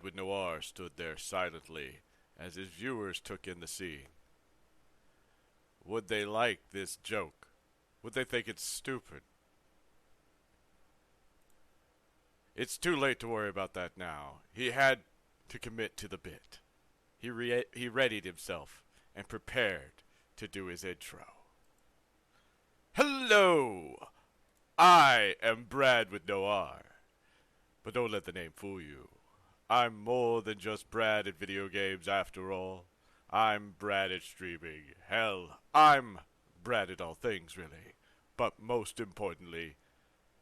BradWithNoir stood there silently as his viewers took in the scene. Would they like this joke? Would they think it's stupid? It's too late to worry about that now. He had to commit to the bit. He readied himself and prepared to do his intro. Hello! I am BradWithNoir. But don't let the name fool you. I'm more than just Brad at video games after all. I'm Brad at streaming. Hell, I'm Brad at all things, really. But most importantly,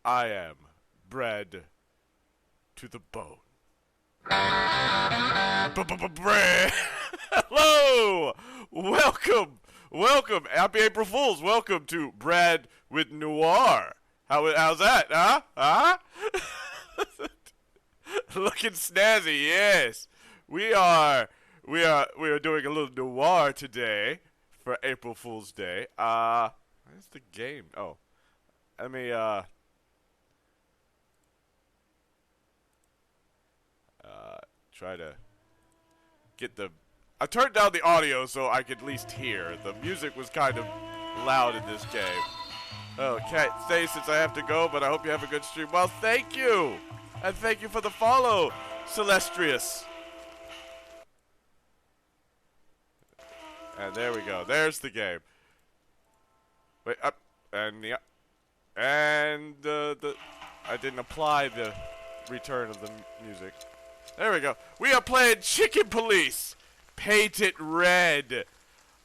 I am Brad to the bone. Brad! Hello! Welcome! Happy April Fools! Welcome to Brad with Noir. How's that, huh? Looking snazzy, yes. We are doing a little noir today for April Fool's Day. Where's the game? Oh. Let me try to get the I turned down the audio so I could at least hear. The music was kind of loud in this game. Oh, can't stay since I have to go, but I hope you have a good stream. Well, thank you! And thank you for the follow, Celestrius. And there we go. There's the game. Wait, up. And yeah. And I didn't apply the return of the music. There we go. We are playing Chicken Police. Paint it red.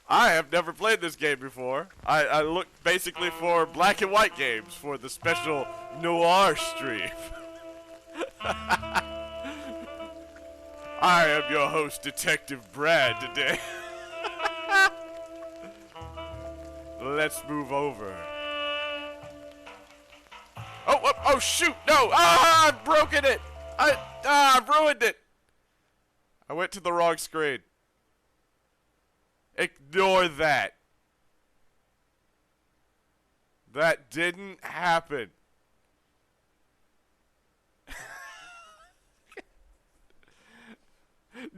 I have never played this game before. I looked basically for black and white games for the special noir stream. I am your host, Detective Brad, today. Let's move over. Oh, shoot, no! I've broken it! I've ruined it! I went to the wrong screen. Ignore that. That didn't happen.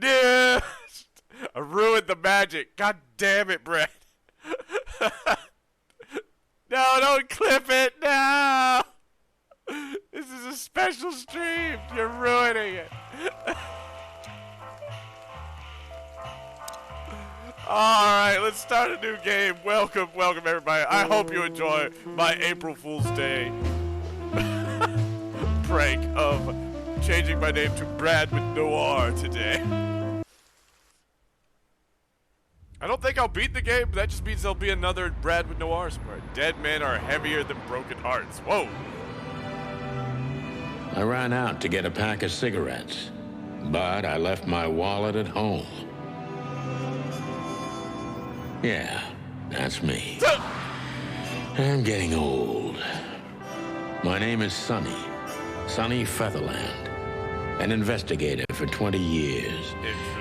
I ruined the magic. God damn it, Brad. No, don't clip it. No. This is a special stream. You're ruining it. Alright, let's start a new game. Welcome everybody. I hope you enjoy my April Fool's Day prank of changing my name to Brad with Noir today. I don't think I'll beat the game, but that just means there'll be another Brad with Noir somewhere. Dead men are heavier than broken hearts. Whoa. I ran out to get a pack of cigarettes, but I left my wallet at home. Yeah, that's me. I'm getting old. My name is Sonny Featherland, an investigator for 20 years,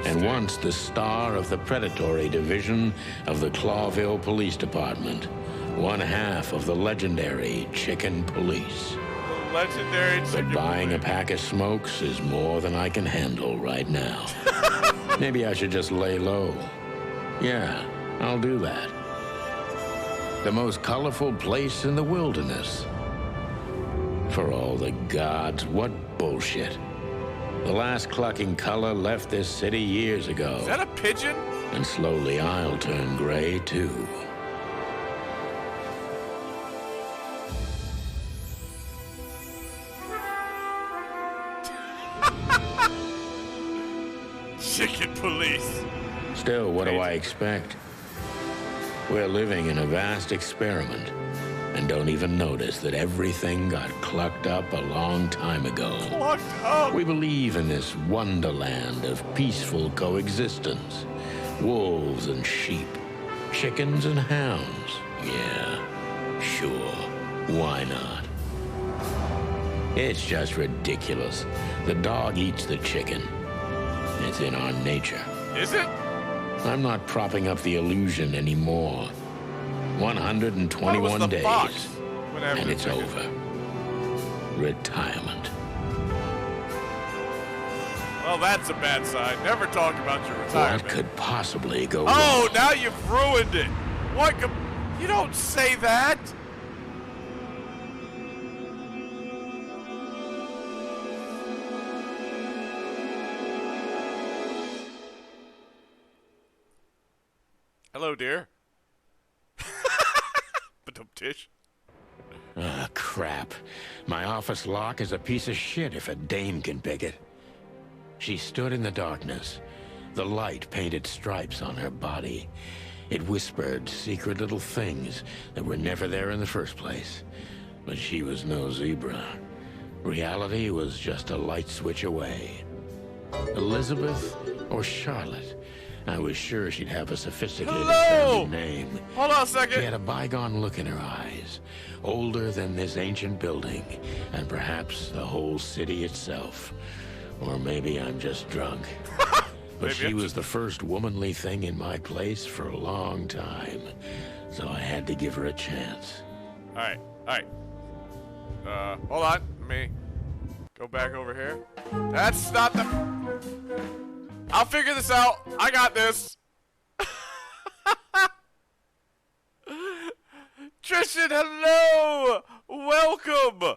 and once the star of the predatory division of the Clawville Police Department, one half of the legendary Chicken Police. But buying a pack of smokes is more than I can handle right now. Maybe I should just lay low. Yeah, I'll do that. The most colorful place in the wilderness. For all the gods, what bullshit. The last clucking color left this city years ago. Is that a pigeon? And slowly I'll turn gray, too. Chicken Police. Still, what do I expect? We're living in a vast experiment, and don't even notice that everything got clucked up a long time ago. Clucked up? We believe in this wonderland of peaceful coexistence. Wolves and sheep, chickens and hounds. Yeah, sure, why not? It's just ridiculous. The dog eats the chicken. It's in our nature. Is it? I'm not propping up the illusion anymore. 121 days, and it's over. Retirement. Well, that's a bad sign. Never talk about your retirement. What could possibly go Oh, wrong? now you've ruined it. What could... You don't say that. Hello, dear. Ba-dum-tish. Ah, crap. My office lock is a piece of shit if a dame can pick it. She stood in the darkness. The light painted stripes on her body. It whispered secret little things that were never there in the first place. But she was no zebra. Reality was just a light switch away. Elizabeth or Charlotte? I was sure she'd have a sophisticated sounding name. Hold on a She second. had a bygone look in her eyes, older than this ancient building, and perhaps the whole city itself. Or maybe I'm just drunk. But she was the first womanly thing in my place for a long time, so I had to give her a chance. Alright, alright. Hold on. Let me go back over here. That's not the... I'll figure this out. I got this. Tristan, hello! Welcome!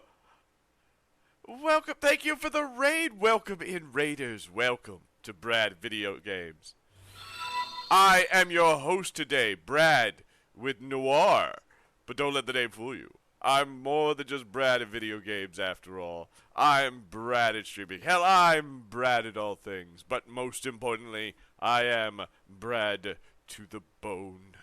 Welcome. Thank you for the raid. Welcome in, Raiders. Welcome to Brad Video Games. I am your host today, Brad with Noir. But don't let the name fool you. I'm more than just Brad at video games after all. I'm Brad at streaming. Hell, I'm Brad at all things. But most importantly, I am Brad to the bone.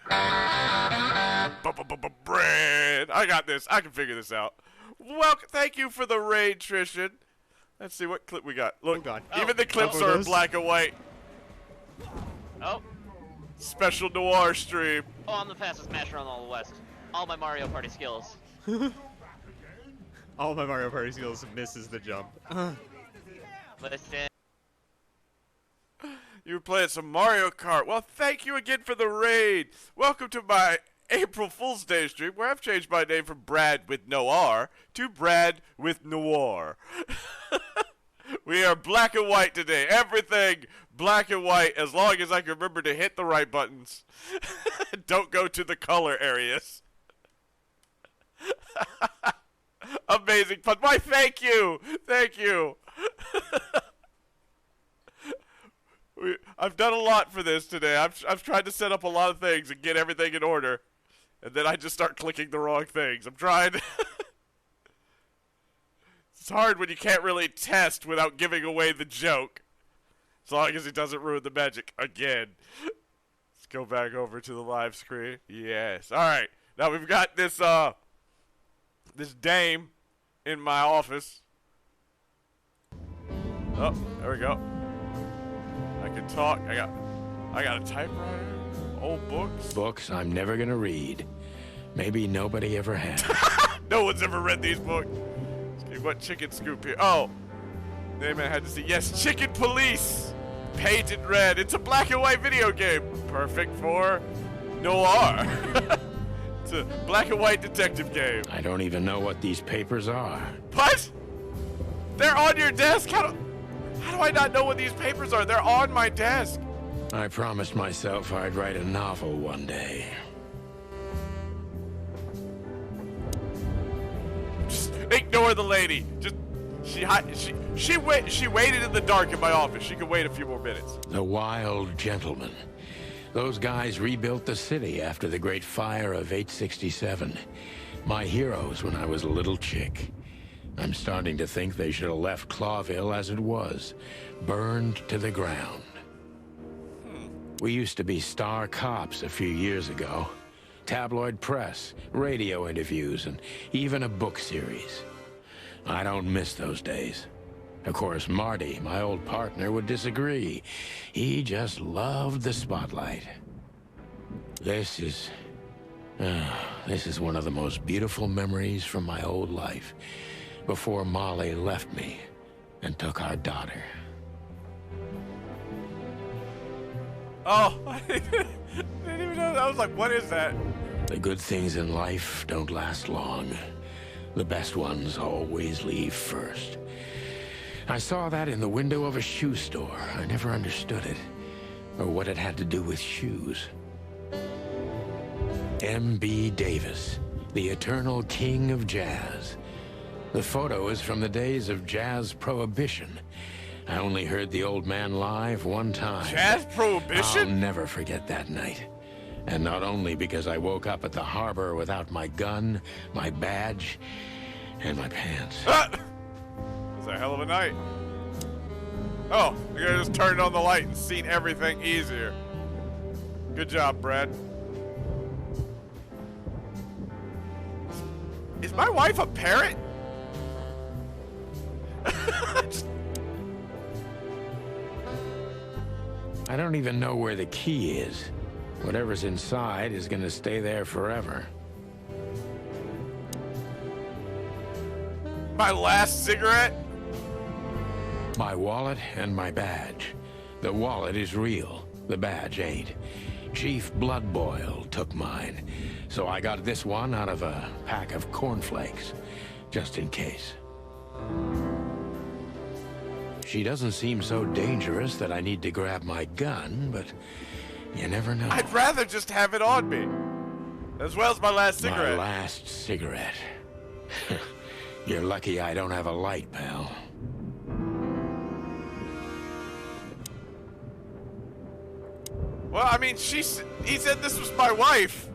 Brad. I got this. I can figure this out. Welcome. Thank you for the raid, Trishan. Let's see what clip we got. Look, God. even the clips are in black and white. Oh. Special Noir stream. Oh, I'm the fastest smasher on all the West. All my Mario Party skills. All my Mario Party skills misses the jump. Listen. You were playing some Mario Kart. Well, thank you again for the raid. Welcome to my April Fool's Day stream, where I've changed my name from Brad with Noir to Brad with Noir. We are black and white today. Everything black and white, as long as I can remember to hit the right buttons. Don't go to the color areas. Amazing fun. Why, thank you. Thank you. I've done a lot for this today. I've tried to set up a lot of things and get everything in order. And then I just start clicking the wrong things. I'm trying. It's hard when you can't really test without giving away the joke. As long as it doesn't ruin the magic again. Let's go back over to the live screen. Yes. All right. Now we've got this this dame in my office. Oh, there we go. I can talk. I got a typewriter. Old books. Books I'm never gonna read. Maybe nobody ever has. No one's ever read these books. Okay, what chicken scoop here? Oh, name I had to see. Yes, Chicken Police. Painted red. It's a black and white video game. Perfect for noir. It's a black and white detective game. I don't even know what these papers are. What? They're on your desk? How do I not know what these papers are? They're on my desk. I promised myself I'd write a novel one day. Just ignore the lady. Just she waited in the dark in my office. She could wait a few more minutes. The Wild Gentlemen. Those guys rebuilt the city after the Great Fire of 867. My heroes when I was a little chick. I'm starting to think they should have left Clawville as it was, burned to the ground. We used to be star cops a few years ago. Tabloid press, radio interviews, and even a book series. I don't miss those days. Of course, Marty, my old partner, would disagree. He just loved the spotlight. This is one of the most beautiful memories from my old life, before Molly left me and took our daughter. Oh, I didn't even know that. I was like, what is that? The good things in life don't last long. The best ones always leave first. I saw that in the window of a shoe store. I never understood it, or what it had to do with shoes. M.B. Davis, the eternal king of jazz. The photo is from the days of jazz prohibition. I only heard the old man live one time. Jazz prohibition? I'll never forget that night. And not only because I woke up at the harbor without my gun, my badge, and my pants. Ah! It was a hell of a night. Oh, you could have just turned on the light and seen everything easier. Good job, Brad. Is my wife a parrot? I don't even know where the key is. Whatever's inside is gonna stay there forever. My last cigarette? My wallet and my badge. The wallet is real. The badge ain't. Chief Bloodboil took mine, so I got this one out of a pack of cornflakes, just in case. She doesn't seem so dangerous that I need to grab my gun, but you never know. I'd rather just have it on me. As well as my last cigarette. My last cigarette. You're lucky I don't have a light, pal. Well, I mean, he said this was my wife.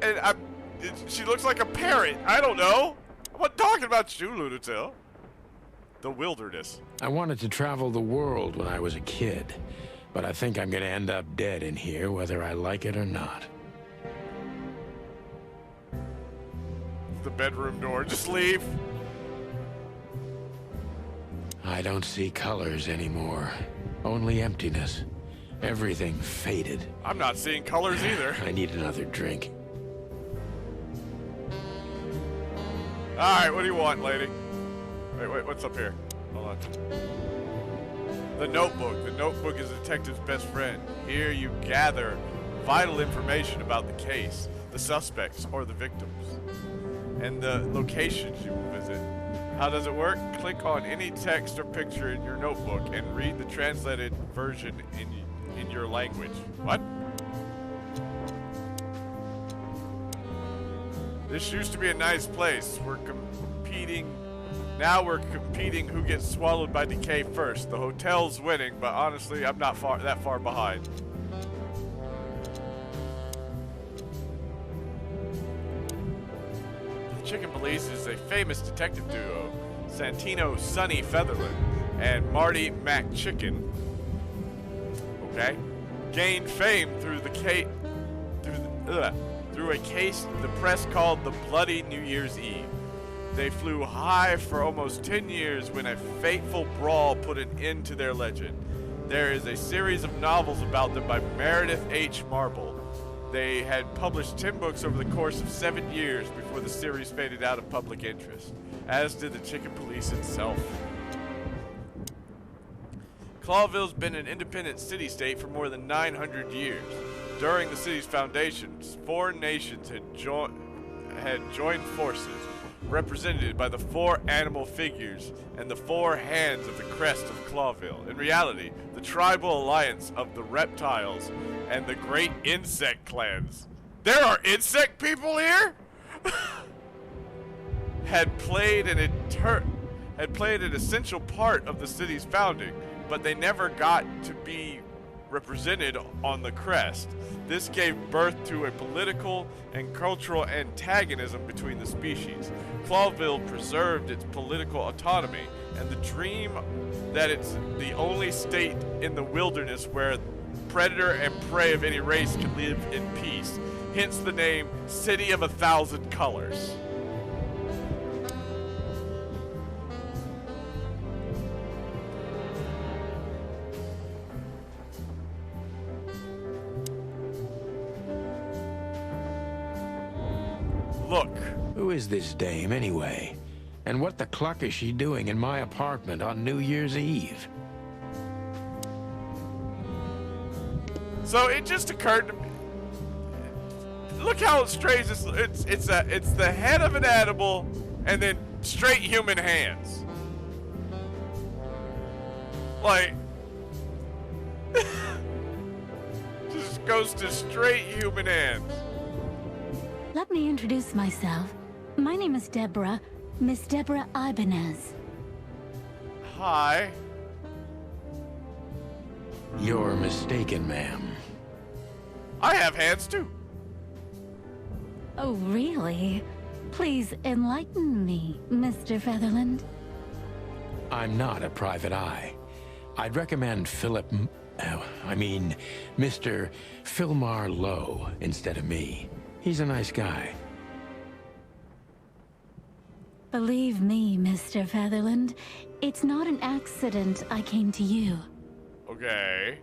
And she looks like a parrot. I don't know. I'm not talking about you, Lunatil. The wilderness. I wanted to travel the world when I was a kid, but I think I'm gonna end up dead in here, whether I like it or not. The bedroom door. Just leave. I don't see colors anymore. Only emptiness. Everything faded. I'm not seeing colors either. I need another drink. Alright, what do you want, lady? Wait, what's up here? Hold on. The notebook. The notebook is a detective's best friend. Here you gather vital information about the case, the suspects, or the victims, and the locations you will visit. How does it work? Click on any text or picture in your notebook and read the translated version in your language. What? This used to be a nice place. Now we're competing who gets swallowed by decay first. The hotel's winning, but honestly, I'm not that far behind. The Chicken Police is a famous detective duo, Santino Sonny Featherland and Marty Mac Chicken. Okay, gained fame through a case the press called the Bloody New Year's Eve. They flew high for almost 10 years when a fateful brawl put an end to their legend. There is a series of novels about them by Meredith H. Marble. They had published 10 books over the course of 7 years before the series faded out of public interest, as did the Chicken Police itself. Clawville's been an independent city-state for more than 900 years. During the city's foundation, 4 nations had joined forces, represented by the 4 animal figures and the 4 hands of the crest of Clawville. In reality, the tribal alliance of the reptiles and the great insect clans. There are insect people here? had played an essential part of the city's founding, but they never got to be represented on the crest. This gave birth to a political and cultural antagonism between the species. Clawville preserved its political autonomy and the dream that it's the only state in the wilderness where predator and prey of any race can live in peace. Hence the name City of 1,000 Colors. Look. Who is this dame, anyway? And what the cluck is she doing in my apartment on New Year's Eve? So it just occurred to me. Look how strange this. It's the head of an animal, and then straight human hands. Like, just goes to straight human hands. Let me introduce myself. My name is Deborah, Miss Deborah Ibanez. Hi. You're mistaken, ma'am. I have hands too. Oh, really? Please enlighten me, Mr. Featherland. I'm not a private eye. I'd recommend Mr. Philmar Lowe instead of me. He's a nice guy. Believe me, Mr. Featherland, it's not an accident I came to you. Okay.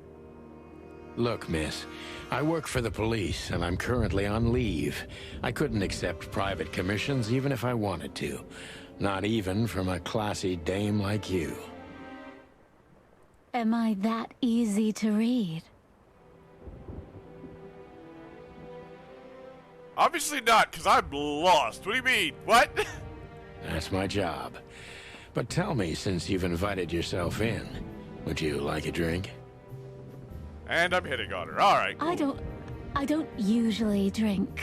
Look, miss, I work for the police, and I'm currently on leave. I couldn't accept private commissions even if I wanted to. Not even from a classy dame like you. Am I that easy to read? Obviously not, because I'm lost. What do you mean? What? That's my job. But tell me, since you've invited yourself in, would you like a drink? And I'm hitting on her. All right. Cool. I don't usually drink.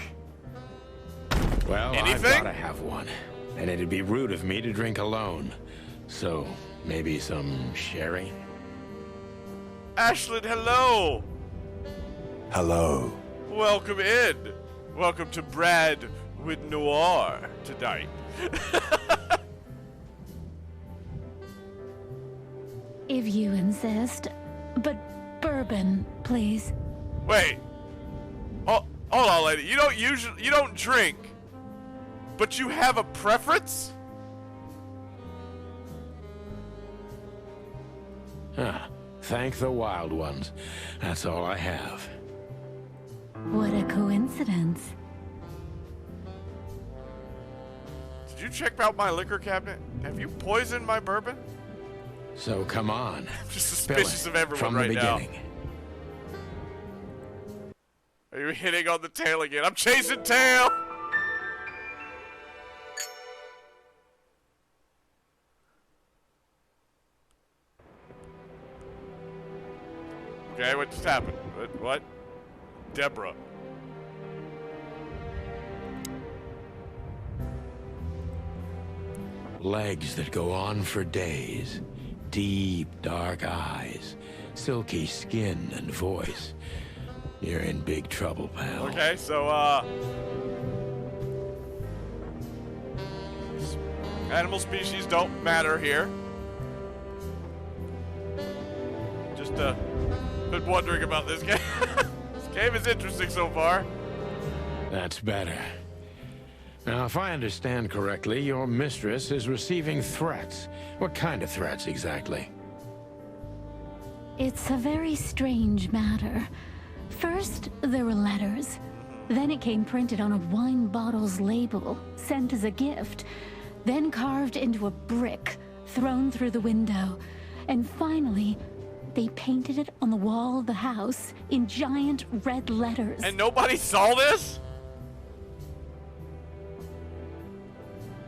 Well, I've Anything? gotta have one. And it'd be rude of me to drink alone. So, maybe some sherry? Ashlyn, hello. Hello. Welcome in. Welcome to BradWithNoir tonight. If you insist. But bourbon, please. Wait. Oh, hold on, lady. You don't drink, but you have a preference? Thank the wild ones. That's all I have. What a coincidence. Did you check out my liquor cabinet? Have you poisoned my bourbon? So come on. I'm just suspicious Spill of it everyone from right the now. beginning. Are you hitting on the tail again? I'm chasing tail! Okay, what just happened? What? Deborah. Legs that go on for days. Deep, dark eyes. Silky skin and voice. You're in big trouble, pal. Okay, so, animal species don't matter here. Just, been wondering about this game. This game is interesting so far. That's better. Now, if I understand correctly, your mistress is receiving threats. What kind of threats, exactly? It's a very strange matter. First, there were letters. Then it came printed on a wine bottle's label, sent as a gift. Then carved into a brick, thrown through the window. And finally, they painted it on the wall of the house in giant red letters. And nobody saw this?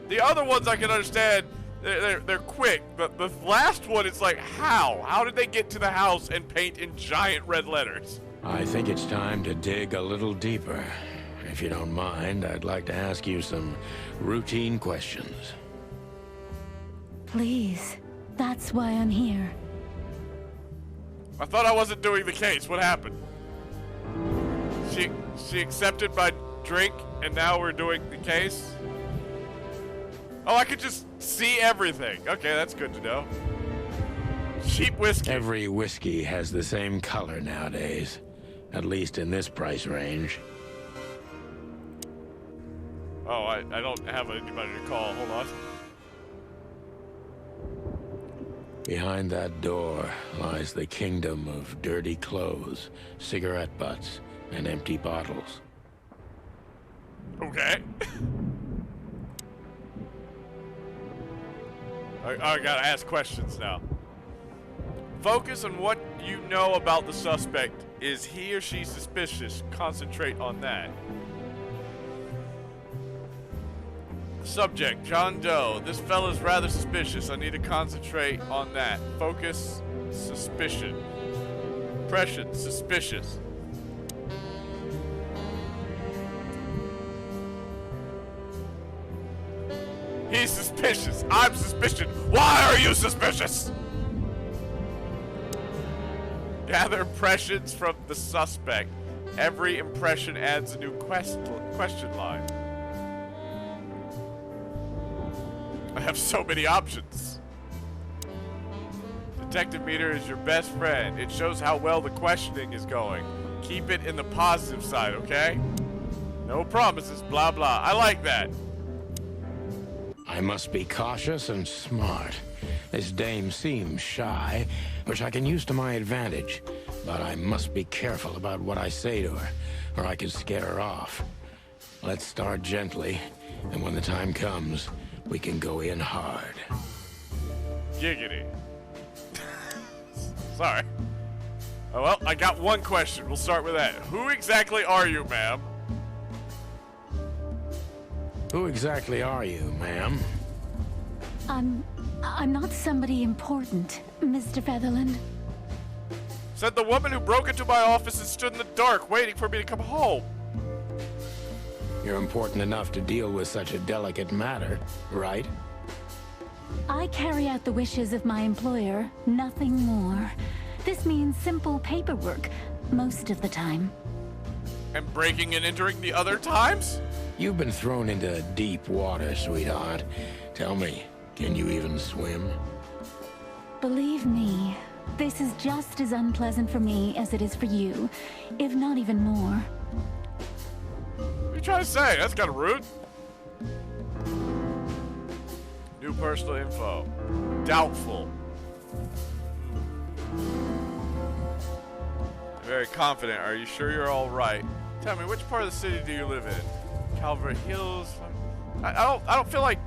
The other ones I can understand, they're quick, but the last one, it's like, how? How did they get to the house and paint in giant red letters? I think it's time to dig a little deeper. If you don't mind, I'd like to ask you some routine questions. Please, that's why I'm here. I thought I wasn't doing the case. What happened? She accepted my drink, and now we're doing the case? Oh, I could just see everything. Okay, that's good to know. Cheap whiskey. Every whiskey has the same color nowadays. At least in this price range. Oh, I don't have anybody to call. Hold on. Behind that door lies the kingdom of dirty clothes, cigarette butts, and empty bottles. Okay. I gotta ask questions now. Focus on what you know about the suspect. Is he or she suspicious? Concentrate on that. Subject, John Doe. This fella's rather suspicious. I need to concentrate on that. Focus Suspicion. Impression. Suspicious. He's suspicious. I'm suspicious. Why are you suspicious? Gather impressions from the suspect. Every impression adds a new question line. I have so many options. Detective meter is your best friend. It shows how well the questioning is going. Keep it in the positive side, okay? No promises, blah blah. I like that. I must be cautious and smart. This dame seems shy, which I can use to my advantage. But I must be careful about what I say to her, or I could scare her off. Let's start gently, and when the time comes, we can go in hard. Giggity. Sorry. Oh, well, I got one question. We'll start with that. Who exactly are you, ma'am? Who exactly are you, ma'am? I'm not somebody important, Mr. Featherland. Said the woman who broke into my office and stood in the dark waiting for me to come home. You're important enough to deal with such a delicate matter, right? I carry out the wishes of my employer, nothing more. This means simple paperwork, most of the time. And breaking and entering the other times? You've been thrown into deep water, sweetheart. Tell me, can you even swim? Believe me, this is just as unpleasant for me as it is for you, if not even more. What are you trying to say? That's kind of rude. New personal info. Doubtful. Very confident. Are you sure you're all right? Tell me, which part of the city do you live in? Calvary Hills? I don't feel like...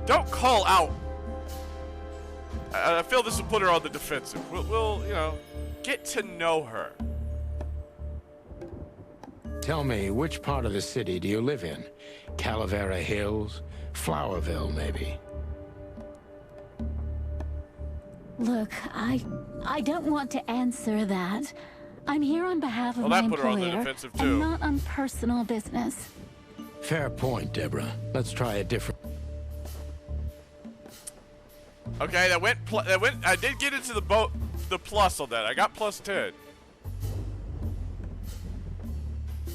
Don't call out. I feel this will put her on the defensive. We'll, you know, get to know her. Tell me, which part of the city do you live in? Calavera Hills? Flowerville, maybe? Look, I don't want to answer that. I'm here on behalf of Well, my that put her on the employer, defensive, and too. not on personal business. Fair point, Deborah. Let's try a different... Okay, that went. I did get into the plus on that. I got plus 10.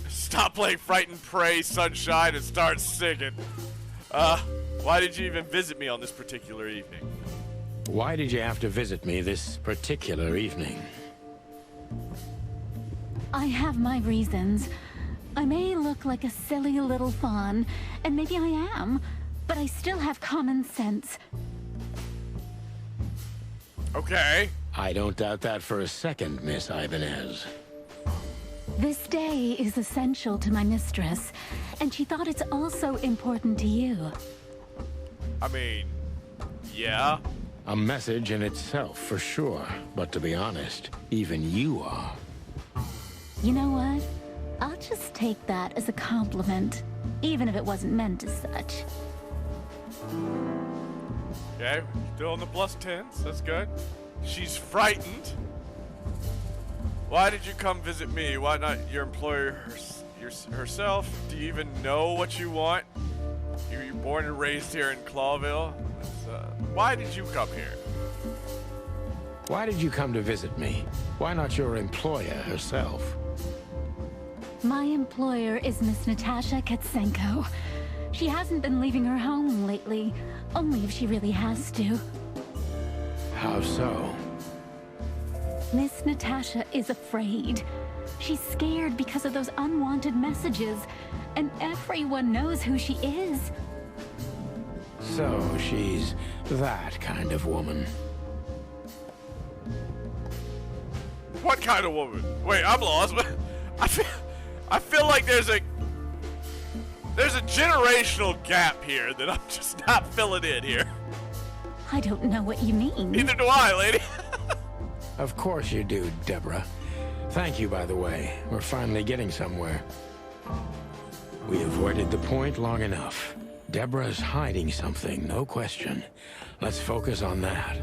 Stop playing Frightened Prey, Sunshine, and start singing. Why did you even visit me on this particular evening? Why did you have to visit me this particular evening? I have my reasons. I may look like a silly little fawn, and maybe I am, but I still have common sense. Okay. I don't doubt that for a second, Miss Ibanez. This day is essential to my mistress, and she thought it's also important to you. I mean, yeah. A message in itself, for sure. But to be honest, even you are. You know what? I'll just take that as a compliment, even if it wasn't meant as such. Okay, still on the plus 10s. That's good. She's frightened. Why did you come visit me? Why not your employer herself? Do you even know what you want? You were born and raised here in Clawville. Why did you come here? Why did you come to visit me? Why not your employer herself? My employer is Miss Natasha Katsenko. She hasn't been leaving her home lately, only if she really has to. How so? Miss Natasha is afraid. She's scared because of those unwanted messages, and everyone knows who she is. So she's that kind of woman. What kind of woman? Wait, I'm lost. I feel like there's a generational gap here that I'm just not filling in here. I don't know what you mean. Neither do I, lady. Of course you do, Deborah. Thank you, by the way. We're finally getting somewhere. We avoided the point long enough. Deborah's hiding something, no question. Let's focus on that.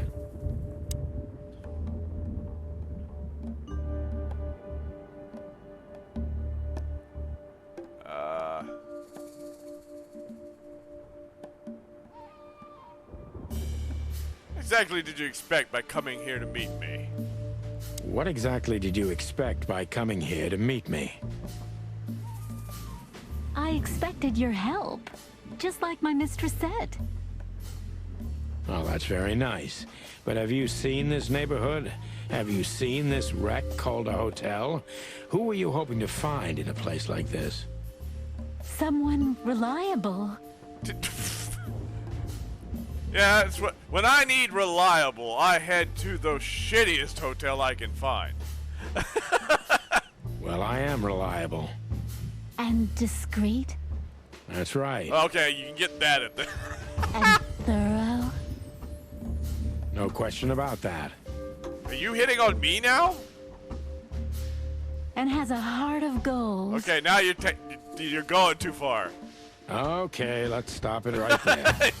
exactly did you expect by coming here to meet me? What exactly did you expect by coming here to meet me? I expected your help, just like my mistress said. Oh, that's very nice. But have you seen this neighborhood? Have you seen this wreck called a hotel? Who were you hoping to find in a place like this? Someone reliable. Yeah, it's what. When I need reliable, I head to the shittiest hotel I can find. Well, I am reliable. And discreet. That's right. Okay, you can get that at the. And thorough. No question about that. Are you hitting on me now? And has a heart of gold. Okay, now you're going too far. Okay, let's stop it right there.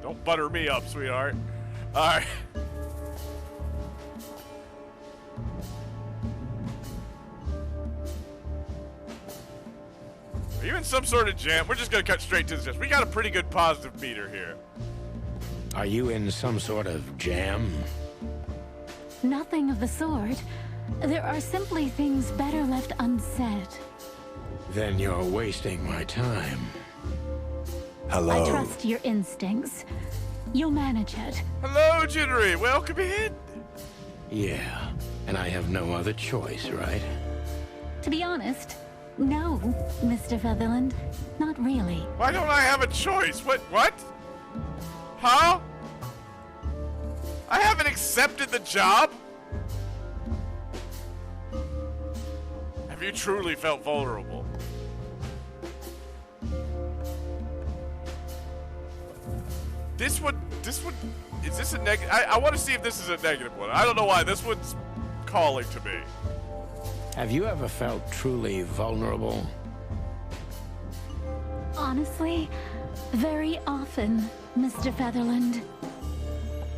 Don't butter me up, sweetheart. All right. Are you in some sort of jam? We're just gonna cut straight to the chase. We got a pretty good positive meter here. Are you in some sort of jam? Nothing of the sort. There are simply things better left unsaid. Then you're wasting my time. Hello. I trust your instincts. You'll manage it. Hello, Jittery. Welcome in. Yeah, and I have no other choice, right? To be honest, no, Mr. Featherland. Not really. Why don't I have a choice? What? Huh? I haven't accepted the job? Have you truly felt vulnerable? This would, is this a negative? I want to see if this is a negative one. I don't know why. This one's calling to me. Have you ever felt truly vulnerable? Honestly, very often, Mr. Featherland.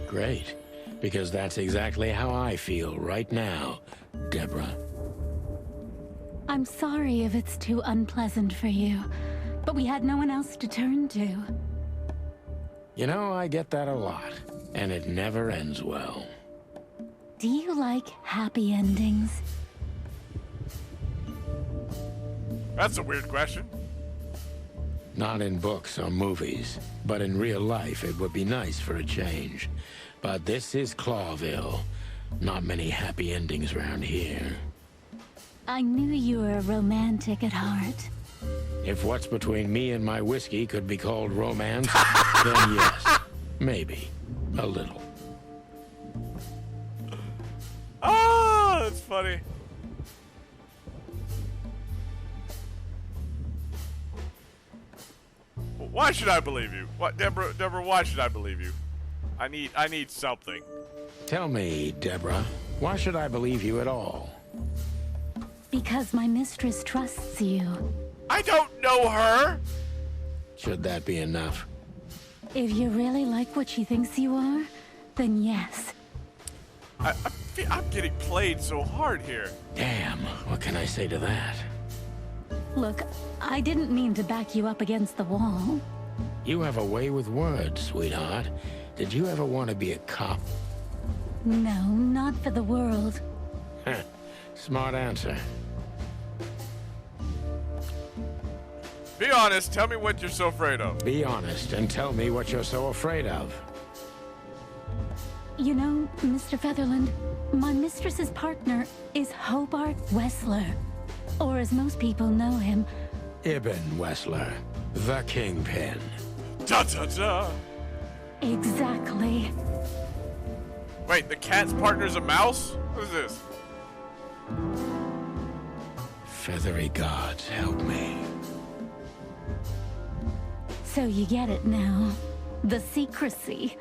Great, because that's exactly how I feel right now, Deborah. I'm sorry if it's too unpleasant for you, but we had no one else to turn to. You know, I get that a lot, and it never ends well. Do you like happy endings? That's a weird question. Not in books or movies, but in real life it would be nice for a change. But this is Clawville. Not many happy endings around here. I knew you were romantic at heart. If what's between me and my whiskey could be called romance, then yes, maybe. A little. Oh, that's funny. Why should I believe you? What, Deborah, why should I believe you? I need something. Tell me, Deborah, why should I believe you at all? Because my mistress trusts you. I don't know her. Should that be enough? If you really like what she thinks you are, then yes. I'm getting played so hard here. Damn, what can I say to that? Look, I didn't mean to back you up against the wall. You have a way with words, sweetheart. Did you ever want to be a cop? No, not for the world. Smart answer. Be honest, tell me what you're so afraid of. Be honest and tell me what you're so afraid of. You know, Mr. Featherland, my mistress's partner is Hobart Wessler. Or as most people know him, Ibn Wessler, the Kingpin. Da-da-da. exactly. Wait, the cat's partner's a mouse? What is this? Feathery gods, help me. So you get it now. The secrecy.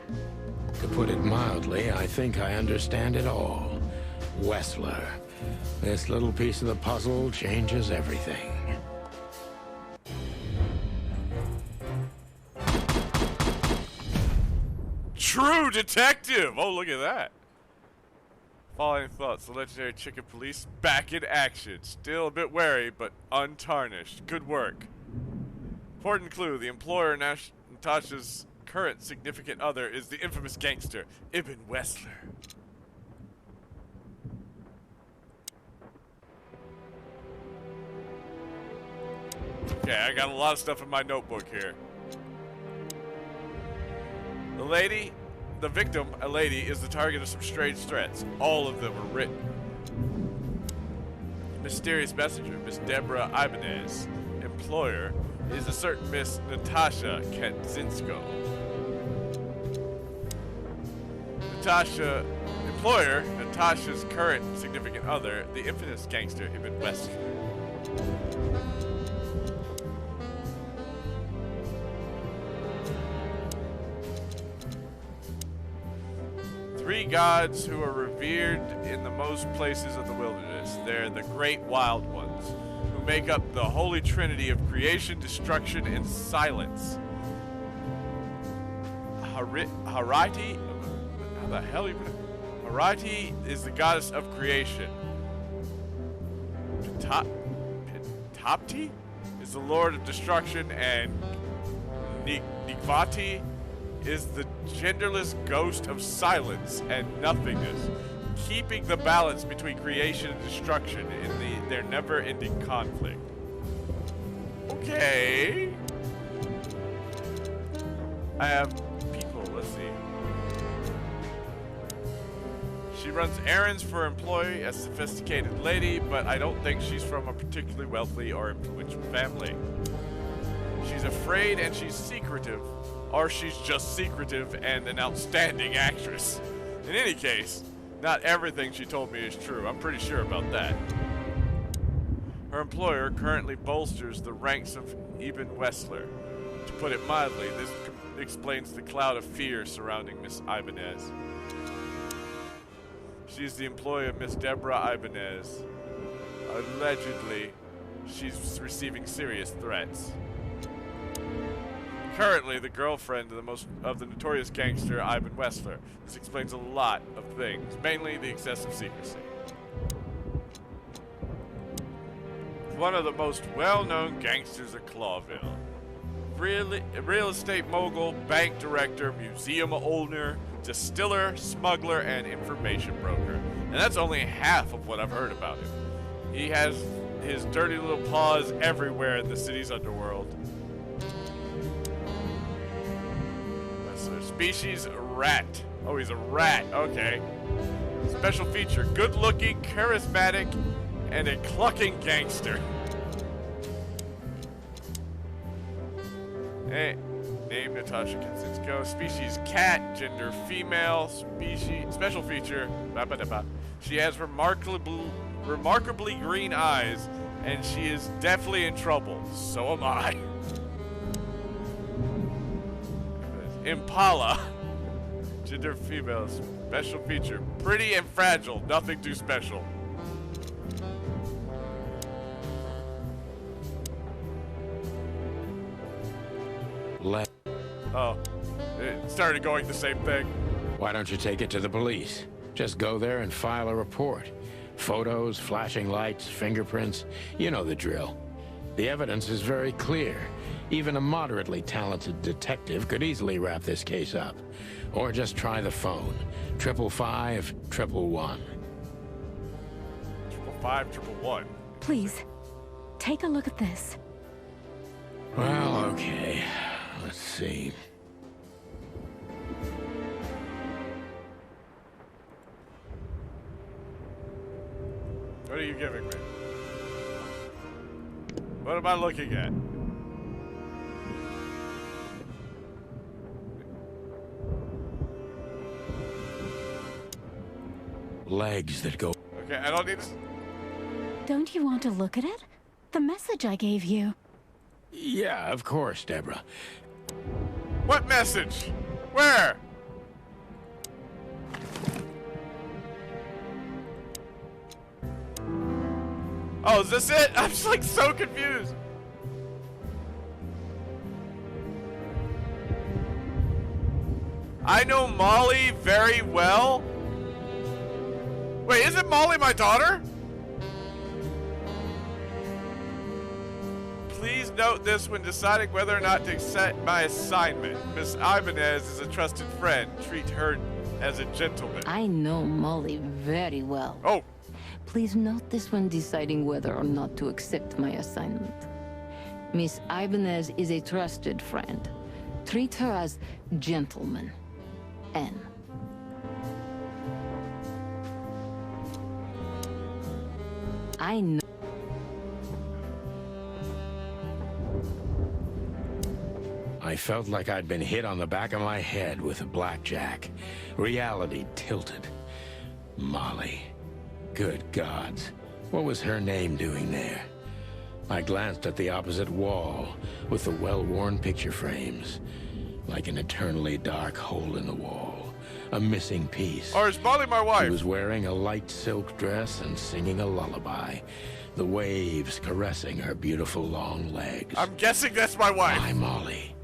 To put it mildly, I think I understand it all. Wessler. This little piece of the puzzle changes everything. True detective! Oh, look at that. Following thoughts, the legendary chicken police back in action. Still a bit wary, but untarnished. Good work. Important clue, the employer, Natasha's current significant other is the infamous gangster, Ibn Wessler. Okay, I got a lot of stuff in my notebook here. The victim, a lady, is the target of some strange threats. All of them are written. Mysterious messenger, Miss Deborah Ibanez. Employer is a certain Miss Natasha Katzinsko. Employer, Natasha's current significant other, the infamous gangster Ibn Wessler. Three gods who are revered in the most places of the wilderness. They're the great wild ones, who make up the holy trinity of creation, destruction, and silence. Harati? How the hell you pronounce? Harati is the goddess of creation. Pitapti is the lord of destruction, and Nikvati is the genderless ghost of silence and nothingness, keeping the balance between creation and destruction in their never-ending conflict. Okay. I have people, let's see. She runs errands for employee, a sophisticated lady, but I don't think she's from a particularly wealthy or influential family. She's afraid and she's secretive, or she's just secretive and an outstanding actress. In any case, not everything she told me is true. I'm pretty sure about that. Her employer currently bolsters the ranks of Ibn Wessler. To put it mildly, this explains the cloud of fear surrounding Miss Ibanez. She's the employee of Miss Deborah Ibanez. Allegedly, she's receiving serious threats. Currently, the girlfriend of the notorious gangster Ibn Wessler. This explains a lot of things, mainly the excessive secrecy. One of the most well-known gangsters of Clawville. Real estate mogul, bank director, museum owner, distiller, smuggler, and information broker. And that's only half of what I've heard about him. He has his dirty little paws everywhere in the city's underworld. Species rat. Oh, he's a rat. Okay. Special feature: good-looking, charismatic, and a clucking gangster. Hey, name Natasha Katzinsko. Species cat. Gender female. Special feature. She has remarkably green eyes, and she is definitely in trouble. So am I. Impala. Gender female. Special feature: pretty and fragile. Nothing too special. Oh, it started going the same thing. Why don't you take it to the police? Just go there and file a report. Photos, flashing lights, fingerprints. You know the drill. The evidence is very clear. Even a moderately talented detective could easily wrap this case up. Or just try the phone. 555 111. 555 111. Please, take a look at this. Well, okay. Let's see. What are you giving me? What am I looking at? Legs that go... Okay, I don't need to... Don't you want to look at it? The message I gave you. Yeah, of course, Deborah. What message? Where? Oh, is this it? I'm just like so confused. I know Molly very well. Wait, isn't Molly my daughter? Please note this when deciding whether or not to accept my assignment. Miss Ibanez is a trusted friend. Treat her as a gentleman. I know Molly very well. Oh, Please note this when deciding whether or not to accept my assignment. Miss Ibanez is a trusted friend. Treat her as gentleman. N. I know. I felt like I'd been hit on the back of my head with a blackjack. Reality tilted. Molly. Good gods. What was her name doing there? I glanced at the opposite wall with the well-worn picture frames. Like an eternally dark hole in the wall. A missing piece. or is Molly my wife? She was wearing a light silk dress and singing a lullaby. The waves caressing her beautiful long legs. I'm guessing that's my wife. Why, Molly?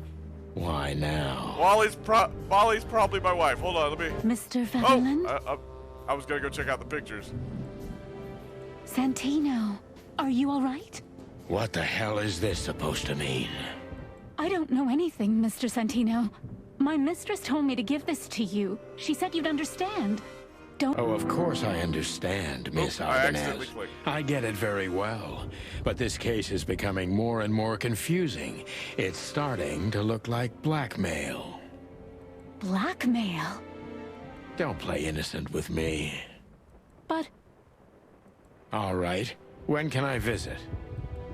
Why now? Molly's probably my wife. Hold on, let me. Mr. Featherland? I was gonna go check out the pictures. Santino, are you all right? What the hell is this supposed to mean? I don't know anything, Mr. Santino. My mistress told me to give this to you. She said you'd understand. Don't... Oh, of course I understand, Miss I Ibanez. accidentally clicked. I get it very well. But this case is becoming more and more confusing. It's starting to look like blackmail. Blackmail? Don't play innocent with me. But... All right. When can I visit?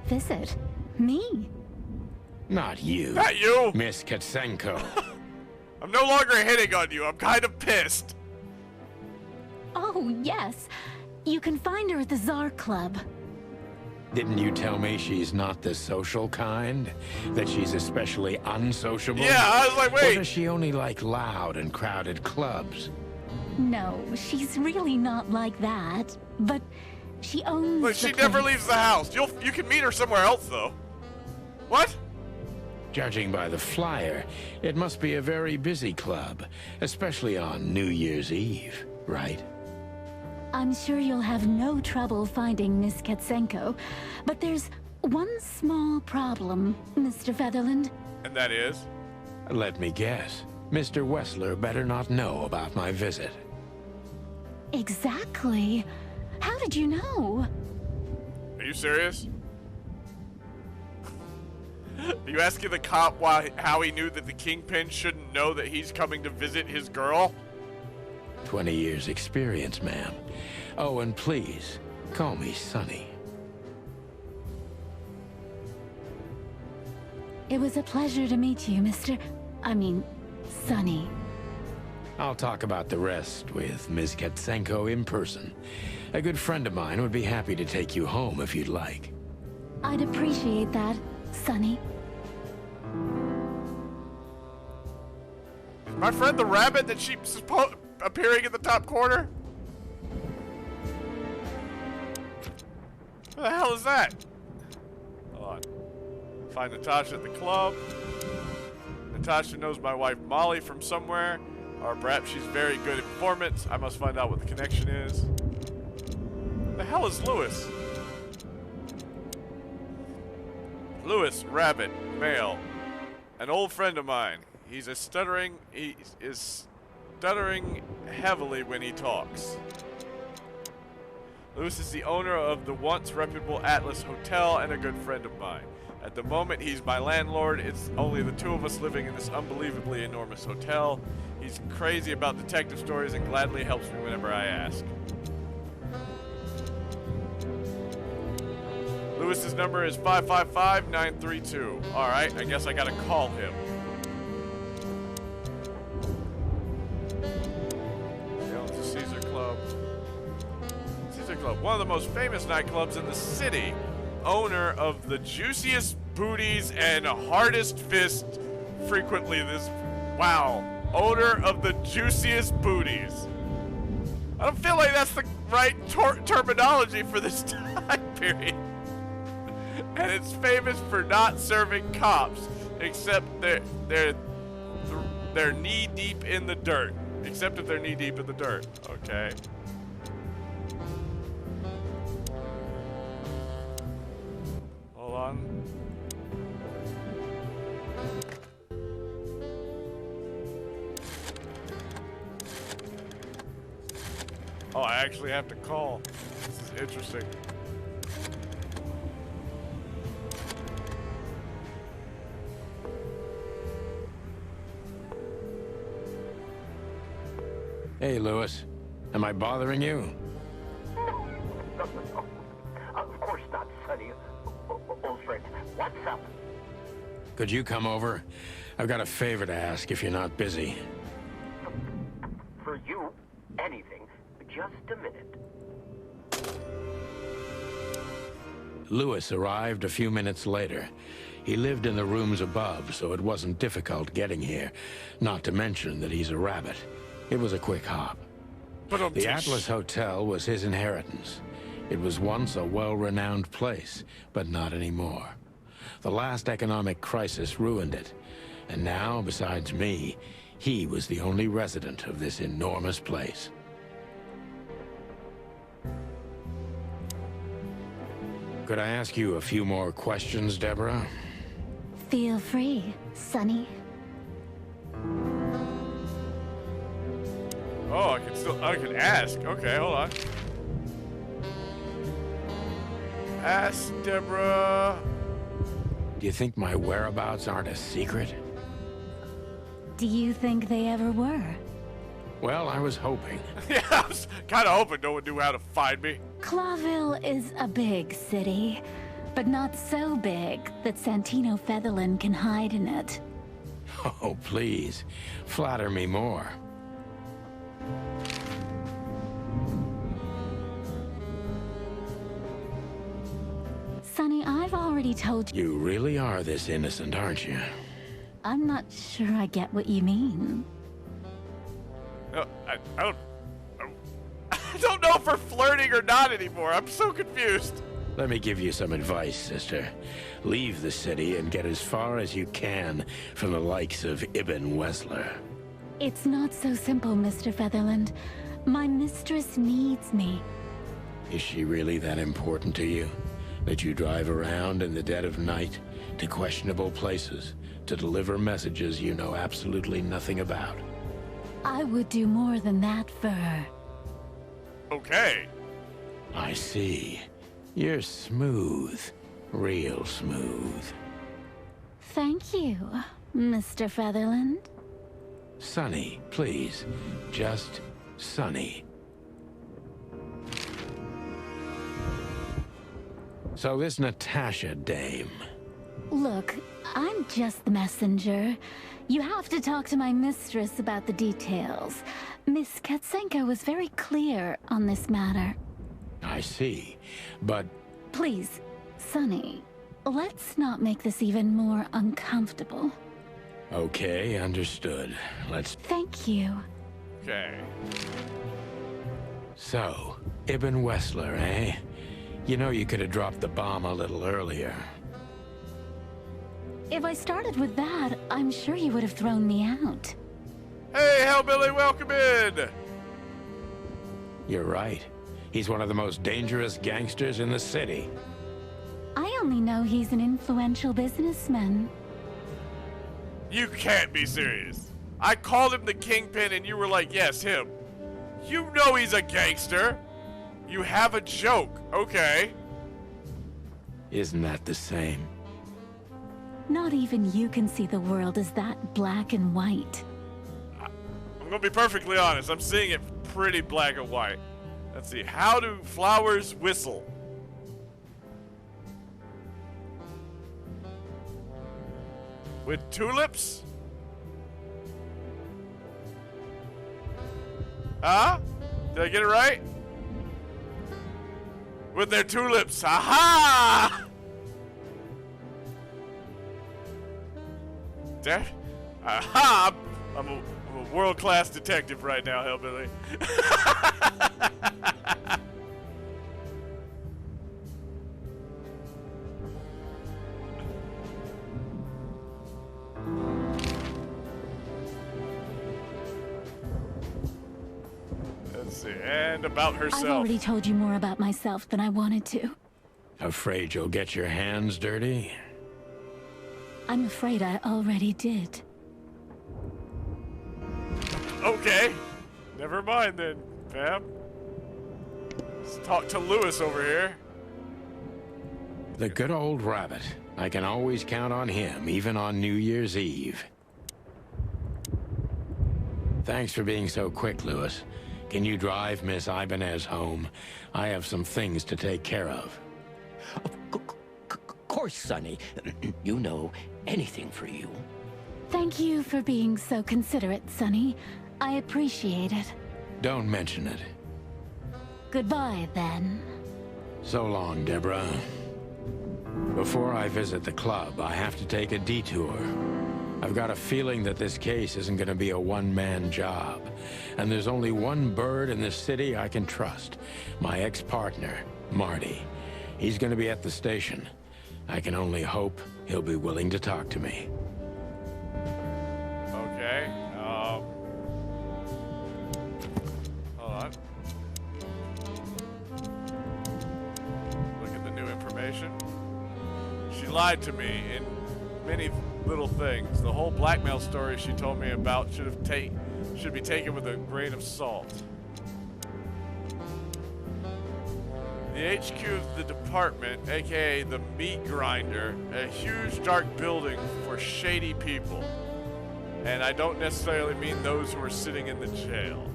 visit? Me? Not you. Not you! Miss Katsenko. I'm no longer hitting on you. I'm kind of pissed. Oh, yes. You can find her at the Czar Club. Didn't you tell me she's not the social kind? That she's especially unsociable? Yeah, I was like, Or wait. does she only like loud and crowded clubs? No, she's really not like that. But she owns Look, the she never place. leaves the house. You can meet her somewhere else, though. What? Judging by the flyer, it must be a very busy club, especially on New Year's Eve, right? I'm sure you'll have no trouble finding Miss Katsenko. But there's one small problem, Mr. Featherland. And that is? Let me guess. Mr. Wessler better not know about my visit. Exactly. How did you know? Are you serious? Are you asking the cop how he knew that the Kingpin shouldn't know that he's coming to visit his girl? 20 years experience, ma'am. Oh, and please, call me Sonny. It was a pleasure to meet you, Sonny. I'll talk about the rest with Ms. Katsenko in person. A good friend of mine would be happy to take you home if you'd like. I'd appreciate that, Sonny. Is my friend the rabbit that she's appearing in the top corner? What the hell is that? Hold on. Find Natasha at the club. Natasha knows my wife Molly from somewhere. Or perhaps she's very good at performance. I must find out what the connection is. The hell is Lewis? Lewis, rabbit, male. An old friend of mine. He is stuttering heavily when he talks. Lewis is the owner of the once reputable Atlas Hotel and a good friend of mine. At the moment, he's my landlord. It's only the two of us living in this unbelievably enormous hotel. He's crazy about detective stories and gladly helps me whenever I ask. Lewis's number is 555-932. Alright, I guess I gotta call him. Down to Caesar Club. Caesar Club, one of the most famous nightclubs in the city. Owner of the juiciest booties and hardest fist frequently this... Wow. Owner of the juiciest booties. I don't feel like that's the right terminology for this time period. And it's famous for not serving cops, except they're knee deep in the dirt. Except if they're knee deep in the dirt. Okay. Hold on. Oh, I actually have to call. This is interesting. Hey, Lewis. Am I bothering you? No. Of course not, Sonny. Old friend, what's up? Could you come over? I've got a favor to ask if you're not busy. For you, anything. Just a minute. Lewis arrived a few minutes later. He lived in the rooms above, so it wasn't difficult getting here. Not to mention that he's a rabbit. It was a quick hop. The Atlas Hotel was his inheritance. It was once a well-renowned place, but not anymore. The last economic crisis ruined it. And now, besides me, he was the only resident of this enormous place. Could I ask you a few more questions, Deborah? Feel free, Sonny. Oh, I can ask. Okay, hold on. Ask Deborah. Do you think my whereabouts aren't a secret? Do you think they ever were? Well, I was hoping. Yeah, I was kind of hoping no one knew how to find me. Clawville is a big city, but not so big that Santino Featherland can hide in it. Oh, please. Flatter me more. Sonny, I've already told you. You really are this innocent, aren't you? I'm not sure I get what you mean. No, I don't know if we're flirting or not anymore. I'm so confused. Let me give you some advice, sister. Leave the city and get as far as you can from the likes of Ibn Wessler. It's not so simple, Mr. Featherland. My mistress needs me. Is she really that important to you? That you drive around in the dead of night to questionable places to deliver messages you know absolutely nothing about? I would do more than that for her. Okay. I see. You're smooth. Real smooth. Thank you, Mr. Featherland. Sonny, please. Just Sonny. So this Natasha dame. Look, I'm just the messenger. You have to talk to my mistress about the details. Miss Katsenko was very clear on this matter. I see, but... Please, Sonny, let's not make this even more uncomfortable. Okay, understood. Let's... Thank you. Okay. So, Ibn Wessler, eh? You know you could have dropped the bomb a little earlier. If I started with that, I'm sure you would have thrown me out. Hey, Hellbilly, welcome in! You're right. He's one of the most dangerous gangsters in the city. I only know he's an influential businessman. You can't be serious. I called him the Kingpin and you were like, yes, him. You know he's a gangster. You have a joke, okay. Isn't that the same? Not even you can see the world as that black and white. I'm gonna be perfectly honest. I'm seeing it pretty black and white. Let's see. How do flowers whistle? With tulips? Huh? Did I get it right? With their tulips. Aha! There? Aha! I'm a world-class detective right now, Hellbilly. Let's see. And about herself. I've already told you more about myself than I wanted to. Afraid you'll get your hands dirty? I'm afraid I already did. Okay. Never mind then, Pam. Let's talk to Lewis over here. The good old rabbit. I can always count on him, even on New Year's Eve. Thanks for being so quick, Lewis. Can you drive Miss Ibanez home? I have some things to take care of. Of course, Sonny. You know, anything for you. Thank you for being so considerate, Sonny. I appreciate it. Don't mention it. Goodbye, then. So long, Deborah. Before I visit the club, I have to take a detour. I've got a feeling that this case isn't going to be a one-man job. And there's only one bird in this city I can trust. My ex-partner, Marty. He's going to be at the station. I can only hope he'll be willing to talk to me. Okay. Hold on. Look at the new information. She lied to me in many little things. The whole blackmail story she told me about should be taken with a grain of salt. The HQ of the department, aka the meat grinder, a huge dark building for shady people. And I don't necessarily mean those who are sitting in the jail.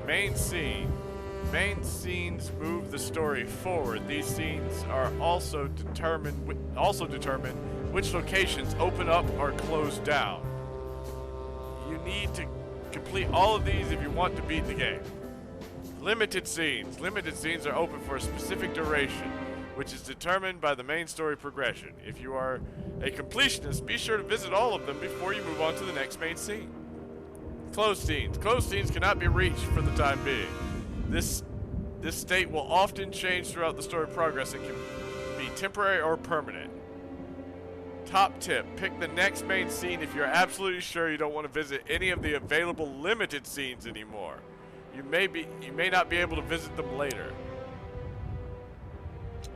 Main scene. Main scenes move the story forward. These scenes are also determine which locations open up or close down. You need to complete all of these if you want to beat the game. Limited scenes. Limited scenes are open for a specific duration, which is determined by the main story progression. If you are a completionist, be sure to visit all of them before you move on to the next main scene. Closed scenes. Closed scenes cannot be reached for the time being. This state will often change throughout the story progress and can be temporary or permanent. Top tip, pick the next main scene if you're absolutely sure you don't want to visit any of the available limited scenes anymore. You may not be able to visit them later.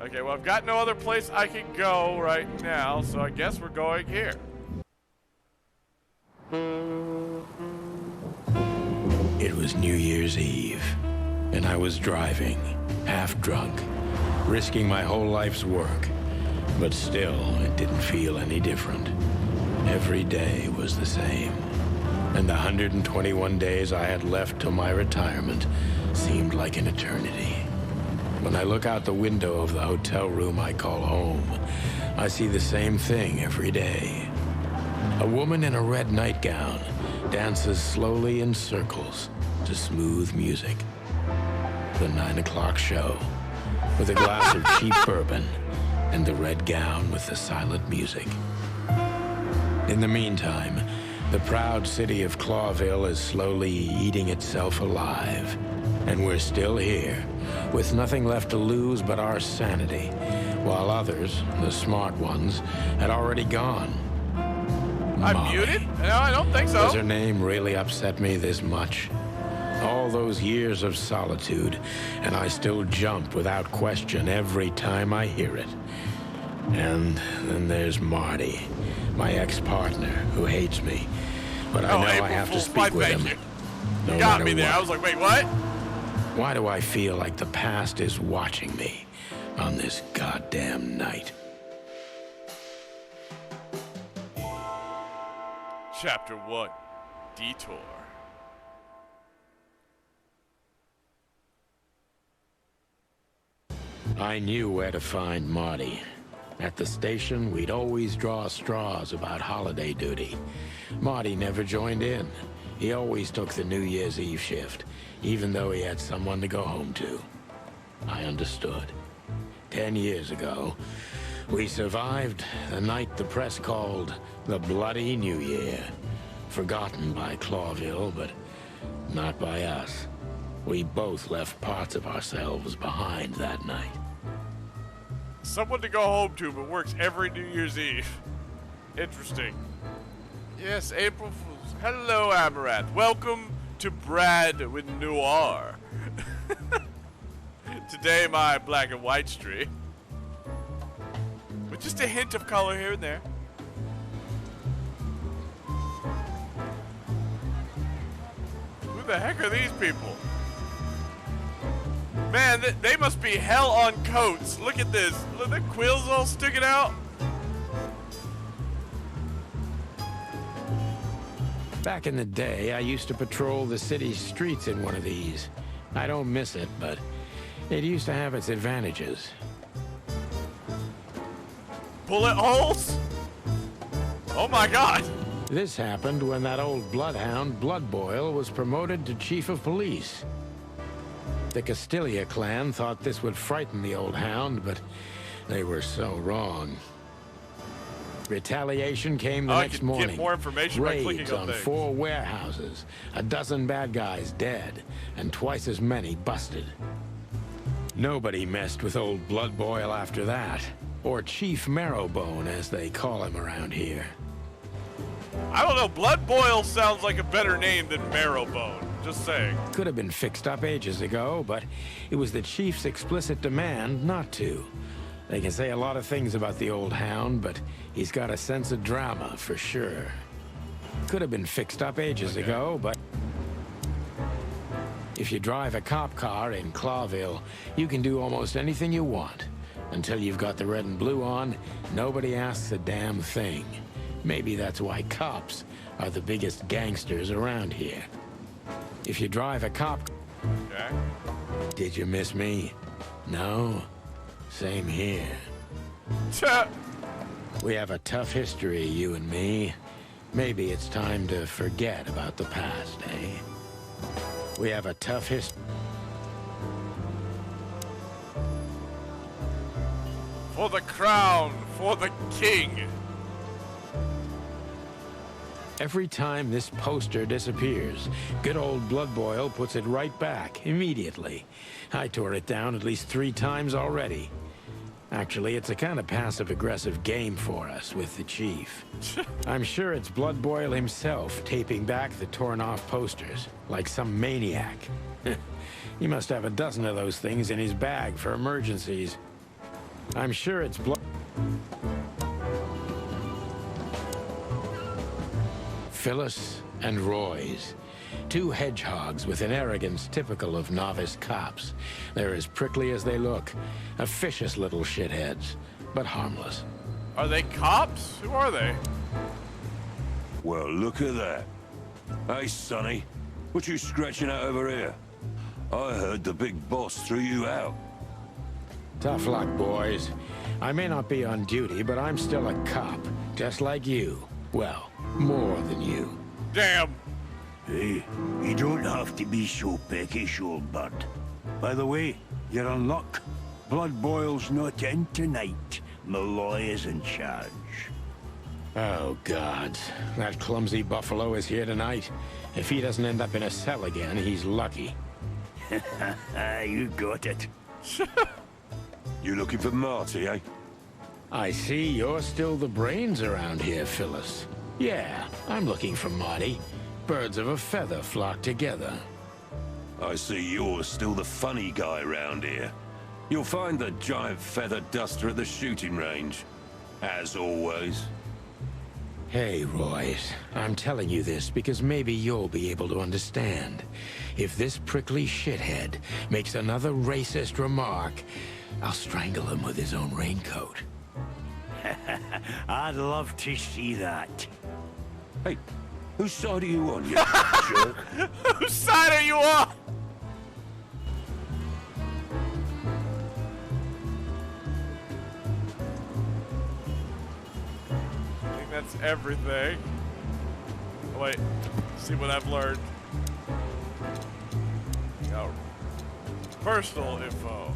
Okay, well, I've got no other place I can go right now, so I guess we're going here. It was New Year's Eve, and I was driving, half drunk, risking my whole life's work. But still, it didn't feel any different. Every day was the same. And the 121 days I had left till my retirement seemed like an eternity. When I look out the window of the hotel room I call home, I see the same thing every day. A woman in a red nightgown dances slowly in circles to smooth music. The 9 o'clock show, with a glass of cheap bourbon and the red gown with the silent music. In the meantime, the proud city of Clawville is slowly eating itself alive. And we're still here, with nothing left to lose but our sanity, while others, the smart ones, had already gone. I'm muted? No, I don't think so. Does her name really upset me this much? All those years of solitude, and I still jump without question every time I hear it. And then there's Marty, my ex-partner, who hates me. But I know I have to speak with him. You got me there. I was like, wait, what? Why do I feel like the past is watching me on this goddamn night? Chapter 1, Detour. I knew where to find Marty. At the station, we'd always draw straws about holiday duty. Marty never joined in. He always took the New Year's Eve shift, even though he had someone to go home to. I understood. 10 years ago, we survived the night the press called the Bloody New Year. Forgotten by Clawville, but not by us. We both left parts of ourselves behind that night. Someone to go home to, but works every New Year's Eve. Interesting. Yes, April Fool's. Hello, Amaranth. Welcome to BradWithNoir. Today, my black and white streak. With just a hint of color here and there. the heck are these people? Man, they must be hell on coats. Look at this. Look, the quills all sticking out. Back in the day, I used to patrol the city's streets in one of these. I don't miss it, but it used to have its advantages. Bullet holes? Oh my god. This happened when that old bloodhound, Blood Boil, was promoted to chief of police. The Castilia clan thought this would frighten the old hound, but they were so wrong. Retaliation came the next morning. Get more information by clicking Raids on on things. 4 warehouses, a dozen bad guys dead, and twice as many busted. Nobody messed with old Blood Boil after that, or Chief Marrowbone, as they call him around here. I don't know, Blood Boil sounds like a better name than Marrowbone. Just saying. Could have been fixed up ages ago, but it was the chief's explicit demand not to. They can say a lot of things about the old hound, but he's got a sense of drama, for sure. Could have been fixed up ages ago, but if you drive a cop car in Clawville, you can do almost anything you want. Until you've got the red and blue on, nobody asks a damn thing. Maybe that's why cops are the biggest gangsters around here. If you drive a cop... Okay. Did you miss me? No? Same here. We have a tough history, you and me. Maybe it's time to forget about the past, eh? We have a tough history. For the crown, for the king. Every time this poster disappears, good old Blood Boil puts it right back, immediately. I tore it down at least 3 times already. Actually, it's a kind of passive-aggressive game for us with the chief. I'm sure it's Blood Boil himself taping back the torn-off posters, like some maniac. He must have a dozen of those things in his bag for emergencies. I'm sure it's Phyllis and Roy's. 2 hedgehogs with an arrogance typical of novice cops. They're as prickly as they look. Officious little shitheads, but harmless. Are they cops? Who are they? Well, look at that. Hey, Sonny, what you scratching out over here? I heard the big boss threw you out. Tough luck, boys. I may not be on duty, but I'm still a cop, just like you. Well, more than you. Damn. Hey, you don't have to be so peckish, old bird. By the way, you're in luck. Blood Boil's not in tonight. Malloy is in charge. Oh, God. That clumsy buffalo is here tonight. If he doesn't end up in a cell again, he's lucky. You got it. You looking for Marty, eh? I see you're still the brains around here, Phyllis. Yeah, I'm looking for Marty. Birds of a feather flock together. I see you're still the funny guy round here. You'll find the giant feather duster at the shooting range. As always. Hey, Royce. I'm telling you this because maybe you'll be able to understand. If this prickly shithead makes another racist remark, I'll strangle him with his own raincoat. I'd love to see that. Hey, whose side are you on, you jerk? Whose side are you on? I think that's everything. Oh, wait, see what I've learned. Oh, personal info.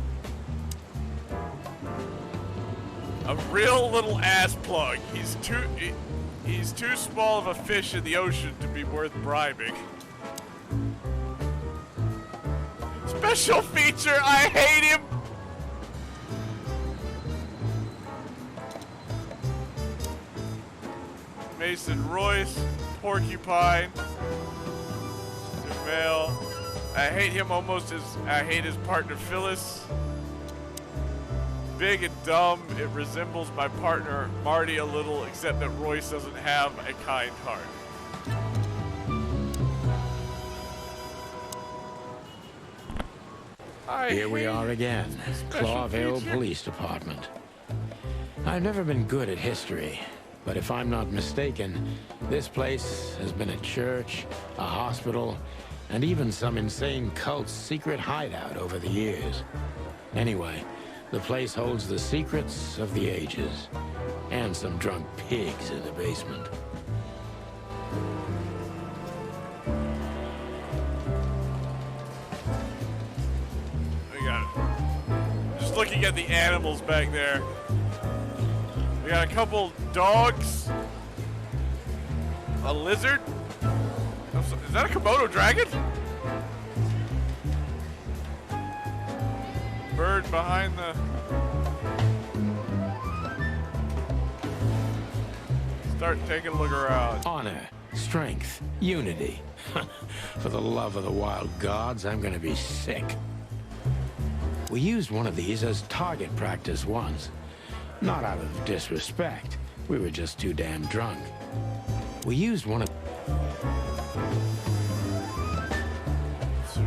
A real little ass plug. He's too small of a fish in the ocean to be worth bribing. Special feature, I hate him! Mason Royce, Porcupine, DeVale. I hate him almost as I hate his partner Phyllis. Big and dumb, it resembles my partner Marty a little, except that Royce doesn't have a kind heart. Here we are again, Clawville Police Department. I've never been good at history, but if I'm not mistaken, this place has been a church, a hospital, and even some insane cult's secret hideout over the years. Anyway, the place holds the secrets of the ages, and some drunk pigs in the basement. We got it. Just looking at the animals back there. We got a couple dogs. A lizard. Is that a Komodo dragon? Bird behind the... Start taking a look around. Honor, strength, unity. For the love of the wild gods, I'm gonna be sick. We used one of these as target practice once. Not out of disrespect. We were just too damn drunk. We used one of...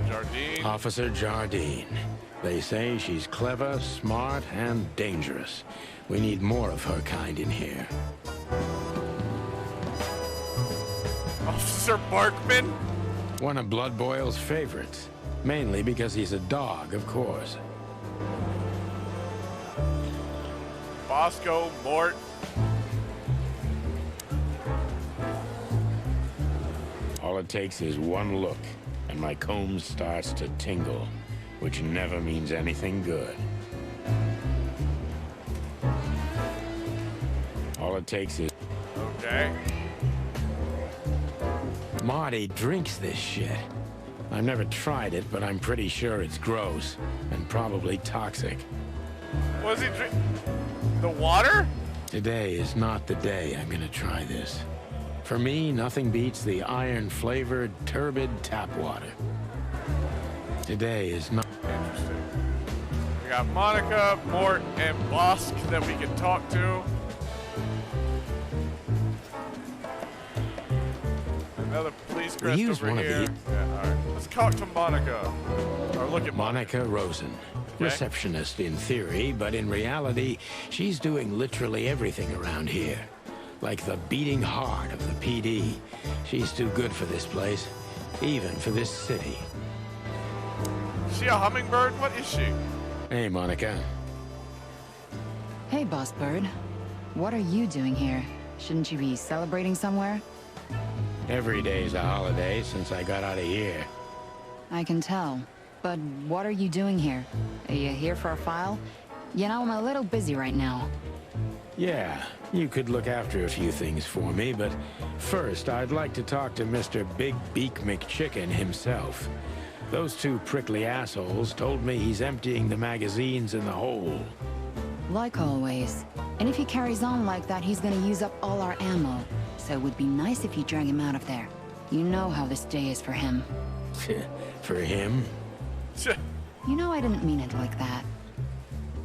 Jardine. Officer Jardine. They say she's clever, smart, and dangerous. We need more of her kind in here. Officer Barkman? One of Blood Boyle's favorites. Mainly because he's a dog, of course. Bosco, Mort. All it takes is one look, and my comb starts to tingle, which never means anything good. All it takes is... Okay. Marty drinks this shit. I've never tried it, but I'm pretty sure it's gross, and probably toxic. What does he drink? The water? Today is not the day I'm gonna try this. For me, nothing beats the iron-flavored, turbid tap water. Today is not... Interesting. We got Monica, Mort, and Bosk that we can talk to. Another police crest use over one of here. these. Yeah, all right. Let's talk to Monica. Or look at Monica Rosen. Okay. Receptionist in theory, but in reality, she's doing literally everything around here. Like the beating heart of the PD. She's too good for this place, even for this city. Is she a hummingbird? What is she? Hey, Monica. Hey, Boss Bird. What are you doing here? Shouldn't you be celebrating somewhere? Every day's a holiday since I got out of here. I can tell. But what are you doing here? Are you here for a file? You know, I'm a little busy right now. Yeah, you could look after a few things for me, but first I'd like to talk to Mr. Big Beak McChicken himself. Those two prickly assholes told me he's emptying the magazines in the hole. Like always. And if he carries on like that, he's gonna use up all our ammo. So it would be nice if you drag him out of there. You know how this day is for him. For him? You know I didn't mean it like that.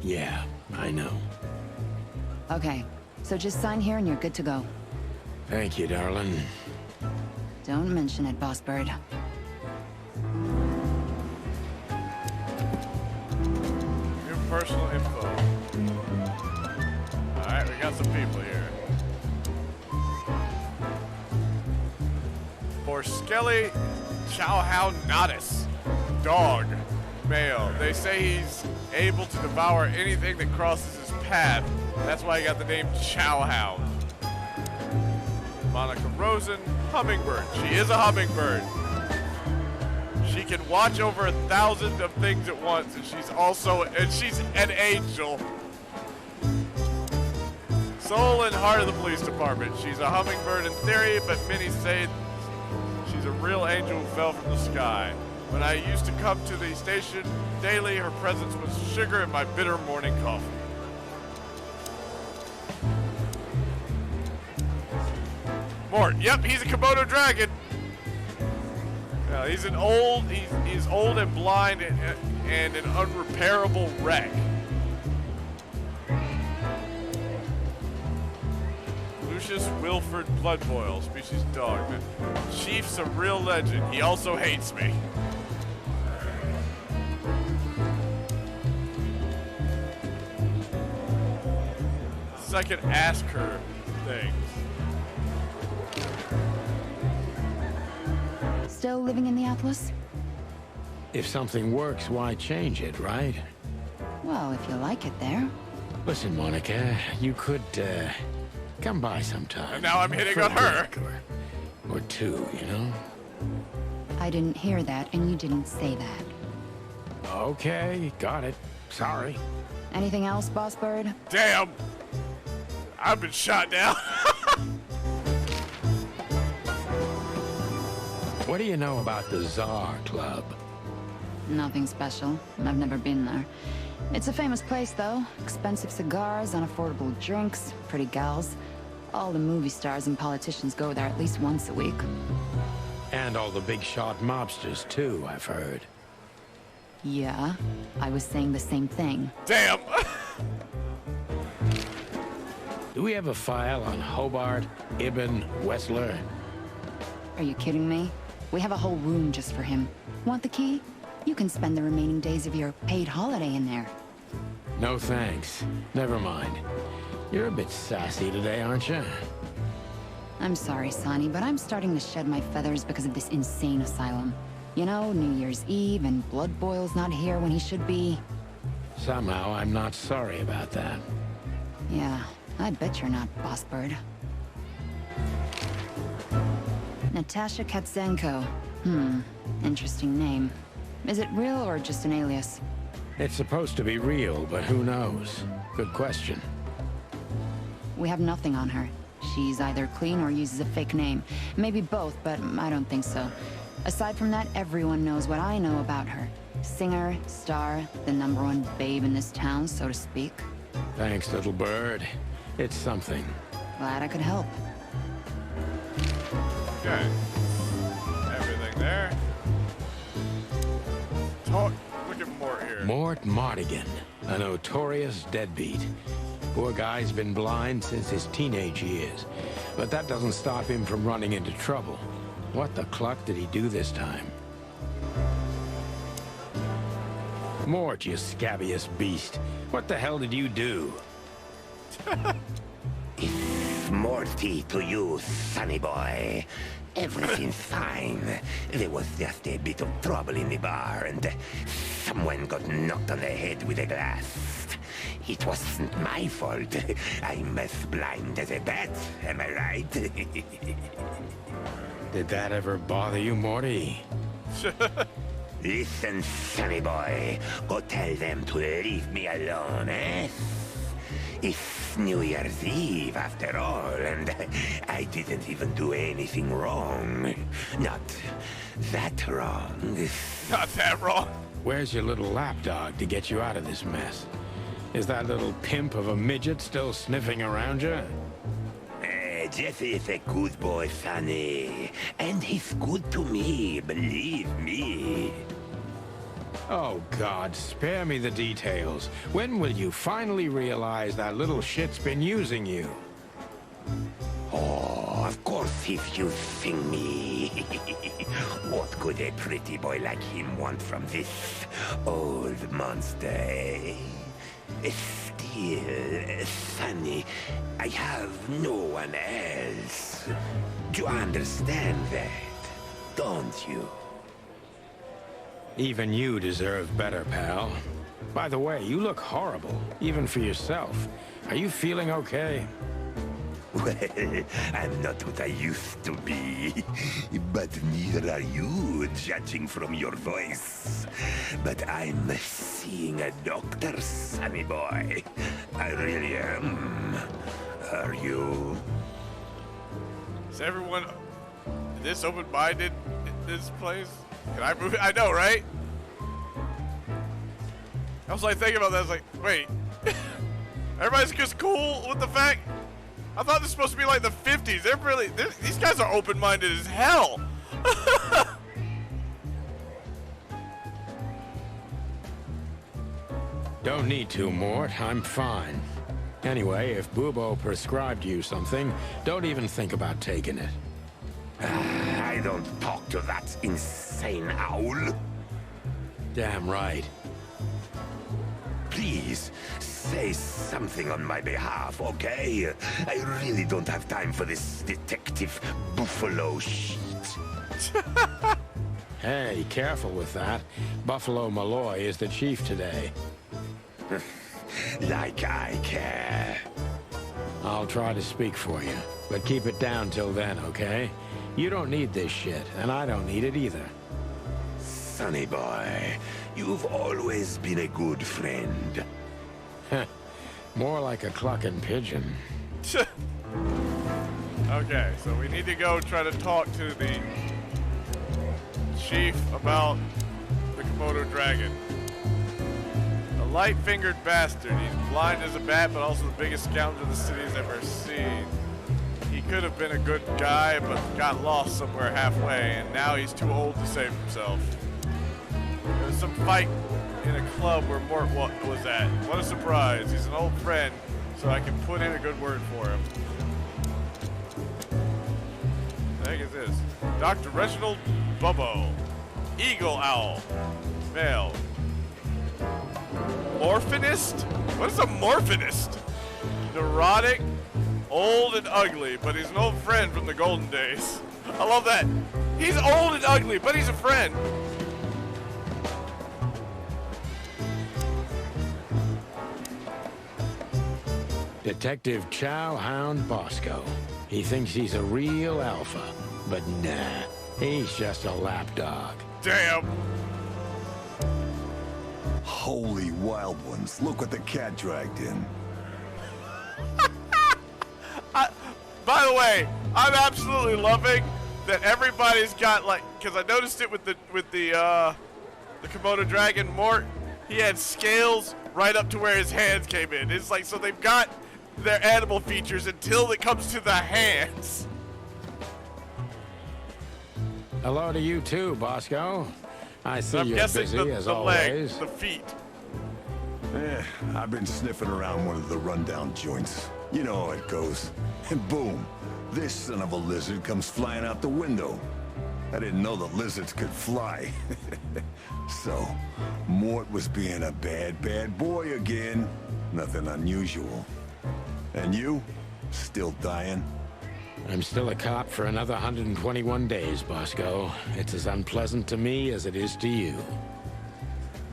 Yeah, I know. Okay, so just sign here and you're good to go. Thank you, darling. Don't mention it, Boss Bird. Your personal info. Alright, we got some people here. For Skelly Chowhownatus. Dog. Male. They say he's able to devour anything that crosses his path. That's why he got the name Chowhound. Monica Rosen, hummingbird. She is a hummingbird. She can watch over 1,000 of things at once, and she's an angel. Soul and heart of the police department. She's a hummingbird in theory, but many say she's a real angel who fell from the sky. When I used to come to the station daily, her presence was sugar in my bitter morning coffee. Mort, yep, he's a Komodo dragon. He's old and blind and an unrepairable wreck. Lucius Wilford Bloodboil, species dogman. Chief's a real legend. He also hates me. I can ask her things. Still living in the Atlas? If something works, why change it, right? Well, if you like it there. Listen, Monica, you could, come by sometime. And now I'm hitting For on a her. week or two, you know? I didn't hear that, and you didn't say that. Okay, got it. Sorry. Anything else, Boss Bird? Damn! I've been shot down. What do you know about the Czar Club? Nothing special. I've never been there. It's a famous place, though. Expensive cigars, unaffordable drinks, pretty gals. All the movie stars and politicians go there at least once a week. And all the big shot mobsters, too, I've heard. Yeah, I was saying the same thing. Damn! Do we have a file on Hobart, Ibn, Wessler? Are you kidding me? We have a whole room just for him. Want the key? You can spend the remaining days of your paid holiday in there. No thanks. Never mind. You're a bit sassy today, aren't you? I'm sorry, Sonny, but I'm starting to shed my feathers because of this insane asylum. You know, New Year's Eve and Blood Boil's not here when he should be. Somehow, I'm not sorry about that. Yeah, I bet you're not, Boss Bird. Natasha Katzenko. Interesting name. Is it real or just an alias? It's supposed to be real, but who knows? Good question. We have nothing on her. She's either clean or uses a fake name. Maybe both, but I don't think so. Aside from that, everyone knows what I know about her. Singer, star, the #1 babe in this town, so to speak. Thanks, little bird. It's something. Glad I could help. Okay. Everything there. Look at Mort here. Mort Mardigan, a notorious deadbeat. Poor guy's been blind since his teenage years, but that doesn't stop him from running into trouble. What the cluck did he do this time? Mort, you scabbiest beast. What the hell did you do? Morty to you, sonny boy. Everything's fine. There was just a bit of trouble in the bar, and someone got knocked on the head with a glass. It wasn't my fault. I'm as blind as a bat, am I right? Did that ever bother you, Morty? Listen, sonny boy. Go tell them to leave me alone, eh? It's New Year's Eve, after all, and I didn't even do anything wrong. Not that wrong. Not that wrong. Where's your little lapdog to get you out of this mess? Is that little pimp of a midget still sniffing around you? Jesse is a good boy, Sonny. And he's good to me, believe me. Oh, God, spare me the details. When will you finally realize that little shit's been using you? Oh, of course he's using me. What could a pretty boy like him want from this old monster, eh? Still, Sonny, I have no one else. Do you understand that, don't you? Even you deserve better, pal. By the way, you look horrible, even for yourself. Are you feeling okay? Well, I'm not what I used to be. But neither are you, judging from your voice. But I'm seeing a doctor, sonny boy. I really am. Are you? Is everyone this open-minded in this place? Can I move it? I know, right? I was like thinking about that. I was like, wait. Everybody's just cool with the fact. I thought this was supposed to be like the 50s. These guys are open-minded as hell. Don't need to, Mort. I'm fine. Anyway, if Bubo prescribed you something, don't even think about taking it. I don't talk to that insane owl. Damn right. Please, say something on my behalf, okay? I really don't have time for this detective buffalo shit. Hey, careful with that. Buffalo Malloy is the chief today. Like I care. I'll try to speak for you, but keep it down till then, okay? You don't need this shit, and I don't need it either. Sonny boy, you've always been a good friend. More like a clucking pigeon. Okay, so we need to go try to talk to the chief about the Komodo dragon. A light-fingered bastard. He's blind as a bat, but also the biggest scoundrel the city's ever seen. He could have been a good guy, but got lost somewhere halfway, and now he's too old to save himself. There was some fight in a club where Mort was at. What a surprise. He's an old friend, so I can put in a good word for him. What the heck is this? Dr. Reginald Bubbo. Eagle Owl. Male. Morphinist? What is a morphinist? Neurotic, old and ugly, but he's an old friend from the golden days. I love that. He's old and ugly, but he's a friend. Detective Chowhound Bosco. He thinks he's a real alpha, but nah, he's just a lapdog. Damn. Holy wild ones, look what the cat dragged in. By the way, I'm absolutely loving that everybody's got, like, because I noticed it with the Komodo dragon Mort. He had scales right up to where his hands came in. It's like, so they've got their animal features until it comes to the hands. Hello to you too, Bosco. I see I'm you're guessing busy as the always. leg, the feet. I've been sniffing around one of the rundown joints. You know how it goes. And boom, this son of a lizard comes flying out the window. I didn't know the lizards could fly. So, Mort was being a bad boy again. Nothing unusual. And you? Still dying? I'm still a cop for another 121 days, Bosco. It's as unpleasant to me as it is to you.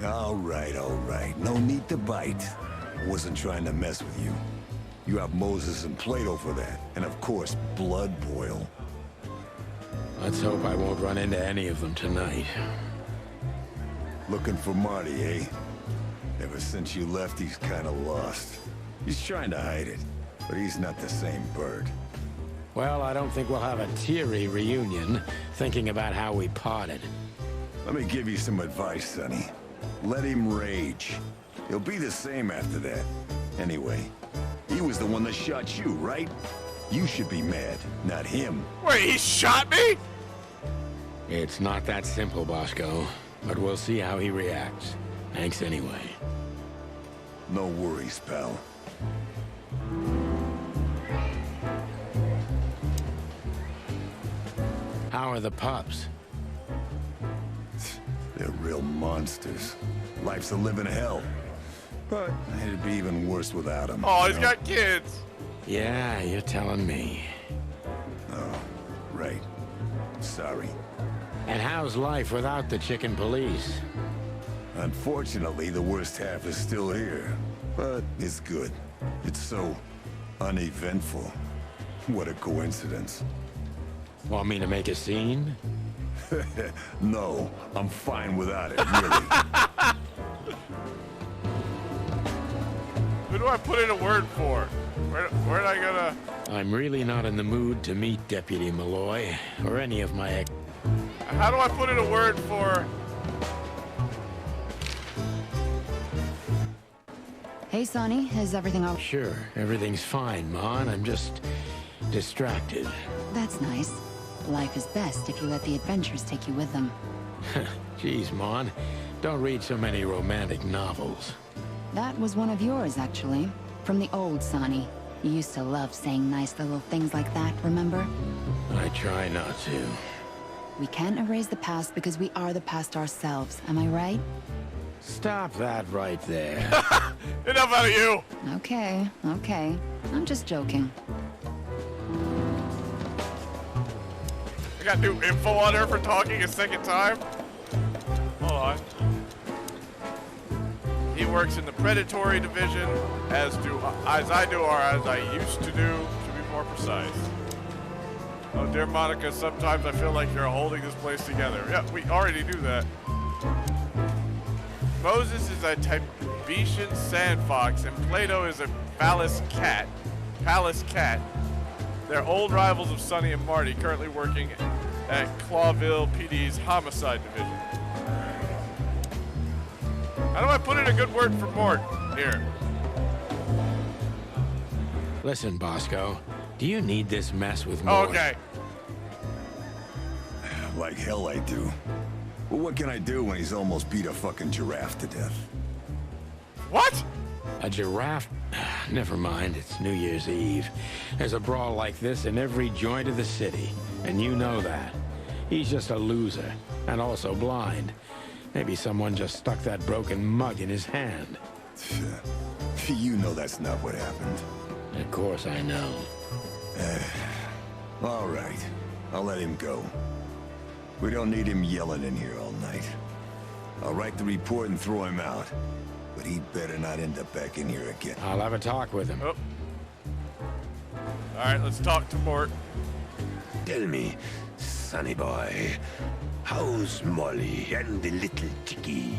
All right. No need to bite. I wasn't trying to mess with you. You have Moses and Plato for that. And of course, Blood Boil. Let's hope I won't run into any of them tonight. Looking for Marty, eh? Ever since you left, he's kind of lost. He's trying to hide it, but he's not the same bird. Well, I don't think we'll have a teary reunion, thinking about how we parted. Let me give you some advice, Sonny. Let him rage. He'll be the same after that. Anyway, he was the one that shot you, right? You should be mad, not him. Wait, he shot me? It's not that simple, Bosco, but we'll see how he reacts. Thanks anyway. No worries, pal. How are the pups? They're real monsters. Life's a living hell. But it'd be even worse without them. Oh, he's got kids. Yeah, you're telling me. Oh, right. Sorry. And how's life without the chicken police? Unfortunately, the worst half is still here. But it's good. It's so uneventful. What a coincidence. Want me to make a scene? No, I'm fine without it, really. Who do I put in a word for? Where'd I gonna... I'm really not in the mood to meet Deputy Malloy, or any of my ex... How do I put in a word for... Hey, Sonny, is everything all... Sure, everything's fine, Mon. I'm just distracted. That's nice. Life is best if you let the adventures take you with them. Jeez, Mon. Don't read so many romantic novels. That was one of yours, actually. From the old Sonny. You used to love saying nice little things like that, remember? I try not to. We can't erase the past because we are the past ourselves, am I right? Stop that right there. Enough out of you! Okay, okay. I'm just joking. I got new info on her for talking a second time. Hold on. He works in the predatory division, as I do, or as I used to do, to be more precise. Oh, dear Monica, sometimes I feel like you're holding this place together. Yeah, we already do that. Moses is a Tibetan sand fox, and Plato is a Palace cat. They're old rivals of Sonny and Marty, currently working at Clawville PD's homicide division. How do I put in a good word for Mort here? Listen, Bosco, do you need this mess with Mort? Okay. Like hell I do. But what can I do when he's almost beat a fucking giraffe to death? What? A giraffe? Never mind, it's New Year's Eve. There's a brawl like this in every joint of the city, and you know that. He's just a loser, and also blind. Maybe someone just stuck that broken mug in his hand. You know that's not what happened. Of course I know. All right, I'll let him go. We don't need him yelling in here all night. I'll write the report and throw him out. But he better not end up back in here again. I'll have a talk with him. Oh. All right, let's talk to Mort. Tell me, Sonny boy, how's Molly and the little chickie?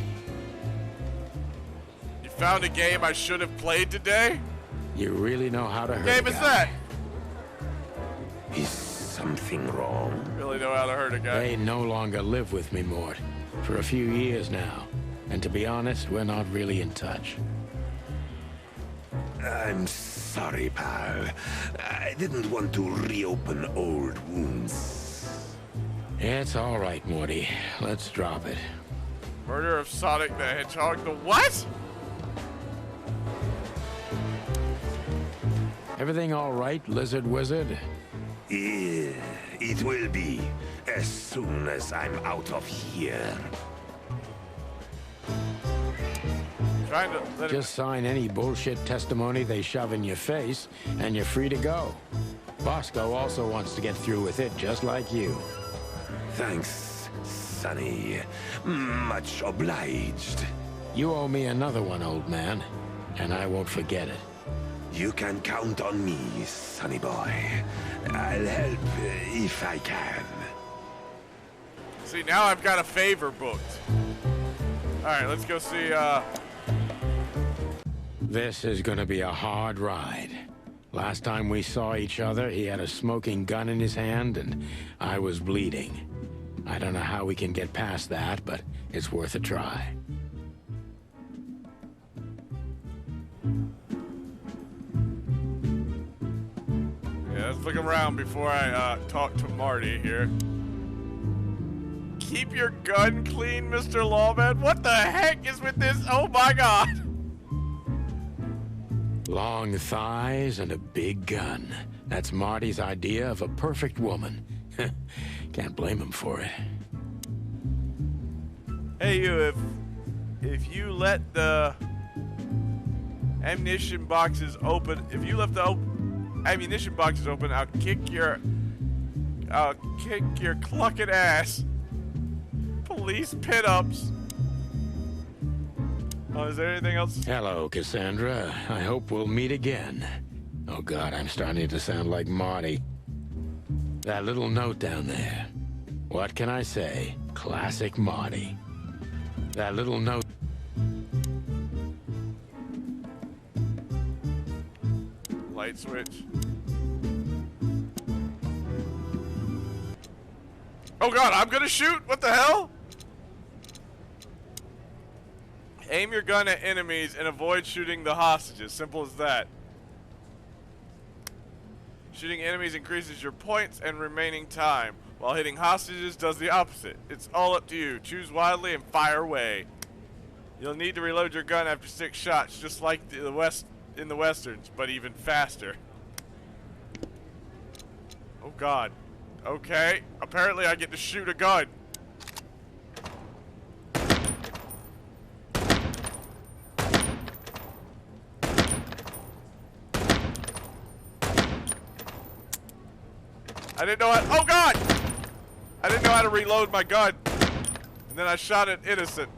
You found a game I should have played today? You really know how to hurt What game is that? Is something wrong? Really know how to hurt a guy. They no longer live with me, Mort. For a few years now. And to be honest, we're not really in touch. I'm sorry, pal. I didn't want to reopen old wounds. It's all right, Morty. Let's drop it. Murder of Sonic the Hedgehog. The what? Everything all right, Lizard Wizard? Yeah, it will be as soon as I'm out of here. Trying to let Just sign any bullshit testimony they shove in your face, and you're free to go. Bosco also wants to get through with it, just like you. Thanks, Sonny. Much obliged. You owe me another one, old man, and I won't forget it. You can count on me, Sonny boy. I'll help if I can. See, now I've got a favor booked. All right, let's go see, This is gonna be a hard ride. Last time we saw each other, he had a smoking gun in his hand, and I was bleeding. I don't know how we can get past that, but it's worth a try. Yeah, let's look around before I talk to Marty here. Keep your gun clean, Mr. Lawman. What the heck is with this? Oh my god. Long thighs and a big gun. That's Marty's idea of a perfect woman. Can't blame him for it. Hey, you, if you let the ammunition boxes open, if you left the ammunition boxes open, I'll kick your clucking ass. Police pit-ups. Oh, is there anything else? Hello, Cassandra. I hope we'll meet again. Oh God, I'm starting to sound like Marty. That little note down there. What can I say? Classic Marty. That little note. Light switch. Oh God, I'm gonna shoot? What the hell? Aim your gun at enemies and avoid shooting the hostages. Simple as that. Shooting enemies increases your points and remaining time, while hitting hostages does the opposite. It's all up to you. Choose wisely and fire away. You'll need to reload your gun after 6 shots, just like in the westerns, but even faster. Oh God. Okay. Apparently I get to shoot a gun. I didn't know how. Oh God! I didn't know how to reload my gun, and then I shot an innocent.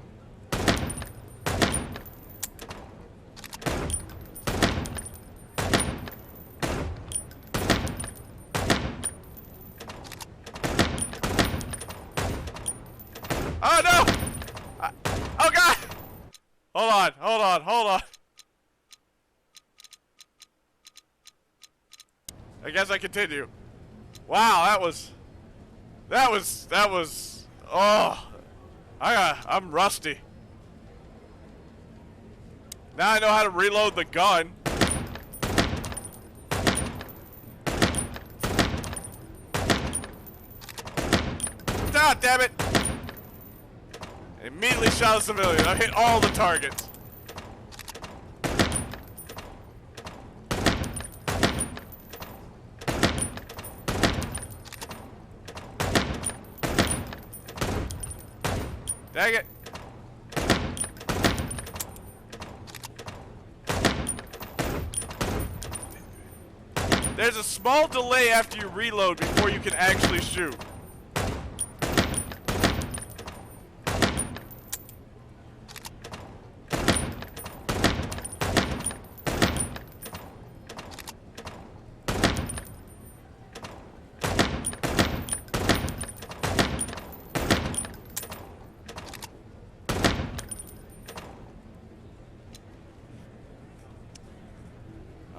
Oh no! Oh God! Hold on, hold on, hold on. I guess I continue. Wow, that was, oh, I'm rusty. Now I know how to reload the gun. God damn it! Immediately shot a civilian. I hit all the targets. Dang it. There's a small delay after you reload before you can actually shoot.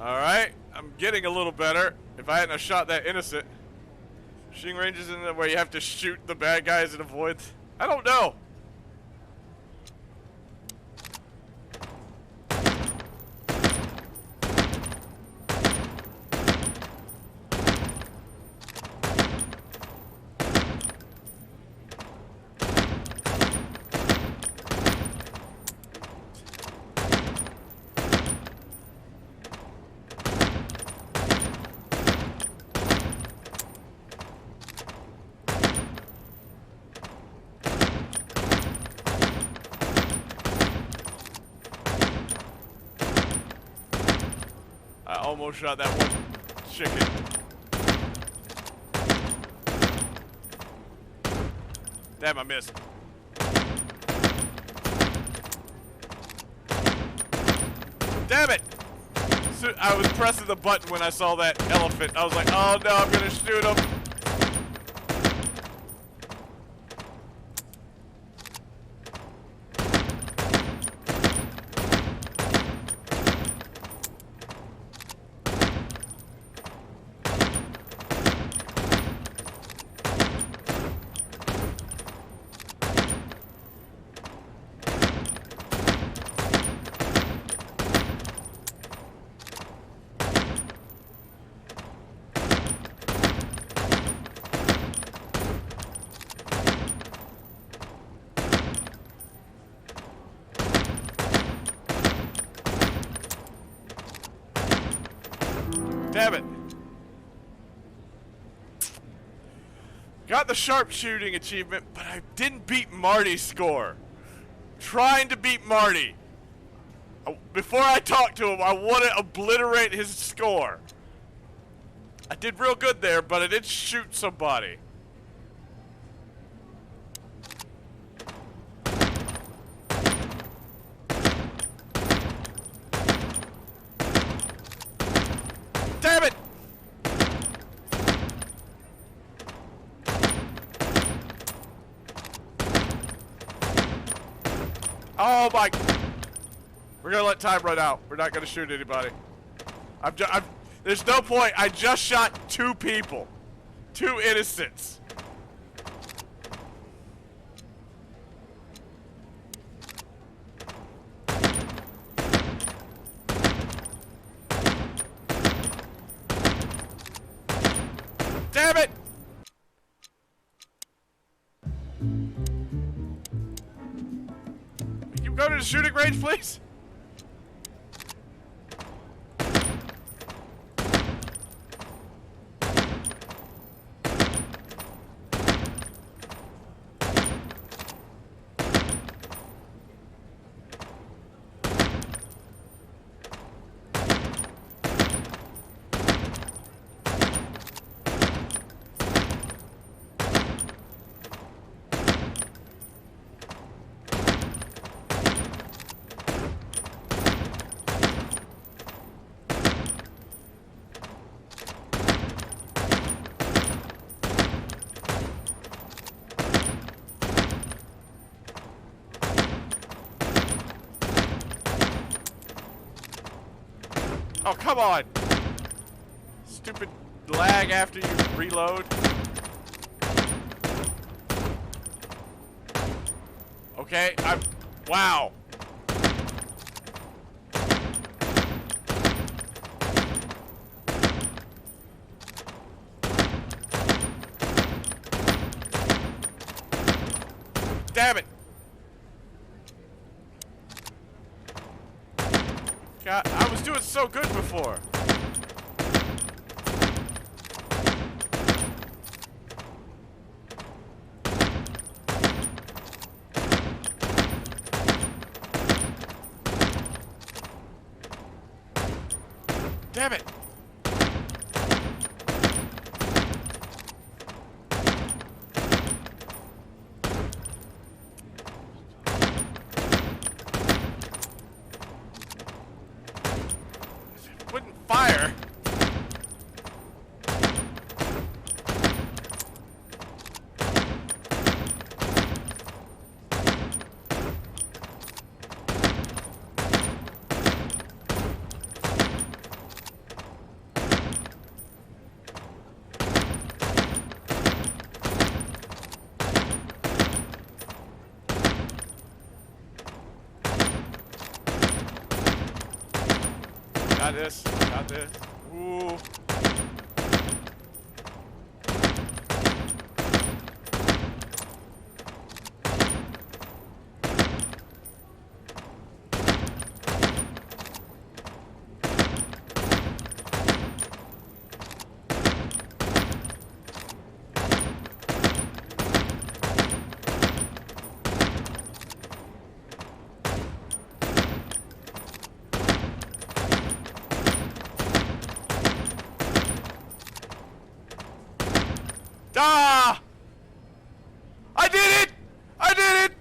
Alright, I'm getting a little better. If I hadn't have shot that innocent. Shooting ranges in there where you have to shoot the bad guys and avoid. I don't know. I almost shot that one chicken. Damn, I missed. Damn it! So I was pressing the button when I saw that elephant. I was like, oh no, I'm gonna shoot him. Damn it. Got the sharpshooting achievement, but I didn't beat Marty's score. Trying to beat Marty. Before I talk to him, I want to obliterate his score. I did real good there, but I did shoot somebody. Damn it! Oh my! We're gonna let time run out. We're not gonna shoot anybody. There's no point. I just shot 2 people. 2 innocents. Damn it! Can you go to the shooting range, please? Oh, come on! Stupid lag after you reload. Okay, wow. Damn it! God, I was doing so good before. Damn it! Wouldn't fire. Got this. Got this. Ooh. Ah! I did it! I did it!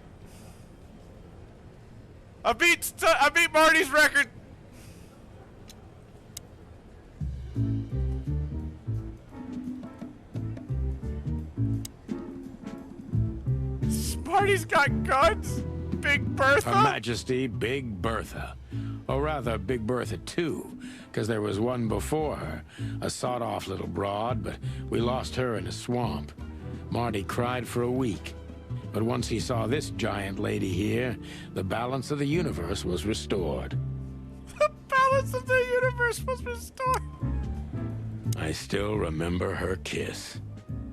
I beat Marty's record. Marty's got guns. Big Bertha. Her Majesty Big Bertha. Or rather, Big Bertha 2, because there was one before her, a sawed-off little broad, but we lost her in a swamp. Marty cried for a week. But once he saw this giant lady here, the balance of the universe was restored. The balance of the universe was restored. I still remember her kiss.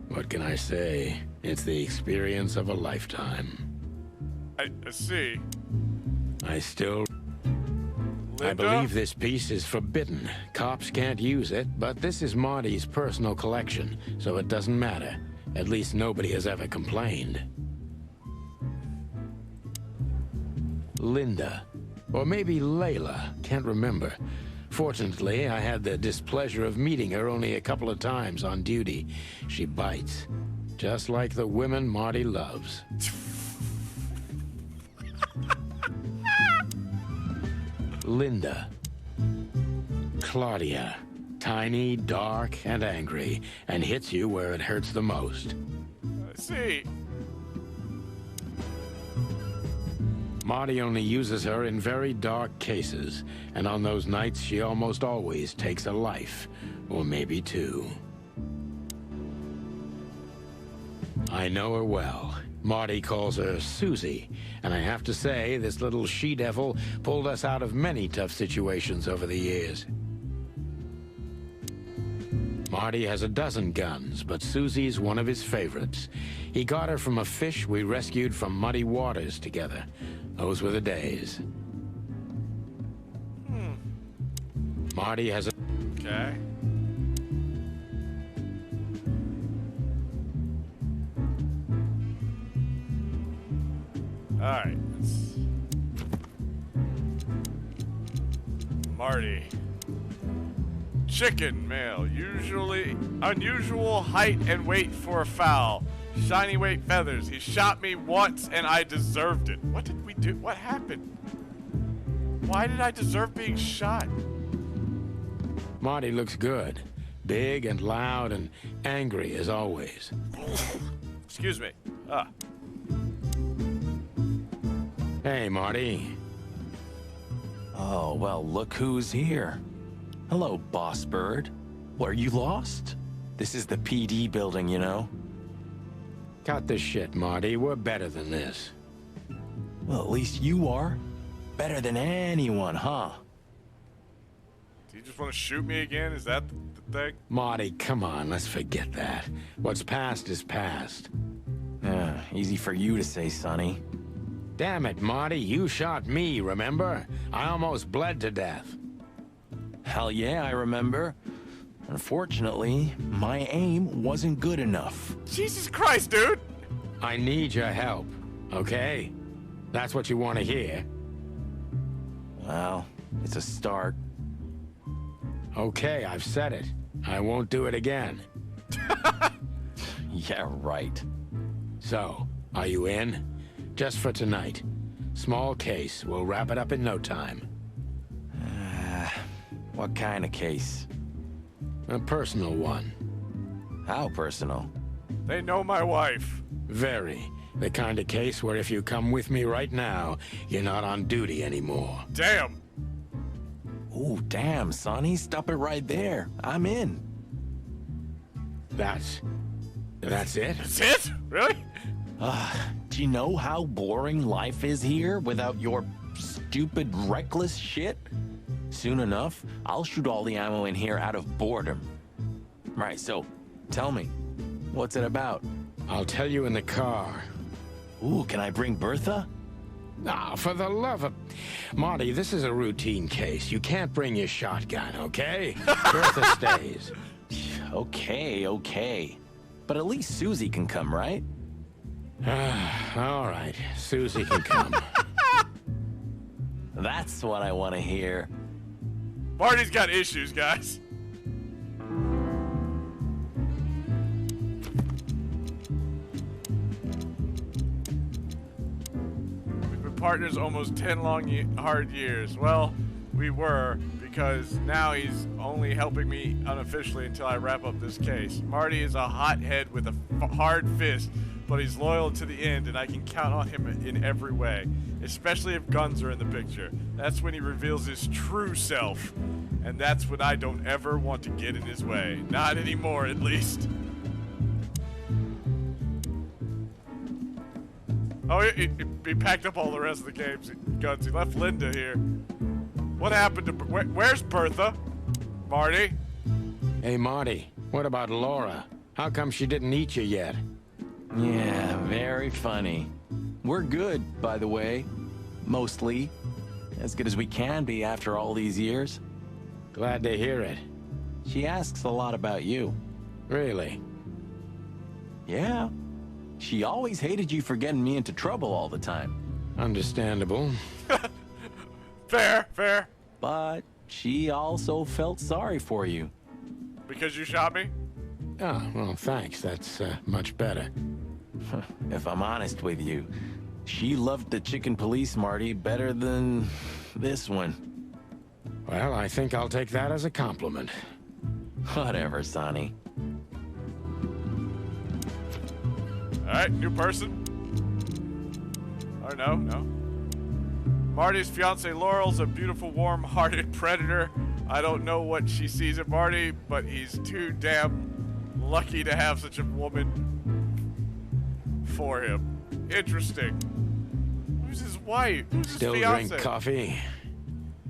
What can I say? It's the experience of a lifetime. I see. I still... Linda? I believe this piece is forbidden. Cops can't use it, but this is Marty's personal collection, so it doesn't matter. At least nobody has ever complained. Linda. Or maybe Layla. Can't remember. Fortunately, I had the displeasure of meeting her only a couple of times on duty. She bites. Just like the women Marty loves. Linda. Claudia. Tiny, dark, and angry, and hits you where it hurts the most. I see. Marty only uses her in very dark cases, and on those nights she almost always takes a life, or maybe two. I know her well. Marty calls her Susie, and I have to say, this little she-devil pulled us out of many tough situations over the years. Marty has a dozen guns, but Susie's one of his favorites. He got her from a fish we rescued from muddy waters together. Those were the days. Marty has a... Okay. Alright. Marty. Chicken male. Usually unusual height and weight for a fowl. Shiny white feathers. He shot me once and I deserved it. What did we do? What happened? Why did I deserve being shot? Marty looks good. Big and loud and angry as always. Excuse me. Hey, Marty. Oh, well, look who's here. Hello, Boss Bird. Were you lost? This is the PD building, you know? Cut the shit, Marty. We're better than this. Well, at least you are. Better than anyone, huh? Do you just want to shoot me again? Is that the thing? Marty, come on. Let's forget that. What's past is past. Yeah, easy for you to say, Sonny. Damn it, Marty. You shot me, remember? I almost bled to death. Hell yeah, I remember. Unfortunately, my aim wasn't good enough. Jesus Christ, dude! I need your help, okay? That's what you want to hear. Well, it's a start. Okay, I've said it. I won't do it again. Yeah, right. So, are you in? Just for tonight. Small case. We'll wrap it up in no time. What kind of case? A personal one. How personal? They know my wife. Very. The kind of case where if you come with me right now, you're not on duty anymore. Damn! Ooh, damn, Sonny. Stop it right there. I'm in. That's it? That's it? Really? Do you know how boring life is here without your stupid, reckless shit? Soon enough, I'll shoot all the ammo in here out of boredom. Right, so, tell me, what's it about? I'll tell you in the car. Ooh, can I bring Bertha? Ah, for the love of... Marty, this is a routine case. You can't bring your shotgun, okay? Bertha stays. Okay. But at least Susie can come, right? All right, Susie can come. That's what I want to hear. Marty's got issues, guys. We've been partners almost 10 long, hard years. Well, we were, because now he's only helping me unofficially until I wrap up this case. Marty is a hothead with a hard fist, but he's loyal to the end, and I can count on him in every way, especially if guns are in the picture. That's when he reveals his true self, and that's when I don't ever want to get in his way. Not anymore, at least. Oh, he packed up all the rest of the guns. He left Linda here. What happened to... Where's Bertha? Marty? Hey, Marty, what about Laura? How come she didn't eat you yet? Yeah, very funny. We're good, by the way. Mostly. As good as we can be after all these years. Glad to hear it. She asks a lot about you. Really? Yeah. She always hated you for getting me into trouble all the time. Understandable. Fair. But she also felt sorry for you. Because you shot me? Oh, well, thanks. That's much better. If I'm honest with you, she loved the chicken police, Marty, better than this one. Well, I think I'll take that as a compliment. Whatever, Sonny. Alright, new person? Or no. Marty's fiance Laurel's a beautiful, warm-hearted predator. I don't know what she sees in Marty, but he's too damn lucky to have such a woman for him. Interesting. Who's his wife? Who's his Still fiance? drink coffee?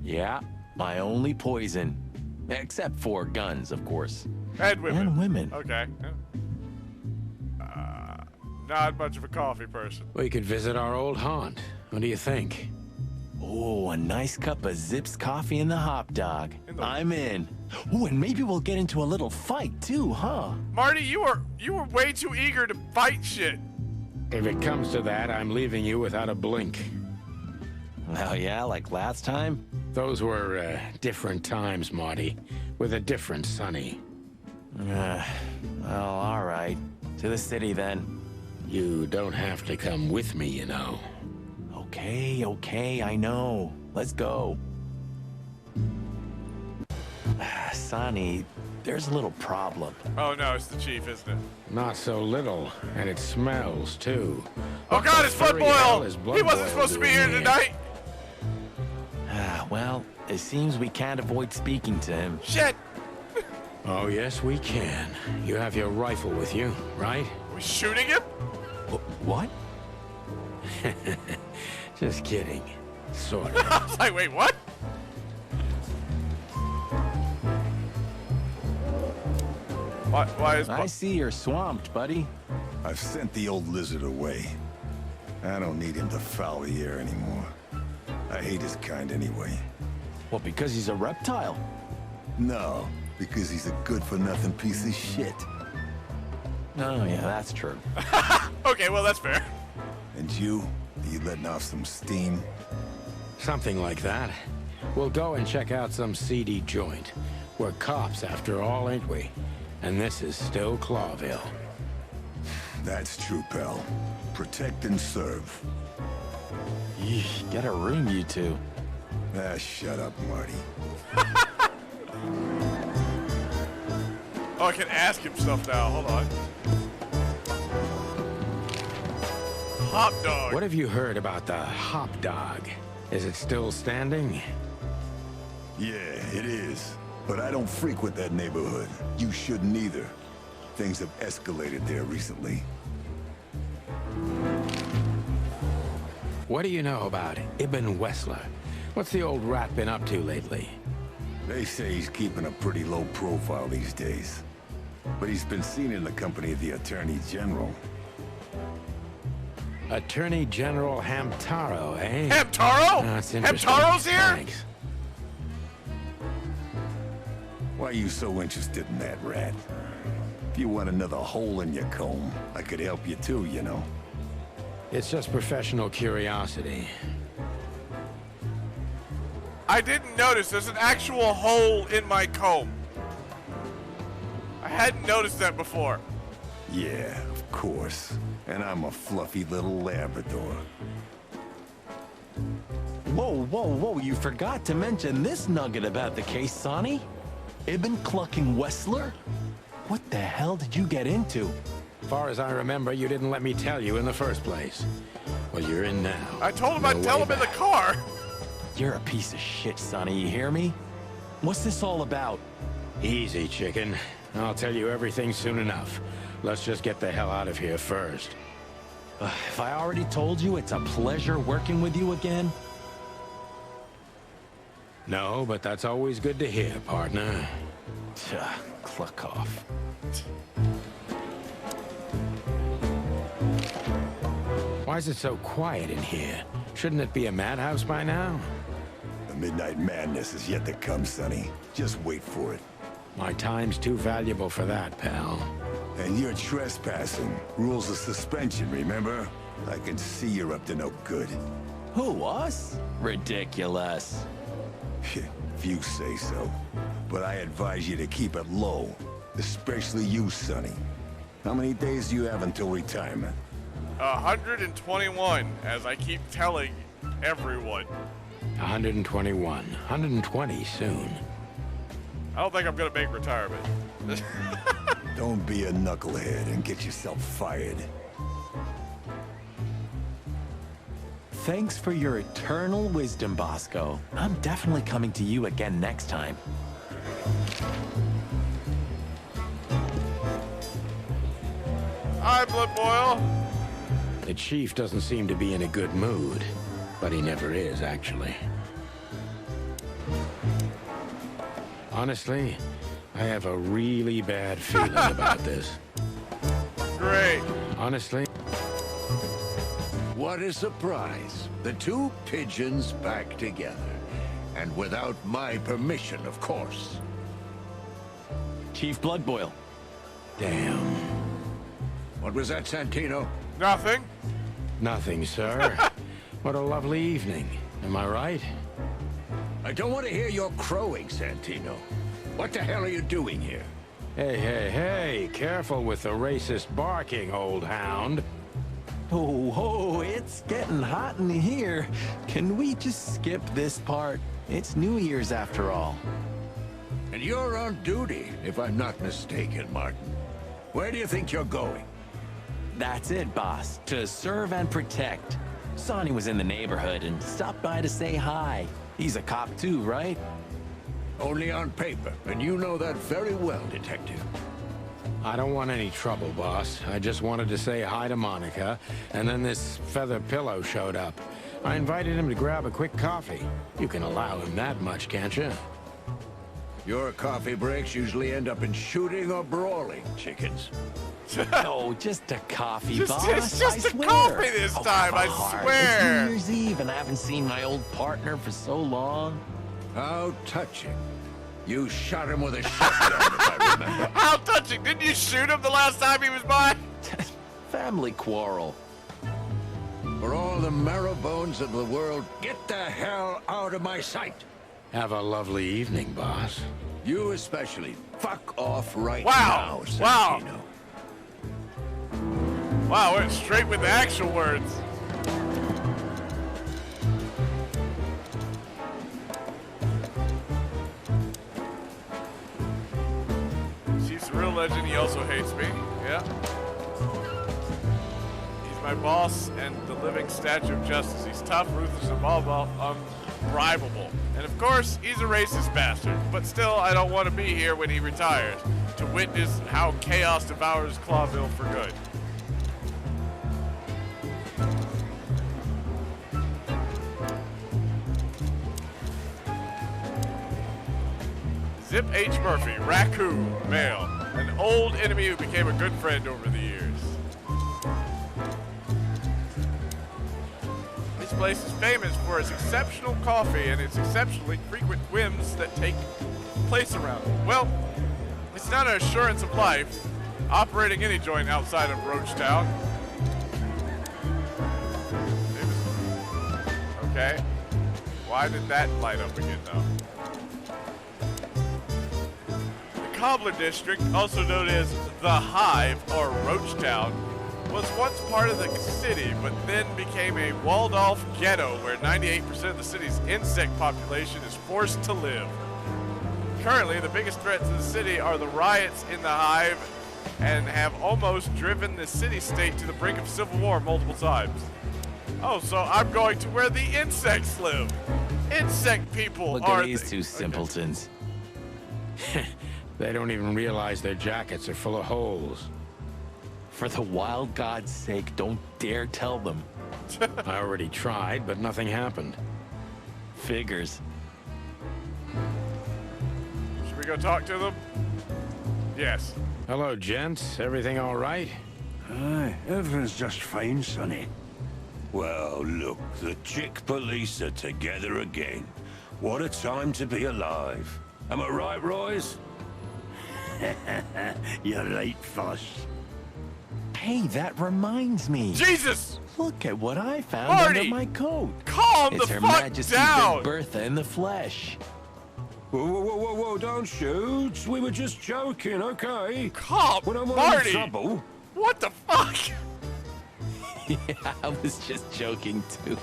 Yeah, my only poison. Except for guns, of course. And women. And women. Okay. Not much of a coffee person. We could visit our old haunt. What do you think? Oh, a nice cup of Zips coffee and the hot dog. I'm in. Oh, and maybe we'll get into a little fight too, huh? Marty, you were way too eager to fight shit. If it comes to that, I'm leaving you without a blink. Oh yeah, like last time? Those were different times, Marty, with a different Sonny. Well, all right. To the city then. You don't have to come with me, you know. Okay, I know. Let's go. Sonny, there's a little problem. Oh no, it's the chief, isn't it? Not so little, and it smells, too. Oh God, it's blood boil! He wasn't supposed to be here doing tonight! Well, It seems we can't avoid speaking to him. Shit! Oh, yes, we can. You have your rifle with you, right? We shooting him? What? Just kidding. Sort I of. was like, wait, what? Why is... I see you're swamped, buddy. I've sent the old lizard away. I don't need him to foul the air anymore. I hate his kind anyway. Well, because he's a reptile. No, because he's a good-for-nothing piece of shit. Oh, yeah, that's true. Okay, well, that's fair. And you letting off some steam? Something like that. We'll go and check out some seedy joint. We're cops, after all, ain't we? And this is still Clawville. That's true, pal. Protect and serve. Yeesh, get a room, you two. Ah, shut up, Marty. Oh, I can ask him stuff now. Hold on. Hop dog. What have you heard about the hop dog? Is it still standing? Yeah, it is. But I don't frequent that neighborhood. You shouldn't either. Things have escalated there recently. What do you know about Ibn Wessler? What's the old rat been up to lately? They say he's keeping a pretty low profile these days. But he's been seen in the company of the Attorney General. Attorney General Hamtaro, eh? Hamtaro? That's interesting. Hamtaro's here? Thanks. Why are you so interested in that rat? If you want another hole in your comb, I could help you too, you know. It's just professional curiosity. I didn't notice there's an actual hole in my comb. I hadn't noticed that before. Yeah, of course. And I'm a fluffy little Labrador. Whoa, whoa, whoa, you forgot to mention this nugget about the case, Sonny. Ibn Clucking Wessler? What the hell did you get into? Far as I remember, you didn't let me tell you in the first place. Well, you're in now. I told him No I'd tell way him in the back. car. You're a piece of shit, Sonny, you hear me? What's this all about? Easy, chicken. I'll tell you everything soon enough. Let's just get the hell out of here first. If I already told you it's a pleasure working with you again? No, but that's always good to hear, partner. Cluck off. Why is it so quiet in here? Shouldn't it be a madhouse by now? The midnight madness is yet to come, Sonny. Just wait for it. My time's too valuable for that, pal. And you're trespassing. Rules of suspension, remember? I can see you're up to no good. Who, us? Ridiculous. If you say so. But I advise you to keep it low. Especially you, Sonny. How many days do you have until retirement? 121, as I keep telling everyone. 121. 120 soon. I don't think I'm gonna make retirement. Don't be a knucklehead and get yourself fired. Thanks for your eternal wisdom, Bosco. I'm definitely coming to you again next time. Hi, Blood Boil. The chief doesn't seem to be in a good mood, but he never is, actually. Honestly, I have a really bad feeling about this. Great. Honestly. What a surprise. The two pigeons back together. And without my permission, of course. Chief Bloodboil. Damn. What was that, Santino? Nothing. Nothing, sir. What a lovely evening. Am I right? I don't want to hear your crowing, Santino. What the hell are you doing here? Hey, hey, hey. Careful with the racist barking, old hound. Oh, it's getting hot in here. Can we just skip this part? It's New Year's after all. And you're on duty, if I'm not mistaken, Martin. Where do you think you're going? That's it, boss. To serve and protect. Sonny was in the neighborhood and stopped by to say hi. He's a cop too, right? Only on paper, and you know that very well, Detective. I don't want any trouble, boss. I just wanted to say hi to Monica, and then this feather pillow showed up. I invited him to grab a quick coffee. You can allow him that much, can't you? Your coffee breaks usually end up in shooting or brawling, chickens. Oh, just a coffee, boss. It's just I a swear. coffee this time, I It's swear. New Year's Eve, and I haven't seen my old partner for so long. How touching. You shot him with a shotgun, if I remember. How touching. Didn't you shoot him the last time he was by? Family quarrel. For all the marrow bones of the world, get the hell out of my sight. Have a lovely evening, boss. You especially. Fuck off right Wow. now, Wow. Santino. Wow, went straight with the actual words. Chief's a real legend. He also hates me. Yeah. He's my boss and the living statue of justice. He's tough, ruthless, and unbribable. And of course, he's a racist bastard. But still, I don't want to be here when he retires to witness how chaos devours Clawville for good. Zip H. Murphy, raccoon, male, an old enemy who became a good friend over the years. This place is famous for its exceptional coffee and its exceptionally frequent whims that take place around it. Well, it's not an assurance of life, operating any joint outside of Roachtown. Okay. Why did that light up again, though? The Cobbler District, also known as the Hive or Roachtown, was once part of the city, but then became a walled-off ghetto where 98% of the city's insect population is forced to live. Currently, the biggest threat to the city are the riots in the Hive and have almost driven the city-state to the brink of civil war multiple times. Oh, so I'm going to where the insects live. Insect people Look are at these two simpletons. They don't even realize their jackets are full of holes. For the wild God's sake, don't dare tell them. I already tried, but nothing happened. Figures. Should we go talk to them? Yes. Hello, gents. Everything all right? Aye, everything's just fine, Sonny. Well, look, the chick police are together again. What a time to be alive. Am I right, Royce? You're right, Foss. Hey, that reminds me. Jesus! Look at what I found Marty! under my coat. Calm It's the Her fuck Majesty's down! Big Bertha in the flesh. Whoa, whoa, whoa, whoa, whoa, don't shoot. We were just joking, okay? Calm, When I'm Marty! in trouble. What the fuck? Yeah, I was just joking too.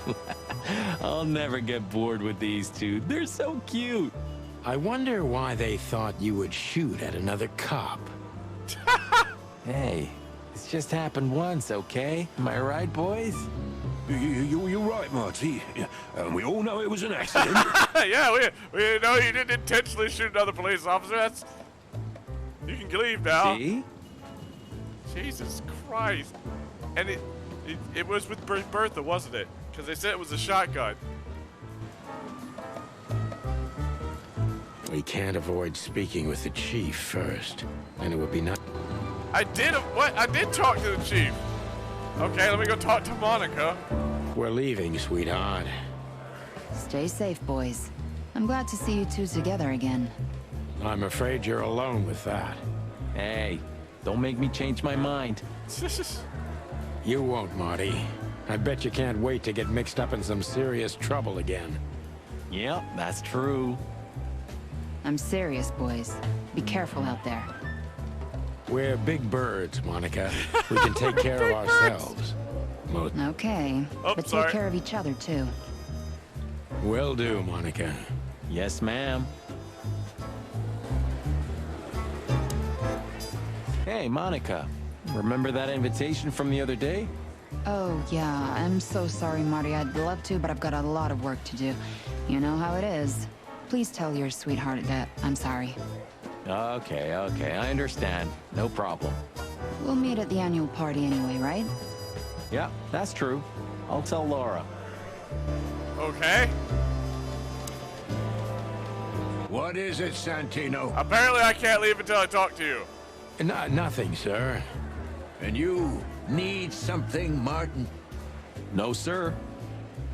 I'll never get bored with these two. They're so cute. I wonder why they thought you would shoot at another cop. Hey, it's just happened once, okay? Am I right, boys? You're right, Marty. Yeah, and we all know it was an accident. Yeah, we know you didn't intentionally shoot another police officer. That's... You can leave now. See? Jesus Christ. And it was with Bertha, wasn't it? Because they said it was a shotgun. We can't avoid speaking with the chief first, and it would be nice. I did talk to the chief. Okay, let me go talk to Monica. We're leaving, sweetheart. Stay safe, boys. I'm glad to see you two together again. I'm afraid you're alone with that. Hey, don't make me change my mind. You won't, Marty. I bet you can't wait to get mixed up in some serious trouble again. Yep, that's true. I'm serious, boys. Be careful out there. We're big birds, Monica. We can take care of ourselves. Okay, Oh, but sorry. take care of each other, too. Will do, Monica. Yes, ma'am. Hey, Monica. Remember that invitation from the other day? Oh, yeah. I'm so sorry, Marty. I'd love to, but I've got a lot of work to do. You know how it is. Please tell your sweetheart that I'm sorry. Okay, I understand. No problem. We'll meet at the annual party anyway, right? Yeah, that's true. I'll tell Laura. Okay. What is it, Santino? Apparently I can't leave until I talk to you. Nothing, sir. And you need something, Martin? No, sir.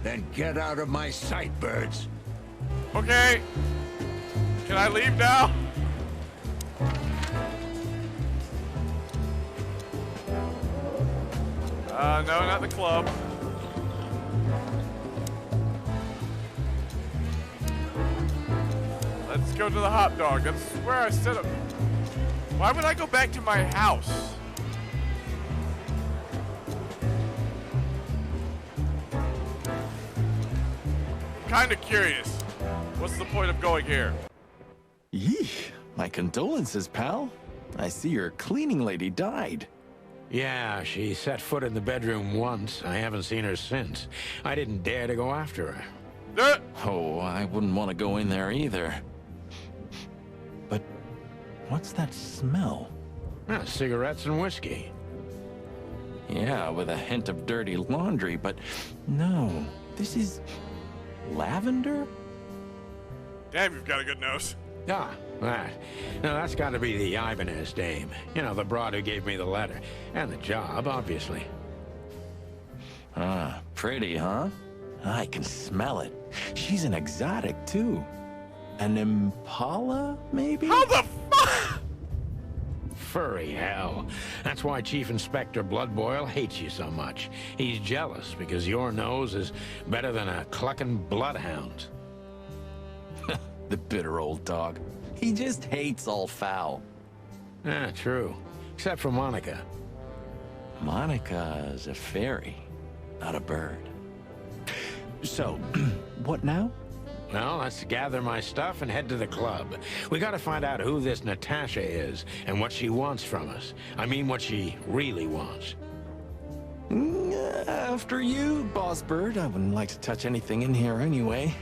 Then get out of my sight, birds. Okay. Can I leave now? No, not the club. Let's go to the hot dog. That's where I set up. Why would I go back to my house? Kind of curious. What's the point of going here? Yeesh. My condolences, pal. I see your cleaning lady died. Yeah, she set foot in the bedroom once. I haven't seen her since. I didn't dare to go after her. Oh, I wouldn't want to go in there either. But what's that smell? Cigarettes and whiskey. Yeah, with a hint of dirty laundry, but no. This is lavender? Damn, you've got a good nose. Ah, that. Now, that's got to be the Ibanez dame. You know, the broad who gave me the letter. And the job, obviously. Ah, pretty, huh? I can smell it. She's an exotic, too. An impala, maybe? How the fuck? Furry hell. That's why Chief Inspector Bloodboil hates you so much. He's jealous because your nose is better than a clucking bloodhound. The bitter old dog. He just hates all foul. Ah, true. Except for Monica. Monica's a fairy, not a bird. So, what now? Well, let's gather my stuff and head to the club. We gotta find out who this Natasha is and what she wants from us. I mean, what she really wants. After you, Boss Bird. I wouldn't like to touch anything in here anyway.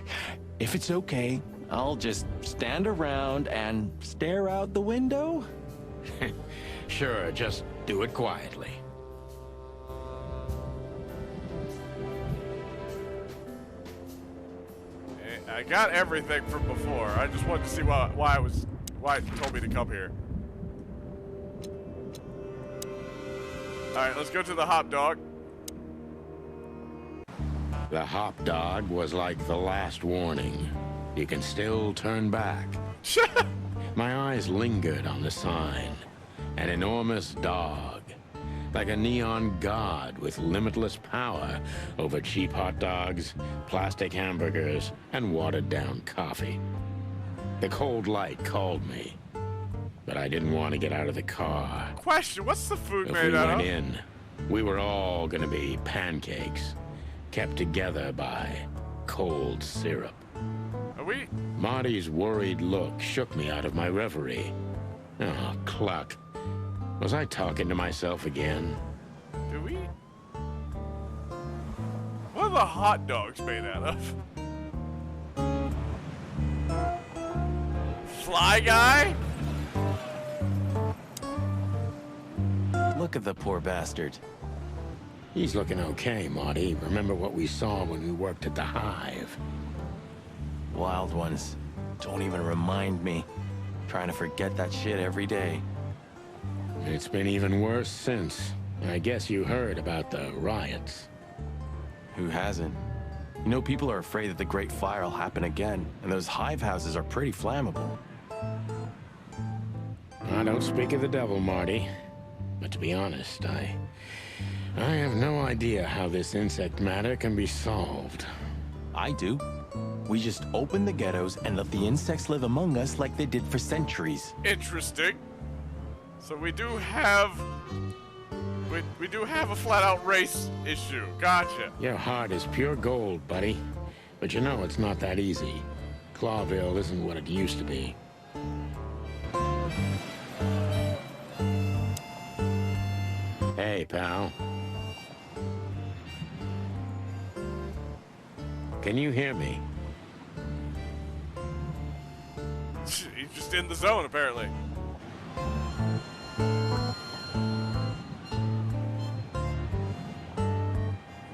If it's okay, I'll just stand around and stare out the window? Sure, just do it quietly. I got everything from before. I just wanted to see why it told me to come here. Alright, let's go to the hot dog. The hop dog was like the last warning. You can still turn back. My eyes lingered on the sign. An enormous dog. Like a neon god with limitless power over cheap hot dogs, plastic hamburgers, and watered-down coffee. The cold light called me, but I didn't want to get out of the car. Question, what's the food If made we out went of? in, we were all gonna be pancakes, kept together by cold syrup. Are we? Marty's worried look shook me out of my reverie. Oh, cluck. Was I talking to myself again? Do we? What are the hot dogs made out of? Fly guy? Look at the poor bastard. He's looking okay, Marty. Remember what we saw when we worked at the Hive. Wild ones. Don't even remind me. Trying to forget that shit every day. It's been even worse since. I guess you heard about the riots. Who hasn't? You know, people are afraid that the Great Fire will happen again, and those hive houses are pretty flammable. I don't speak of the devil, Marty. But to be honest, I have no idea how this insect matter can be solved. I do. We just open the ghettos and let the insects live among us like they did for centuries. Interesting. So we do have a flat-out race issue. Gotcha. Your heart is pure gold, buddy. But you know it's not that easy. Clawville isn't what it used to be. Hey, pal. can you hear me? He's just in the zone, apparently.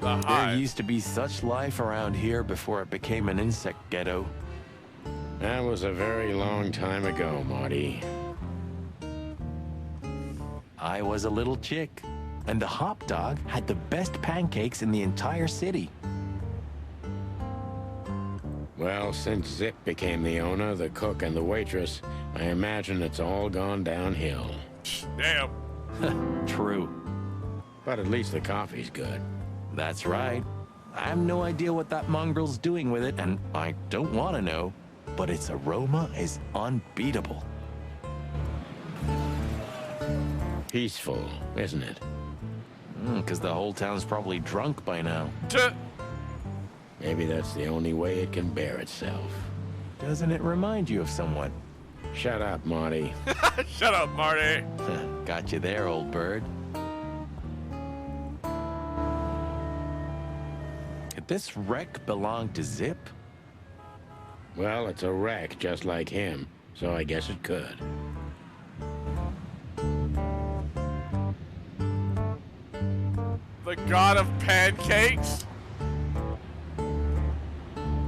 The There hive. used to be such life around here before it became an insect ghetto. That was a very long time ago, Marty. I was a little chick, and the hop dog had the best pancakes in the entire city. Well, since Zip became the owner, the cook, and the waitress, I imagine it's all gone downhill. Damn. True. But at least the coffee's good. That's right. I have no idea what that mongrel's doing with it, and I don't want to know, but its aroma is unbeatable. Peaceful, isn't it? Because the whole town's probably drunk by now. Maybe that's the only way it can bear itself. Doesn't it remind you of someone? Shut up, Marty. Shut up, Marty. Got you there, old bird. Could this wreck belong to Zip? Well, it's a wreck just like him, so I guess it could. The god of pancakes?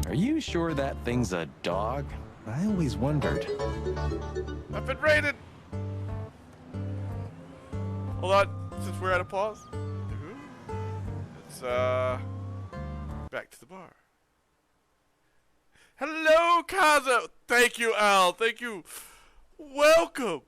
Are you sure that thing's a dog? I always wondered. I've been raided. Hold on, since we're at a pause. Let's back to the bar. Hello, Kaza. Thank you, Al. Thank you. Welcome.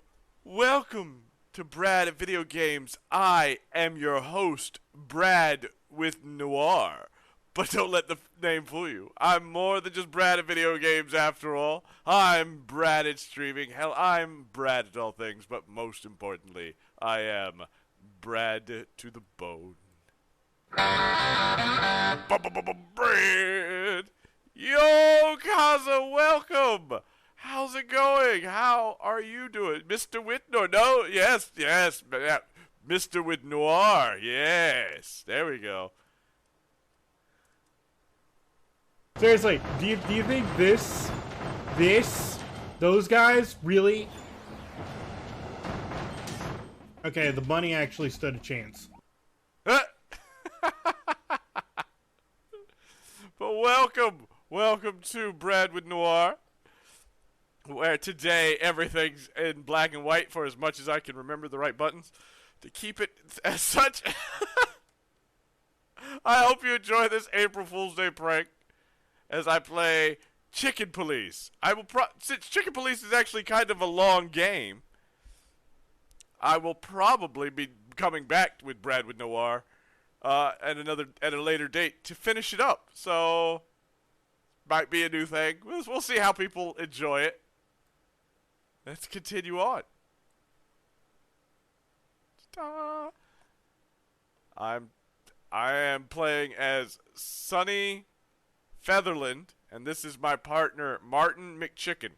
Welcome to Brad at Video Games. I am your host, BradWithNoir. But don't let the name fool you. I'm more than just Brad at Video Games after all. I'm Brad at Streaming. Hell, I'm Brad at all things. But most importantly, I am Brad to the bone. Brad! Yo, Kaza, welcome! How's it going? How are you doing? Mr. Whitnoir? No, yes, Mr. Whitnoir, yes. There we go. Seriously, do you think those guys really? Okay, the bunny actually stood a chance. But welcome to Brad with Noir, where today everything's in black and white for as much as I can remember the right buttons to keep it as such. I hope you enjoy this April Fool's Day prank as I play Chicken Police. Since Chicken Police is actually kind of a long game, I will probably be coming back with Brad with Noir at a later date to finish it up. So might be a new thing. We'll see how people enjoy it. Let's continue on. Ta-da. I am playing as Sonny Featherland, and this is my partner Martin McChicken.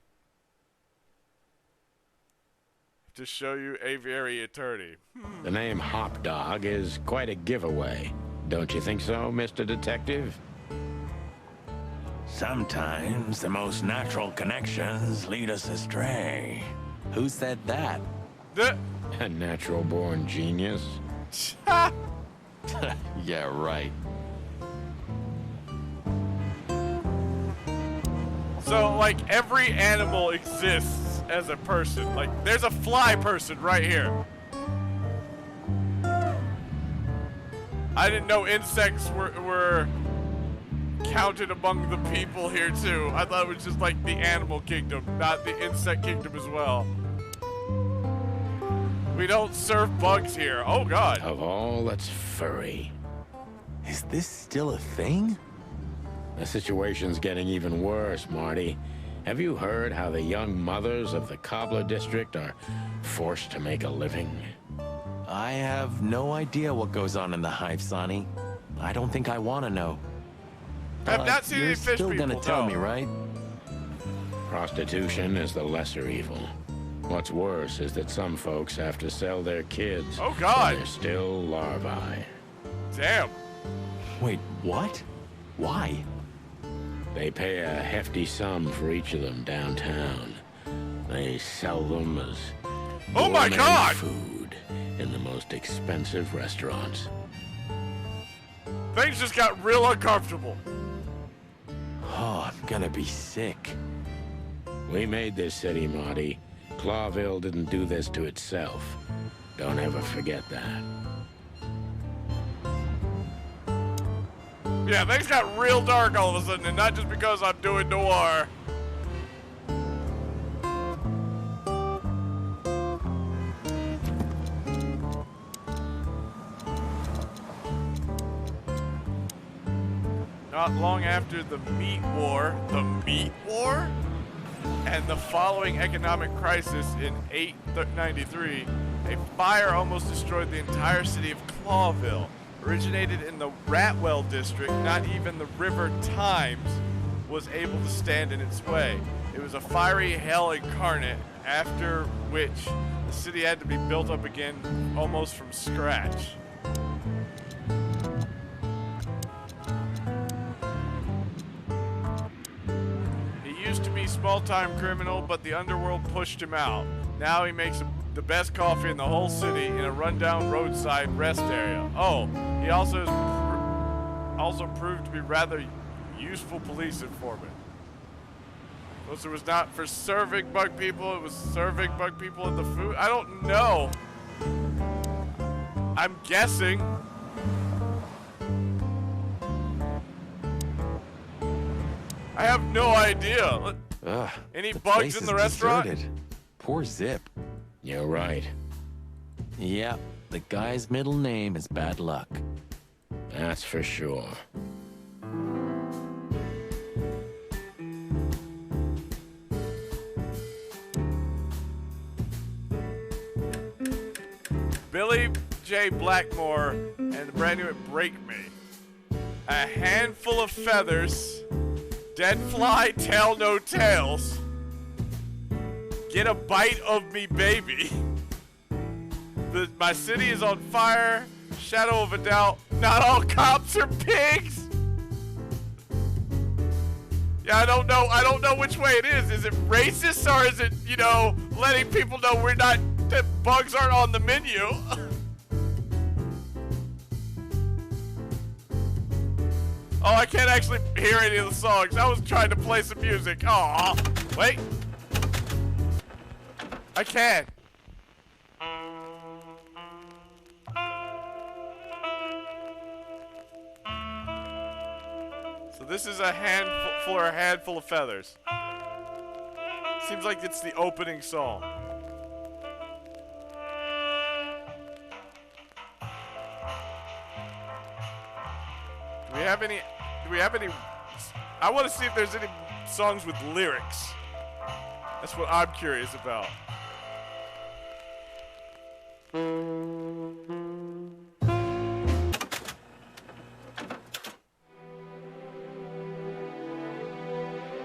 To show you Aviary Attorney. The name Hop Dog is quite a giveaway. Don't you think so, Mr. Detective? Sometimes the most natural connections lead us astray. Who said that? A natural-born genius. Yeah, right. So, like, every animal exists as a person. Like, there's a fly person right here. I didn't know insects were counted among the people here, too. I thought it was just, like, the animal kingdom, not the insect kingdom as well. We don't serve bugs here. Oh, God. Of all that's furry. Is this still a thing? The situation's getting even worse, Marty. Have you heard how the young mothers of the Cobbler District are forced to make a living? I have no idea what goes on in the hive, Sonny. I don't think I want to know. I've not seen any fish people. You're still gonna tell no. me, right? Prostitution is the lesser evil. What's worse is that some folks have to sell their kids. Oh, God. When they're still larvae. Damn. Wait, what? Why? They pay a hefty sum for each of them downtown. They sell them as oh my gourmet God! food in the most expensive restaurants. Things just got real uncomfortable. Oh, I'm gonna be sick. We made this city, Marty. Clawville didn't do this to itself. Don't ever forget that. Yeah, things got real dark all of a sudden, and not just because I'm doing noir. Not long after the meat war, and the following economic crisis in 893, a fire almost destroyed the entire city of Clawville. Originated in the Ratwell district, not even the River Thames was able to stand in its way. It was a fiery hell incarnate, after which the city had to be built up again almost from scratch. He used to be a small-time criminal, but the underworld pushed him out. Now he makes the best coffee in the whole city in a rundown roadside rest area. Oh, he also proved to be rather useful police informant. So it was not for serving bug people, it was serving bug people in the food? I don't know. I'm guessing. I have no idea. Ugh, Any the bugs place in is the restaurant? deserted. Poor Zip. You're right. Yeah, the guy's middle name is Bad Luck. That's for sure. Billy J. Blackmore and the brand new Break Me. A handful of feathers. Dead fly, tell no tales. Get a bite of me, baby. My city is on fire. Shadow of a doubt. Not all cops are pigs. Yeah, I don't know which way it is. Is it racist or is it, you know, letting people know that bugs aren't on the menu? Oh, I can't actually hear any of the songs. I was trying to play some music. Aw, wait. I can. So this is a handful of feathers. Seems like it's the opening song. Do we have any? I want to see if there's any songs with lyrics. That's what I'm curious about.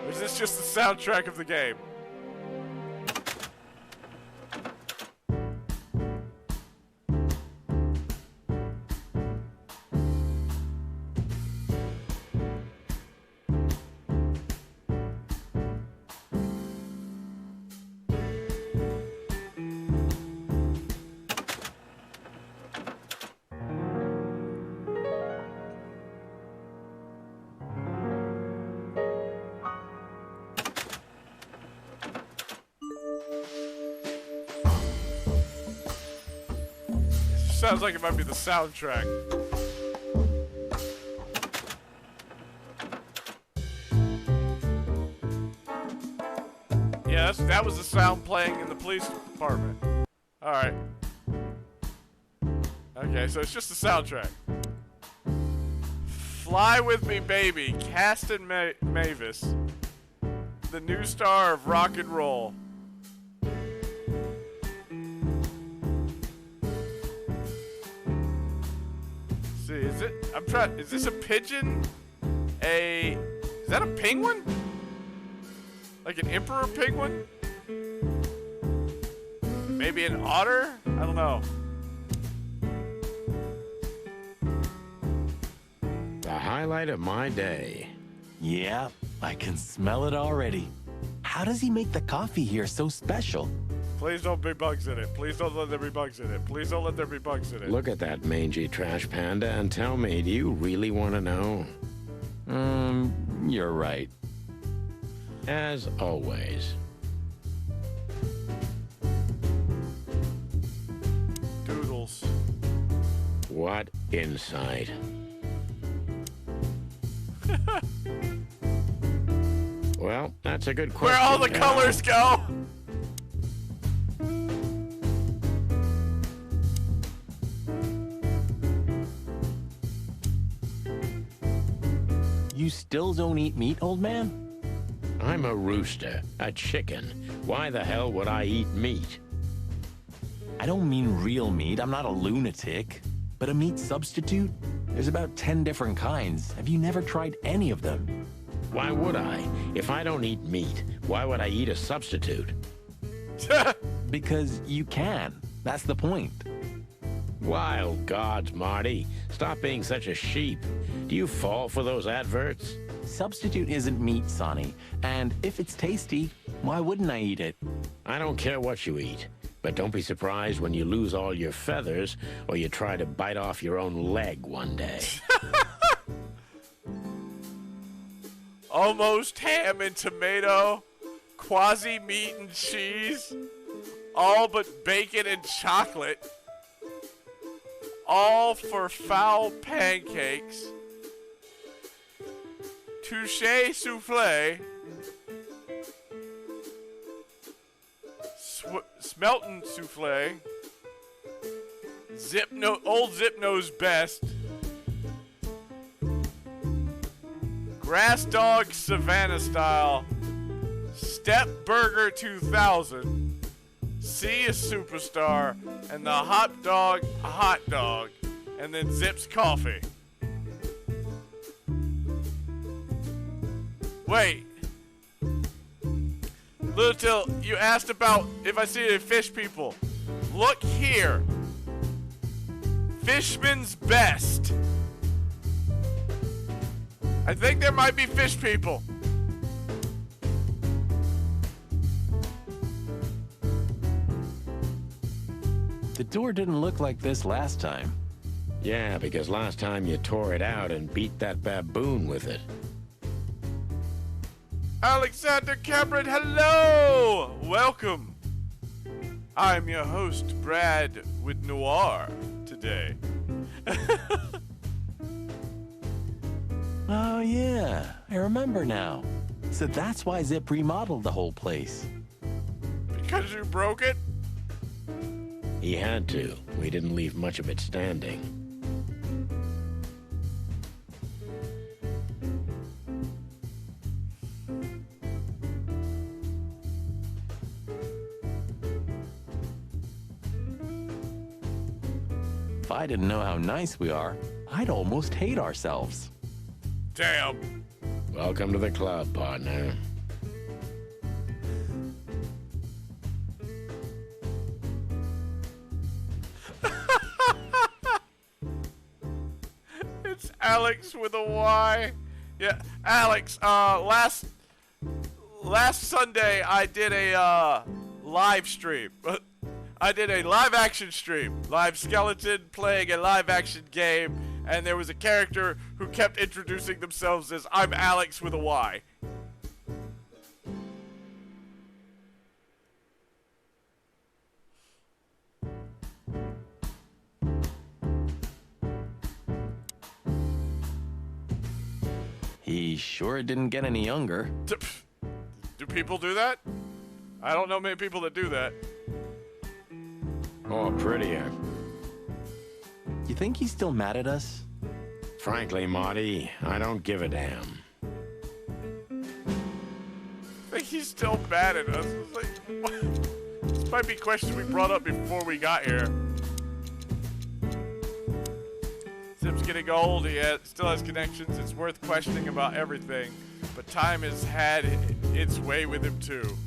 Or is this just the soundtrack of the game? Sounds like it might be the soundtrack. Yeah, that was the sound playing in the police department. Alright. Okay, so it's just the soundtrack. Fly With Me Baby, Caston Mavis, the new star of rock and roll. Is this a pigeon? Is that a penguin? Like an emperor penguin? Maybe an otter? I don't know. The highlight of my day. Yeah, I can smell it already. How does he make the coffee here so special? Please don't be bugs in it. Please don't let there be bugs in it. Please don't let there be bugs in it. Look at that mangy trash panda and tell me, do you really want to know? You're right. As always. Doodles. What insight. Well, that's a good question. Where all the pal. colors go? You still don't eat meat, old man? I'm a rooster, a chicken. Why the hell would I eat meat? I don't mean real meat. I'm not a lunatic. But a meat substitute? There's about 10 different kinds. Have you never tried any of them? Why would I? If I don't eat meat, why would I eat a substitute? Because you can. That's the point. Wild gods, Marty. Stop being such a sheep. Do you fall for those adverts? Substitute isn't meat, Sonny. And if it's tasty, why wouldn't I eat it? I don't care what you eat. But don't be surprised when you lose all your feathers or you try to bite off your own leg one day. Almost ham and tomato, quasi meat and cheese, all but bacon and chocolate, all for foul pancakes, touche souffle, smelting souffle, old Zipno's best, Grass Dog Savannah Style, Step Burger 2000, C is Superstar, and the Hot Dog, and then Zips Coffee. Wait. Little, you asked about if I see any fish people. Look here. Fishman's Best. I think there might be fish people. The door didn't look like this last time. Yeah, because last time you tore it out and beat that baboon with it. Alexander Cameron, hello! Welcome. I'm your host, BradWithNoir, today. Oh, yeah. I remember now. So that's why Zip remodeled the whole place. Because you broke it? He had to. We didn't leave much of it standing. If I didn't know how nice we are, I'd almost hate ourselves. Damn. Welcome to the club, partner. It's Alex with a Y. Yeah, Alex, last Sunday I did a live stream. I did a live action stream. Live skeleton playing a live action game, and there was a character who kept introducing themselves as I'm Alex with a Y. He sure didn't get any younger. Do people do that? I don't know many people that do that. Or prettier. You think he's still mad at us? Frankly, Marty, I don't give a damn. I think he's still mad at us. It's like, what? This might be questions we brought up before we got here. Zip's getting old, he still has connections. It's worth questioning about everything, but time has had its way with him too.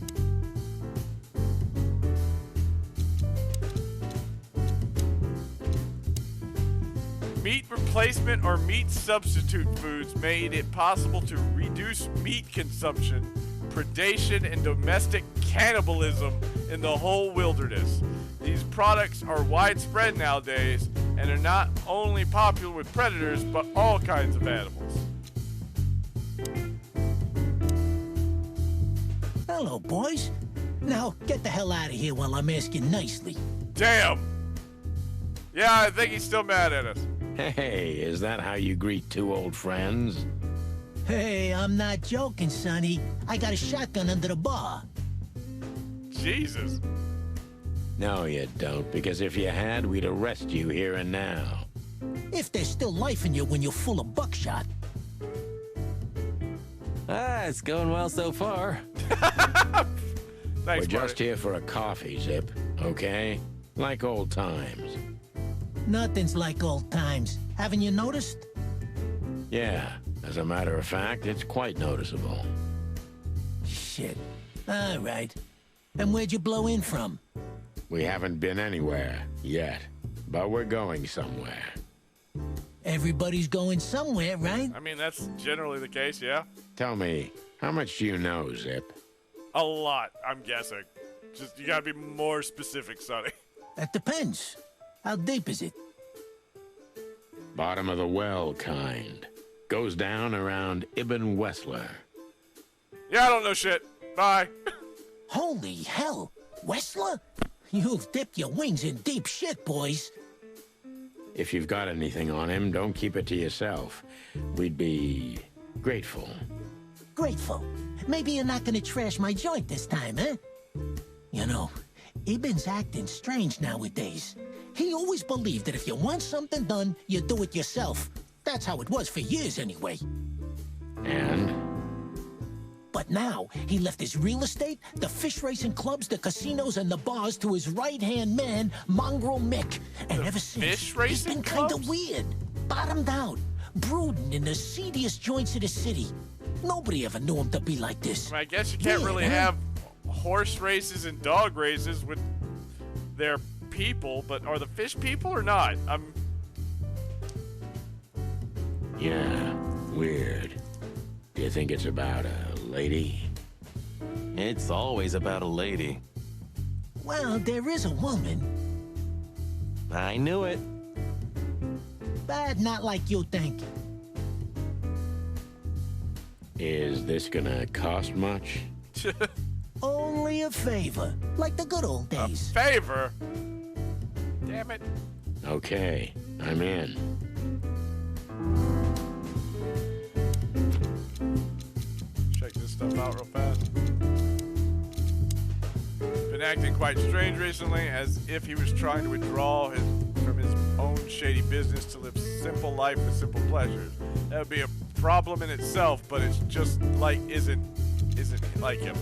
meat replacement or meat substitute foods made it possible to reduce meat consumption, predation, and domestic cannibalism in the whole wilderness. These products are widespread nowadays and are not only popular with predators, but all kinds of animals. Hello, boys. Now, get the hell out of here while I'm asking nicely. Damn! Yeah, I think he's still mad at us. Hey, is that how you greet two old friends? Hey, I'm not joking, Sonny. I got a shotgun under the bar. Jesus. No, you don't, because if you had, we'd arrest you here and now. If there's still life in you when you're full of buckshot. Ah, it's going well so far. We're just here for a coffee, Zip, okay? Like old times. Nothing's like old times. Haven't you noticed? Yeah, as a matter of fact, it's quite noticeable. Shit. All right. And where'd you blow in from? We haven't been anywhere yet, but we're going somewhere. Everybody's going somewhere, right? I mean, that's generally the case, yeah? Tell me, how much do you know, Zip? A lot, I'm guessing. Just, you gotta be more specific, Sonny. That depends. How deep is it? Bottom of the well kind. Goes down around Ibn Wessler. Yeah, I don't know shit. Bye. Holy hell! Wessler? You've dipped your wings in deep shit, boys. If you've got anything on him, don't keep it to yourself. We'd be grateful. Grateful? Maybe you're not gonna trash my joint this time, huh? You know, Ibn's acting strange nowadays. He always believed that if you want something done, you do it yourself. That's how it was for years, anyway. And? But now, he left his real estate, the fish racing clubs, the casinos, and the bars to his right-hand man, Mongrel Mick. And ever since, he's been kind of weird. Bottomed out, brooding in the seediest joints of the city. Nobody ever knew him to be like this. I guess you can't really have horse races and dog races with their people, but are the fish people or not? Yeah, weird. Do you think it's about a lady? It's always about a lady. Well, there is a woman. I knew it. But not like you think. Is this gonna cost much? Only a favor, like the good old days. A favor? Damn it. Okay, I'm in. Check this stuff out real fast. Been acting quite strange recently, as if he was trying to withdraw from his own shady business to live simple life with simple pleasures. That would be a problem in itself, but it's just like isn't like him.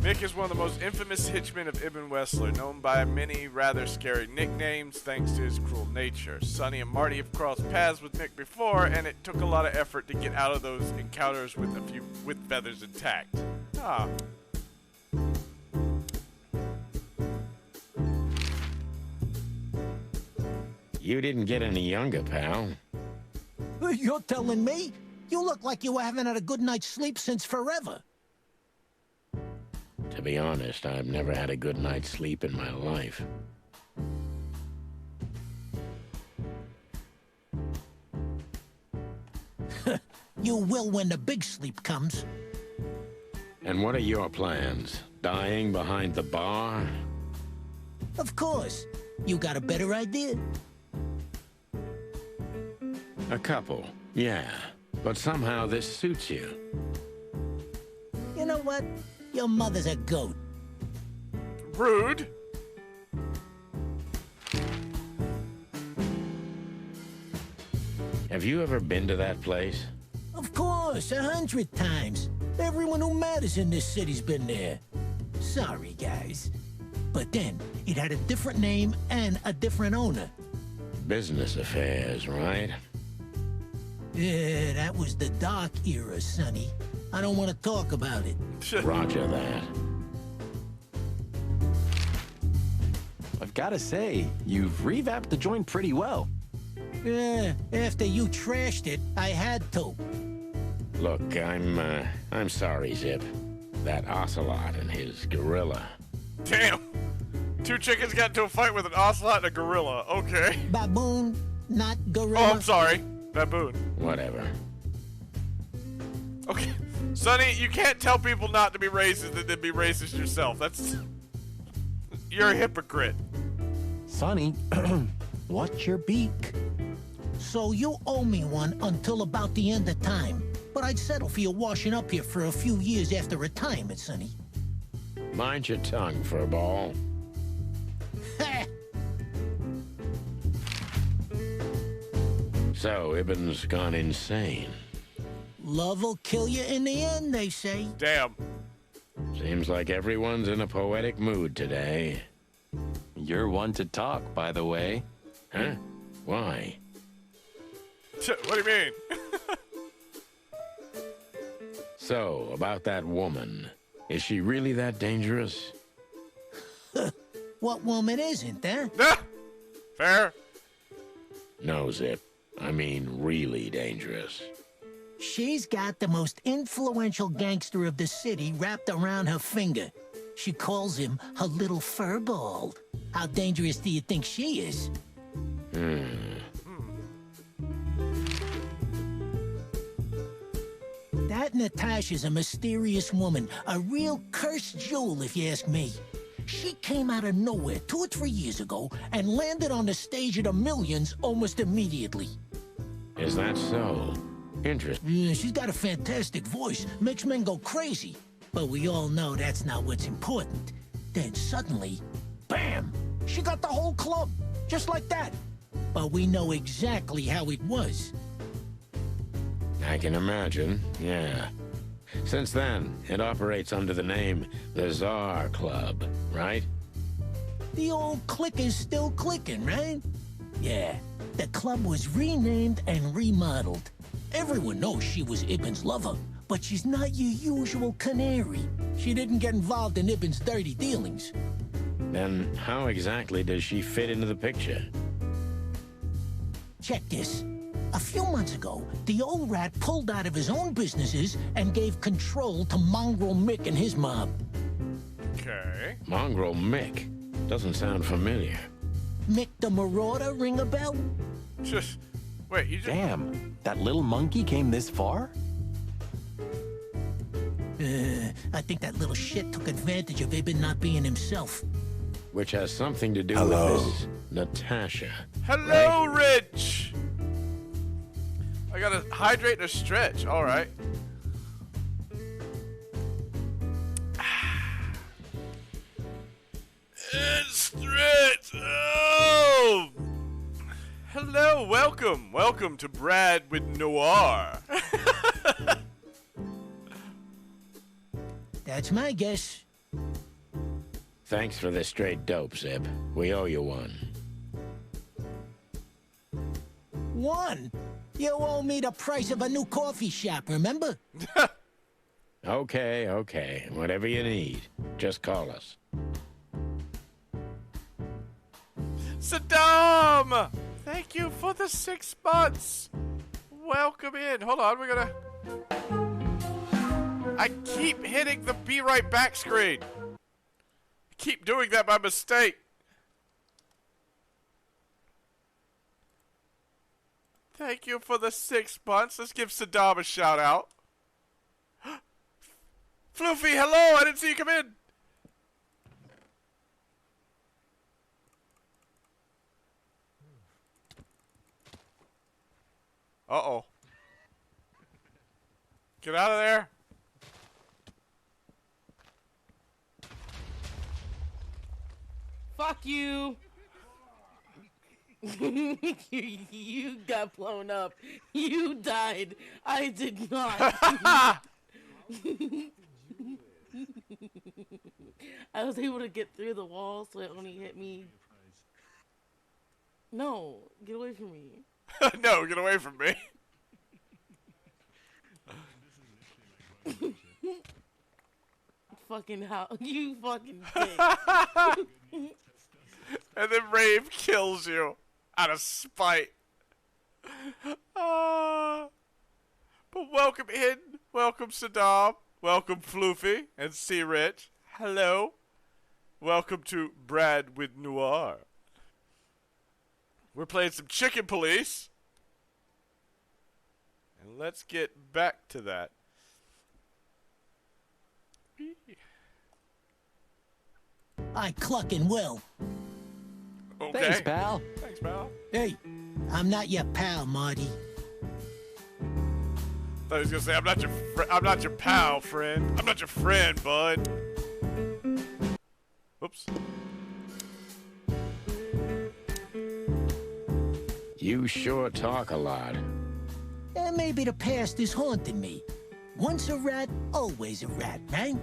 Mick is one of the most infamous hitchmen of Ibn Wessler, known by many rather scary nicknames thanks to his cruel nature. Sonny and Marty have crossed paths with Mick before, and it took a lot of effort to get out of those encounters with feathers intact. Ah. You didn't get any younger, pal. You're telling me? You look like you haven't had a good night's sleep since forever. To be honest, I've never had a good night's sleep in my life. You will when the big sleep comes. And what are your plans? Dying behind the bar? Of course. You got a better idea? A couple, yeah. But somehow this suits you. You know what? Your mother's a goat. Rude. Have you ever been to that place? Of course, 100 times. Everyone who matters in this city's been there. Sorry, guys. But then, it had a different name and a different owner. Business affairs, right? Yeah, that was the dark era, Sonny. I don't want to talk about it. Roger that. gotta say, you've revamped the joint pretty well. Yeah, after you trashed it, I had to. Look, I'm sorry, Zip. That ocelot and his gorilla. Damn! 2 chickens got into a fight with an ocelot and a gorilla. Okay. Baboon, not gorilla. Oh, I'm sorry. Baboon. Whatever. Okay. Sonny, you can't tell people not to be racist and then be racist yourself. That's... You're a hypocrite. Sonny, watch your beak. So you owe me one until about the end of time. But I'd settle for you washing up here for a few years after retirement, Sonny. Mind your tongue, furball. So, Ibn's gone insane. Love will kill you in the end, they say. Damn. Seems like everyone's in a poetic mood today. You're one to talk, by the way. Huh? Why? What do you mean? So, about that woman. Is she really that dangerous? What woman isn't, eh? Fair. No, Zip. I mean really dangerous. She's got the most influential gangster of the city wrapped around her finger. She calls him her little furball. How dangerous do you think she is? That Natasha's a mysterious woman, a real cursed jewel if you ask me. She came out of nowhere 2 or 3 years ago and landed on the stage of the Millions almost immediately. Is that so? Interesting. Yeah, she's got a fantastic voice, makes men go crazy. But we all know that's not what's important. Then suddenly, bam! She got the whole club, just like that. But we know exactly how it was. I can imagine, yeah. Since then, it operates under the name the Czar Club, right? The old click is still clicking, right? Yeah, the club was renamed and remodeled. Everyone knows she was Ibn's lover, but she's not your usual canary. She didn't get involved in Ibn's dirty dealings. Then how exactly does she fit into the picture? Check this. A few months ago, the old rat pulled out of his own businesses and gave control to Mongrel Mick and his mob. Okay. Mongrel Mick? Doesn't sound familiar. Mick the Marauder ring a bell? Just... Wait, you just... Damn, that little monkey came this far? I think that little shit took advantage of Ibn not being himself. Which has something to do with this Natasha. Hello, right? Rich! I gotta hydrate and stretch. Alright. And stretch! Oh! Hello, welcome. Welcome to BradWithNoir. That's my guess. Thanks for the straight dope, Zip. We owe you one. One? You owe me the price of a new coffee shop, remember? Okay, okay. Whatever you need. Just call us. Saddam! Thank you for the 6 months. Welcome in. Hold on, we're gonna... I keep hitting the be right back screen. I keep doing that by mistake. Thank you for the 6 months. Let's give Saddam a shout out. Floofy, hello! I didn't see you come in. Uh-oh. Get out of there. Fuck you. You got blown up. You died. I did not. I was able to get through the wall, so it only hit me. No, get away from me. No, get away from me. Fucking how you fucking dick. And then Rave kills you out of spite. But welcome in. Welcome Saddam. Welcome Floofy and C Rich. Hello. Welcome to BradWithNoir. We're playing some Chicken Police. And let's get back to that. I cluck and will. Okay. Thanks, pal. Thanks, pal. Hey, I'm not your pal, Marty. I thought he was gonna say, I'm not your pal, friend. I'm not your friend, bud. Oops. You sure talk a lot. And maybe the past is haunting me. Once a rat, always a rat, right?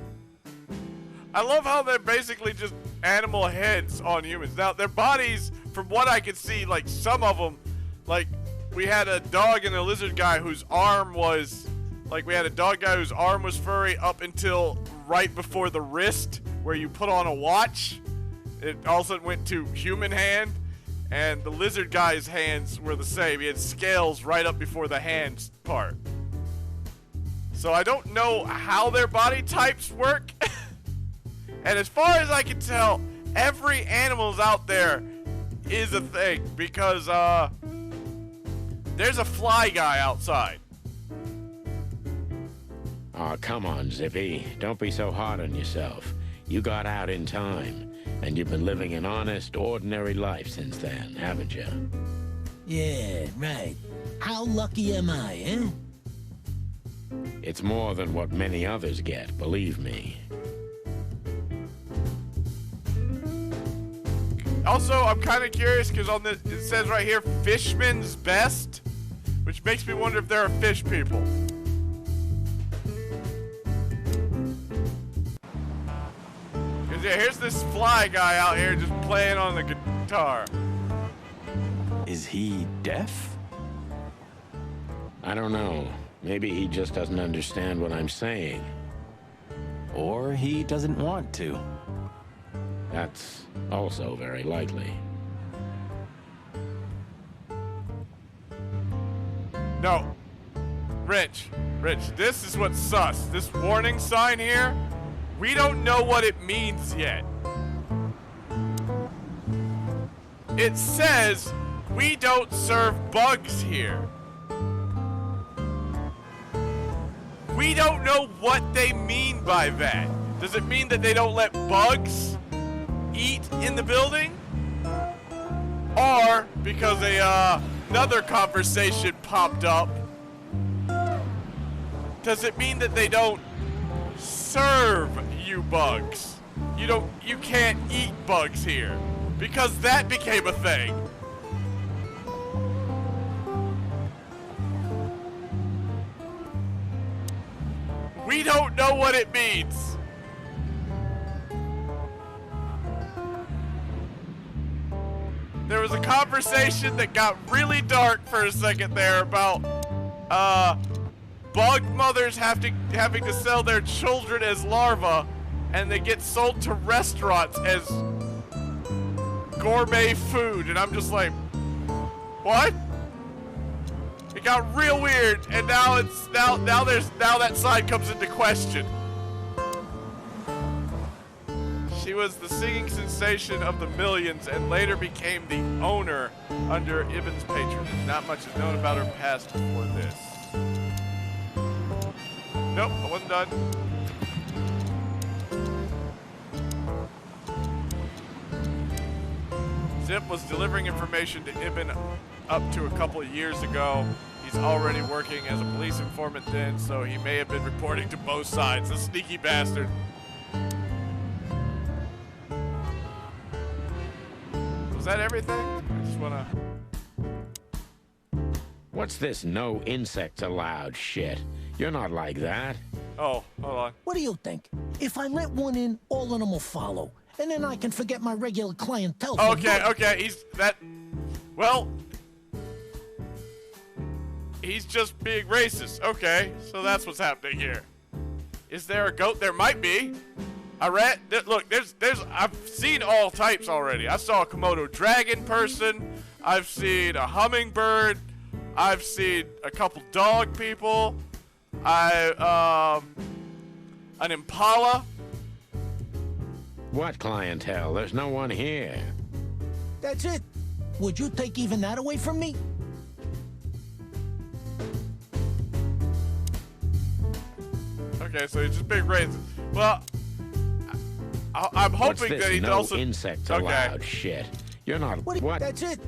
I love how they're basically just animal heads on humans. Now, their bodies, from what I can see, like some of them, like we had a dog and a lizard guy whose arm was, like we had a dog guy whose arm was furry up until right before the wrist where you put on a watch. It all of a sudden went to human hand, and the lizard guy's hands were the same. He had scales right up before the hands part. So I don't know how their body types work. And as far as I can tell, every animal's out there is a thing because there's a fly guy outside. Oh, come on, Zippy. Don't be so hard on yourself. You got out in time, and you've been living an honest, ordinary life since then, haven't you? Yeah, right. How lucky am I, eh? It's more than what many others get, believe me. Also, I'm kind of curious because on this it says right here, Fishman's Best, which makes me wonder if there are fish people. Because yeah, here's this fly guy out here just playing on the guitar. Is he deaf? I don't know. Maybe he just doesn't understand what I'm saying. Or he doesn't want to. That's also very likely. No. Rich, this is what's sus. This warning sign here, we don't know what it means yet. It says, we don't serve bugs here. We don't know what they mean by that. Does it mean that they don't let bugs eat in the building? Or because another conversation popped up, does it mean that they don't serve you bugs? You can't eat bugs here, because that became a thing. We don't know what it means. There was a conversation that got really dark for a second there about bug mothers having to sell their children as larvae, and they get sold to restaurants as gourmet food, and I'm just like, what? It got real weird, and now that side comes into question. She was the singing sensation of the millions and later became the owner under Ibn's patronage. Not much is known about her past before this. Nope, I wasn't done. Zip was delivering information to Ibn up to a couple of years ago. He's already working as a police informant then, so he may have been reporting to both sides. A sneaky bastard. Was that everything? I just wanna... What's this no insects allowed shit? You're not like that. Oh, hold on. What do you think? If I let one in, all of them will follow. And then I can forget my regular clientele. Okay, he's that... Well... He's just being racist. Okay, so that's what's happening here. Is there a goat? There might be. Look, I've seen all types already. I saw a Komodo dragon person. I've seen a hummingbird. I've seen a couple dog people. An impala. What clientele? There's no one here. That's it. Would you take even that away from me? Okay, so he's just big racist. Well, I'm What's hoping this that he no also. insects Okay. allowed shit. You're not. What? That's it.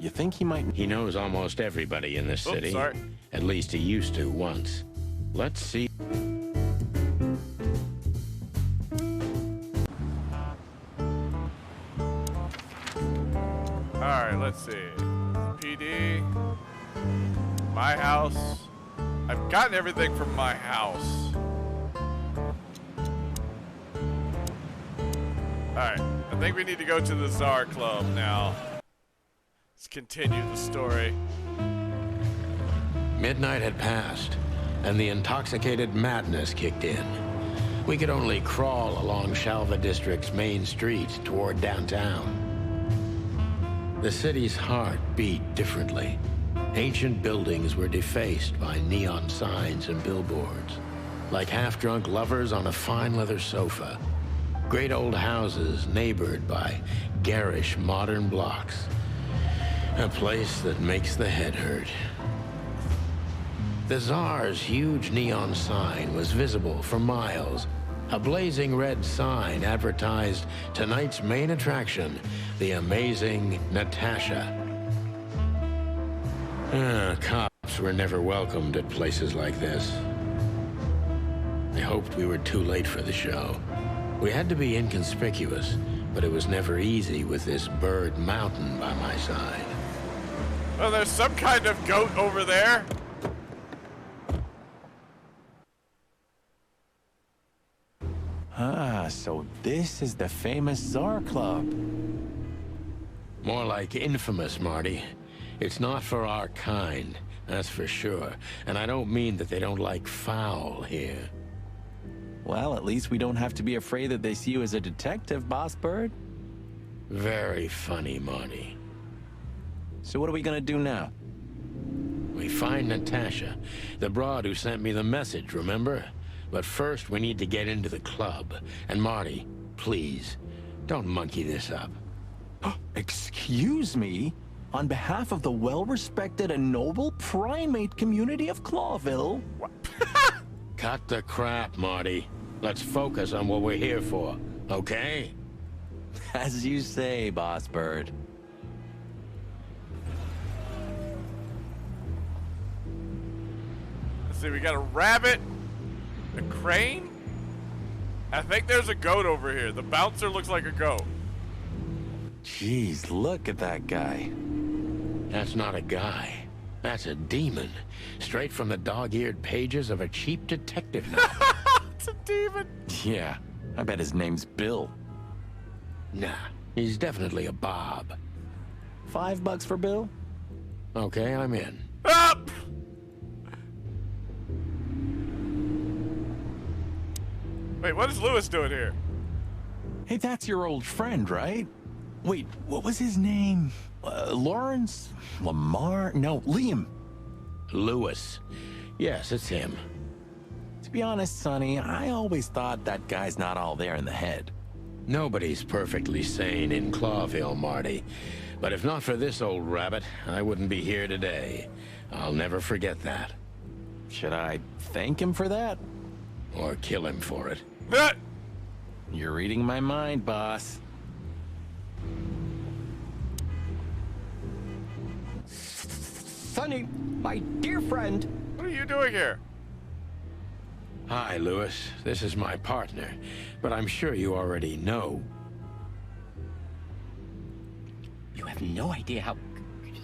You think he might? He knows almost everybody in this city. Sorry. At least he used to once. Let's see. Alright, let's see. PD. My house. I've gotten everything from my house. Alright, I think we need to go to the Tsar Club now. Let's continue the story. Midnight had passed, and the intoxicated madness kicked in. We could only crawl along Shalva District's main street toward downtown. The city's heart beat differently. Ancient buildings were defaced by neon signs and billboards, like half-drunk lovers on a fine leather sofa. Great old houses neighbored by garish modern blocks. A place that makes the head hurt. The Tsar's huge neon sign was visible for miles. A blazing red sign advertised tonight's main attraction, the amazing Natasha. Cops were never welcomed at places like this. I hoped we were too late for the show. We had to be inconspicuous, but it was never easy with this bird mountain by my side. Well, there's some kind of goat over there. Ah, so this is the famous Tsar Club. More like infamous, Marty. It's not for our kind, that's for sure. And I don't mean that they don't like foul here. Well, at least we don't have to be afraid that they see you as a detective, Boss Bird. Very funny, Marty. So what are we gonna do now? We find Natasha, the broad who sent me the message, remember? But first, we need to get into the club. And Marty, please, don't monkey this up. Excuse me? On behalf of the well-respected and noble primate community of Clawville? Cut the crap, Marty. Let's focus on what we're here for, okay? As you say, Boss Bird. Let's see, we got a rabbit, a crane. I think there's a goat over here. The bouncer looks like a goat. Jeez, look at that guy. That's not a guy. That's a demon. Straight from the dog-eared pages of a cheap detective novel. It's a demon. Yeah, I bet his name's Bill. Nah, he's definitely a Bob. $5 for Bill? Okay, I'm in. Up! Wait, what is Lewis doing here? Hey, that's your old friend, right? Wait, what was his name? Lawrence? Lamar? No, Liam. Lewis. Yes, it's him. To be honest, Sonny, I always thought that guy's not all there in the head. Nobody's perfectly sane in Clawville, Marty. But if not for this old rabbit, I wouldn't be here today. I'll never forget that. Should I thank him for that? Or kill him for it? You're reading my mind, boss. Sonny, my dear friend. What are you doing here? Hi, Lewis. This is my partner, but I'm sure you already know. You have no idea how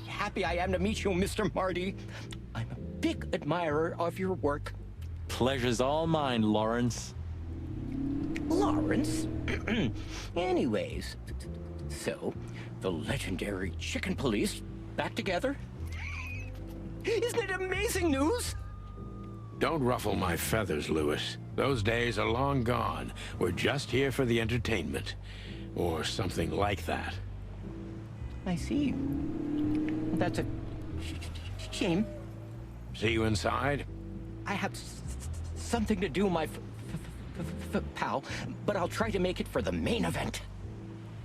happy I am to meet you, Mr. Marty. I'm a big admirer of your work. Pleasure's all mine, Lawrence. Lawrence? Anyways, so, the legendary Chicken Police back together? Isn't it amazing news? Don't ruffle my feathers, Lewis. Those days are long gone. We're just here for the entertainment. Or something like that. I see. That's a shame. See you inside? I have something to do, my pal, but I'll try to make it for the main event.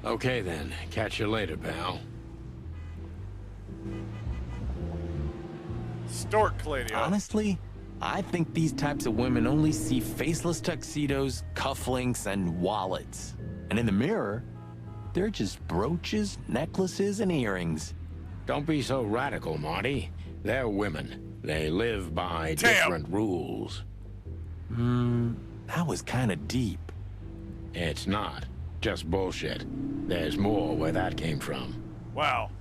Okay then. Catch you later, pal. Stork Cladio. Honestly, I think these types of women only see faceless tuxedos, cufflinks, and wallets. And in the mirror, they're just brooches, necklaces, and earrings. Don't be so radical, Marty. They're women. They live by different rules. That was kind of deep. It's not. Just bullshit. There's more where that came from. Wow.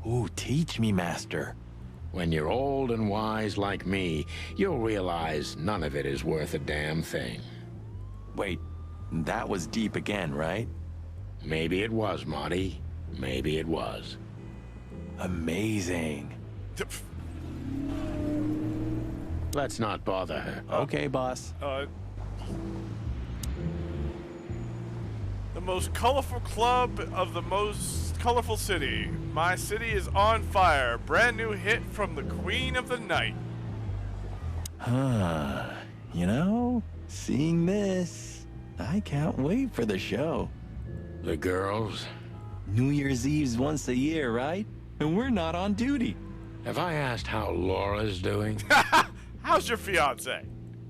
Ooh, teach me, Master. When you're old and wise like me, you'll realize none of it is worth a damn thing. Wait, that was deep again, right? Maybe it was, Marty. Maybe it was. Amazing. Let's not bother her. Okay, boss. The most colorful club of the most colorful city. My city is on fire. Brand new hit from the Queen of the Night. Huh. You know, seeing this, I can't wait for the show. The girls? New Year's Eve's once a year, right? And we're not on duty. Have I asked how Laura's doing? How's your fiance?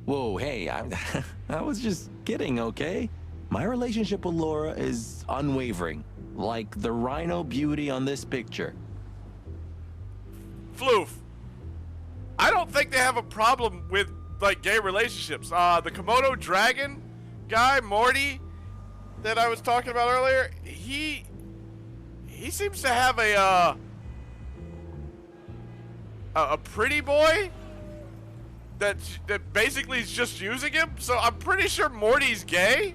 Whoa, hey, I was just kidding, okay? My relationship with Laura is unwavering, like the rhino beauty on this picture. Floof. I don't think they have a problem with, like, gay relationships. The Komodo dragon guy, Morty, that I was talking about earlier, he seems to have a pretty boy that basically is just using him. So I'm pretty sure Morty's gay.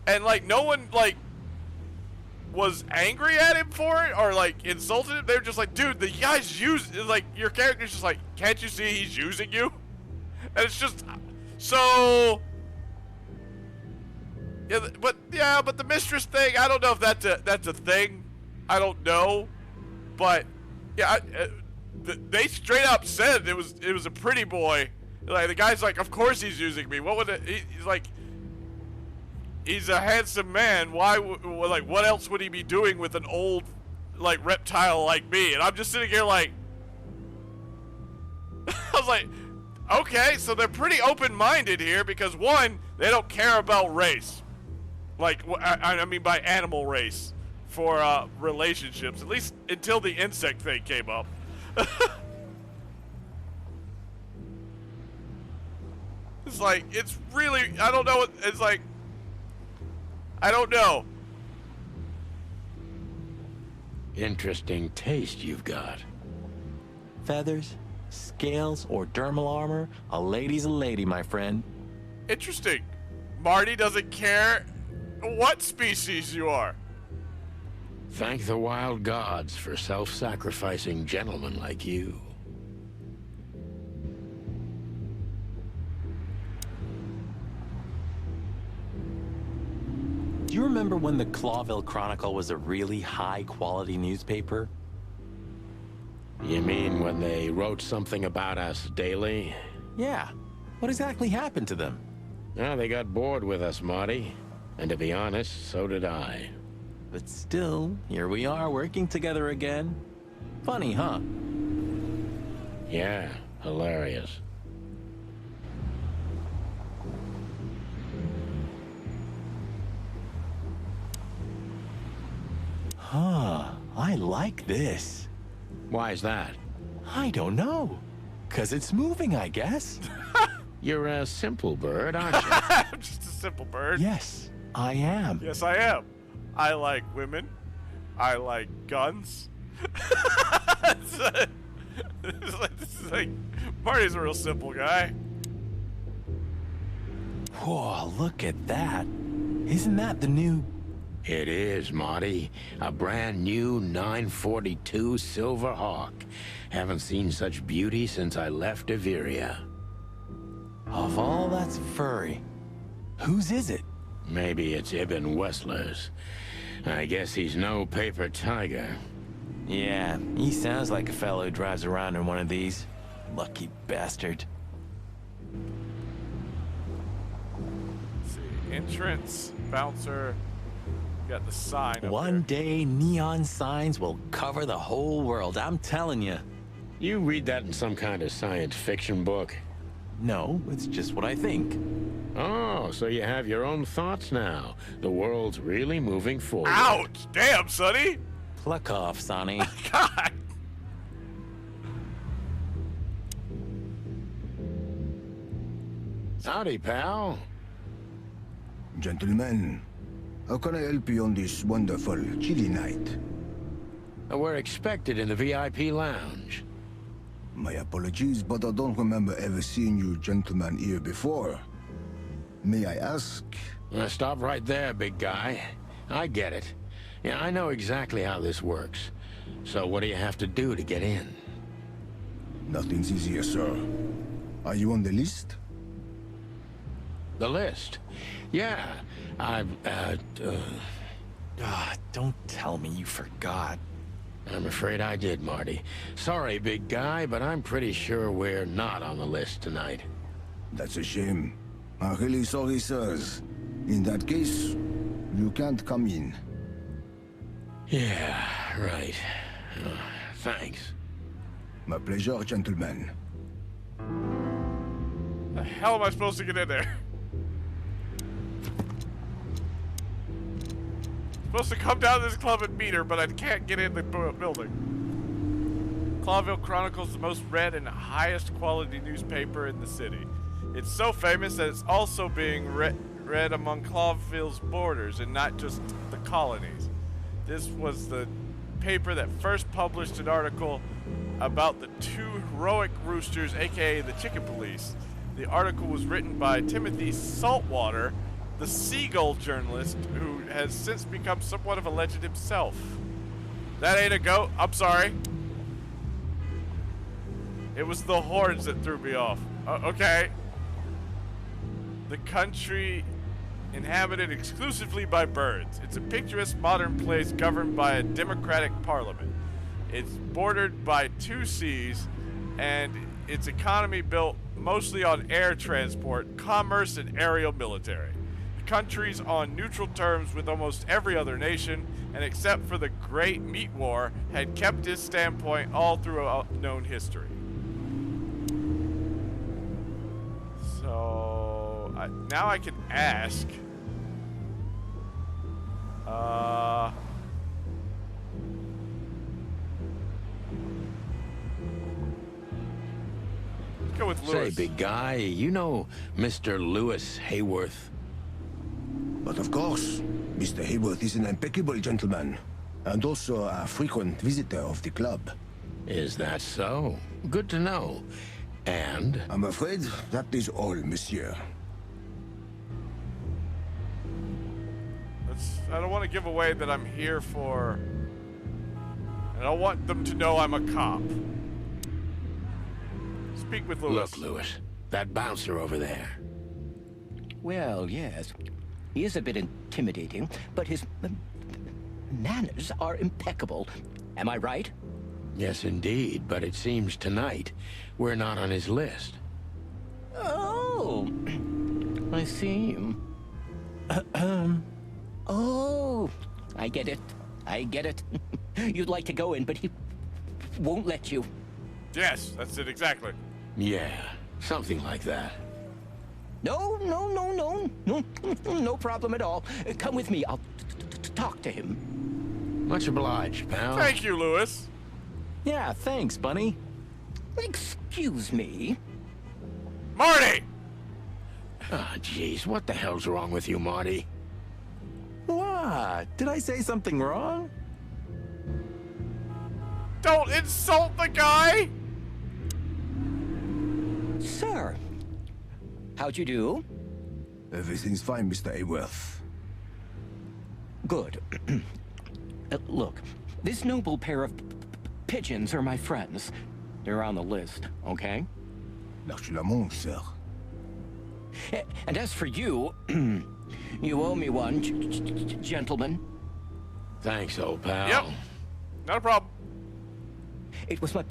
And, like, no one, like, was angry at him for it or, like, insulted him. They were just like, dude, the guy's like, your character's just like, can't you see he's using you? And it's just, so, yeah, but the mistress thing, I don't know if that's a thing. I don't know. But, yeah, they straight up said it was a pretty boy. Like, the guy's like, of course he's using me. What would it, he's like, he's a handsome man. Why, like, what else would he be doing with an old, like, reptile like me? And I'm just sitting here like, I was like, okay, so they're pretty open-minded here because, one, they don't care about race. Like, I mean by animal race for relationships, at least until the insect thing came up. It's like, it's really, I don't know, it's like, I don't know. Interesting taste you've got. Feathers, scales, or dermal armor, a lady's a lady, my friend. Interesting. Marty doesn't care what species you are. Thank the wild gods for self-sacrificing gentlemen like you. Do you remember when the Clawville Chronicle was a really high-quality newspaper? You mean when they wrote something about us daily? Yeah. What exactly happened to them? Well, they got bored with us, Marty. And to be honest, so did I. But still, here we are working together again. Funny, huh? Yeah, hilarious. Huh, I like this. Why's that? I don't know. 'Cause it's moving, I guess. You're a simple bird, aren't you? I'm just a simple bird. Yes, I am. Yes, I am. I like women. I like guns. This is like, Marty's a real simple guy. Whoa, look at that. Isn't that the new It is, Marty. A brand new 942 Silver Hawk. Haven't seen such beauty since I left Averia. Of all that's furry, whose is it? Maybe it's Ibn Wessler's. I guess he's no paper tiger. Yeah, he sounds like a fellow who drives around in one of these. Lucky bastard. Let's see. Entrance, bouncer. Got the sign up One day, neon signs will cover the whole world, I'm telling you. You read that in some kind of science fiction book? No, it's just what I think. Oh, so you have your own thoughts now. The world's really moving forward. Ouch! Damn, Sonny! Pluck off, Sonny. God! Howdy, pal. Gentlemen, how can I help you on this wonderful, chilly night? We're expected in the VIP lounge. My apologies, but I don't remember ever seeing you gentlemen here before. May I ask? Stop right there, big guy. I get it. Yeah, I know exactly how this works. So what do you have to do to get in? Nothing's easier, sir. Are you on the list? The list? Yeah, don't tell me you forgot. I'm afraid I did, Marty. Sorry, big guy, but I'm pretty sure we're not on the list tonight. That's a shame. I'm really sorry, sirs. In that case, you can't come in. Yeah, right. Thanks. My pleasure, gentlemen. The hell am I supposed to get in there? Supposed to come down to this club and meet her, but I can't get in the building. Clawville Chronicle's the most read and highest quality newspaper in the city. It's so famous that it's also being read among Clawville's borders and not just the colonies. This was the paper that first published an article about the two heroic roosters, aka the Chicken Police. The article was written by Timothy Saltwater, the Seagull journalist, who has since become somewhat of a legend himself. That ain't a goat. I'm sorry. It was the horns that threw me off. Okay. The country inhabited exclusively by birds. It's a picturesque modern place governed by a democratic parliament. It's bordered by 2 seas, and its economy built mostly on air transport, commerce, and aerial military. The country's on neutral terms with almost every other nation, and except for the Great Meat War, had kept its standpoint all throughout known history. So, now I can ask. Let's go with Lewis. Say, big guy, you know Mr. Lewis Hayworth? But of course, Mr. Hayworth is an impeccable gentleman, and also a frequent visitor of the club. Is that so? Good to know. And? I'm afraid that is all, monsieur. I don't want to give away that I'm here for... I don't want them to know I'm a cop. Speak with Lewis. Look, Lewis, that bouncer over there. Well, yes. He is a bit intimidating, but his manners are impeccable. Am I right? Yes, indeed, but it seems tonight we're not on his list. Oh, I see. Oh, I get it. I get it. You'd like to go in, but he won't let you. Yes, that's it exactly. Yeah, something like that. No problem at all. Come with me. I'll talk to him. Much obliged, pal. Thank you, Lewis. Yeah, thanks, Bunny. Excuse me. Marty! Ah, jeez, what the hell's wrong with you, Marty? What? Did I say something wrong? Don't insult the guy! Sir, how'd you do? Everything's fine, Mr. Hayworth. Good. Look, this noble pair of pigeons are my friends. They're on the list, okay? And as for you, you owe me one, gentlemen. Thanks, old pal. Yep. Not a problem. It was my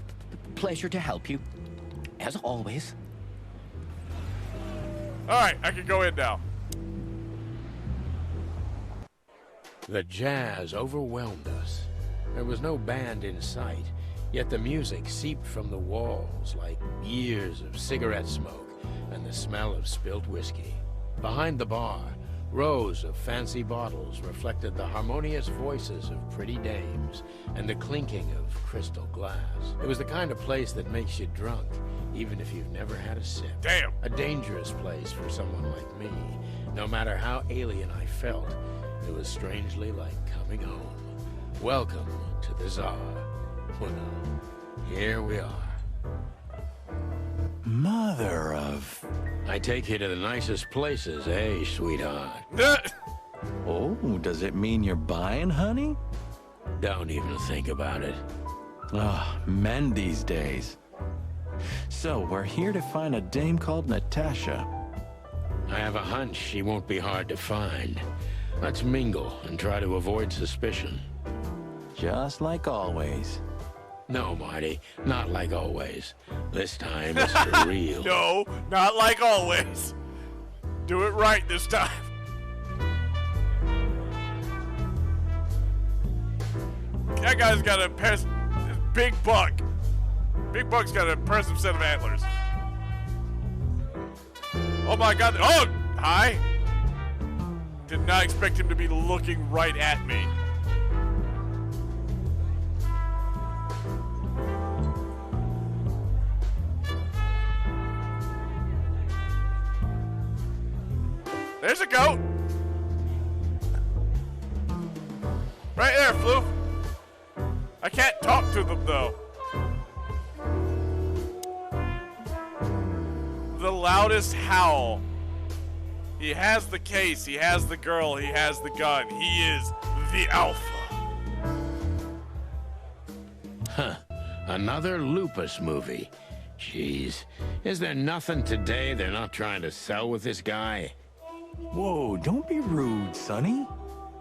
pleasure to help you, as always. All right, I can go in now. The jazz overwhelmed us. There was no band in sight, yet the music seeped from the walls like years of cigarette smoke and the smell of spilt whiskey. Behind the bar, rows of fancy bottles reflected the harmonious voices of pretty dames and the clinking of crystal glass. It was the kind of place that makes you drunk, even if you've never had a sip. Damn! A dangerous place for someone like me. No matter how alien I felt, it was strangely like coming home. Welcome to the Tsar. Well, here we are. Mother of... I take you to the nicest places, eh, sweetheart? Oh, does it mean you're buying, honey? Don't even think about it. Ah, men these days. So, we're here to find a dame called Natasha. I have a hunch she won't be hard to find. Let's mingle and try to avoid suspicion. Just like always. No, Marty, not like always. This time it's for real. No, not like always. Do it right this time. That guy's got a big buck. Big buck's got an impressive set of antlers. Oh my god. Oh, hi. Did not expect him to be looking right at me. There's a goat. Right there, Floof. I can't talk to them, though. The loudest howl. He has the case, he has the girl, he has the gun. He is the alpha. Huh. Another Lupus movie. Jeez. Is there nothing today they're not trying to sell with this guy? Whoa, don't be rude, Sonny.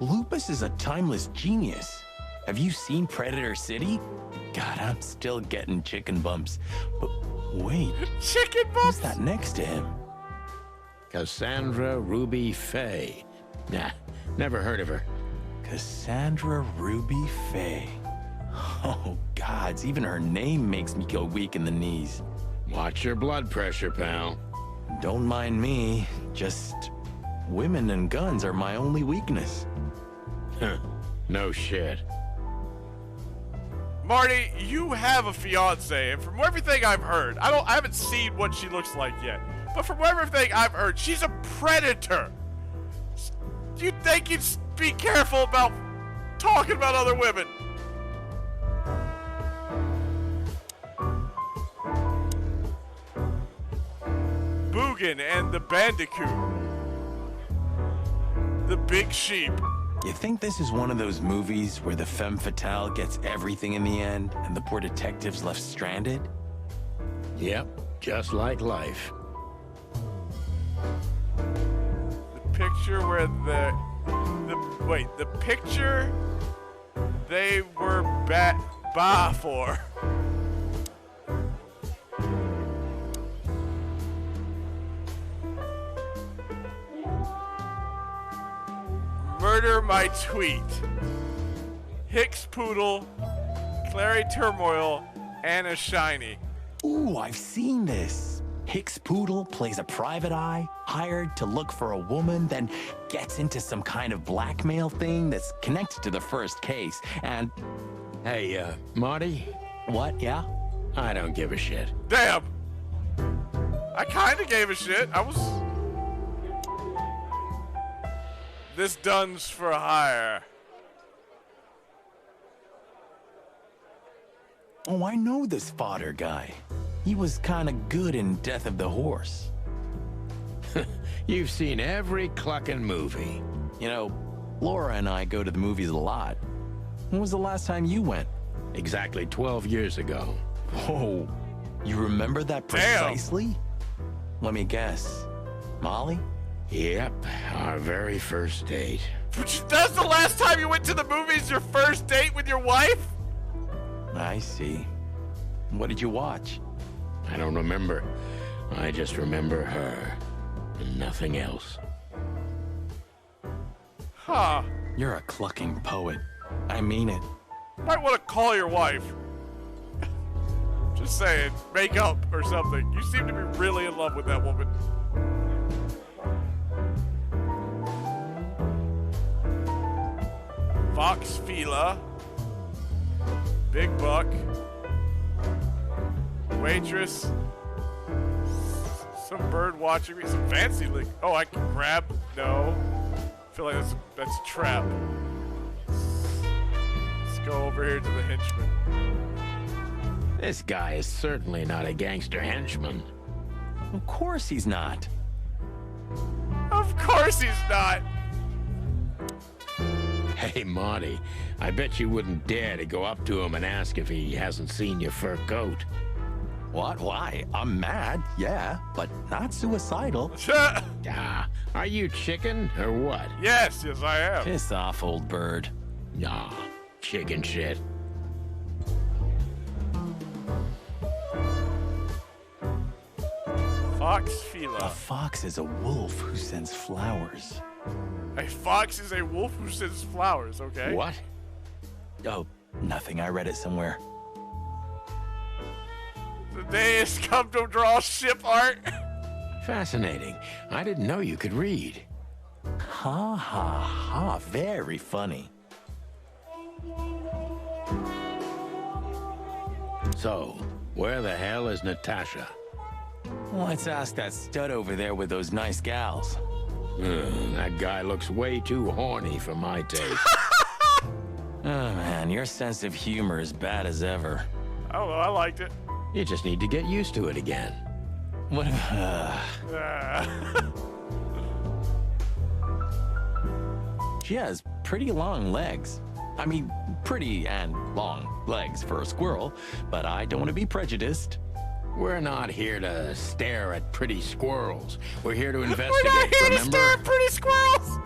Lupus is a timeless genius. Have you seen Predator City? God, I'm still getting chicken bumps. But wait. Chicken bumps? Who's that next to him? Cassandra Ruby Faye. Nah, never heard of her. Cassandra Ruby Faye. Oh, gods, even her name makes me go weak in the knees. Watch your blood pressure, pal. Don't mind me, just women and guns are my only weakness. Huh, no shit. Marty, you have a fiance, and from everything I've heard, I haven't seen what she looks like yet, but from everything I've heard, she's a predator. Do you think you'd be careful about talking about other women? Boogan and the Bandicoot. The Big Sheep. You think this is one of those movies where the femme fatale gets everything in the end and the poor detective's left stranded? Yep, just like life. The picture where the picture they were ba for. Murder my tweet. Hicks Poodle, Clary Turmoil, Anna Shiny. Ooh, I've seen this. Hicks Poodle plays a private eye, hired to look for a woman, then gets into some kind of blackmail thing that's connected to the first case, and... Hey, Marty? What, yeah? I don't give a shit. Damn! I kinda gave a shit. This done's for hire. Oh, I know this fodder guy. He was kind of good in Death of the Horse. You've seen every clucking movie. You know, Laura and I go to the movies a lot. When was the last time you went? Exactly 12 years ago. Oh, you remember that precisely? Let me guess. Molly? Yep, our very first date. That's the last time you went to the movies, your first date with your wife? I see. What did you watch? I don't remember. I just remember her. And nothing else. Huh. You're a clucking poet. I mean it. Might want to call your wife. Just saying. Make up or something. You seem to be really in love with that woman. Fox Fila. Big Buck. Waitress. Some bird watching me. Some fancy lick. Oh, I can grab. No. I feel like that's a trap. Let's go over here to the henchman. This guy is certainly not a gangster henchman. Of course he's not. Of course he's not. Hey, Marty, I bet you wouldn't dare to go up to him and ask if he hasn't seen your fur coat. What? Why? I'm mad, yeah, but not suicidal. Are you chicken or what? Yes, I am. Piss off, old bird. Nah, chicken shit. Fox Fila. A fox is a wolf who sends flowers. A fox is a wolf who sends flowers, okay? What? Oh, nothing. I read it somewhere. The day has come to draw ship art. Fascinating. I didn't know you could read. Ha ha ha. Very funny. So, where the hell is Natasha? Let's ask that stud over there with those nice gals. That guy looks way too horny for my taste. Oh man, your sense of humor is bad as ever. I don't know, I liked it. You just need to get used to it again. What? She has pretty long legs. I mean, pretty and long legs for a squirrel, but I don't want to be prejudiced. We're not here to stare at pretty squirrels. We're here to investigate, We're not here remember? to stare at pretty squirrels!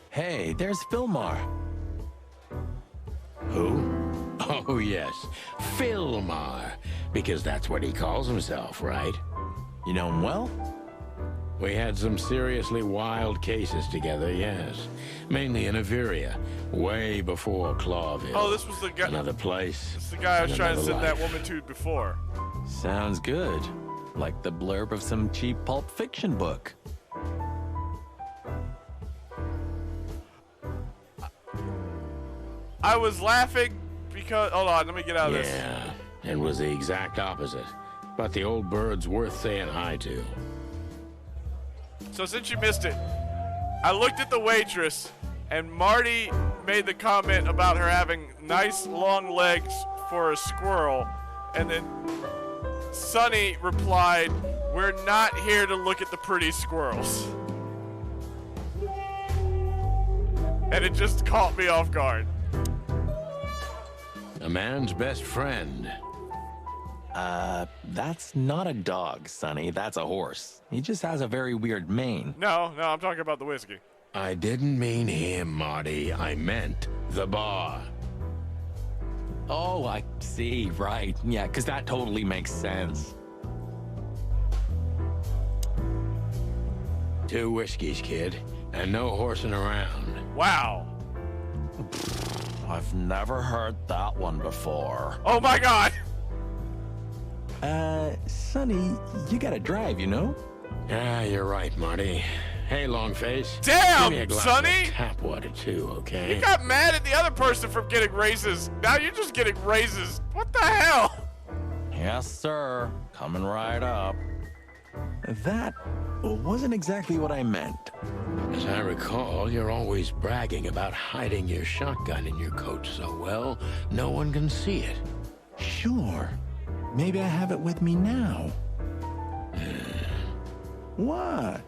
Hey, there's Filmar. Who? Oh, yes. Filmar. Because that's what he calls himself, right? You know him well? We had some seriously wild cases together, yes. Mainly in Averia, way before Clawville. Oh, this was the guy. Another place. This is the guy I was trying to send that life. woman to before. Sounds good. Like the blurb of some cheap Pulp Fiction book. I was laughing because... Hold on, let me get out of this. Yeah, it was the exact opposite. But the old bird's worth saying hi to. So since you missed it, I looked at the waitress, and Marty made the comment about her having nice long legs for a squirrel, and then Sonny replied, "We're not here to look at the pretty squirrels." And it just caught me off guard. A man's best friend. That's not a dog, Sonny. That's a horse. He just has a very weird mane. No, I'm talking about the whiskey. I didn't mean him, Marty. I meant the bar. Oh, I see. Right. Yeah, because that totally makes sense. 2 whiskeys, kid, and no horsing around. Wow. I've never heard that one before. Oh my God! Sonny, you gotta drive, you know? Yeah, you're right, Marty. Hey, Longface. Damn, give me a glass Sonny! of tap water, too, okay? You got mad at the other person for getting raises. Now you're just getting raises. What the hell? Yes, sir. Coming right up. That wasn't exactly what I meant. As I recall, you're always bragging about hiding your shotgun in your coat so well, no one can see it. Sure. Maybe I have it with me now. What?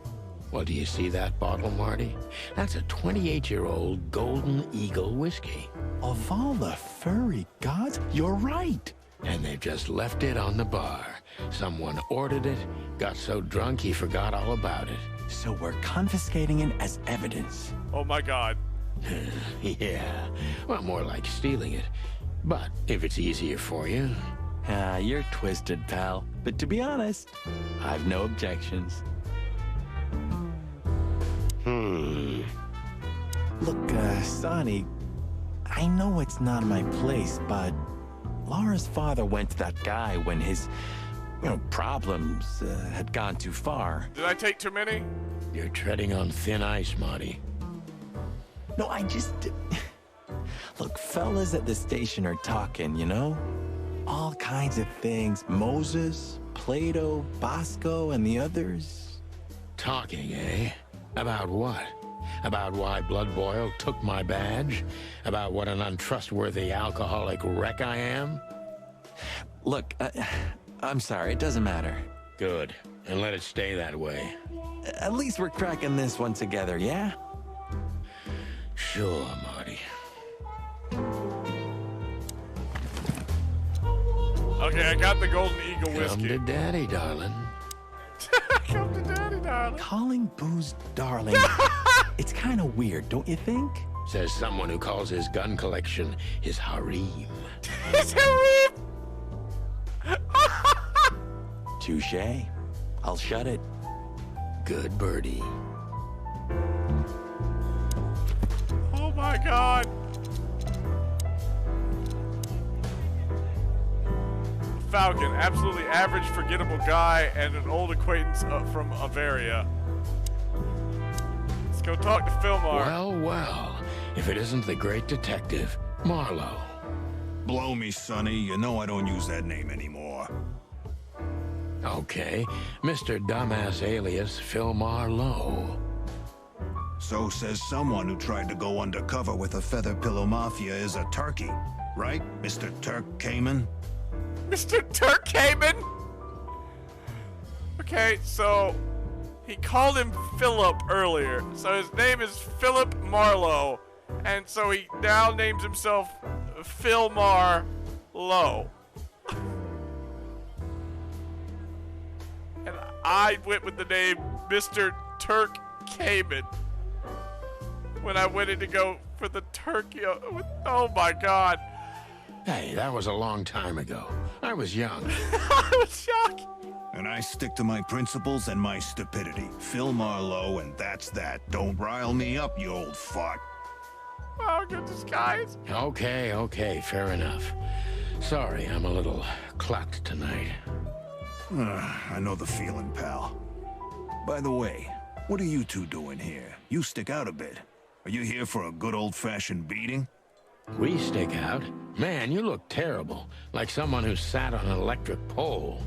Well, do you see that bottle, Marty? That's a 28-year-old Golden Eagle whiskey. Of all the furry gods, you're right. And they've just left it on the bar. Someone ordered it, got so drunk he forgot all about it. So we're confiscating it as evidence. Oh my god. Yeah, well, more like stealing it. But if it's easier for you. You're twisted, pal. But to be honest, I've no objections. Look, Sonny, I know it's not my place, but Laura's father went to that guy when his, problems had gone too far. Did I take too many? You're treading on thin ice, Marty. No, I just... Look, fellas at the station are talking, All kinds of things. Moses, Plato, Bosco, and the others. Talking, eh? About what? About why Blood Boil took my badge? About what an untrustworthy alcoholic wreck I am? Look, I'm sorry, it doesn't matter. Good, and let it stay that way. At least we're cracking this one together, yeah? Sure, Marty. Okay, I got the Golden Eagle whiskey. Come to daddy, darling. Come to daddy, darling. Calling booze darling, it's kind of weird, don't you think? Says someone who calls his gun collection his harem. His harem! Touché. I'll shut it. Good birdie. Oh my god. Falcon, absolutely average, forgettable guy, and an old acquaintance from Avaria. Let's go talk to Philmar. Well, if it isn't the great detective, Marlowe. Blow me, Sonny. You know I don't use that name anymore. Okay, Mr. Dumbass alias Phil Marlowe. So says someone who tried to go undercover with a Feather Pillow Mafia is a turkey, right, Mr. Turk Cayman? Mr. Turk Cayman? Okay, so he called him Philip earlier. So his name is Philip Marlowe. And so he now names himself Phil Marlowe. And I went with the name Mr. Turk Cayman when I went in to go for the turkey. Oh my god. Hey, that was a long time ago. I was young. I was shocked. And I stick to my principles and my stupidity. Phil Marlowe, and that's that. Don't rile me up, you old fart. Oh, good disguise. Okay, fair enough. Sorry, I'm a little clucked tonight. I know the feeling, pal. By the way, what are you two doing here? You stick out a bit. Are you here for a good old-fashioned beating? We stick out? Man, you look terrible. Like someone who sat on an electric pole.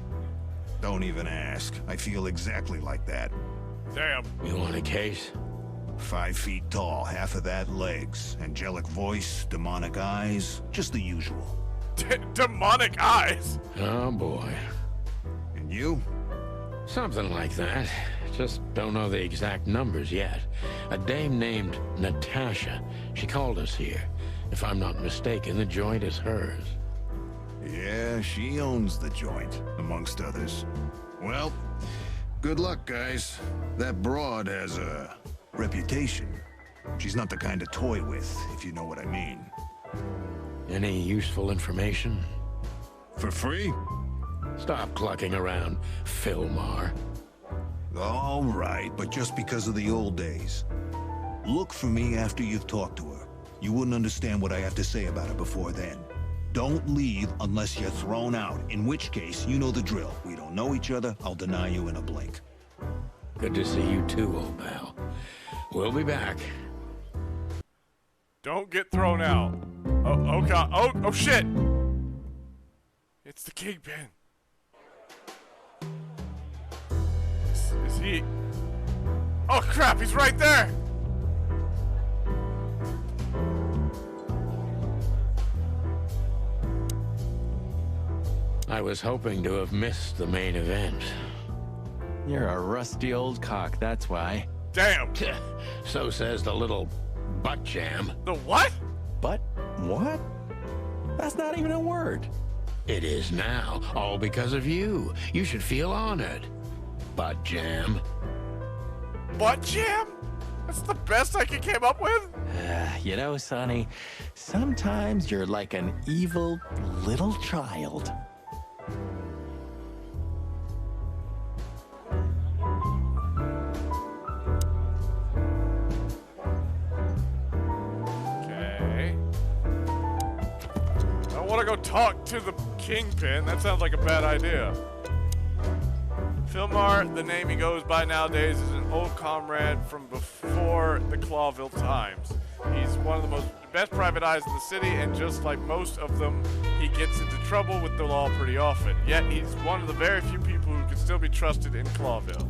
Don't even ask. I feel exactly like that. Damn. You want a case? 5 feet tall, half of that legs. Angelic voice, demonic eyes, just the usual. Demonic eyes? Oh, boy. And you? Something like that. Just don't know the exact numbers yet. A dame named Natasha. She called us here. If I'm not mistaken, the joint is hers. Yeah, she owns the joint, amongst others. Well, good luck, guys. That broad has a reputation. She's not the kind to toy with, if you know what I mean. Any useful information? For free? Stop clucking around, Philmar. All right, but just because of the old days. Look for me after you've talked to her. You wouldn't understand what I have to say about her before then. Don't leave unless you're thrown out, in which case, you know the drill. We don't know each other, I'll deny you in a blink. Good to see you too, old pal. We'll be back. Don't get thrown out. Oh god. Oh shit! It's the Kingpin. Is he... Oh crap, he's right there! I was hoping to have missed the main event. You're a rusty old cock, that's why. Damn! So says the little butt jam. The what? But what? That's not even a word. It is now, all because of you. You should feel honored. Butt jam. Butt jam? That's the best I could came up with? You know, Sonny, sometimes you're like an evil little child. Okay. I want to go talk to the Kingpin. That sounds like a bad idea. Filmar, the name he goes by nowadays, is an old comrade from before the Clawville times. He's one of the best private eyes in the city, and just like most of them, he gets into trouble with the law pretty often. Yet he's one of the very few people who can still be trusted in Clawville.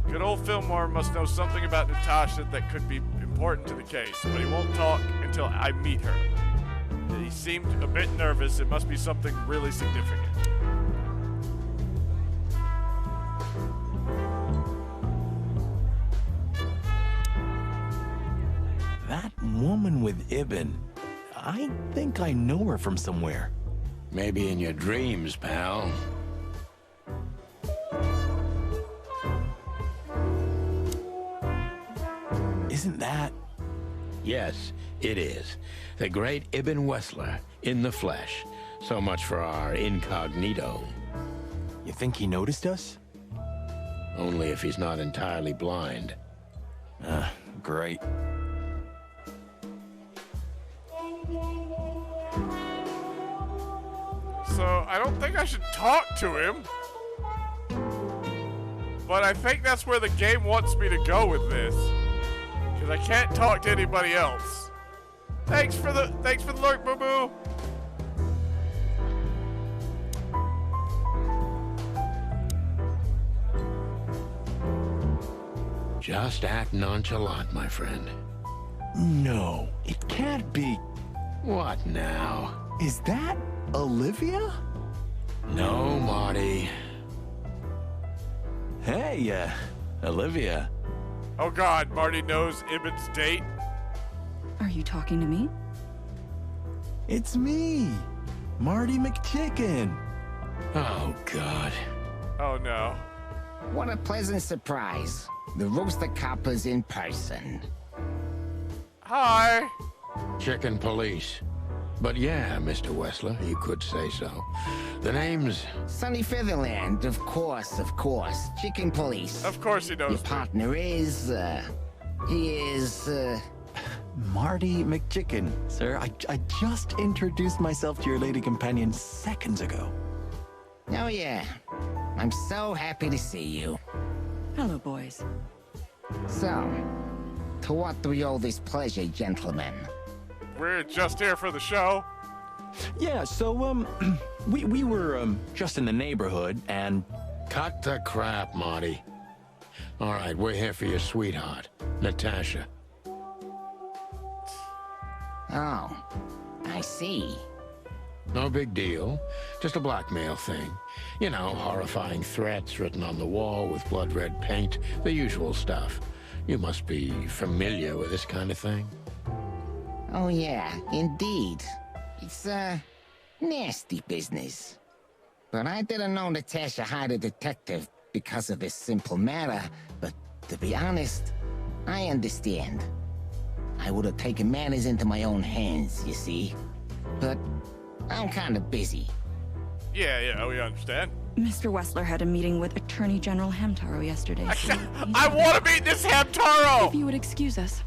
Good old Fillmore must know something about Natasha that could be important to the case, but he won't talk until I meet her. He seemed a bit nervous. It must be something really significant. That woman with Ibn, I think I know her from somewhere. Maybe in your dreams, pal. Isn't that? Yes, it is. The great Ibn Wessler, in the flesh. So much for our incognito. You think he noticed us? Only if he's not entirely blind. Great. So, I don't think I should talk to him. But I think that's where the game wants me to go with this. Because I can't talk to anybody else. Thanks for the lurk, Boo Boo. Just act nonchalant, my friend. No, it can't be. What now? Is that Olivia? No, Marty. Hey, Olivia. Oh God, Marty knows Ibn's date. Are you talking to me? It's me, Marty McChicken. Oh, God. Oh, no. What a pleasant surprise. The Rooster Copper's in person. Hi. Chicken police. But yeah, Mr. Wessler, you could say so. The name's... Sunny Featherland, of course. Chicken police. Of course he knows. Your partner is, he is, Marty McChicken. Sir, I just introduced myself to your lady companion seconds ago. Oh yeah. I'm so happy to see you. Hello, boys. So, to what do we owe this pleasure, gentlemen? We're just here for the show. Yeah, so, we were, just in the neighborhood, and... Cut the crap, Marty. All right, we're here for your sweetheart, Natasha. Oh, I see. No big deal. Just a blackmail thing. You know, horrifying threats written on the wall with blood-red paint. The usual stuff. You must be familiar with this kind of thing. Oh yeah, indeed. It's, nasty business. But I didn't know Natasha hired a detective because of this simple matter. But to be honest, I understand. I would have taken matters into my own hands, you see. But I'm kind of busy. Yeah, we understand. Mr. Wessler had a meeting with Attorney General Hamtaro yesterday. I want to meet this Hamtaro! If you would excuse us.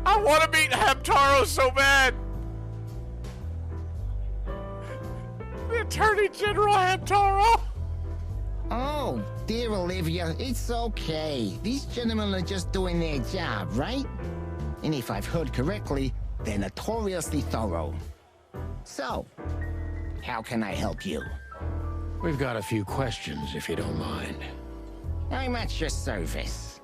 I want to meet Hamtaro so bad! The Attorney General Hamtaro! Oh, dear Olivia, it's okay. These gentlemen are just doing their job, right? And if I've heard correctly, they're notoriously thorough. So, how can I help you? We've got a few questions, if you don't mind. I'm at your service.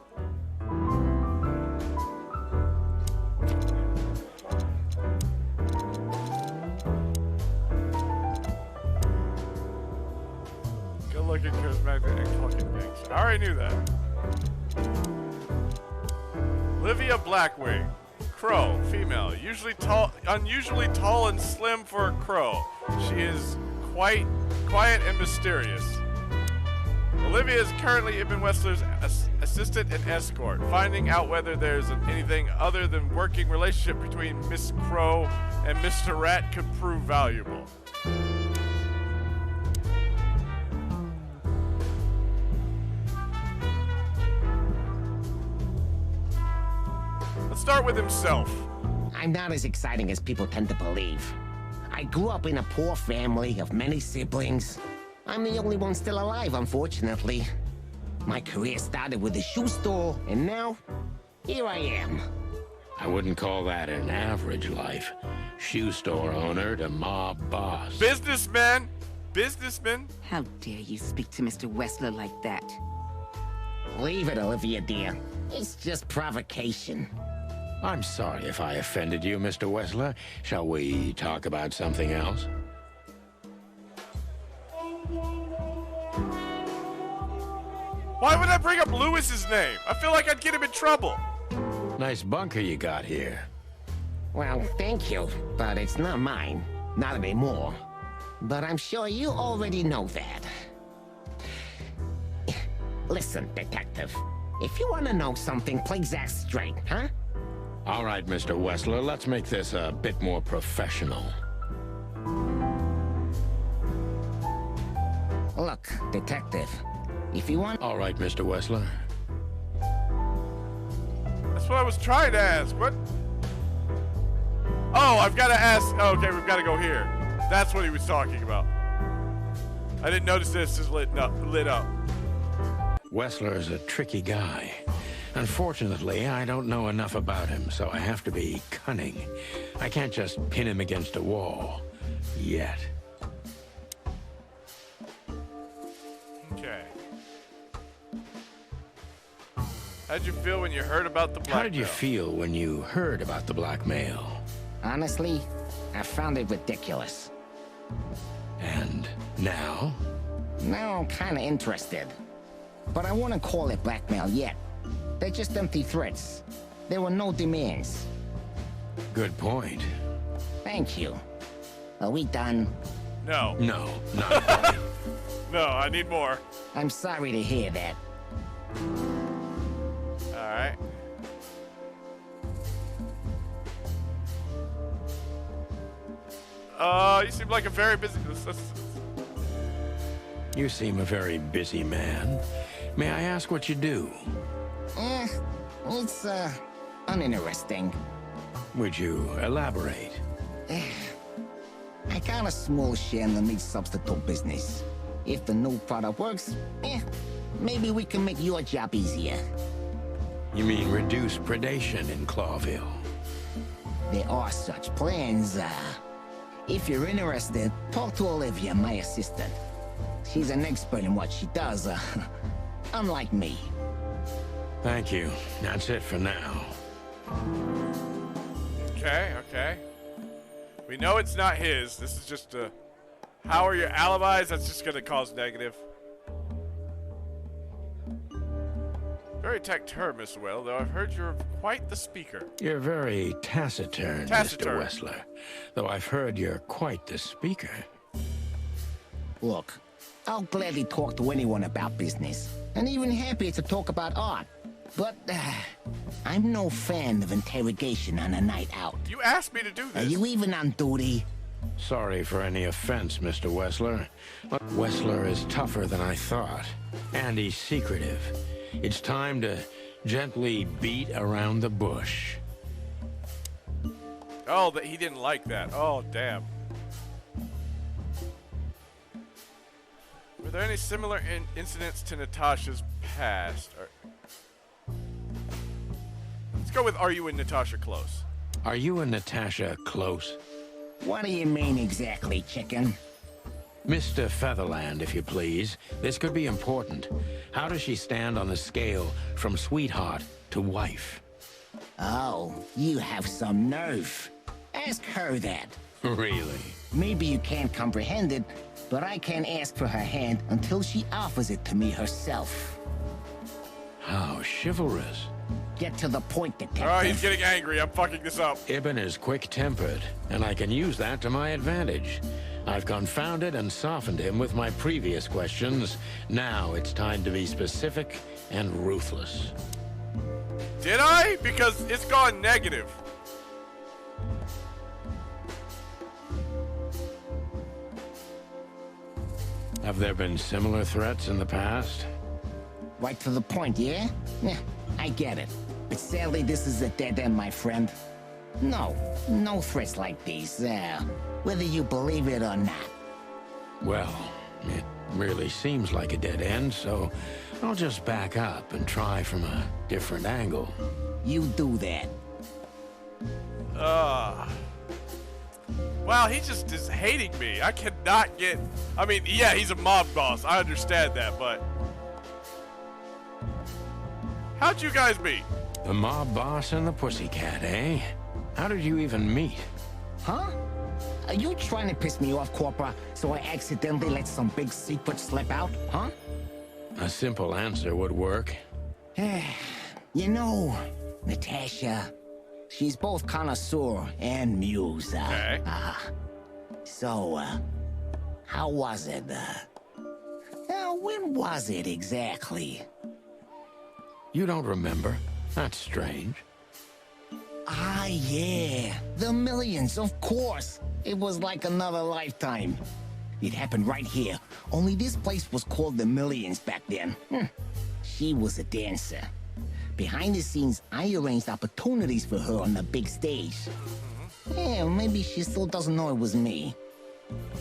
Good looking, charismatic, and fucking gangster. I already knew that. Olivia Blackwing. Crow, female, usually tall, unusually tall and slim for a crow. She is quite quiet and mysterious. Olivia is currently Ibn Wessler's assistant and escort. Finding out whether there's anything other than working relationship between Miss Crow and Mr. Rat could prove valuable. Let's start with himself. I'm not as exciting as people tend to believe. I grew up in a poor family of many siblings. I'm the only one still alive, unfortunately. My career started with a shoe store, and now, here I am. I wouldn't call that an average life. Shoe store owner to mob boss. Businessman! Businessman! How dare you speak to Mr. Wessler like that? Leave it, Olivia, dear. It's just provocation. I'm sorry if I offended you, Mr. Wessler. Shall we talk about something else? Why would I bring up Lewis's name? I feel like I'd get him in trouble. Nice bunker you got here. Well, thank you, but it's not mine. Not anymore. But I'm sure you already know that. Listen, detective. If you want to know something, play Zach straight, huh? All right, Mr. Wessler, let's make this a bit more professional. Look, detective, if you want... All right, Mr. Wessler. That's what I was trying to ask. What? Oh, I've got to ask. Oh, okay, we've got to go here. That's what he was talking about. I didn't notice this is lit up. Wessler is a tricky guy. Unfortunately, I don't know enough about him, so I have to be cunning. I can't just pin him against a wall. Yet. Okay. How'd you feel when you heard about the blackmail? How did you feel when you heard about the blackmail? Honestly, I found it ridiculous. And now? Now I'm kinda interested. But I wouldn't call it blackmail yet. They're just empty threats. There were no demands. Good point. Thank you. Are we done? No. No, not No, I need more. I'm sorry to hear that. Alright. You seem like a very busy... You seem a very busy man. May I ask what you do? It's, uninteresting. Would you elaborate? I got a small share in the meat substitute business. If the new product works, maybe we can make your job easier. You mean reduce predation in Clawville? There are such plans. If you're interested, talk to Olivia, my assistant. She's an expert in what she does, unlike me. Thank you. That's it for now. Okay, okay. We know it's not his. This is just a... How are your alibis? That's just gonna cause negative. Very taciturn, Mr. Well, though I've heard you're quite the speaker. You're very taciturn, Mr. Wessler. Though I've heard you're quite the speaker. Look, I'll gladly talk to anyone about business, and even happier to talk about art. But, I'm no fan of interrogation on a night out. You asked me to do this. Are you even on duty? Sorry for any offense, Mr. Wessler. Wessler is tougher than I thought, and he's secretive. It's time to gently beat around the bush. Oh, he didn't like that. Oh, damn. Were there any similar incidents to Natasha's past? Let's go with, are you and Natasha close? Are you and Natasha close? What do you mean exactly, chicken? Mr. Featherland, if you please. This could be important. How does she stand on the scale from sweetheart to wife? Oh, you have some nerve. Ask her that. Really? Maybe you can't comprehend it, but I can't ask for her hand until she offers it to me herself. How chivalrous. Get to the point, detective. Oh, he's getting angry. I'm fucking this up. Ibn is quick-tempered, and I can use that to my advantage. I've confounded and softened him with my previous questions. Now it's time to be specific and ruthless. Did I? Because it's gone negative. Have there been similar threats in the past? Right to the point, yeah? Yeah, I get it. But sadly, this is a dead end, my friend. No threats like these, whether you believe it or not. Well, it really seems like a dead end, so I'll just back up and try from a different angle. You do that. Wow, he just is hating me. I cannot get... I mean, yeah, he's a mob boss. I understand that, but... How'd you guys meet? The mob boss and the pussycat, eh? How did you even meet? Huh? Are you trying to piss me off, Corpora, so I accidentally let some big secret slip out, huh? A simple answer would work. You know, Natasha, she's both connoisseur and muse. Okay. So, how was it? When was it exactly? You don't remember? That's strange. Ah, yeah. The millions, of course. It was like another lifetime. It happened right here. Only this place was called the Millions back then. She was a dancer. Behind the scenes, I arranged opportunities for her on the big stage. Yeah, maybe she still doesn't know it was me.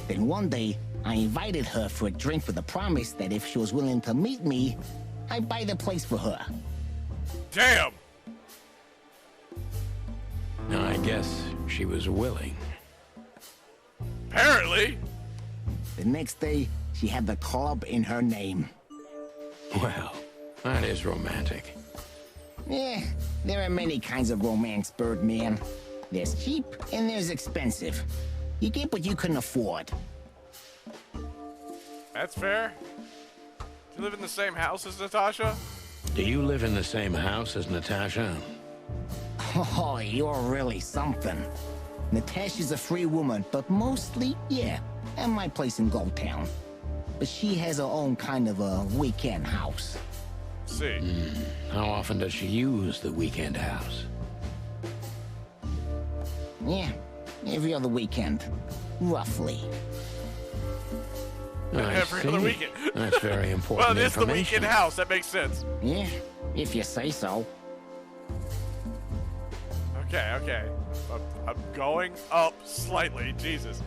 Then one day, I invited her for a drink with a promise that if she was willing to meet me, I'd buy the place for her. Damn! Now, I guess she was willing. Apparently. The next day, she had the club in her name. Well, that is romantic. Yeah, there are many kinds of romance, Birdman. There's cheap and there's expensive. You get what you can afford. That's fair. Do you live in the same house as Natasha? Do you live in the same house as Natasha? Oh, you're really something. Natasha's a free woman, but mostly, yeah, at my place in Gold Town. But she has her own kind of a weekend house. See. How often does she use the weekend house? Yeah, every other weekend, roughly. Every other weekend. That's very important. Well, it is the weekend house. That makes sense. Yeah, if you say so. Okay. I'm going up slightly. Jesus.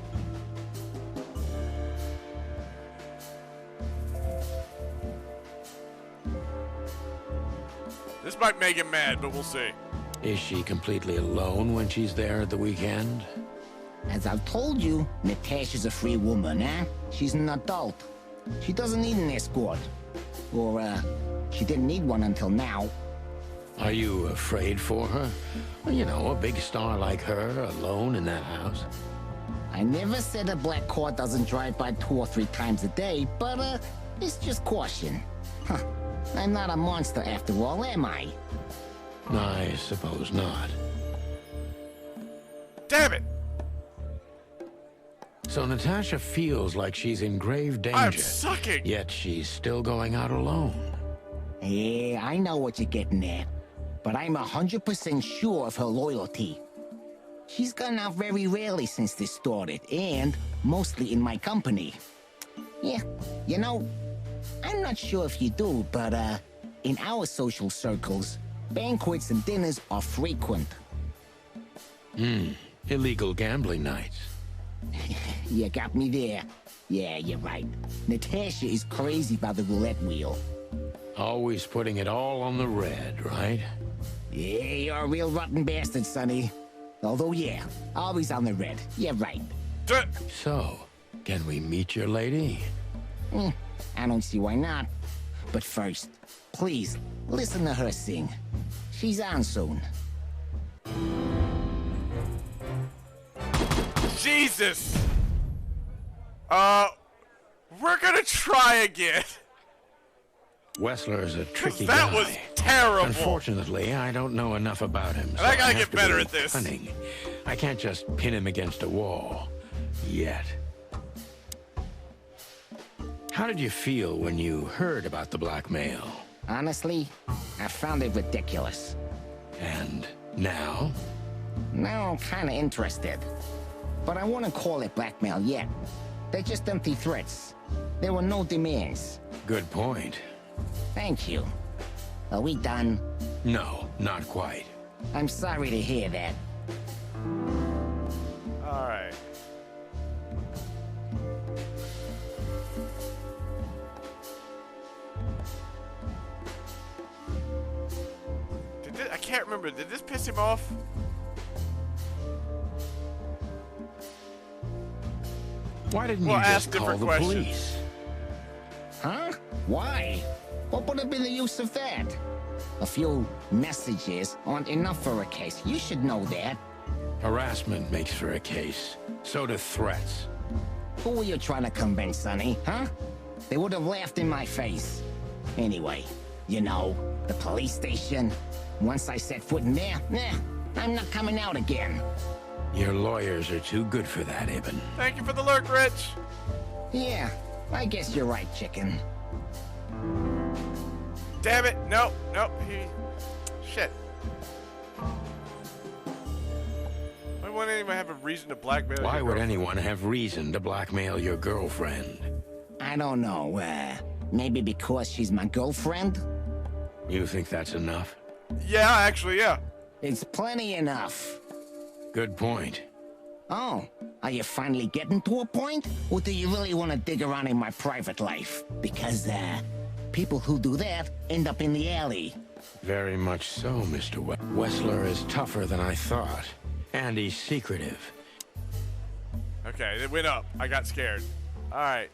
This might make him mad, but we'll see. Is she completely alone when she's there at the weekend? As I've told you, Natasha's a free woman, eh? She's an adult. She doesn't need an escort. Or, she didn't need one until now. Are you afraid for her? Well, you know, a big star like her, alone in that house. I never said a black car doesn't drive by 2 or 3 times a day, but, it's just caution. Huh. I'm not a monster after all, am I? I suppose not. Damn it! So Natasha feels like she's in grave danger. I'm sucking! Yet she's still going out alone. Yeah, I know what you're getting at. But I'm 100% sure of her loyalty. She's gone out very rarely since this started, and mostly in my company. Yeah, you know, I'm not sure if you do, but, in our social circles, banquets and dinners are frequent. Illegal gambling nights. You got me there. Yeah, you're right. Natasha is crazy about the roulette wheel. Always putting it all on the red, right? Yeah, you're a real rotten bastard, Sonny. Although, yeah, always on the red. Yeah, right. So, Can we meet your lady? I don't see why not. But first, please, listen to her sing. She's on soon. Jesus! We're gonna try again. Wessler's a tricky that guy. was terrible. Unfortunately, I don't know enough about him. And I gotta have get to better be at this. Cunning. I can't just pin him against a wall. Yet. How did you feel when you heard about the blackmail? Honestly, I found it ridiculous. And now? Now I'm kinda interested. But I wouldn't call it blackmail yet. They're just empty threats. There were no demands. Good point. Thank you. Are we done? No, not quite. I'm sorry to hear that. Alright. I can't remember. Did this piss him off? Why didn't you just call the police? Huh? Why? What would have been the use of that? A few messages aren't enough for a case. You should know that. Harassment makes for a case. So do threats. Who were you trying to convince, Sonny? Huh? They would have laughed in my face. Anyway, you know, the police station. Once I set foot in there, I'm not coming out again. Your lawyers are too good for that, Ibn. Thank you for the lurk, Rich. Yeah, I guess you're right, chicken. Damn it! No, shit. Why wouldn't anyone have a reason to blackmail? Why would anyone have reason to blackmail your girlfriend? I don't know. Maybe because she's my girlfriend? You think that's enough? Yeah, actually, yeah. It's plenty enough. Good point. Oh, are you finally getting to a point? Or do you really want to dig around in my private life? Because, people who do that end up in the alley. Very much so, Mr. Wessler is tougher than I thought. And he's secretive. Okay, it went up. I got scared. Alright.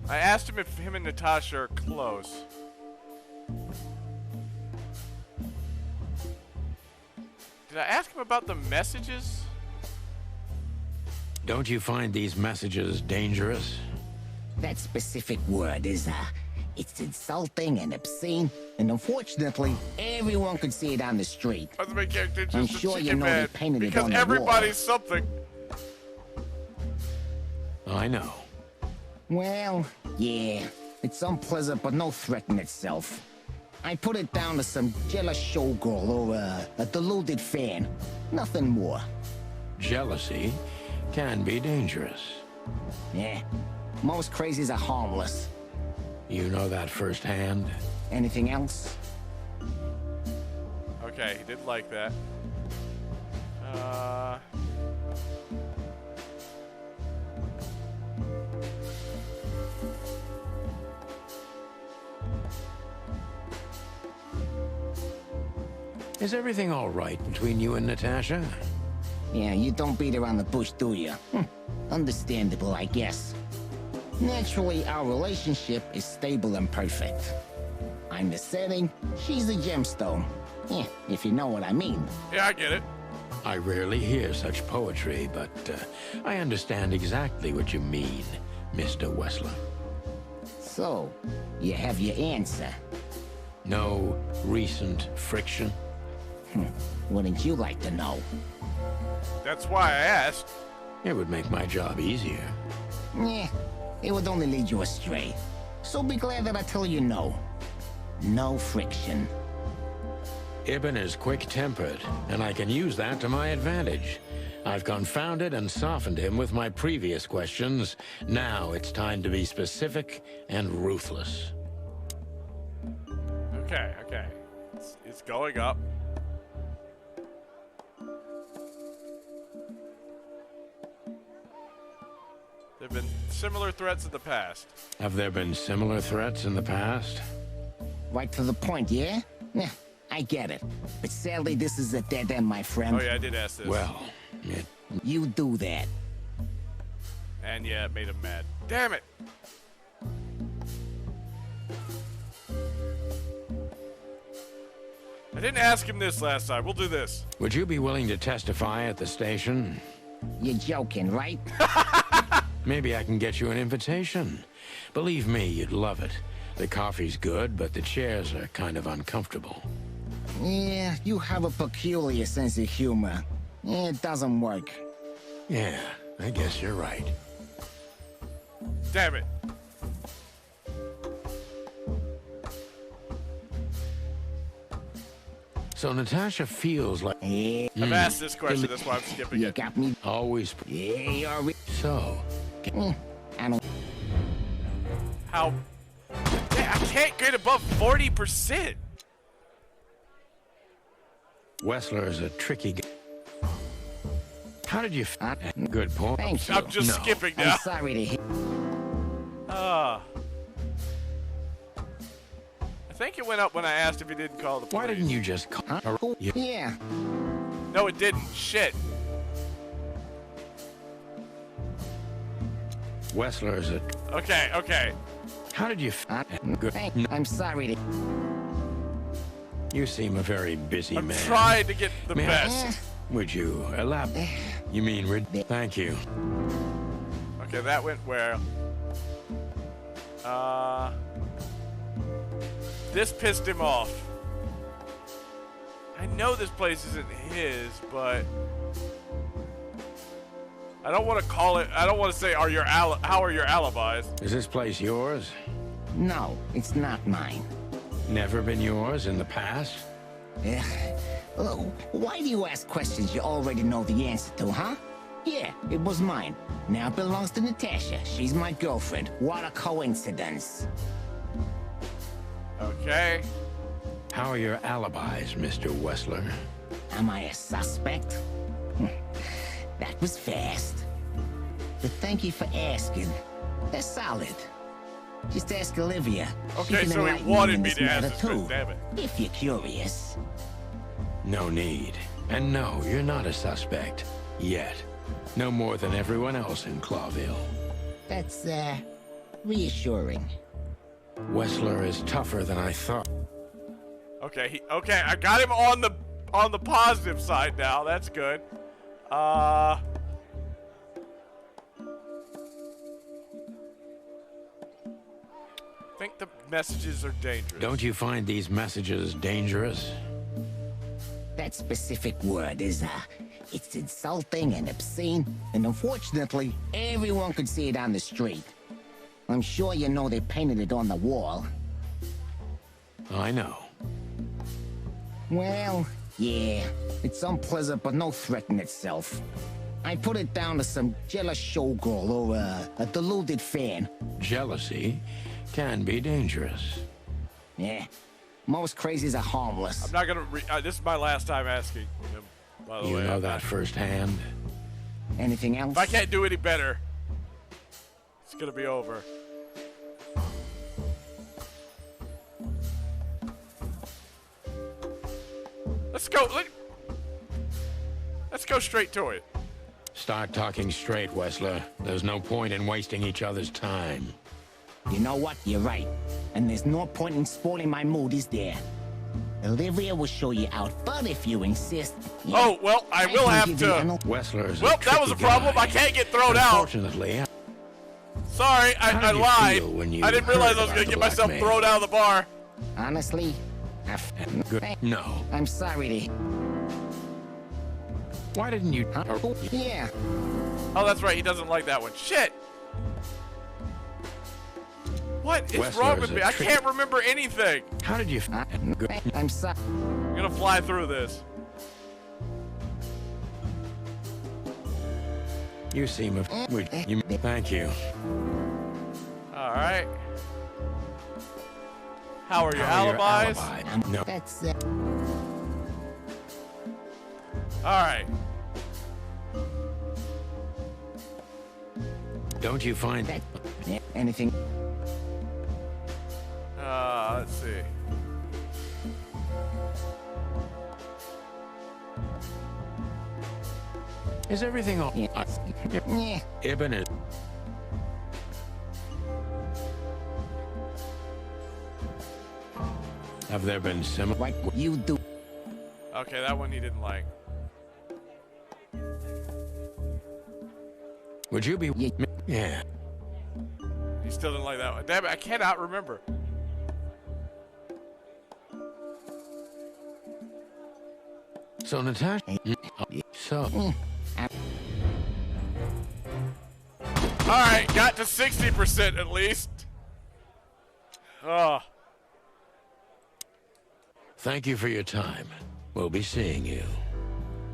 I asked him if him and Natasha are close. Did I ask him about the messages? Don't you find these messages dangerous? That specific word is, it's insulting and obscene, and unfortunately, everyone could see it on the street. I'm sure you know they painted it on the wall. Because everybody's something. I know. Well, yeah, it's unpleasant but no threat in itself. I put it down to some jealous showgirl or a deluded fan. Nothing more. Jealousy can be dangerous. Yeah, most crazies are harmless. You know that firsthand? Anything else? Okay, he did like that. Is everything all right between you and Natasha? Yeah, you don't beat around the bush, do you? Understandable, I guess. Naturally, our relationship is stable and perfect. I'm the setting, she's the gemstone. Yeah, if you know what I mean. Yeah, I get it. I rarely hear such poetry, but I understand exactly what you mean, Mr. Wessler. So, you have your answer. No recent friction? Wouldn't you like to know? That's why I asked. It would make my job easier. Yeah, it would only lead you astray. So be glad that I tell you no. No friction. Ibn is quick-tempered, and I can use that to my advantage. I've confounded and softened him with my previous questions. Now it's time to be specific and ruthless. Okay. It's going up. There have been similar threats in the past. Have there been similar threats in the past? Right to the point, yeah? Yeah, I get it. But sadly, this is a dead end, my friend. Oh yeah, I did ask this. Well, you do that. And yeah, it made him mad. Damn it! I didn't ask him this last time. We'll do this. would you be willing to testify at the station? You're joking, right? Maybe I can get you an invitation. Believe me, you'd love it. The coffee's good, but the chairs are kind of uncomfortable. Yeah, you have a peculiar sense of humor. It doesn't work. Yeah, I guess you're right. Damn it. So Natasha feels like... I've asked this question, that's why I'm skipping you it. got me. Always... Yeah, you're... So... I don't... How... Yeah, I can't get above 40%. Wessler is a tricky guy. How did you... Good point. Thank you. I'm just skipping now. I'm sorry to hear... I think it went up when I asked if he didn't call the police. Why didn't you just call... Yeah. No, it didn't. Shit. Wessler is a... Okay, okay. How did you... Good. I'm sorry to... You seem a very busy I'm man. trying to get the May I- best. Would you elaborate? You mean... Thank you. Okay, that went where? This pissed him off. I know this place isn't his, but I don't want to call it. I don't want to say, how are your alibis? Is this place yours? No, it's not mine. Never been yours in the past? Why do you ask questions you already know the answer to, huh? Yeah, it was mine. Now it belongs to Natasha. She's my girlfriend. What a coincidence. Okay. How are your alibis, Mr. Wessler? Am I a suspect? That was fast. But thank you for asking. They're solid. Just ask Olivia. She Okay, can so he enlighten you wanted in me this to matter, ask this, too, damn it. if you're curious. No need. And no, you're not a suspect. Yet. No more than everyone else in Clawville. That's, reassuring. Wessler is tougher than I thought. Okay, okay, I got him on the positive side now. That's good. I think the messages are dangerous. Don't you find these messages dangerous? That specific word is, it's insulting and obscene, and unfortunately, everyone could see it on the street. I'm sure you know they painted it on the wall. I know. Well, yeah, it's unpleasant but no threat in itself. I put it down to some jealous showgirl or a deluded fan. Jealousy can be dangerous. Yeah, most crazies are harmless. I'm not gonna. This is my last time asking him. By the You way, know that firsthand. Anything else? If I can't do any better, it's gonna be over. Let's go. Let's go straight to it. Start talking straight, Wessler. There's no point in wasting each other's time. You know what? You're right. And there's no point in spoiling my mood, is there? Olivia will show you out, but if you insist... Yeah, oh, well, I will have to... Wessler's well, that was a problem. Guy. I can't get thrown out. Unfortunately, sorry, I lied. When I didn't realize I was going to get myself thrown out of the bar. Honestly, No. I'm sorry to... Why didn't you... Yeah. Oh, that's right. He doesn't like that one. Shit. What is Wessler wrong is with me? a I can't remember anything. How did you... I'm sorry. I'm going to fly through this. You seem... Thank you. All right. How are your alibis? No. That's All right. Don't you find that anything? Let's see. Is everything all... Yeah. Ibn is... Have there been similar... What you do? Okay, that one he didn't like. Would you be... Yeah. He still didn't like that one. Damn it, I cannot remember. So, Natasha... So... Alright, got to 60% at least. Oh. Thank you for your time. We'll be seeing you.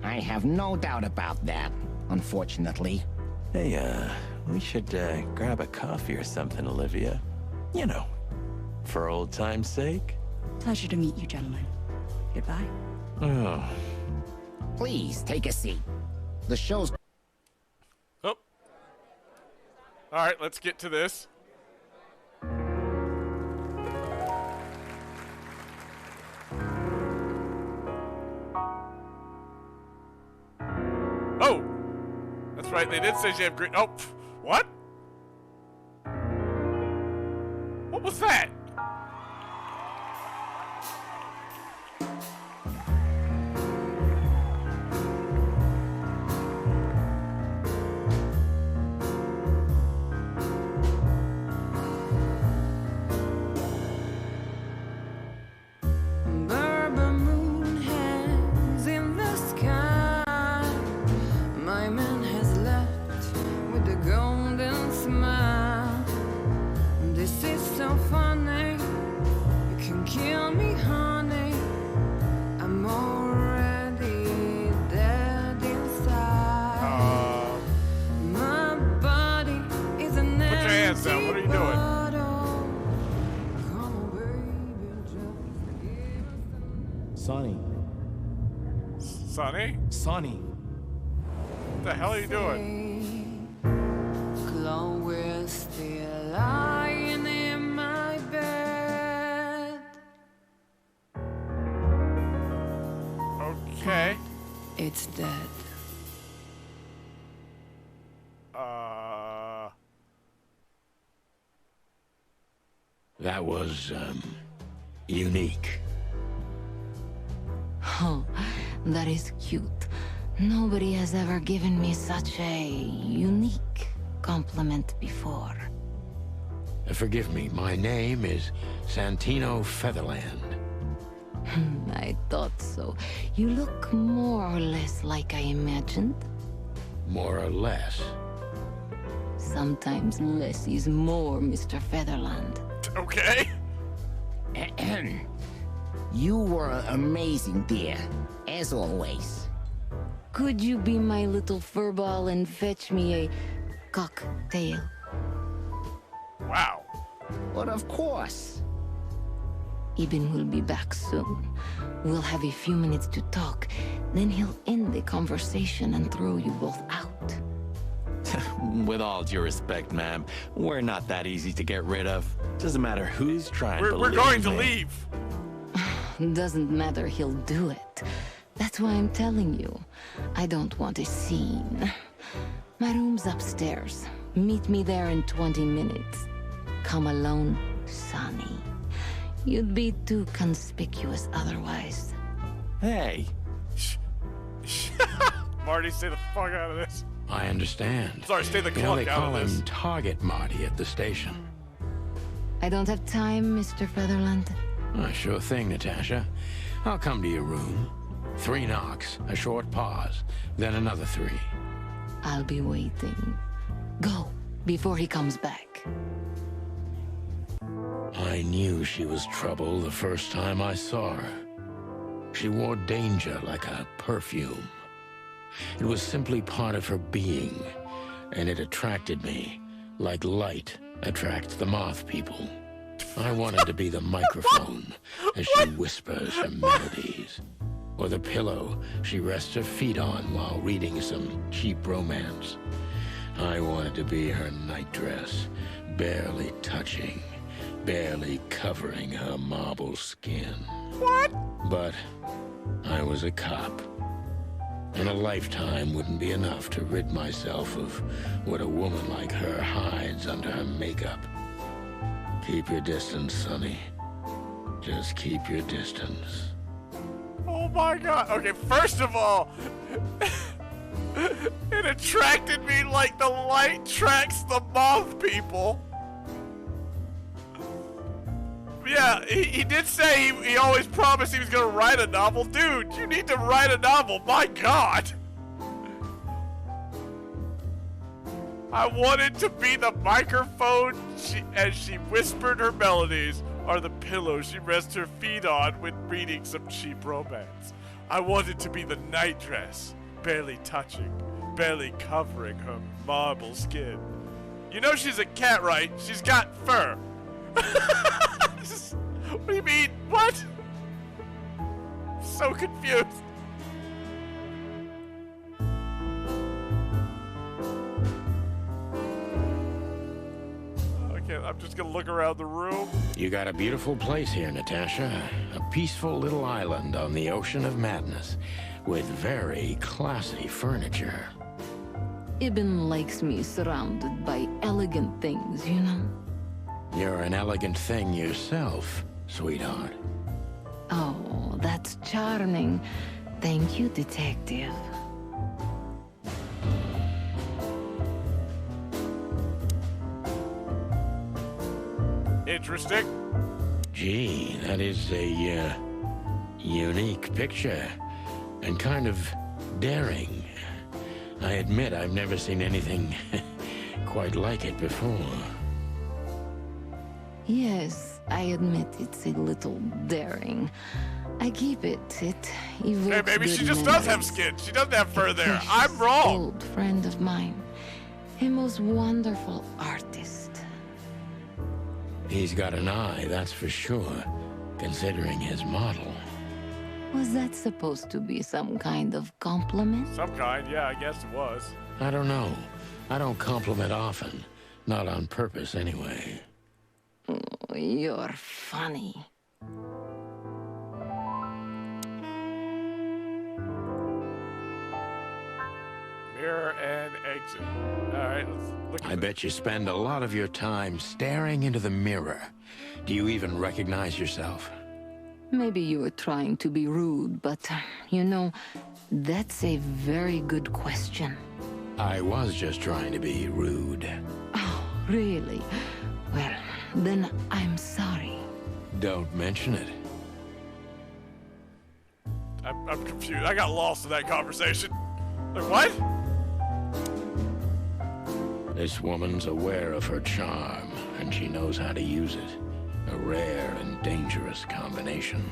I have no doubt about that, unfortunately. Hey, we should grab a coffee or something, Olivia. You know, for old time's sake. Pleasure to meet you, gentlemen. Goodbye. Oh. Please, take a seat. The show's... Oh. Alright, let's get to this. Oh! That's right, they did say she had green... Oh, what? What was that? Bourbon moon hangs in the sky. My man has left with a golden smile. This is so funny. You can kill me, honey. I'm already dead inside. My body is an Put your hands down. What are you doing? Sonny. Sonny? Sonny. What the hell are you doing? Chloe's still lying in my bed. Okay. It's dead. That was, unique. Oh, that is cute. Nobody has ever given me such a unique compliment before. Forgive me, my name is Santino Featherland. I thought so. You look more or less like I imagined. More or less. Sometimes less is more, Mr. Featherland. Okay. You were amazing, dear. As always. Could you be my little furball and fetch me a cocktail? Wow. But of course. Ibn will be back soon. We'll have a few minutes to talk. Then he'll end the conversation and throw you both out. With all due respect, ma'am, we're not that easy to get rid of. Doesn't matter who's trying to leave. We're going to leave. Doesn't matter, he'll do it. That's why I'm telling you. I don't want a scene. My room's upstairs. Meet me there in 20 minutes. Come alone, Sonny. You'd be too conspicuous otherwise. Hey. Marty, stay the fuck out of this. I understand. Sorry, stay the You know, clock they out call of this. him Target Marty at the station. I don't have time, Mr. Featherland. Sure thing, Natasha. I'll come to your room. 3 knocks, a short pause, then another 3. I'll be waiting. Go, before he comes back. I knew she was trouble the first time I saw her. She wore danger like a perfume. It was simply part of her being, and it attracted me, like light attracts the moth people. I wanted to be the microphone as she whispers her melodies, or the pillow she rests her feet on while reading some cheap romance. I wanted to be her nightdress, barely touching, barely covering her marble skin. What? But I was a cop. And a lifetime wouldn't be enough to rid myself of what a woman like her hides under her makeup. Keep your distance, Sonny. Just keep your distance. Oh my god. Okay, first of all, it attracted me like the light tracks the moth people. Yeah, he did say he always promised he was gonna write a novel. Dude, you need to write a novel, my god! I wanted to be the microphone as she whispered her melodies, or the pillow she rests her feet on when reading some cheap romance. I wanted to be the nightdress, barely touching, barely covering her marble skin. You know she's a cat, right? She's got fur. What do you mean? What? I'm so confused. Okay, I'm just gonna look around the room. You got a beautiful place here, Natasha. A peaceful little island on the ocean of madness, with very classy furniture. Ibn likes me surrounded by elegant things, you know? You're an elegant thing yourself, sweetheart. Oh, that's charming. Thank you, detective. Interesting. Gee, that is a, unique picture. And kind of daring. I admit I've never seen anything quite like it before. Yes, I admit it's a little daring. I keep it. It evokes Hey, maybe she good just does have memories. skin. She doesn't have fur there. Precious I'm wrong. Old friend of mine, a most wonderful artist. He's got an eye, that's for sure, considering his model. Was that supposed to be some kind of compliment? Some kind, yeah, I guess it was. I don't know. I don't compliment often. Not on purpose, anyway. Oh, you're funny. Mirror and exit. Alright, let's look at I bet you spend a lot of your time staring into the mirror. Do you even recognize yourself? Maybe you were trying to be rude, but, you know, that's a very good question. I was just trying to be rude. Oh, really? Well, then I'm sorry. Don't mention it. I'm confused. I got lost in that conversation. Like, what? This woman's aware of her charm, and she knows how to use it. A rare and dangerous combination.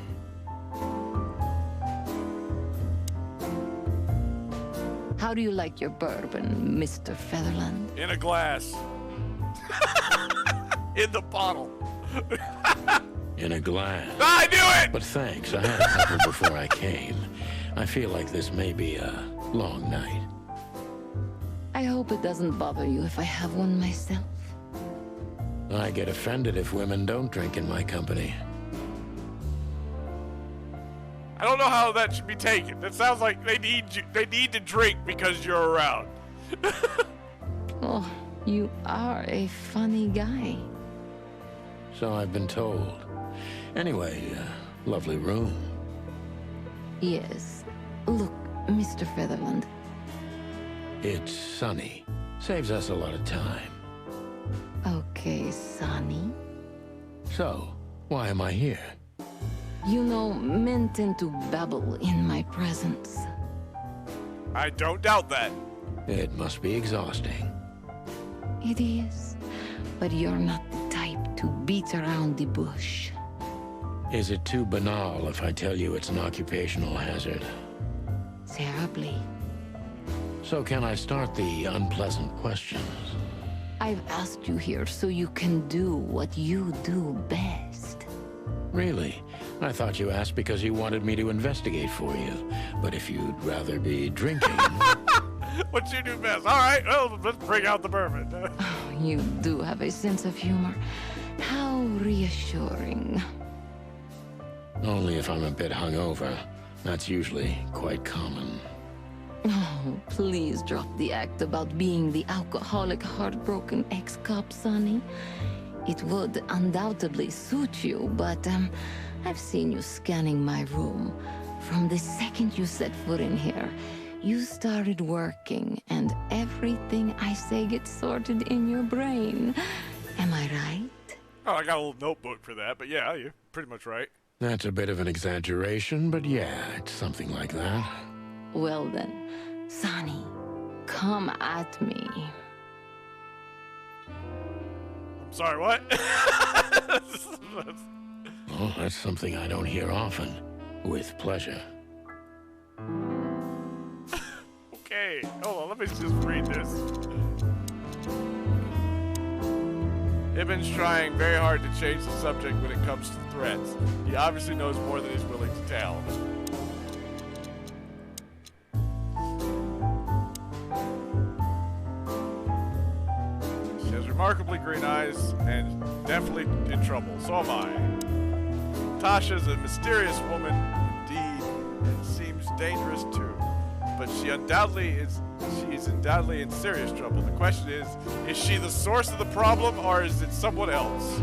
How do you like your bourbon, Mr. Featherland? In a glass. In the bottle. In a glass. I knew it! But thanks, I had a couple before I came. I feel like this may be a long night. I hope it doesn't bother you if I have one myself. I get offended if women don't drink in my company. I don't know how that should be taken. That sounds like they need to drink because you're around. Oh, you are a funny guy. So I've been told. Anyway, lovely room. Yes. Look, Mr. Featherland. It's sunny. Saves us a lot of time. Okay, Sonny. So, why am I here? You know, men tend to babble in my presence. I don't doubt that. It must be exhausting. It is. But you're not the type to beat around the bush. Is it too banal if I tell you it's an occupational hazard? Terribly. So can I start the unpleasant questions? I've asked you here so you can do what you do best. Really? I thought you asked because you wanted me to investigate for you. But if you'd rather be drinking... What you do best? All right, well, let's bring out the bourbon. Oh, you do have a sense of humor. How reassuring. Only if I'm a bit hungover. That's usually quite common. Oh, please drop the act about being the alcoholic, heartbroken ex-cop, Sonny. It would undoubtedly suit you, but I've seen you scanning my room. From the second you set foot in here, you started working, and everything I say gets sorted in your brain. Am I right? Oh, I got a little notebook for that, but yeah, you're pretty much right. That's a bit of an exaggeration, but yeah, it's something like that. Well then, Sonny, come at me. I'm sorry, what? Oh, that's something I don't hear often. With pleasure. Okay, hold on, let me just read this. Ibn's trying very hard to change the subject when it comes to threats. He obviously knows more than he's willing to tell. She has remarkably green eyes and definitely in trouble. So am I. Tasha's a mysterious woman indeed, and seems dangerous too. But she is undoubtedly in serious trouble. The question is she the source of the problem, or is it someone else?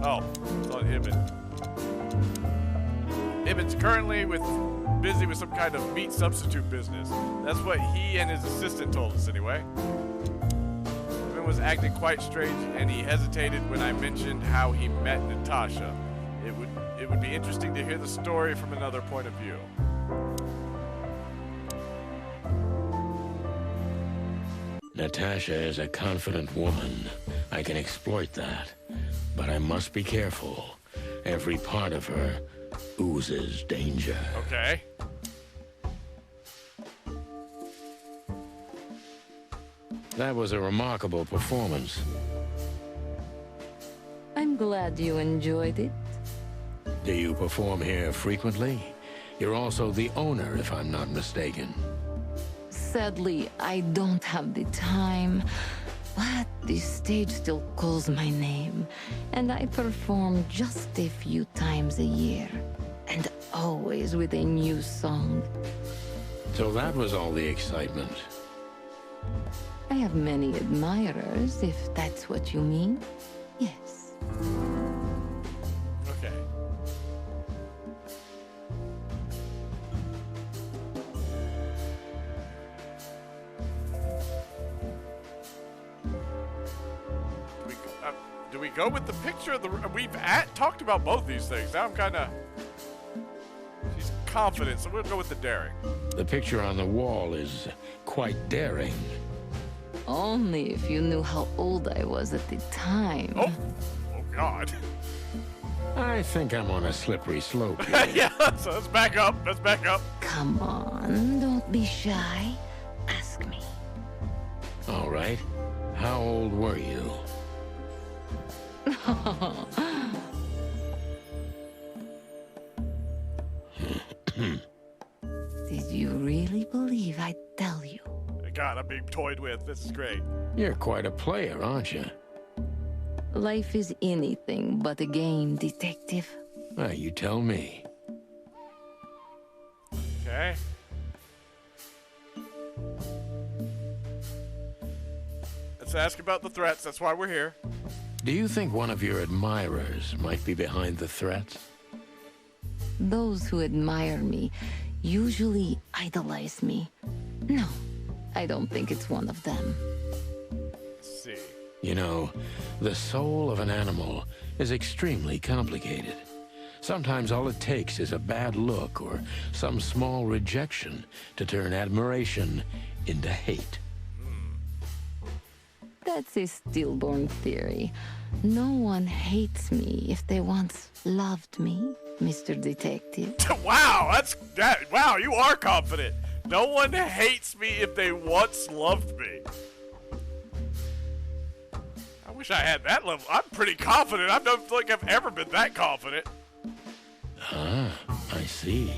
Oh, it's on Ibn. Ibn's currently busy with some kind of meat substitute business. That's what he and his assistant told us anyway. Ibn was acting quite strange, and he hesitated when I mentioned how he met Natasha. It would be interesting to hear the story from another point of view. Natasha is a confident woman. I can exploit that. But I must be careful. Every part of her oozes danger. Okay. That was a remarkable performance. I'm glad you enjoyed it. Do you perform here frequently? You're also the owner, if I'm not mistaken. Sadly, I don't have the time, but the stage still calls my name, and I perform just a few times a year, and always with a new song. So that was all the excitement. I have many admirers, if that's what you mean. Yes. Okay. Do we go with the picture of the... We've talked about both these things. Now I'm kind of... She's confident, so we'll go with the daring. The picture on the wall is quite daring. Only if you knew how old I was at the time. Oh God. I think I'm on a slippery slope here. Yeah, so let's back up. Let's back up. Come on, don't be shy. Ask me. All right. How old were you? Did you really believe I'd tell you? God, I'm being toyed with. This is great. You're quite a player, aren't you? Life is anything but a game, detective. Well, you tell me. Okay. Let's ask about the threats. That's why we're here. Do you think one of your admirers might be behind the threats? Those who admire me usually idolize me. No, I don't think it's one of them. Let's see. You know, the soul of an animal is extremely complicated. Sometimes all it takes is a bad look or some small rejection to turn admiration into hate. That's a stillborn theory. No one hates me if they once loved me, Mr. Detective. Wow, wow, you are confident. No one hates me if they once loved me. I wish I had that level. I'm pretty confident. I don't think I've ever been that confident. Ah, I see.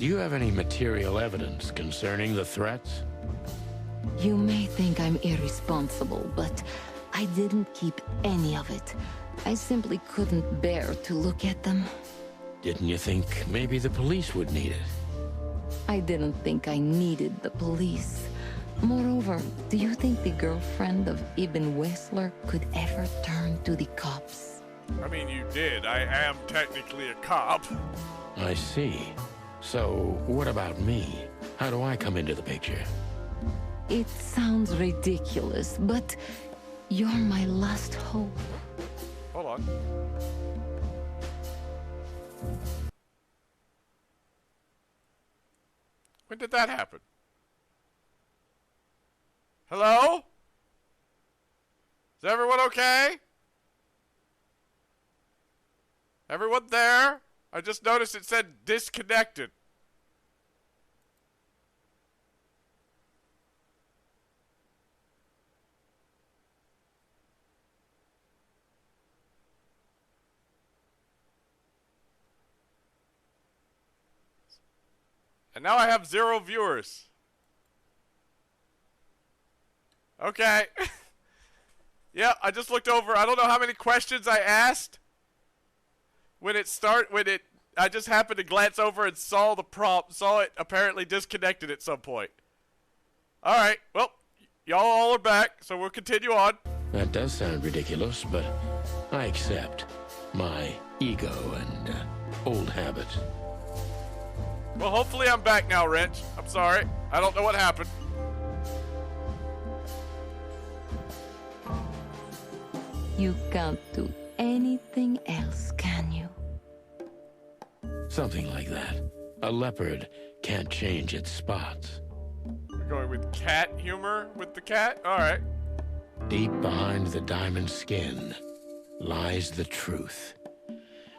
Do you have any material evidence concerning the threats? You may think I'm irresponsible, but I didn't keep any of it. I simply couldn't bear to look at them. Didn't you think maybe the police would need it? I didn't think I needed the police. Moreover, do you think the girlfriend of Ibn Wessler could ever turn to the cops? I mean, you did. I am technically a cop. I see. So, what about me? How do I come into the picture? It sounds ridiculous, but you're my last hope. Hold on. When did that happen? Hello? Is everyone okay? Everyone there? I just noticed it said disconnected. And now I have 0 viewers. Okay. Yeah, I just looked over. I don't know how many questions I asked. I just happened to glance over and saw the prompt, saw it apparently disconnected at some point. Alright, well, y'all all are back, so we'll continue on. That does sound ridiculous, but I accept my ego and old habits. Well, hopefully I'm back now, Wrench. I'm sorry. I don't know what happened. You can't do anything else, can you? Something like that. A leopard can't change its spots. We're going with cat humor with the cat? Alright. Deep behind the diamond skin lies the truth.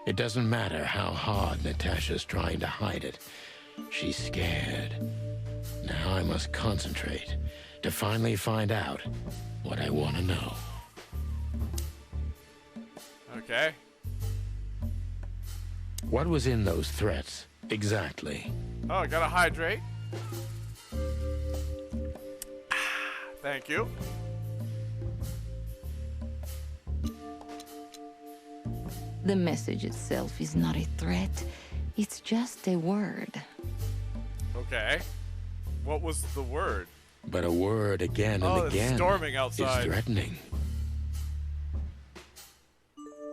It doesn't matter how hard Natasha's trying to hide it. She's scared. Now I must concentrate to finally find out what I want to know. Okay. What was in those threats, exactly? Oh, I gotta hydrate. Thank you. The message itself is not a threat. It's just a word. Okay. What was the word? But a word again and it's again storming outside. is threatening.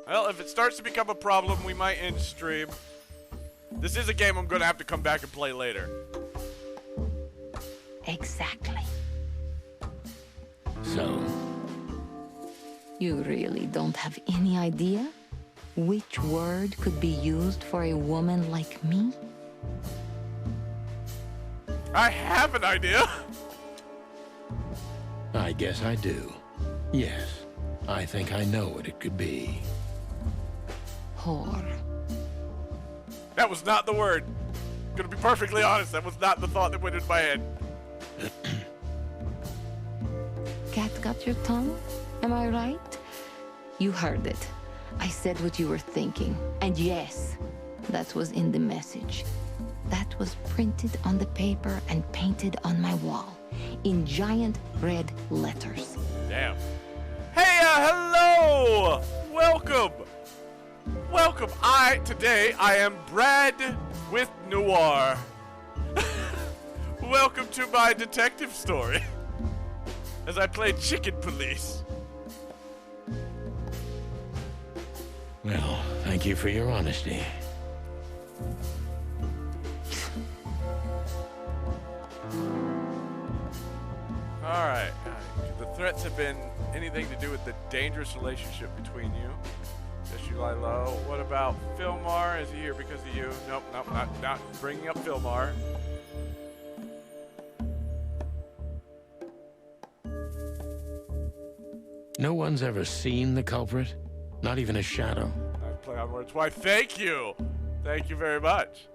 Well, if it starts to become a problem, we might end stream. This is a game I'm going to have to come back and play later. Exactly. So? You really don't have any idea which word could be used for a woman like me? I have an idea. I guess I do. Yes, I think I know what it could be. Whore. That was not the word. I'm gonna be perfectly honest, that was not the thought that went in my head. Cat got your tongue? Am I right? You heard it. I said what you were thinking. And yes, that was in the message. That was printed on the paper and painted on my wall in giant red letters. Damn. Hey, hello! Welcome! Welcome. Today I am BradWithNoir. Welcome to my detective story. As I play Chicken Police. Well, thank you for your honesty. Alright. The threats have been anything to do with the dangerous relationship between you. Just you lie low. What about Philmar? Is he here because of you? Nope, not bringing up Philmar. No one's ever seen the culprit? Not even a shadow? I play on words. Why, thank you! Thank you very much.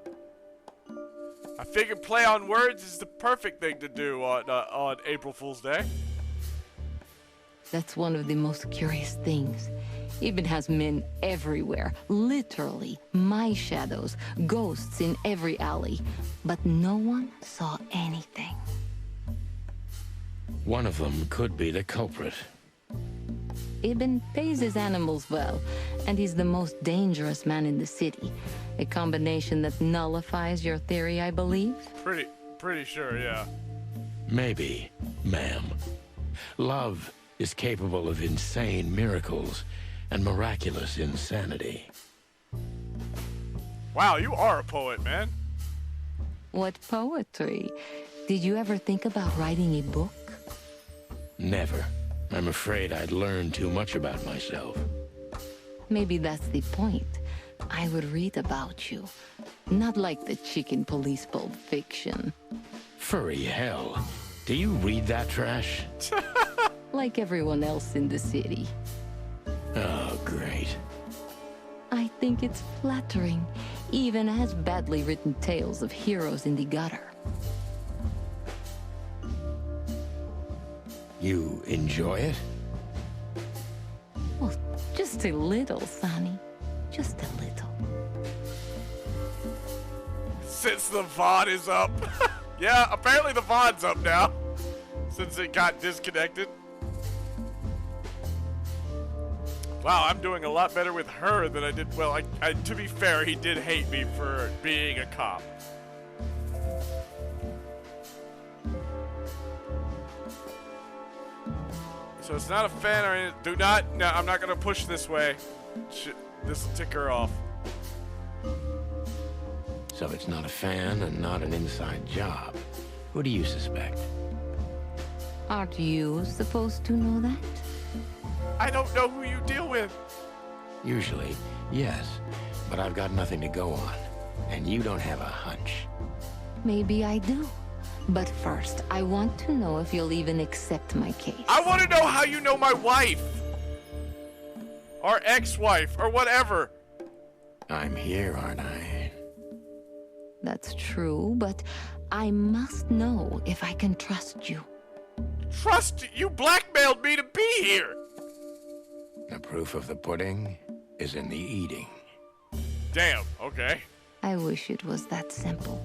I figured play on words is the perfect thing to do on April Fool's Day. That's one of the most curious things. Even has men everywhere, literally, my shadows, ghosts in every alley. But no one saw anything. One of them could be the culprit. Ibn pays his animals well, and he's the most dangerous man in the city. A combination that nullifies your theory, I believe? Pretty sure, yeah. Maybe, ma'am. Love is capable of insane miracles and miraculous insanity. Wow, you are a poet, man. What poetry? Did you ever think about writing a book? Never. I'm afraid I'd learned too much about myself. Maybe that's the point. I would read about you. Not like the chicken police Pulp Fiction. Furry hell. Do you read that trash? Like everyone else in the city. Oh, great. I think it's flattering, even as badly written tales of heroes in the gutter. You enjoy it? Well, just a little, Sonny. Just a little. Since the VOD is up. Yeah, apparently the VOD's up now. Since it got disconnected. Wow, I'm doing a lot better with her than I did. Well, to be fair, he did hate me for being a cop. So it's not a fan or anything. Do not. No, I'm not going to push this way. This will tick her off. So it's not a fan and not an inside job. Who do you suspect? Aren't you supposed to know that? I don't know who you deal with. Usually, yes. But I've got nothing to go on. And you don't have a hunch. Maybe I do. But first, I want to know if you'll even accept my case. I want to know how you know my wife. Or ex-wife, or whatever. I'm here, aren't I? That's true, but I must know if I can trust you. Trust? You blackmailed me to be here. The proof of the pudding is in the eating. Damn, okay. I wish it was that simple.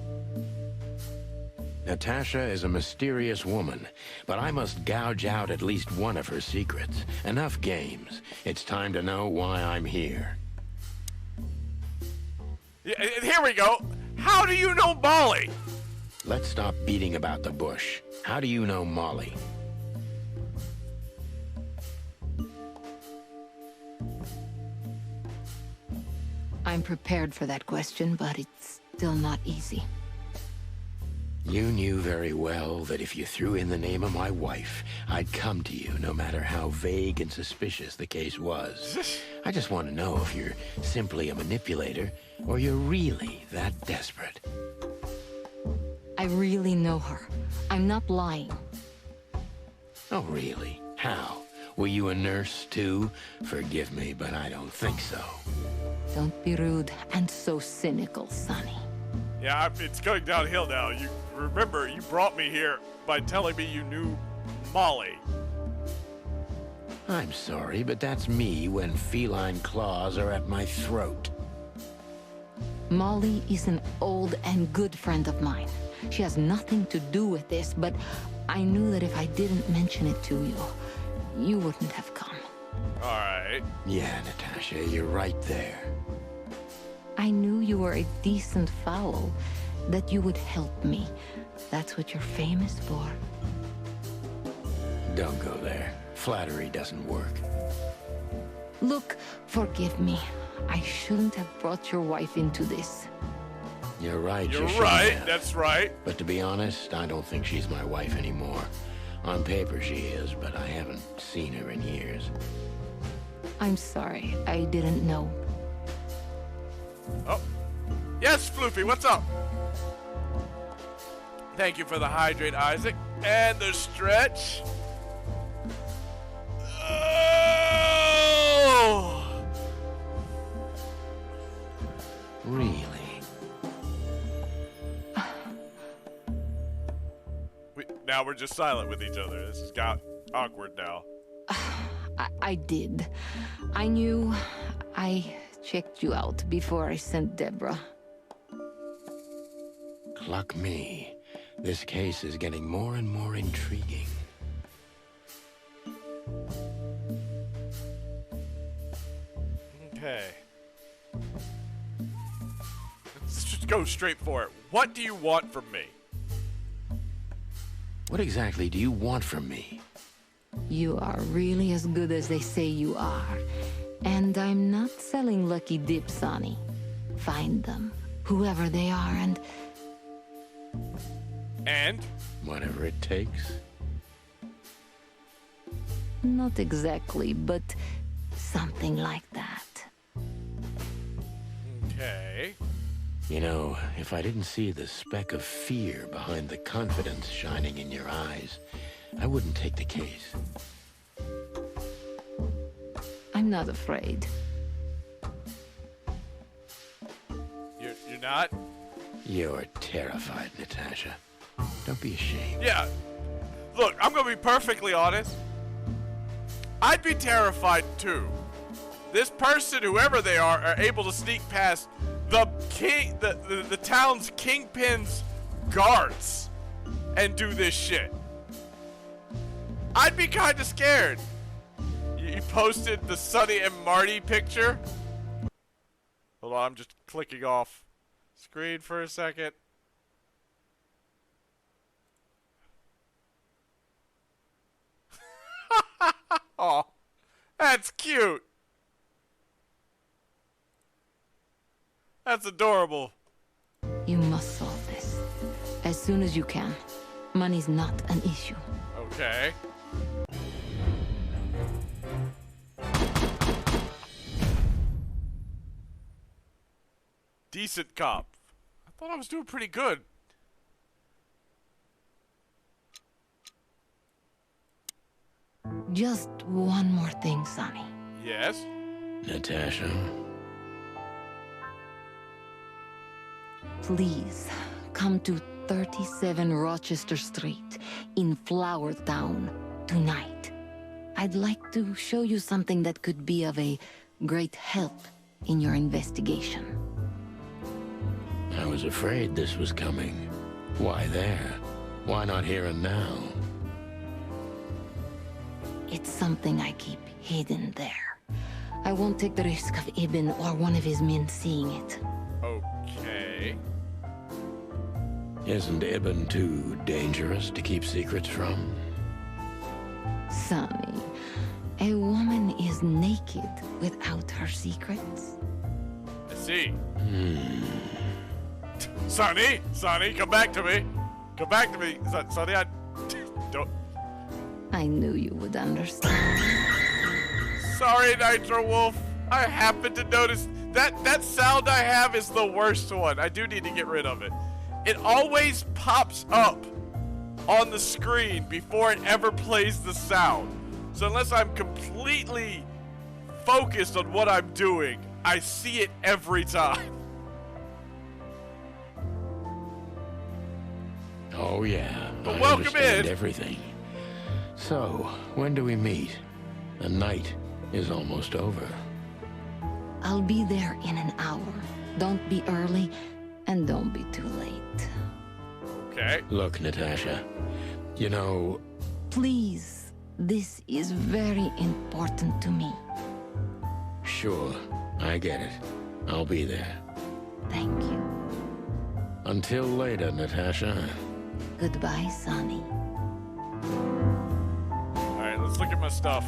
Natasha is a mysterious woman, but I must gouge out at least one of her secrets. Enough games. It's time to know why I'm here. Yeah, here we go. How do you know Molly? Let's stop beating about the bush. How do you know Molly? I'm prepared for that question, but it's still not easy. You knew very well that if you threw in the name of my wife, I'd come to you no matter how vague and suspicious the case was. I just want to know if you're simply a manipulator or you're really that desperate. I really know her. I'm not lying. Oh, really? How? Were you a nurse, too? Forgive me, but I don't think so. Don't be rude and so cynical, Sonny. Yeah, it's going downhill now. You remember, you brought me here by telling me you knew Molly. I'm sorry, but that's me when feline claws are at my throat. Molly is an old and good friend of mine. She has nothing to do with this, but I knew that if I didn't mention it to you, you wouldn't have come. All right. Yeah, Natasha, you're right there. I knew you were a decent fowl, that you would help me. That's what you're famous for. Don't go there. Flattery doesn't work. Look, forgive me. I shouldn't have brought your wife into this. You're right. You're right. That's right. But to be honest, I don't think she's my wife anymore. On paper she is, but I haven't seen her in years. I'm sorry. I didn't know. Oh. Yes, Floofy, what's up? Thank you for the hydrate, Isaac. And the stretch. Oh! Really? Now we're just silent with each other. This has got awkward now. I did. I knew. I checked you out before I sent Deborah. Cluck me. This case is getting more and more intriguing. Okay. Let's just go straight for it. What do you want from me? What exactly do you want from me? You are really as good as they say you are. And I'm not selling lucky dips, Sonny. Find them, whoever they are, and... And? Whatever it takes. Not exactly, but something like that. Okay. You know, if I didn't see the speck of fear behind the confidence shining in your eyes, I wouldn't take the case. I'm not afraid. You're not? You're terrified, Natasha. Don't be ashamed. Yeah. Look, I'm gonna be perfectly honest. I'd be terrified too. This person, whoever they are able to sneak past the town's kingpin's guards and do this shit. I'd be kind of scared. You posted the Sonny and Marty picture. Hold on, I'm just clicking off screen for a second. Oh, that's cute. That's adorable. You must solve this. As soon as you can. Money's not an issue. Okay. Decent cop. I thought I was doing pretty good. Just one more thing, Sonny. Yes? Natasha? Please, come to 37 Rochester Street in Flower Town tonight. I'd like to show you something that could be of a great help in your investigation. I was afraid this was coming. Why there? Why not here and now? It's something I keep hidden there. I won't take the risk of Ibn or one of his men seeing it. Okay. Isn't Ibn too dangerous to keep secrets from? Sonny, a woman is naked without her secrets. I see. Sonny, come back to me. Come back to me. Sonny, I don't... I knew you would understand. Sorry, Nitro Wolf. I happened to notice that sound I have is the worst one. I do need to get rid of it. It always pops up on the screen before it ever plays the sound. So unless I'm completely focused on what I'm doing, I see it every time. Oh yeah, But I welcome understand in. everything. So, when do we meet? The night is almost over. I'll be there in an hour. Don't be early, and don't be too late. Okay. Look, Natasha, you know... Please, this is very important to me. Sure, I get it. I'll be there. Thank you. Until later, Natasha. Goodbye, Sonny. Alright, let's look at my stuff.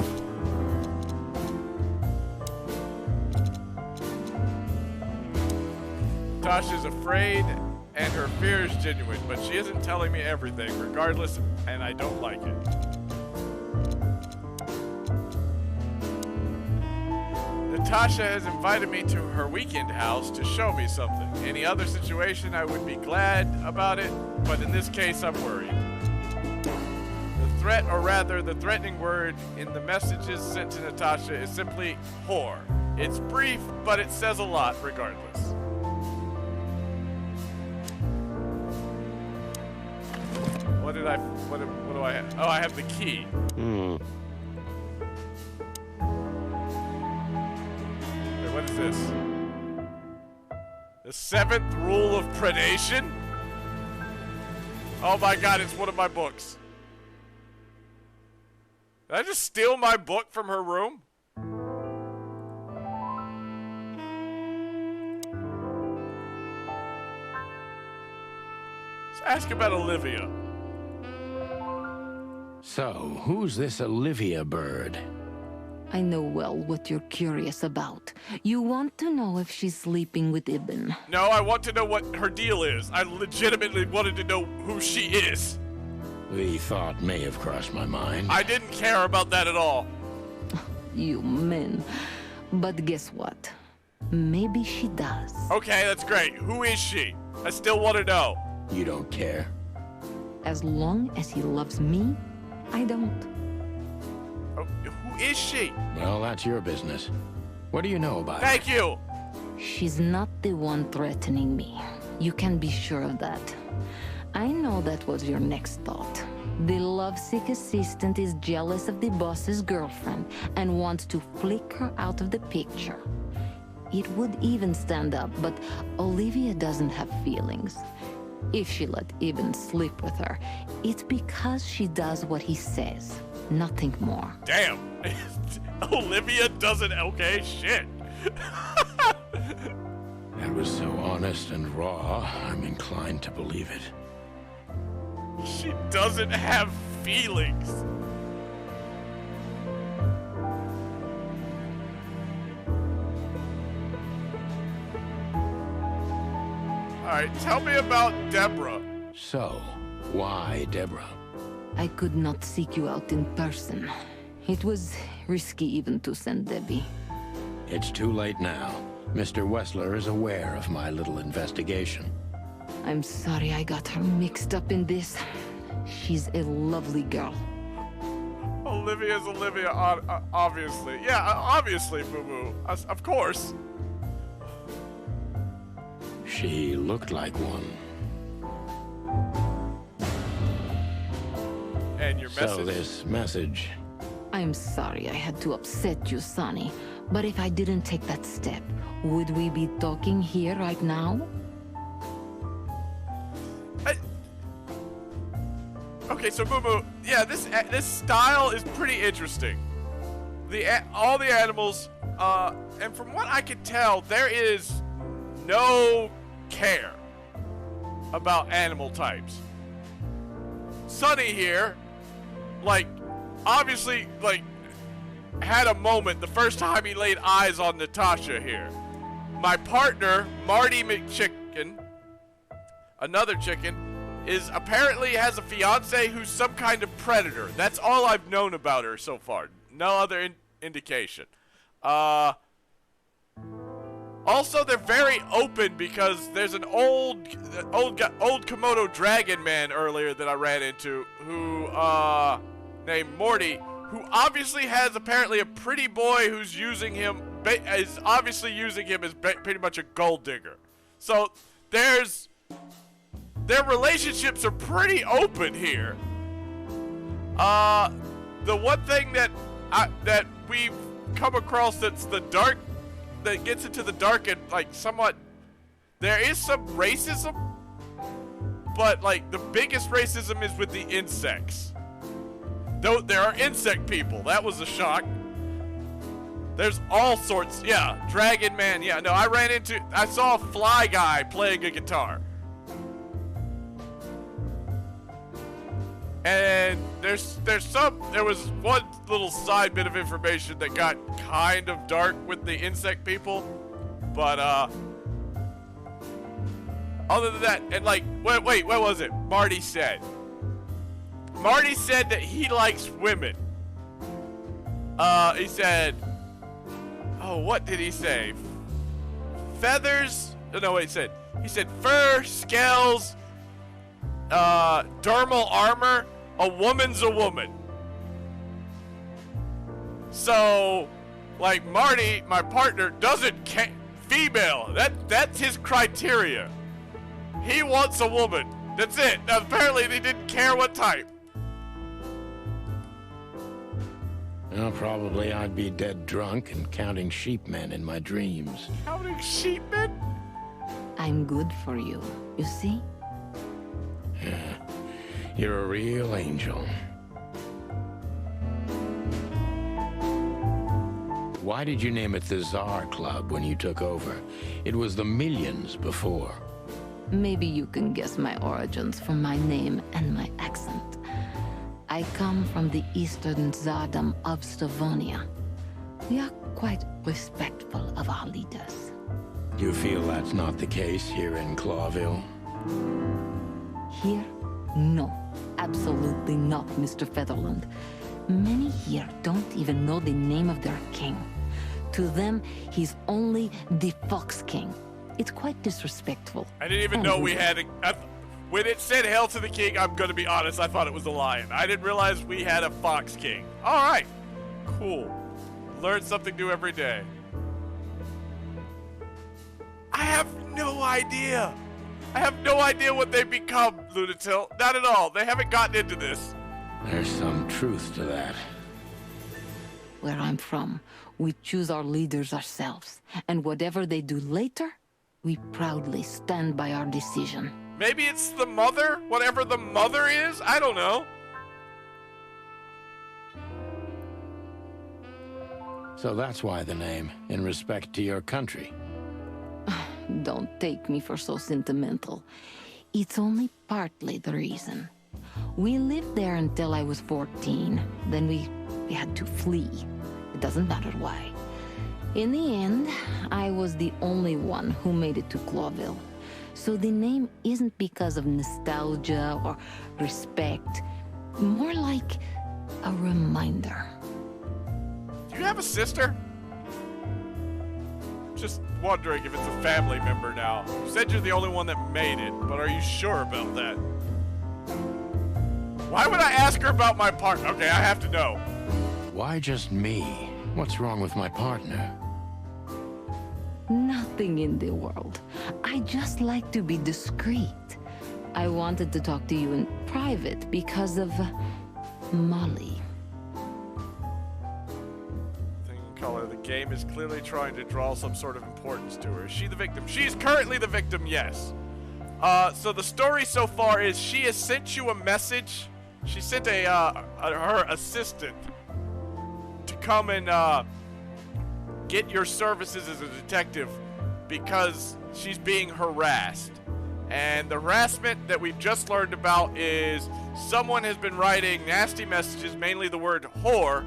Tasha's afraid and her fear is genuine, but she isn't telling me everything, regardless, and I don't like it. Natasha has invited me to her weekend house to show me something. Any other situation, I would be glad about it, but in this case, I'm worried. The threat, or rather, the threatening word in the messages sent to Natasha is simply whore. It's brief, but it says a lot regardless. What do I have? Oh, I have the key. is this? The 7th rule of predation? Oh my god, it's one of my books. Did I just steal my book from her room? Let's ask about Olivia. So, who's this Olivia bird? I know well what you're curious about. You want to know if she's sleeping with Ibn. No, I want to know what her deal is. I legitimately wanted to know who she is. The thought may have crossed my mind. I didn't care about that at all. You men. But guess what? Maybe she does. Okay, that's great. Who is she? I still want to know. You don't care? As long as he loves me, I don't. Oh, who is she? Well, that's your business. What do you know about her? Thank you. She's not the one threatening me. You can be sure of that. I know that was your next thought. The lovesick assistant is jealous of the boss's girlfriend and wants to flick her out of the picture. It would even stand up, but Olivia doesn't have feelings. If she let Ibn sleep with her, it's because she does what he says. Nothing more. Damn. Olivia doesn't... Okay, shit. That was so honest and raw, I'm inclined to believe it. She doesn't have feelings. Alright, tell me about Deborah. So, why Deborah? I could not seek you out in person. It was risky even to send Debbie. It's too late now. Mr. Wessler is aware of my little investigation. I'm sorry I got her mixed up in this. She's a lovely girl. Olivia's Olivia, obviously. Yeah, obviously, boo-boo. Of course. She looked like one. And your message? So this message... I'm sorry I had to upset you, Sonny. But if I didn't take that step, would we be talking here right now? Okay, so Boo-Boo, yeah, this style is pretty interesting. All the animals, and from what I can tell, there is no care about animal types. Sonny here, like, obviously, like, had a moment the first time he laid eyes on Natasha here. My partner, Marty McChicken, another chicken, apparently has a fiance who's some kind of predator. That's all I've known about her so far. No other indication. Also, they're very open because there's an old Komodo dragon man earlier that I ran into who, named Morty, who obviously has apparently a pretty boy who's using him, is obviously using him as pretty much a gold digger. So, their relationships are pretty open here. The one thing that we've come across that gets into the dark and like somewhat, there is some racism, but like the biggest racism is with the insects. Though there are insect people, that was a shock. There's all sorts, yeah, Dragon Man, yeah, no, I saw a fly guy playing a guitar. And there was one little side bit of information that got kind of dark with the insect people, but other than that, and like, wait, what was it? Marty said that he likes women. He said, oh, what did he say? Feathers? No, wait, he said fur, scales, dermal armor. A woman's a woman. So, like, Marty, my partner, doesn't female. That's his criteria. He wants a woman. That's it. Now, apparently they didn't care what type. Well, probably I'd be dead drunk and counting sheepmen in my dreams. Counting sheepmen? I'm good for you, you see? Yeah, you're a real angel. Why did you name it the Tsar Club when you took over? It was the Millions before. Maybe you can guess my origins from my name and my accent. I come from the eastern Tsardom of Stavonia. We are quite respectful of our leaders. You feel that's not the case here in Clawville? Here? No. Absolutely not, Mr. Featherland. Many here don't even know the name of their king. To them, he's only the Fox King. It's quite disrespectful. I didn't even know we had a... When it said Hail to the King, I'm going to be honest, I thought it was a lion. I didn't realize we had a Fox King. All right. Cool. Learn something new every day. I have no idea. I have no idea what they become, Lunatil. Not at all. They haven't gotten into this. There's some truth to that. Where I'm from, we choose our leaders ourselves. And whatever they do later, we proudly stand by our decision. Maybe it's the mother? Whatever the mother is? I don't know. So that's why the name, in respect to your country. Don't take me for so sentimental. It's only partly the reason. We lived there until I was 14. Then we had to flee. It doesn't matter why. In the end, I was the only one who made it to Clawville. So the name isn't because of nostalgia or respect. More like a reminder. Do you have a sister? Just wondering if it's a family member now. You said you're the only one that made it, but are you sure about that? Why would I ask her about my partner? Okay, I have to know. Why just me? What's wrong with my partner? Nothing in the world. I just like to be discreet. I wanted to talk to you in private because of Molly. Color. The game is clearly trying to draw some sort of importance to her. Is she the victim? She's currently the victim, yes. So the story so far is she has sent you a message. She sent her assistant to come and get your services as a detective because she's being harassed. And the harassment that we've just learned about is someone has been writing nasty messages, mainly the word whore,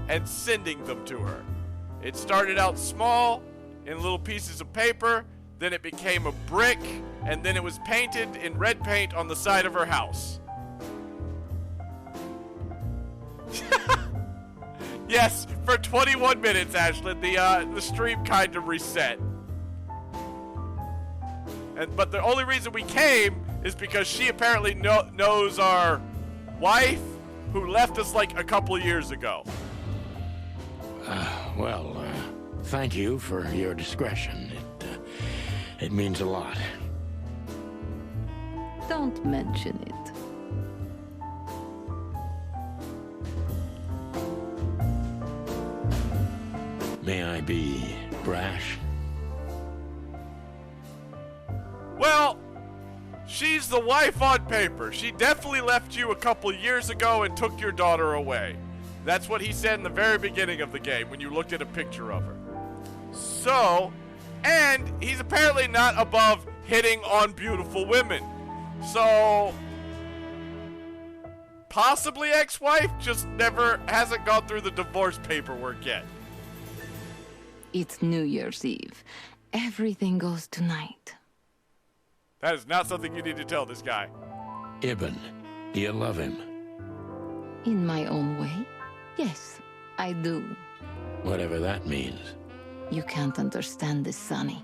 and sending them to her. It started out small, in little pieces of paper, then it became a brick, and then it was painted in red paint on the side of her house. Yes, for 21 minutes, Ashlyn, the stream kind of reset. But the only reason we came is because she apparently knows our wife, who left us like a couple of years ago. Thank you for your discretion. It means a lot. Don't mention it. May I be brash? Well, she's the wife on paper. She definitely left you a couple years ago and took your daughter away. That's what he said in the very beginning of the game when you looked at a picture of her. So, and he's apparently not above hitting on beautiful women. So, possibly ex-wife, just hasn't gone through the divorce paperwork yet. It's New Year's Eve. Everything goes tonight. That is not something you need to tell this guy. Ibn, do you love him? In my own way, yes, I do. Whatever that means. You can't understand this, Sonny.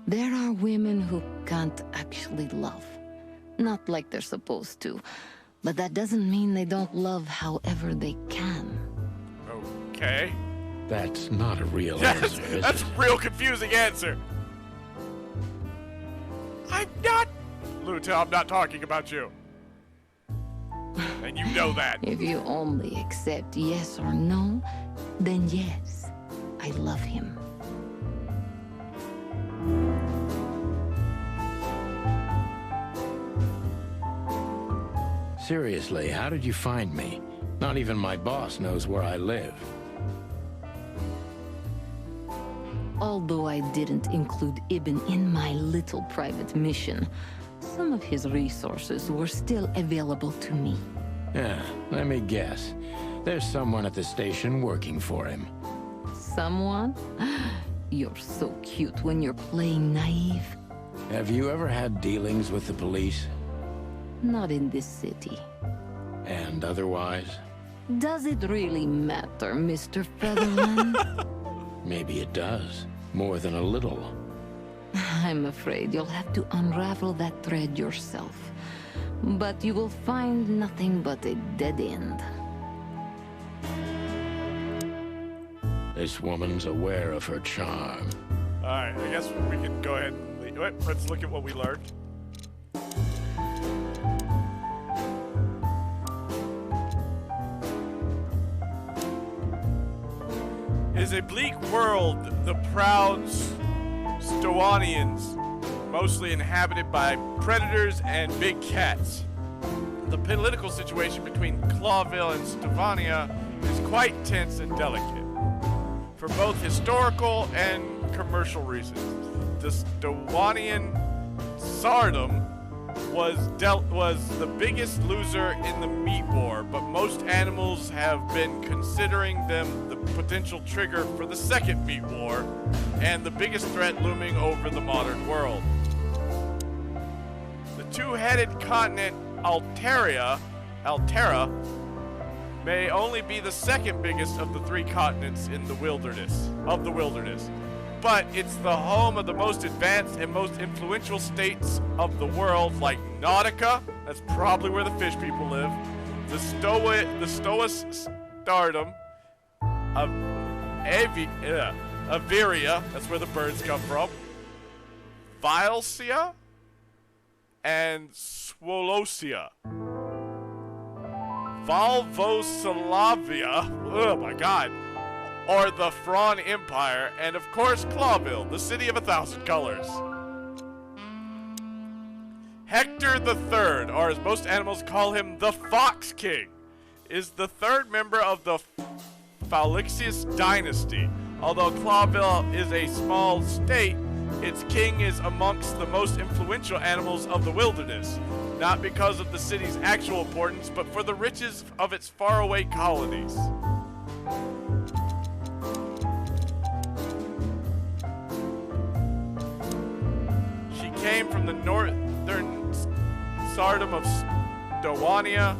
There are women who can't actually love. Not like they're supposed to. But that doesn't mean they don't love however they can. Okay. That's not a real answer, is That's it? a real confusing answer. I'm not... Lunatil, I'm not talking about you. And you know that. If you only accept yes or no, then yes, I love him. Seriously, how did you find me? Not even my boss knows where I live. Although I didn't include Ibn in my little private mission, some of his resources were still available to me. Yeah, let me guess. There's someone at the station working for him. Someone? You're so cute when you're playing naive. Have you ever had dealings with the police? Not in this city. And otherwise? Does it really matter, Mr. Featherland? Maybe it does. More than a little. I'm afraid you'll have to unravel that thread yourself. But you will find nothing but a dead end. This woman's aware of her charm. Alright, I guess we can go ahead and leave. Wait, let's look at what we learned. It is a bleak world, the proud Stowanians, mostly inhabited by predators and big cats. The political situation between Clawville and Stevania is quite tense and delicate, for both historical and commercial reasons. The Stowanian tsardom was the biggest loser in the meat war, but most animals have been considering them the potential trigger for the second meat war, and the biggest threat looming over the modern world. The two-headed continent Altera may only be the second biggest of the three continents in the wilderness, but it's the home of the most advanced and most influential states of the world, like Nautica, that's probably where the fish people live, the Stoas Stardom, Averia, that's where the birds come from, Vilesia, and Swolosia. Valvoslavia, oh my god, or the Thrawn Empire, and of course Clawville, the city of 1,000 colors. Hector III, or as most animals call him, the Fox King, is the third member of the Phalanxius dynasty. Although Clawville is a small state, its king is amongst the most influential animals of the wilderness, not because of the city's actual importance, but for the riches of its faraway colonies. She came from the northern tsardom of Stowania,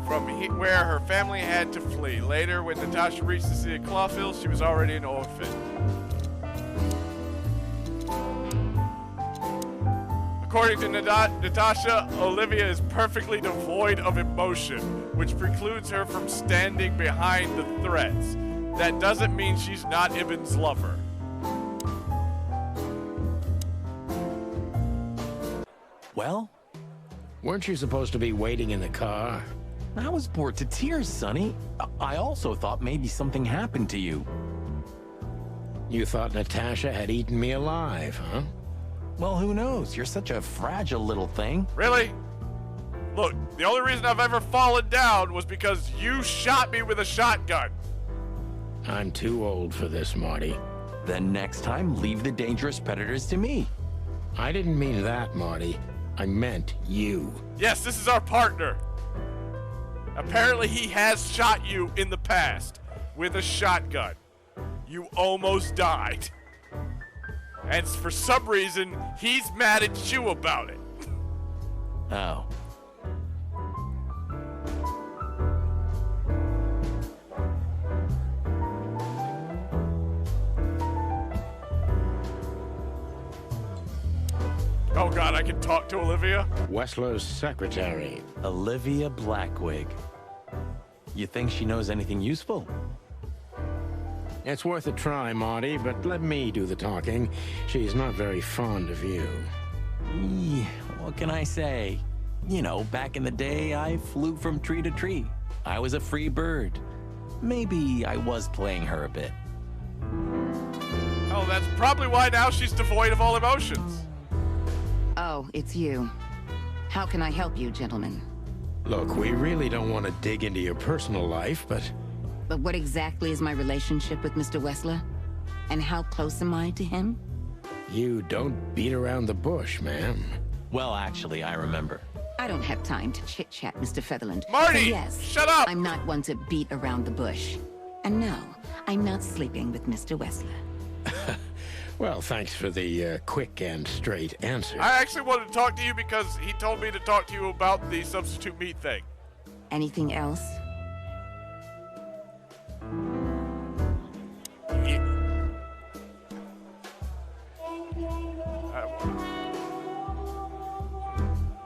from where her family had to flee. Later, when Natasha reached the city of Clawville, she was already an orphan. According to Natasha, Olivia is perfectly devoid of emotion, which precludes her from standing behind the threats. That doesn't mean she's not Ibn's lover. Well? Weren't you supposed to be waiting in the car? I was bored to tears, Sonny. I also thought maybe something happened to you. You thought Natasha had eaten me alive, huh? Well, who knows? You're such a fragile little thing. Really? Look, the only reason I've ever fallen down was because you shot me with a shotgun. I'm too old for this, Marty. Then next time, leave the dangerous predators to me. I didn't mean that, Marty. I meant you. Yes, this is our partner. Apparently he has shot you in the past with a shotgun. You almost died. And for some reason, he's mad at you about it. Oh. Oh god, I can talk to Olivia? Wessler's secretary. Olivia Blackwig. You think she knows anything useful? It's worth a try, Marty, but let me do the talking. She's not very fond of you. What can I say? You know, back in the day, I flew from tree to tree. I was a free bird. Maybe I was playing her a bit. Oh, that's probably why now she's devoid of all emotions. Oh, it's you. How can I help you, gentlemen? Look, we really don't want to dig into your personal life, but... But what exactly is my relationship with Mr. Wessler? And how close am I to him? You don't beat around the bush, ma'am. Well, actually, I remember. I don't have time to chit-chat, Mr. Featherland. Marty, So yes, shut up! I'm not one to beat around the bush. And no, I'm not sleeping with Mr. Wessler. Well, thanks for the quick and straight answer. I actually wanted to talk to you because he told me to talk to you about the substitute meat thing. Anything else? Yeah.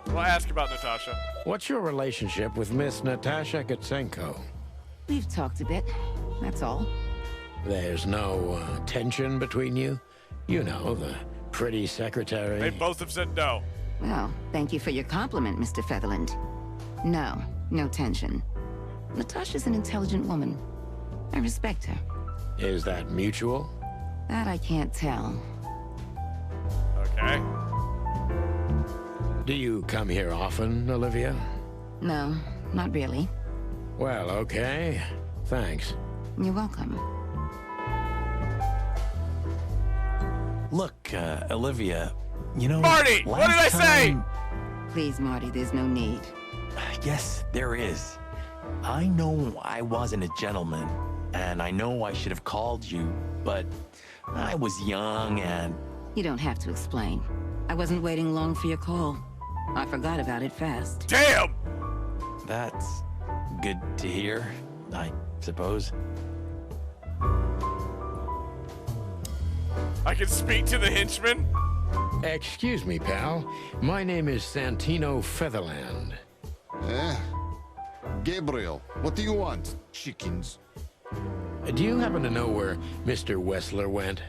We'll ask about Natasha. What's your relationship with Miss Natasha Gutsenko? We've talked a bit, that's all. There's no tension between you? You know, the pretty secretary. They both have said no. Well, thank you for your compliment, Mr. Featherland. No, no tension. Natasha's an intelligent woman. I respect her. Is that mutual? That I can't tell. Okay. Do you come here often, Olivia? No, not really. Well, okay. Thanks. You're welcome. Look, Olivia, you know... Marty! What did I say? Please, Marty, there's no need. Yes, there is. I know I wasn't a gentleman, and I know I should have called you, but I was young and... You don't have to explain. I wasn't waiting long for your call. I forgot about it fast. Damn! That's good to hear, I suppose. I can speak to the henchman? Excuse me, pal. My name is Santino Featherland. Gabriel, what do you want? Chickens. Do you happen to know where Mr. Wessler went?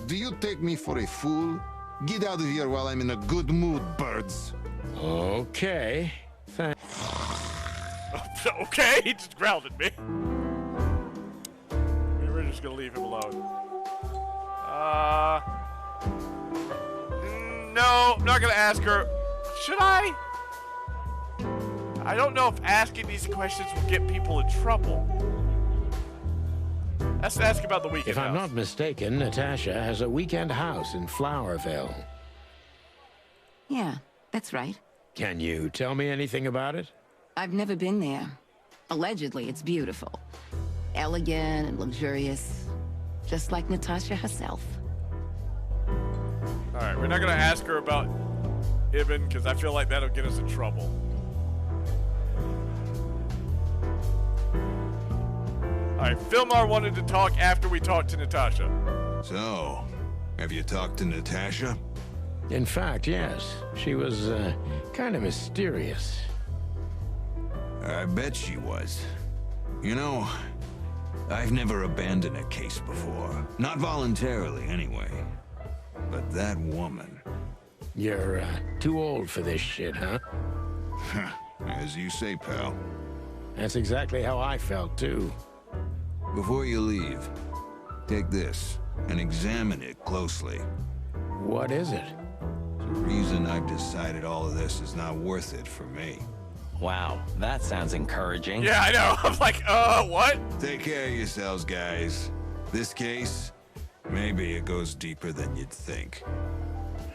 Do you take me for a fool? Get out of here while I'm in a good mood, birds. Okay. Okay, he just growled at me. We're just gonna leave him alone. No, I'm not gonna ask her. Should I? I don't know if asking these questions will get people in trouble. Let's ask about the weekend If I'm house. not mistaken, Natasha has a weekend house in Flowerville. Yeah, that's right. Can you tell me anything about it? I've never been there. Allegedly, it's beautiful. Elegant and luxurious. Just like Natasha herself. Alright, we're not gonna ask her about Ibn, because I feel like that'll get us in trouble. Alright, Filmar wanted to talk after we talked to Natasha. So, have you talked to Natasha? In fact, yes. She was kind of mysterious. I bet she was. You know, I've never abandoned a case before. Not voluntarily, anyway. But that woman... You're too old for this shit, huh? As you say, pal. That's exactly how I felt, too. Before you leave, take this and examine it closely. What is it? The reason I've decided all of this is not worth it for me. Wow, that sounds encouraging. Yeah, I know. I'm like, what? Take care of yourselves, guys. This case, maybe it goes deeper than you'd think.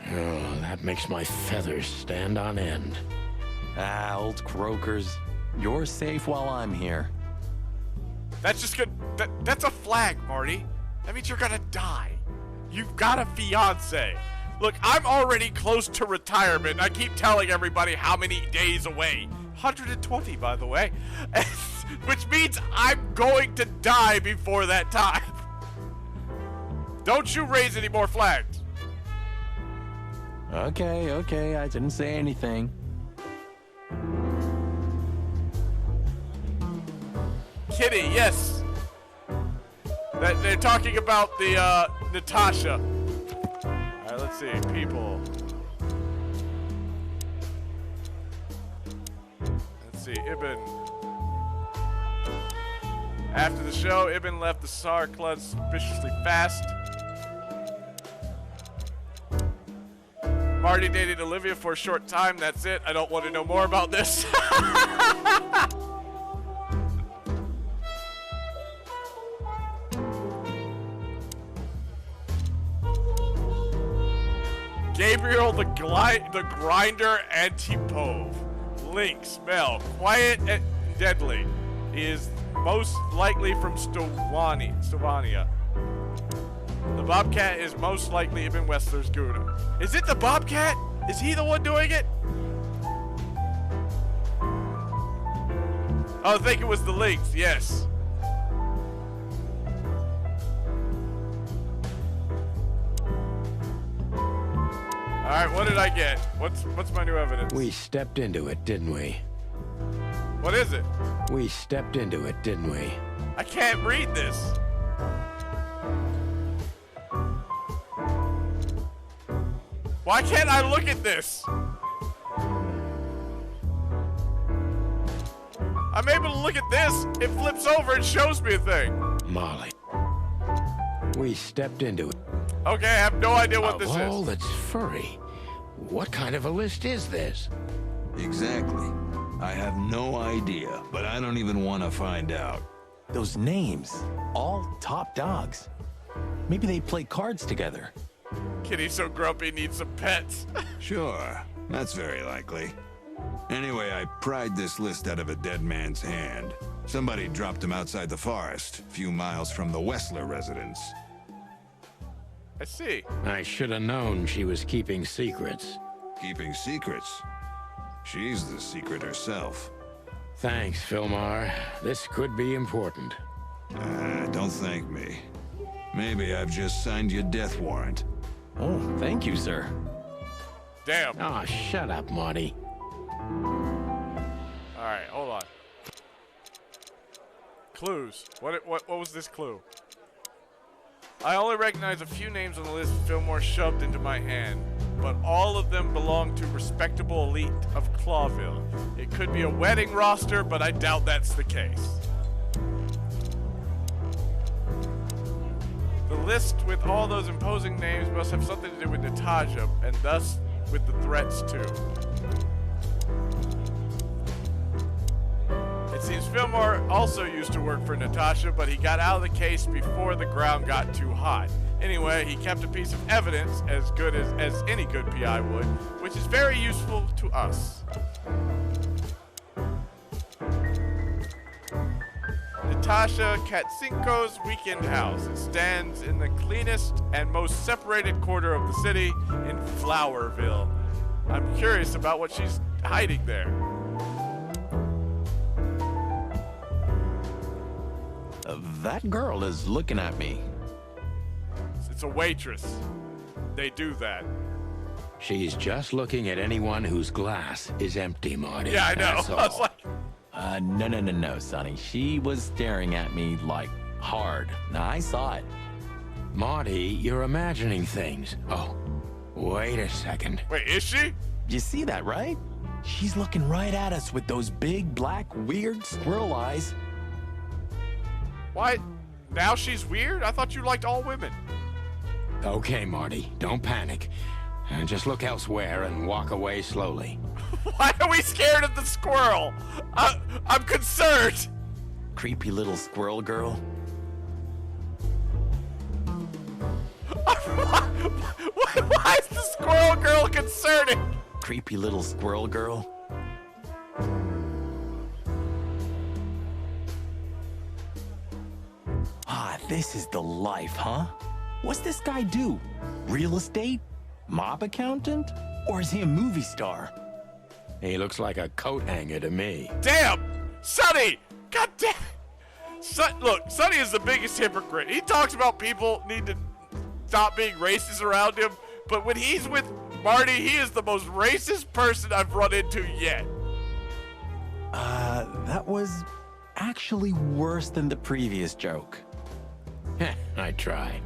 Oh, that makes my feathers stand on end. Ah, old croakers. You're safe while I'm here. That's just good. That's a flag, Marty. That means you're gonna die. You've got a fiance. Look, I'm already close to retirement. I keep telling everybody how many days away. 120, by the way. Which means I'm going to die before that time. Don't you raise any more flags. Okay, I didn't say anything. Kitty, yes. They're talking about the, Natasha. Alright, let's see. People. see, Ibn. After the show, Ibn left the SAR Club suspiciously fast. Marty dated Olivia for a short time, that's it. I don't want to know more about this. Gabriel the Grinder Antipove. Link, smell, quiet and deadly. He is most likely from Stovania. The Bobcat is most likely Ibn Wessler's Gouda. Is it the Bobcat? Is he the one doing it? Oh, I think it was the Lynx, yes. Alright, what did I get? What's my new evidence? We stepped into it, didn't we? What is it? We stepped into it, didn't we? I can't read this. Why can't I look at this? I'm able to look at this. It flips over and shows me a thing. Molly. We stepped into it. Okay, I have no idea what this is. All that's furry. What kind of a list is this? Exactly. I have no idea, but I don't even want to find out. Those names, all top dogs. Maybe they play cards together. Kitty's so grumpy, needs some pets. Sure, that's very likely. Anyway, I pried this list out of a dead man's hand. Somebody dropped him outside the forest, a few miles from the Wessler residence. I see. I should have known she was keeping secrets. Keeping secrets? She's the secret herself. Thanks, Filmar. This could be important. Don't thank me. Maybe I've just signed your death warrant. Oh, thank you, sir. Damn. Oh, shut up, Marty. Alright, hold on. Clues. What was this clue? I only recognize a few names on the list Fillmore shoved into my hand, but all of them belong to respectable elite of Clawville. It could be a wedding roster, but I doubt that's the case. The list with all those imposing names must have something to do with Natasha, and thus with the threats too. It seems Fillmore also used to work for Natasha, but he got out of the case before the ground got too hot. Anyway, he kept a piece of evidence as good as any good PI would, which is very useful to us. Natasha Katsinko's weekend house. It stands in the cleanest and most separated quarter of the city in Flowerville. I'm curious about what she's hiding there. That girl is looking at me. It's a waitress. They do that. She's just looking at anyone whose glass is empty, Marty. Yeah, I know. That's all. I was like, No, Sonny. She was staring at me, like, hard. I saw it. Marty, you're imagining things. Oh, wait a second. Wait, is she? You see that, right? She's looking right at us with those big, black, weird squirrel eyes. Why? Now she's weird? I thought you liked all women. Okay, Marty, don't panic. Just look elsewhere and walk away slowly. Why are we scared of the squirrel? I'm concerned. Creepy little squirrel girl. Why is the squirrel girl concerning? Creepy little squirrel girl. Ah, this is the life, huh? What's this guy do? Real estate? Mob accountant? Or is he a movie star? He looks like a coat hanger to me. Damn! Sonny! God damn it! Look, Sonny is the biggest hypocrite. He talks about people need to stop being racist around him, but when he's with Marty, he is the most racist person I've run into yet. That was actually worse than the previous joke. I try.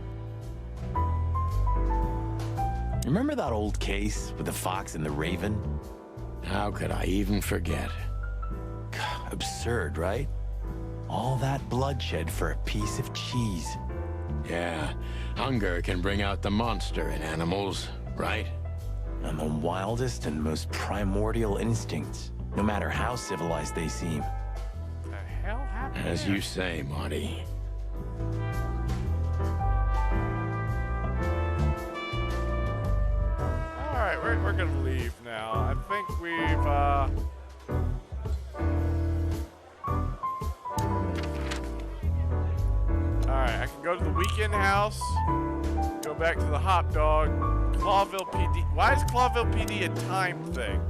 Remember that old case with the fox and the raven? How could I even forget? Absurd, right? All that bloodshed for a piece of cheese. Yeah, hunger can bring out the monster in animals, right? And the wildest and most primordial instincts, no matter how civilized they seem. The hell happened? As you say, Marty. Alright, we're gonna leave now. I think we've, Alright, I can go to the weekend house, go back to the hot dog, Clawville PD. Why is Clawville PD a time thing?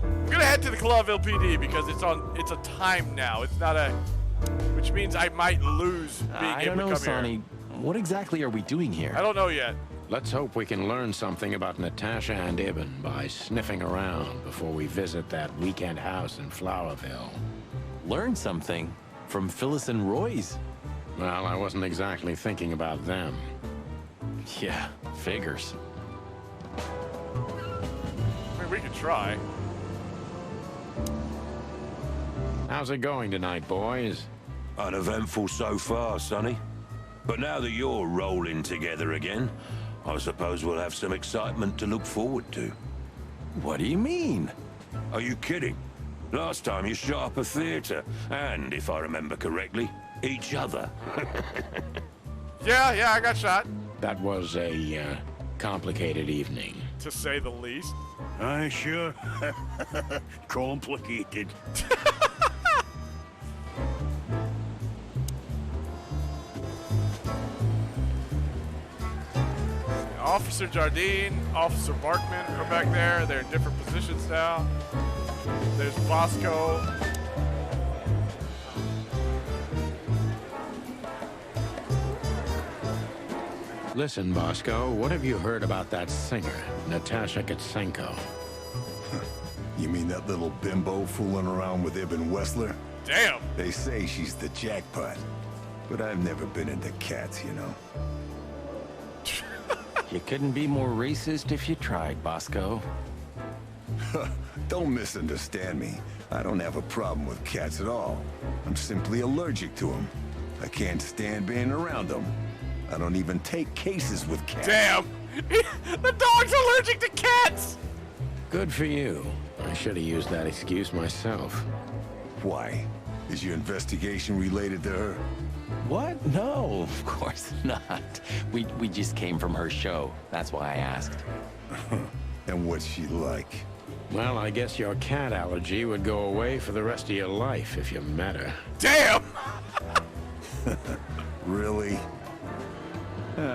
I'm gonna head to the Clawville PD because it's a time now. It's not a, which means I might lose being I able don't to know, come Sonny. here. What exactly are we doing here? I don't know yet. Let's hope we can learn something about Natasha and Ibn by sniffing around before we visit that weekend house in Flowerville. Learn something from Phyllis and Roy's? Well, I wasn't exactly thinking about them. Yeah, figures. I mean, we could try. How's it going tonight, boys? Uneventful so far, Sonny. But now that you're rolling together again, I suppose we'll have some excitement to look forward to. What do you mean? Are you kidding? Last time you shot up a theater, and, if I remember correctly, each other. Yeah, I got shot. That was a complicated evening. To say the least. Aye, sure. Complicated. Officer Jardine, Officer Barkman are back there. They're in different positions now. There's Bosco. Listen, Bosco, what have you heard about that singer, Natasha Kitsenko? You mean that little bimbo fooling around with Ibn Wessler? Damn! They say she's the jackpot, but I've never been into cats, you know. You couldn't be more racist if you tried, Bosco. Don't misunderstand me. I don't have a problem with cats at all. I'm simply allergic to them. I can't stand being around them. I don't even take cases with cats. Damn! The dog's allergic to cats! Good for you. I should have used that excuse myself. Why? Is your investigation related to her? What? No, of course not. We just came from her show. That's why I asked. And what's she like? Well, I guess your cat allergy would go away for the rest of your life if you met her. Damn! Really?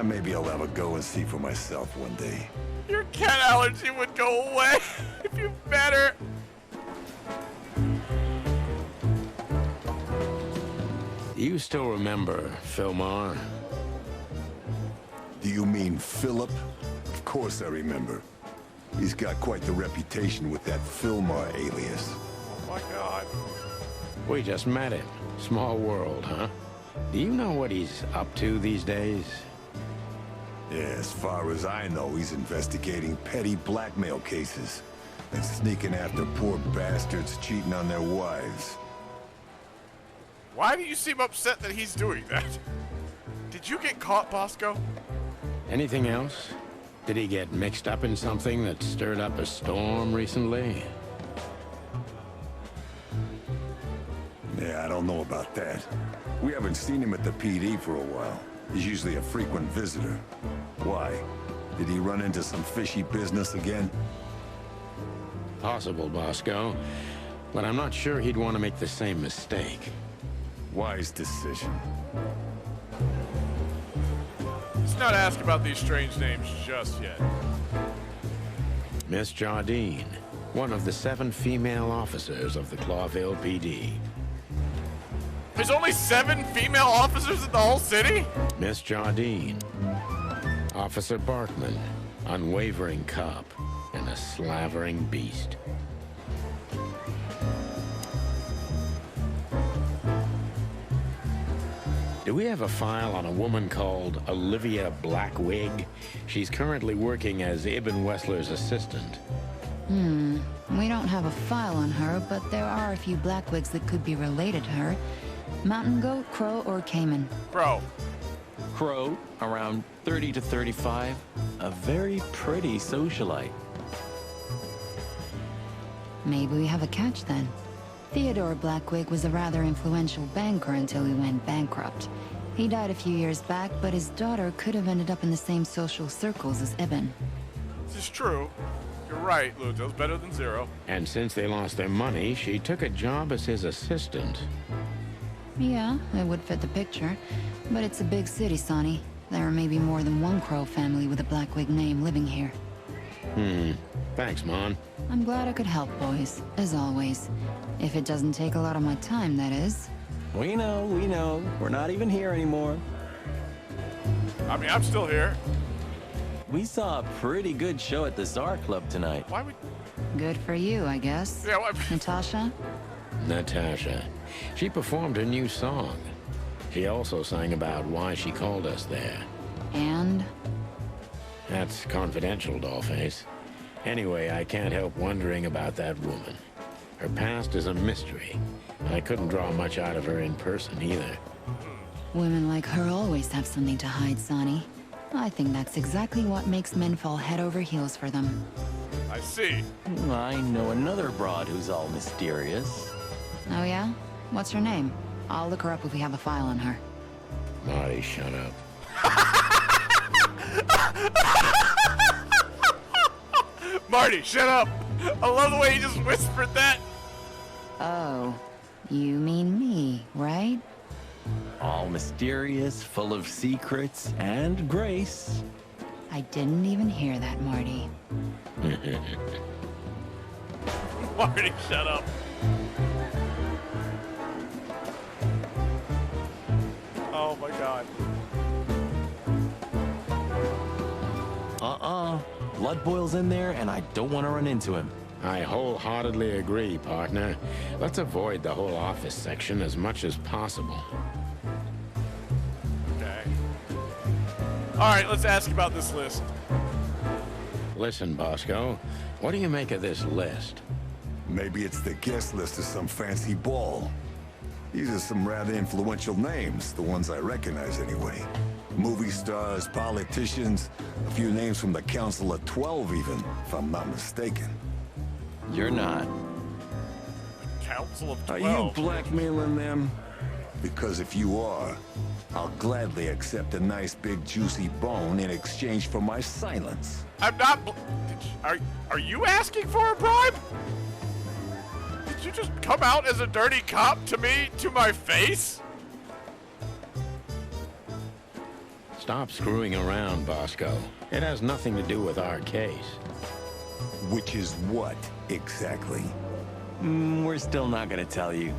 Maybe I'll have a go and see for myself one day. Your cat allergy would go away if you met her. You still remember Philmar? Do you mean Philip? Of course I remember. He's got quite the reputation with that Philmar alias. Oh my god. We just met him. Small world, huh? Do you know what he's up to these days? Yeah, as far as I know, he's investigating petty blackmail cases and sneaking after poor bastards cheating on their wives. Why do you seem upset that he's doing that? Did you get caught, Bosco? Anything else? Did he get mixed up in something that stirred up a storm recently? Yeah, I don't know about that. We haven't seen him at the PD for a while. He's usually a frequent visitor. Why? Did he run into some fishy business again? Possible, Bosco. But I'm not sure he'd want to make the same mistake. Wise decision. Let's not ask about these strange names just yet. Miss Jardine, one of the 7 female officers of the Clawville PD. There's only 7 female officers in the whole city? Miss Jardine. Officer Barkman, unwavering cop and a slavering beast. Do we have a file on a woman called Olivia Blackwig? She's currently working as Ibn Wessler's assistant. We don't have a file on her, but there are a few blackwigs that could be related to her. Mountain goat, crow, or caiman? Crow. Crow, around 30 to 35. A very pretty socialite. Maybe we have a catch then. Theodore Blackwig was a rather influential banker until he went bankrupt. He died a few years back, but his daughter could have ended up in the same social circles as Eben. This is true. You're right, Ludo's better than zero. And since they lost their money, she took a job as his assistant. Yeah, it would fit the picture. But it's a big city, Sonny. There may be more than one Crow family with a Blackwig name living here. Thanks, Mon. I'm glad I could help, boys, as always. If it doesn't take a lot of my time, that is. We know. We're not even here anymore. I mean, I'm still here. We saw a pretty good show at the Czar Club tonight. Why would... Good for you, I guess. Yeah, what... Natasha? Natasha. She performed her new song. She also sang about why she called us there. And? That's confidential, Dollface. Anyway, I can't help wondering about that woman. Her past is a mystery. I couldn't draw much out of her in person either. Women like her always have something to hide, Sonny. I think that's exactly what makes men fall head over heels for them. I see. I know another broad who's all mysterious. Oh yeah? What's her name? I'll look her up if we have a file on her. Marty, shut up. Marty, shut up! I love the way he just whispered that. Oh, you mean me, right? All mysterious, full of secrets, and grace. I didn't even hear that, Marty. Marty, shut up. Oh my god. Blood boils in there, and I don't want to run into him. I wholeheartedly agree, partner. Let's avoid the whole office section as much as possible. Okay. Alright, let's ask about this list. Listen, Bosco, what do you make of this list? Maybe it's the guest list of some fancy ball. These are some rather influential names, the ones I recognize anyway. Movie stars, politicians, a few names from the Council of 12 even, if I'm not mistaken. You're not. Council of 12? Are you blackmailing them? Because if you are, I'll gladly accept a nice big juicy bone in exchange for my silence. I'm not are you asking for a bribe? Did you just come out as a dirty cop to me, to my face? Stop screwing around, Bosco. It has nothing to do with our case. Which is what, exactly? We're still not gonna tell you.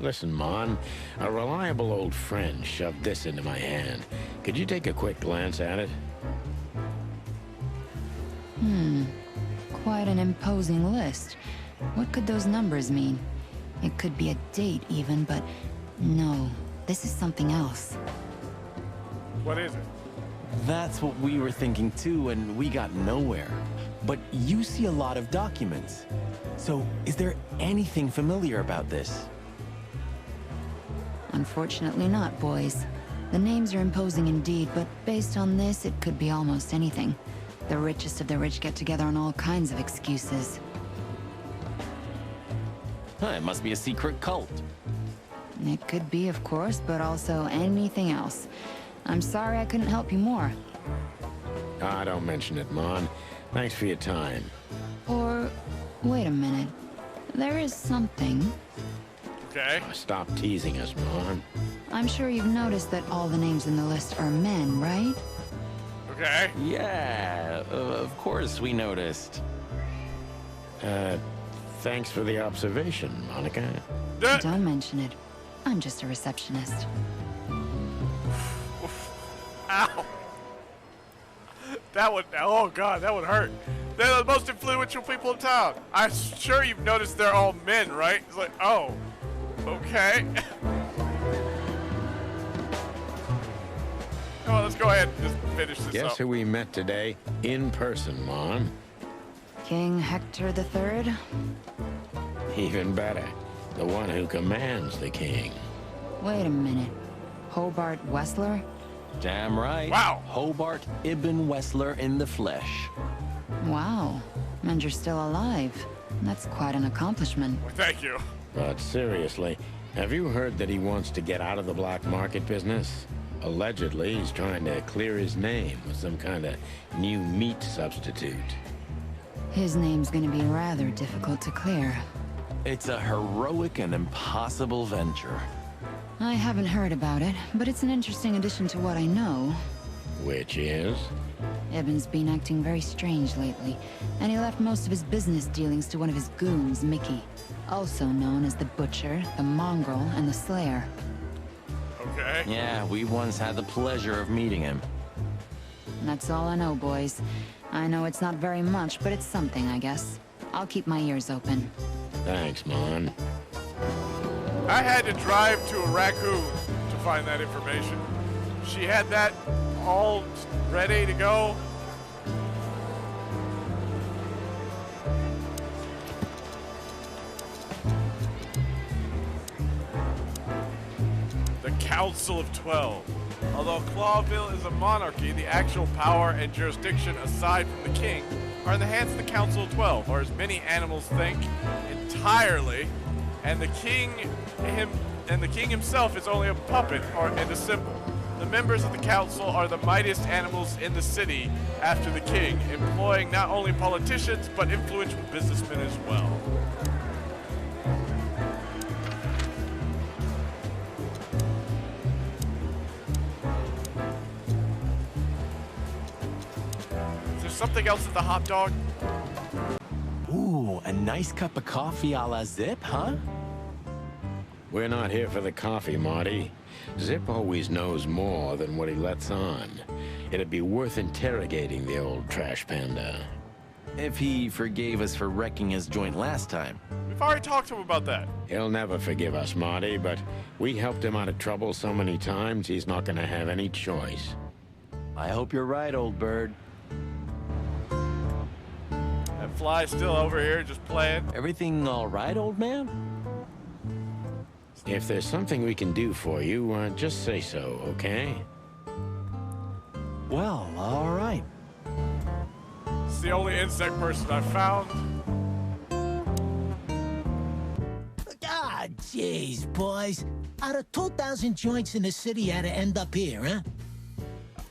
Listen, Mon, a reliable old friend shoved this into my hand. Could you take a quick glance at it? Quite an imposing list. What could those numbers mean? It could be a date even, but no, this is something else. What is it? That's what we were thinking too, and we got nowhere. But you see a lot of documents. So, is there anything familiar about this? Unfortunately not, boys. The names are imposing indeed, but based on this, it could be almost anything. The richest of the rich get together on all kinds of excuses. It must be a secret cult. It could be, of course, but also anything else. I'm sorry I couldn't help you more. Ah, don't mention it, Mon. Thanks for your time. Or, wait a minute. There is something. Okay. Stop teasing us, Mon. I'm sure you've noticed that all the names in the list are men, right? Okay. Yeah, of course we noticed. Thanks for the observation, Monica. Don't mention it. I'm just a receptionist. Ow. That would, oh god, that would hurt. They're the most influential people in town. I'm sure you've noticed they're all men, right? It's like, oh, okay. finish this Guess up. who we met today in person, Mon? King Hector III? Even better. The one who commands the king. Wait a minute. Hobart Wessler? Damn right. Wow. Hobart Ibn Wessler in the flesh. Wow. And you're still alive. That's quite an accomplishment. Well, thank you. But seriously, have you heard that he wants to get out of the black market business? Allegedly, he's trying to clear his name with some kind of new meat substitute. His name's gonna be rather difficult to clear. It's a heroic and impossible venture. I haven't heard about it, but it's an interesting addition to what I know. Which is? Ibn's been acting very strange lately, and he left most of his business dealings to one of his goons, Mickey. Also known as the Butcher, the Mongrel, and the Slayer. Okay. Yeah, we once had the pleasure of meeting him. That's all I know, boys. I know it's not very much, but it's something, I guess. I'll keep my ears open. Thanks, Mon. I had to drive to a raccoon to find that information. She had that all ready to go. The Council of 12. Although Clawville is a monarchy, the actual power and jurisdiction aside from the king are in the hands of the Council of 12, or as many animals think, entirely, and the king himself is only a puppet and a symbol. The members of the council are the mightiest animals in the city after the king, employing not only politicians but influential businessmen as well. Is there something else in the hot dog? Ooh, a nice cup of coffee a la Zip, huh? We're not here for the coffee, Marty. Zip always knows more than what he lets on. It'd be worth interrogating the old trash panda. If he forgave us for wrecking his joint last time. We've already talked to him about that. He'll never forgive us, Marty, but we helped him out of trouble so many times, he's not gonna have any choice. I hope you're right, old bird. That fly's still over here just playing. Everything all right, old man? If there's something we can do for you, just say so, okay? Well, all right. It's the only insect person I've found. Ah, jeez, boys. Out of 2,000 joints in the city, how'd it end up here, huh?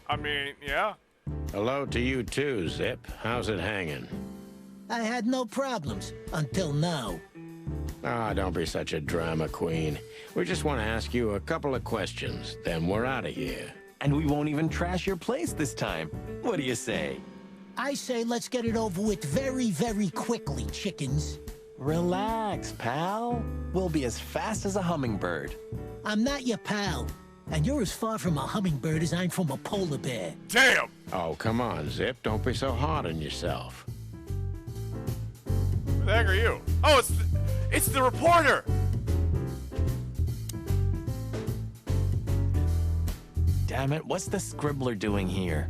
I mean, yeah. Hello to you too, Zip. How's it hanging? I had no problems, until now. Ah, don't be such a drama queen. We just want to ask you a couple of questions, then we're out of here. And we won't even trash your place this time. What do you say? I say let's get it over with very, very quickly, chickens. Relax, pal. We'll be as fast as a hummingbird. I'm not your pal, and you're as far from a hummingbird as I'm from a polar bear. Damn! Oh, come on, Zip. Don't be so hard on yourself. Who the heck are you? Oh, it's the reporter! Damn it, what's the scribbler doing here?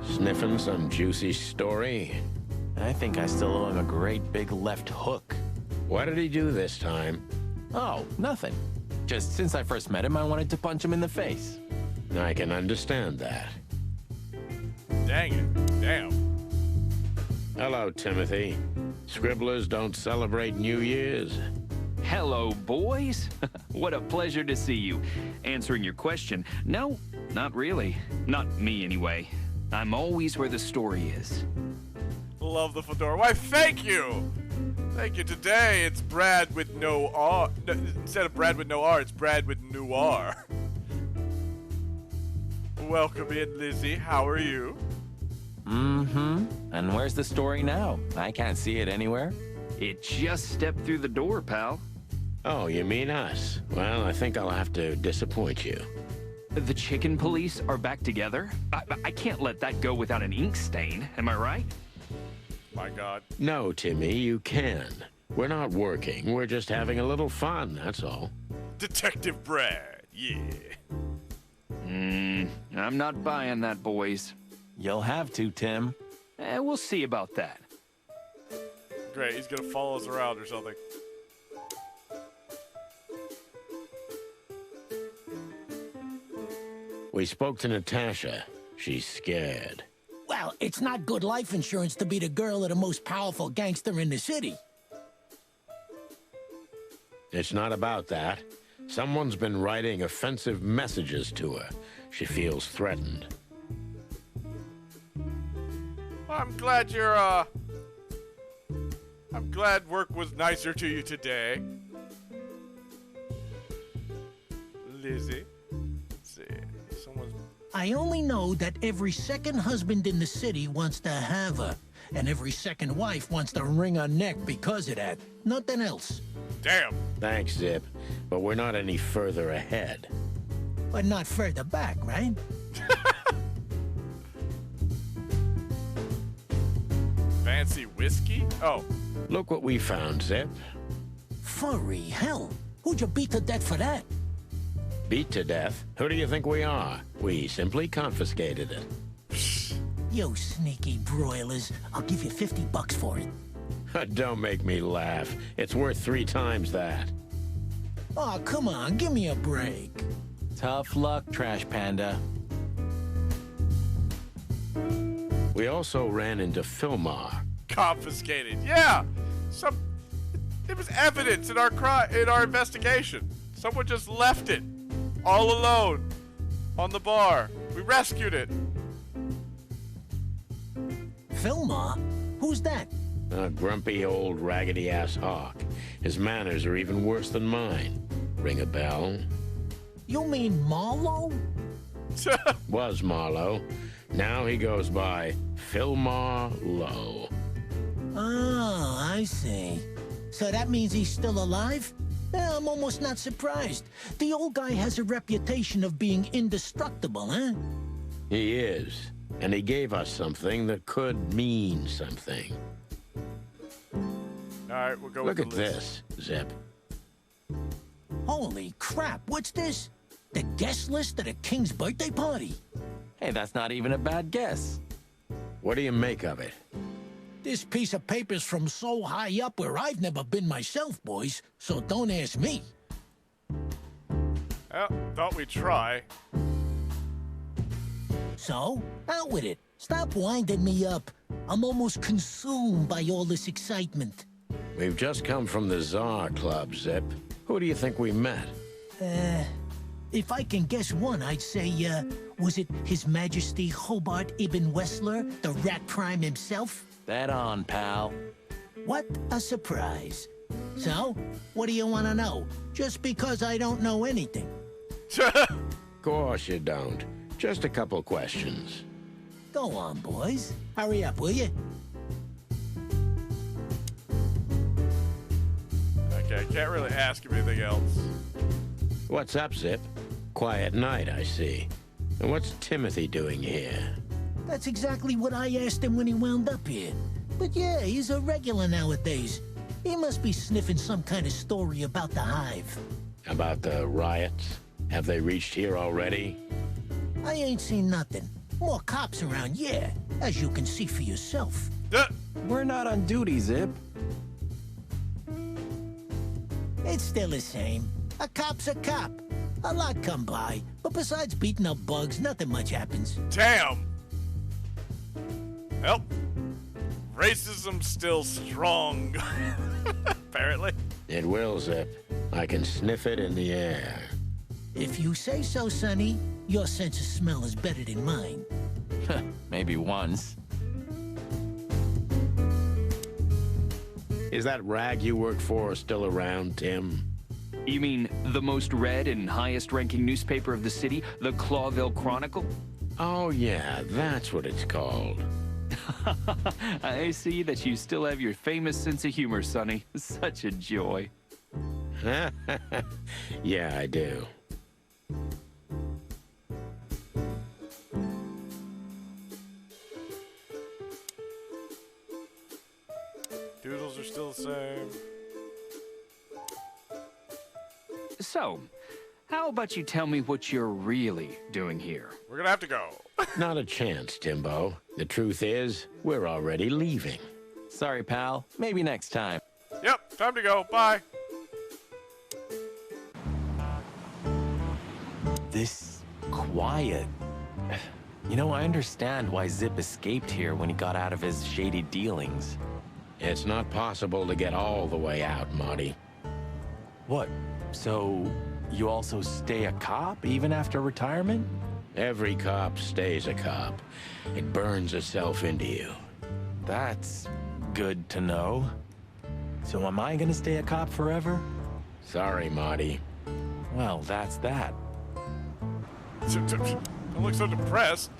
Sniffing some juicy story? I think I still owe him a great big left hook. What did he do this time? Oh, nothing. Just since I first met him, I wanted to punch him in the face. I can understand that. Dang it. Damn. Hello, Timothy. Scribblers don't celebrate New Year's. Hello, boys. What a pleasure to see you. Answering your question, no, not really. Not me, anyway. I'm always where the story is. Love the fedora. Why, thank you! Thank you. Today, it's Brad with no R. No, instead of Brad with no R, it's Brad with Noir. Welcome in, Lizzie. How are you? Mm-hmm. And where's the story now? I can't see it anywhere. It just stepped through the door, pal. Oh, you mean us? Well, I think I'll have to disappoint you. The chicken police are back together? I can't let that go without an ink stain, am I right? My God. No, Timmy, you can. We're not working. We're just having a little fun, that's all. Detective Brad, yeah. I'm not buying that, boys. You'll have to, Tim. We'll see about that. Great, he's gonna follow us around or something. We spoke to Natasha. She's scared. Well, it's not good life insurance to be the girl of the most powerful gangster in the city. It's not about that. Someone's been writing offensive messages to her. She feels threatened. Well, I'm glad you're, I'm glad work was nicer to you today. Lizzie. Let's see. Someone's... I only know that every second husband in the city wants to have her, and every second wife wants to wring her neck because of that. Nothing else. Damn. Thanks, Zip. But we're not any further ahead. But not further back, right? Fancy whiskey? Oh. Look what we found, Zip. Furry hell. Who'd you beat to death for that? Beat to death? Who do you think we are? We simply confiscated it. You sneaky broilers. I'll give you $50 for it. Don't make me laugh. It's worth 3 times that. Oh, come on, give me a break. Tough luck, Trash Panda. We also ran into Filmar. Confiscated. Yeah. It was evidence in our investigation. Someone just left it all alone on the bar. We rescued it. Filmar? Who's that? A grumpy old raggedy-ass hawk. His manners are even worse than mine. Ring a bell? You mean Marlowe? Was Marlowe. Now he goes by Filmar Lowe. Oh, I see. So that means he's still alive? Yeah, I'm almost not surprised. The old guy has a reputation of being indestructible, huh? He is. And he gave us something that could mean something. Alright, we'll go Look with at the list. this, Zip. Holy crap, what's this? The guest list at a king's birthday party? Hey, that's not even a bad guess. What do you make of it? This piece of paper's from so high up where I've never been myself, boys, so don't ask me. Well, thought we'd try. So, out with it. Stop winding me up. I'm almost consumed by all this excitement. We've just come from the Tsar Club, Zip. Who do you think we met? If I can guess one, I'd say, was it His Majesty Hobart Ibn Wessler, the Rat Prime himself? That on, pal. What a surprise. So, what do you want to know? Just because I don't know anything. Course you don't. Just a couple questions. Go on, boys. Hurry up, will you? Okay, can't really ask him anything else. What's up, Zip? Quiet night, I see. And what's Timothy doing here? That's exactly what I asked him when he wound up here. But yeah, he's a regular nowadays. He must be sniffing some kind of story about the Hive. About the riots? Have they reached here already? I ain't seen nothing. More cops around, yeah, as you can see for yourself. We're not on duty, Zip. It's still the same. A cop's a cop. A lot come by, but besides beating up bugs, nothing much happens. Damn! Well, racism's still strong, apparently. It will, Zip. I can sniff it in the air. If you say so, Sonny, your sense of smell is better than mine. Maybe once. Is that rag you work for still around, Tim? You mean the most read and highest-ranking newspaper of the city, the Clawville Chronicle? Oh, yeah, that's what it's called. I see that you still have your famous sense of humor, Sonny. Such a joy. Yeah, I do. Doodles are still the same. So, How about you tell me what you're really doing here? We're gonna have to go. Not a chance, Timbo. The truth is, we're already leaving. Sorry, pal. Maybe next time. Yep, time to go. Bye. This quiet. You know, I understand why Zip escaped here when he got out of his shady dealings. It's not possible to get all the way out, Marty. What? So, you also stay a cop even after retirement? Every cop stays a cop. It burns itself into you. That's good to know. So am I gonna stay a cop forever? Sorry, Marty. Well, that's that. Don't look so depressed.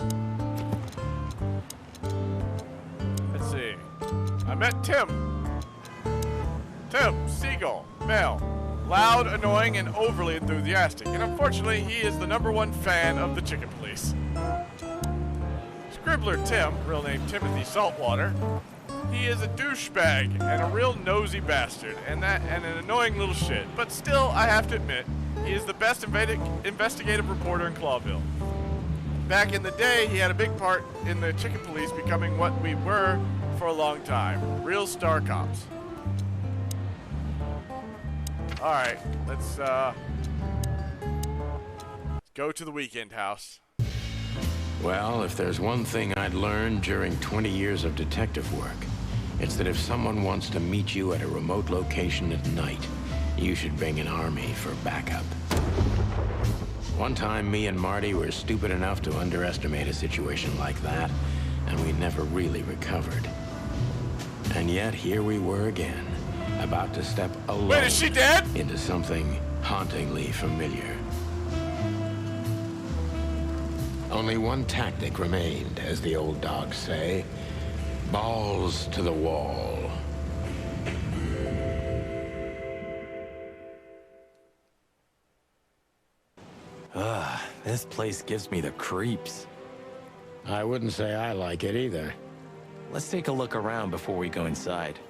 Let's see. I met Tim. Tim Siegel, male. Loud, annoying, and overly enthusiastic. And unfortunately, he is the #1 fan of the Chicken Police. Scribbler Tim, real name Timothy Saltwater. He is a douchebag and a real nosy bastard, and an annoying little shit. But still, I have to admit, he is the best investigative reporter in Clawville. Back in the day, he had a big part in the Chicken Police becoming what we were for a long time. Real star cops. Alright, let's go to the weekend house. Well, if there's one thing I'd learned during 20 years of detective work, it's that if someone wants to meet you at a remote location at night, you should bring an army for backup. One time, me and Marty were stupid enough to underestimate a situation like that, and we never really recovered. And yet, here we were again, about to step alone. Wait, is she dead? Into something hauntingly familiar. Only one tactic remained, as the old dogs say. Balls to the wall. This place gives me the creeps. I wouldn't say I like it either. Let's take a look around before we go inside.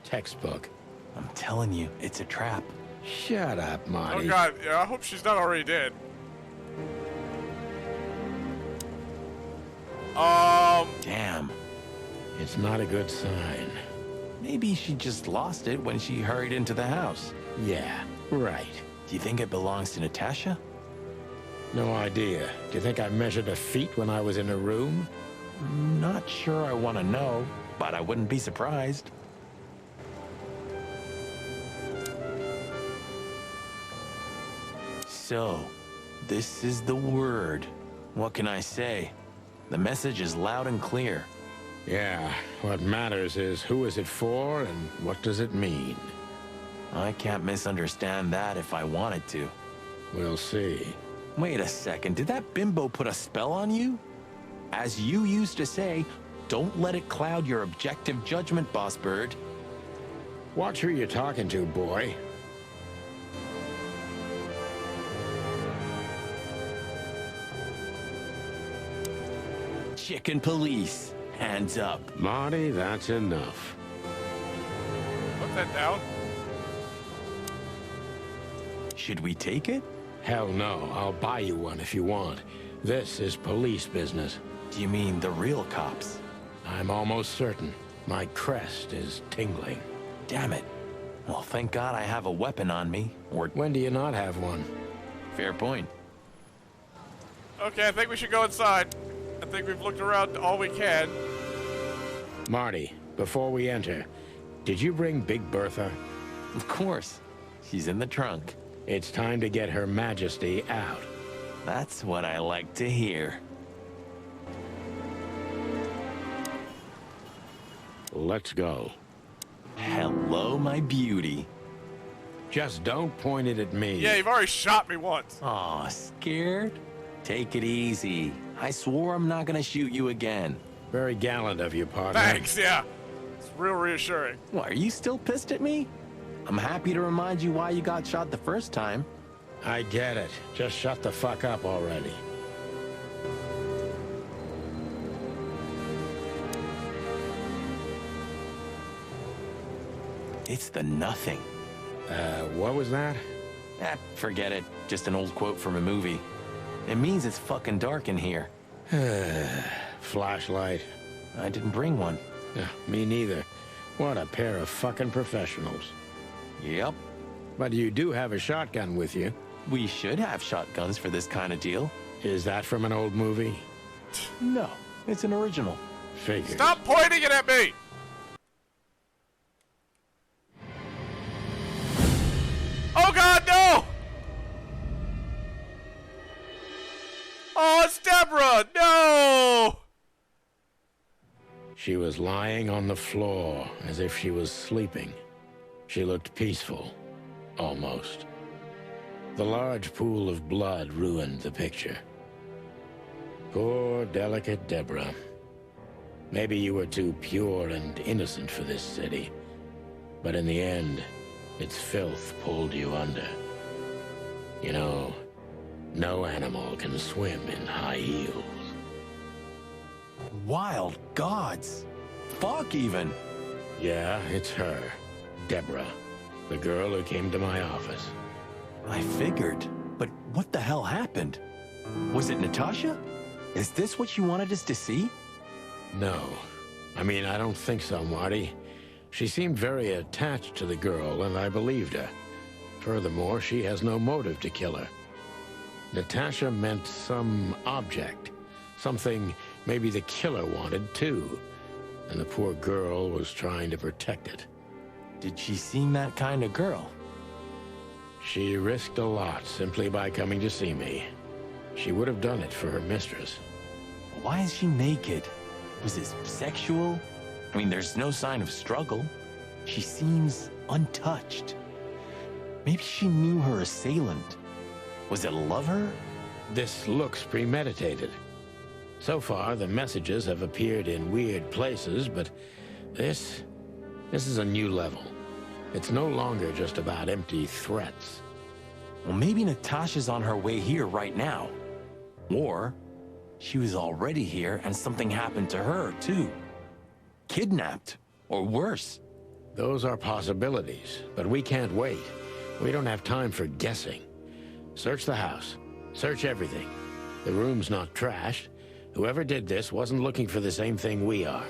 Textbook. I'm telling you, it's a trap. Shut up, Marty. Oh god, yeah, I hope she's not already dead. Damn. It's not a good sign. Maybe she just lost it when she hurried into the house. Yeah, right. Do you think it belongs to Natasha? No idea. Do you think I measured her feet when I was in her room? Not sure I want to know, but I wouldn't be surprised. So, this is the word. What can I say? The message is loud and clear. Yeah, what matters is who is it for and what does it mean? I can't misunderstand that if I wanted to. We'll see. Wait a second, did that bimbo put a spell on you? As you used to say, don't let it cloud your objective judgment, Boss Bird. Watch who you're talking to, boy. Chicken Police, hands up. Marty, that's enough. Put that down. Should we take it? Hell no, I'll buy you one if you want. This is police business. Do you mean the real cops? I'm almost certain. My crest is tingling. Damn it. Well, thank God I have a weapon on me, or... When do you not have one? Fair point. Okay, I think we should go inside. I think we've looked around all we can. Marty, before we enter, did you bring Big Bertha? Of course. She's in the trunk. It's time to get Her Majesty out. That's what I like to hear. Let's go. Hello, my beauty. Just don't point it at me. Yeah, you've already shot me once. Aw, scared? Take it easy. I swore I'm not gonna shoot you again. Very gallant of you, partner. Thanks, yeah. It's real reassuring. What, are you still pissed at me? I'm happy to remind you why you got shot the first time. I get it. Just shut the fuck up already. It's the nothing. What was that? Forget it. Just an old quote from a movie. It means it's fucking dark in here. Flashlight. I didn't bring one. Me neither. What a pair of fucking professionals. Yep. But you do have a shotgun with you. We should have shotguns for this kind of deal. Is that from an old movie? No, it's an original. Figures. Stop pointing it at me! Oh God, no! Oh, it's Deborah! No! She was lying on the floor as if she was sleeping. She looked peaceful, almost. The large pool of blood ruined the picture. Poor, delicate Deborah. Maybe you were too pure and innocent for this city, but in the end, its filth pulled you under. You know, no animal can swim in high heels. Wild gods. Fuck, even. Yeah, it's her. Deborah. The girl who came to my office. I figured. But what the hell happened? Was it Natasha? Is this what you wanted us to see? No. I mean, I don't think so, Marty. She seemed very attached to the girl, and I believed her. Furthermore, she has no motive to kill her. Natasha meant some object. Something maybe the killer wanted, too. And the poor girl was trying to protect it. Did she seem that kind of girl? She risked a lot simply by coming to see me. She would have done it for her mistress. Why is she naked? Was it sexual? I mean, there's no sign of struggle. She seems untouched. Maybe she knew her assailant. Was it a lover? This looks premeditated. So far, the messages have appeared in weird places, but this is a new level. It's no longer just about empty threats. Well, maybe Natasha's on her way here right now. Or she was already here and something happened to her, too. Kidnapped, or worse. Those are possibilities, but we can't wait. We don't have time for guessing. Search the house. Search everything. The room's not trashed. Whoever did this wasn't looking for the same thing we are.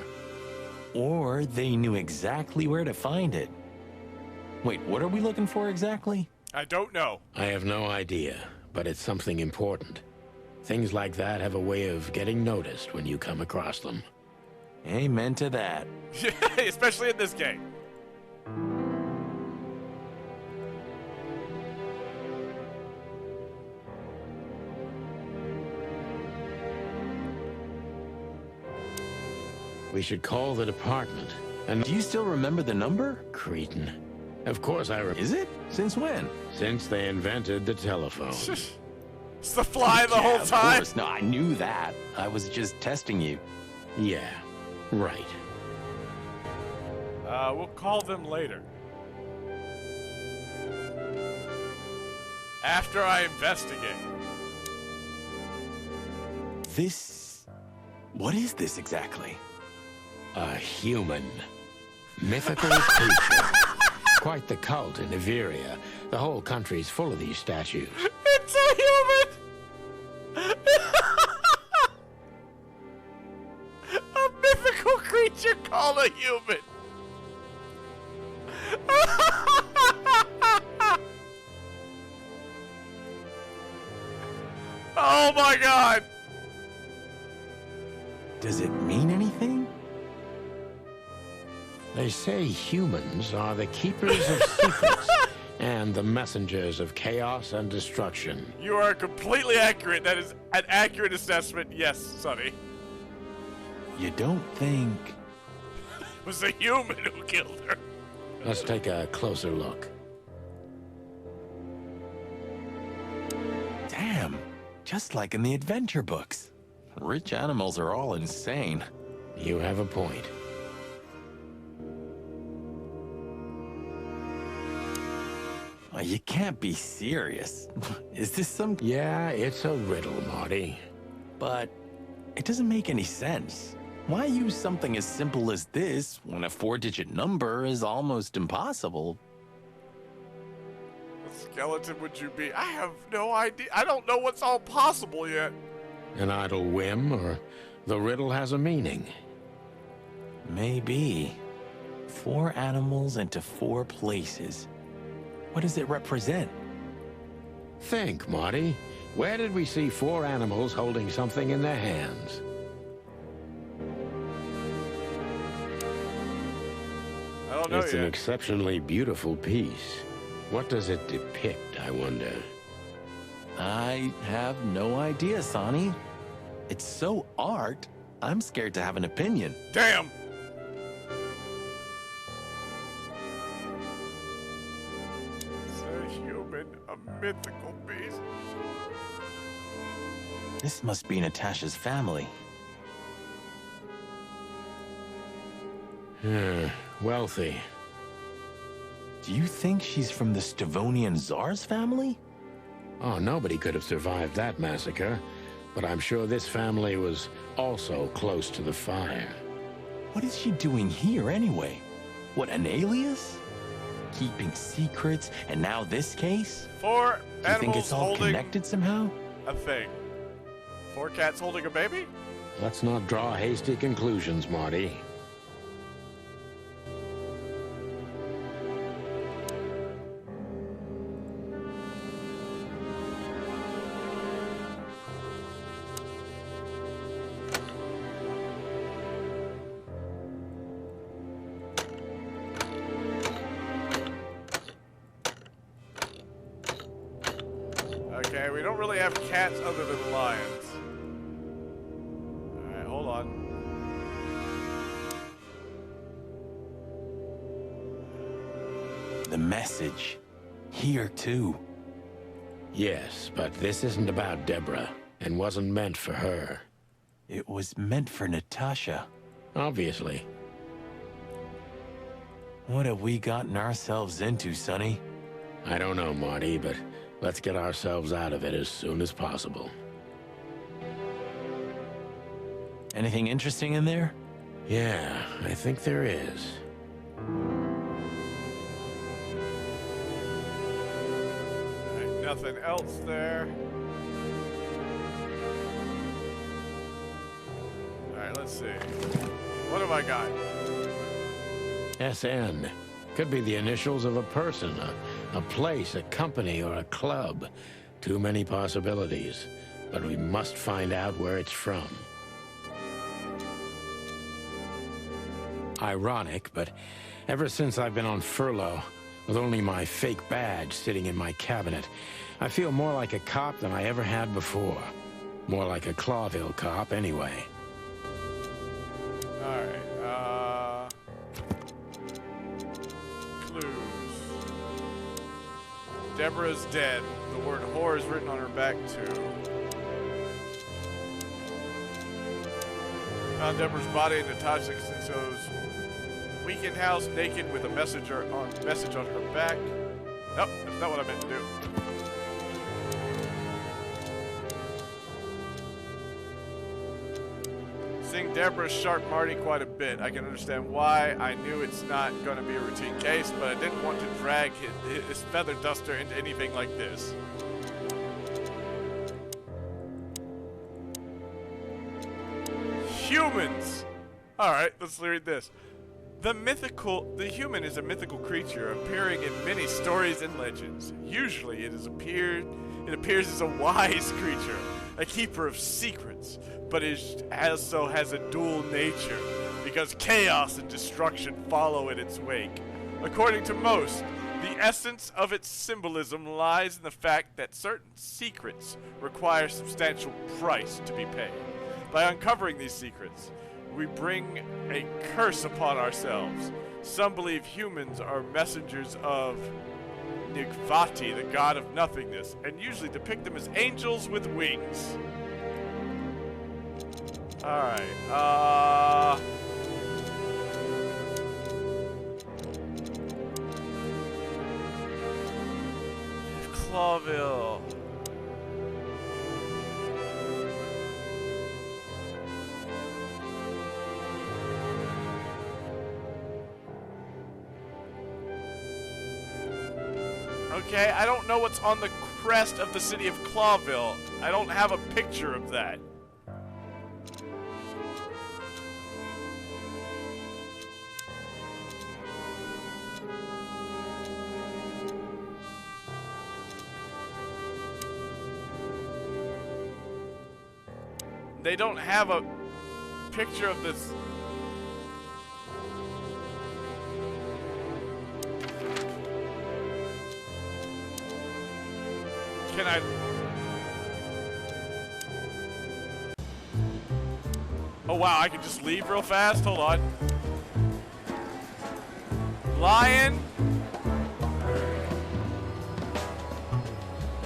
Or they knew exactly where to find it. Wait, what are we looking for exactly? I don't know. I have no idea, but it's something important. Things like that have a way of getting noticed when you come across them. Amen to that. Especially in this game. We should call the department. And do you still remember the number? Cretin. Of course I remember. Is it? Since when? Since they invented the telephone. It's the fly the whole time? Of course. No, I knew that. I was just testing you. Yeah, right. We'll call them later. After I investigate. This... What is this exactly? A human. Mythical creature. Quite the cult in Iveria. The whole country's full of these statues. It's a human! A mythical creature called a human! Oh my God! Does it mean anything? They say humans are the keepers of secrets and the messengers of chaos and destruction. You are completely accurate. That is an accurate assessment. Yes, Sonny. You don't think... It was a human who killed her. Let's take a closer look. Damn. Just like in the adventure books. Rich animals are all insane. You have a point. Oh, you can't be serious. Is this some... Yeah, it's a riddle, Marty. But it doesn't make any sense. Why use something as simple as this when a 4-digit number is almost impossible? skeleton would you be? I have no idea. I don't know what's all possible yet. An idle whim, or the riddle has a meaning? Maybe. 4 animals into 4 places. What does it represent? Think, Marty. Where did we see 4 animals holding something in their hands? I don't know It's yet. an exceptionally beautiful piece. What does it depict, I wonder? I have no idea, Sonny. It's so art, I'm scared to have an opinion. Damn! It's a human, a mythical beast. This must be Natasha's family. Wealthy. Do you think she's from the Stavonian Tsar's family? Oh, nobody could have survived that massacre. But I'm sure this family was also close to the fire. What is she doing here anyway? What, an alias? Keeping secrets, and now this case? 4 Do you think animals it's all holding connected somehow? a thing. 4 cats holding a baby? Let's not draw hasty conclusions, Marty. Okay, we don't really have cats other than lions. Alright, hold on. The message. Here, too. Yes, but this isn't about Deborah, and wasn't meant for her. It was meant for Natasha. Obviously. What have we gotten ourselves into, Sonny? I don't know, Marty, but let's get ourselves out of it as soon as possible. Anything interesting in there? Yeah, I think there is. Alright, nothing else there. Alright, let's see. What have I got? SN. Could be the initials of a person, a place, a company, or a club. Too many possibilities. But we must find out where it's from. Ironic, but ever since I've been on furlough, with only my fake badge sitting in my cabinet, I feel more like a cop than I ever had before. More like a Clawville cop, anyway. Alright, clues. Deborah's dead. The word whore is written on her back, too. Found Deborah's body in Natasha Sinso's weekend house, naked with a message on her back. Nope, that's not what I meant to do. Seeing Deborah sharp Marty quite a bit. I can understand why. I knew it's not going to be a routine case, but I didn't want to drag his feather duster into anything like this. Humans! Alright, let's read this. The human is a mythical creature appearing in many stories and legends. Usually it appears as a wise creature, a keeper of secrets, but it also has a dual nature, because chaos and destruction follow in its wake. According to most, the essence of its symbolism lies in the fact that certain secrets require substantial price to be paid. By uncovering these secrets, we bring a curse upon ourselves. Some believe humans are messengers of Nigvati, the god of nothingness, and usually depict them as angels with wings. Alright, Clawville. Okay, I don't know what's on the crest of the city of Clawville. I don't have a picture of that. They don't have a picture of this. Can I? Oh wow, I can just leave real fast? Hold on. Lion?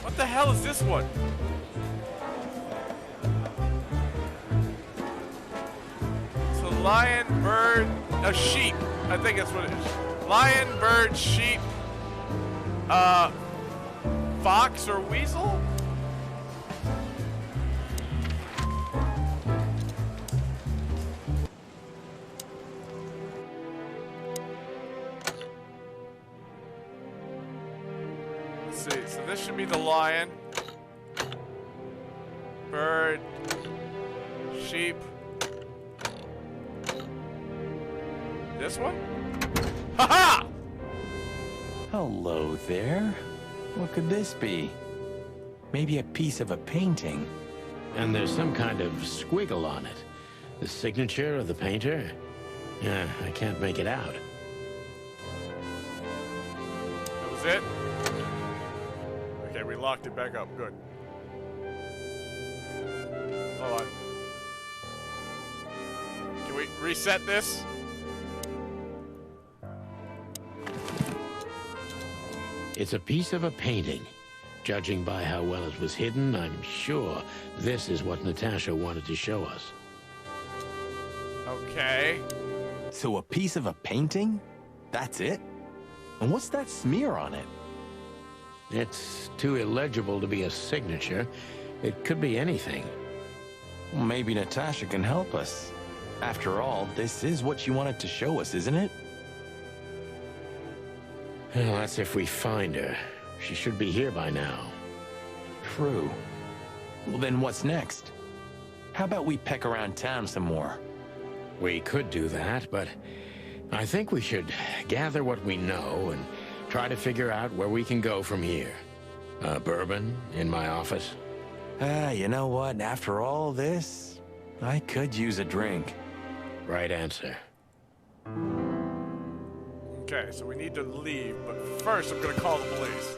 What the hell is this one? So lion, bird, a sheep. I think that's what it is. Lion, bird, sheep, fox or weasel? Let's see, so this should be the lion. Bird. Sheep. This one? Ha-ha! Hello there. What could this be? Maybe a piece of a painting. And there's some kind of squiggle on it. The signature of the painter? Yeah, I can't make it out. That was it? Okay, we locked it back up. Good. Hold on. Can we reset this? It's a piece of a painting. Judging by how well it was hidden, I'm sure this is what Natasha wanted to show us. Okay. So a piece of a painting? That's it? And what's that smear on it? It's too illegible to be a signature. It could be anything. Well, maybe Natasha can help us. After all, this is what she wanted to show us, isn't it? Well, that's if we find her. She should be here by now. True. Well, then what's next? How about we peck around town some more? We could do that, but I think we should gather what we know and try to figure out where we can go from here. Bourbon in my office? You know what? After all this, I could use a drink. Right answer. Okay, so we need to leave, but first I'm gonna call the police.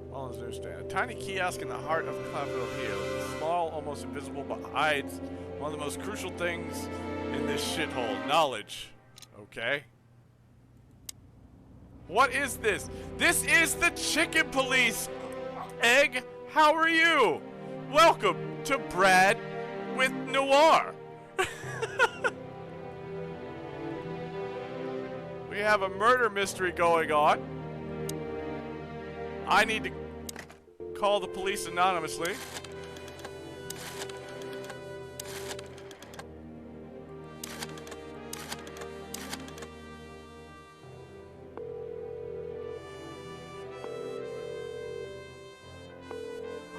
Mullins Newsstand. A tiny kiosk in the heart of Clawville Hill. Small, almost invisible, but hides one of the most crucial things in this shithole. Knowledge. Okay. What is this? This is the Chicken Police! Egg, how are you? Welcome to BradWithNoir. We have a murder mystery going on. I need to call the police anonymously.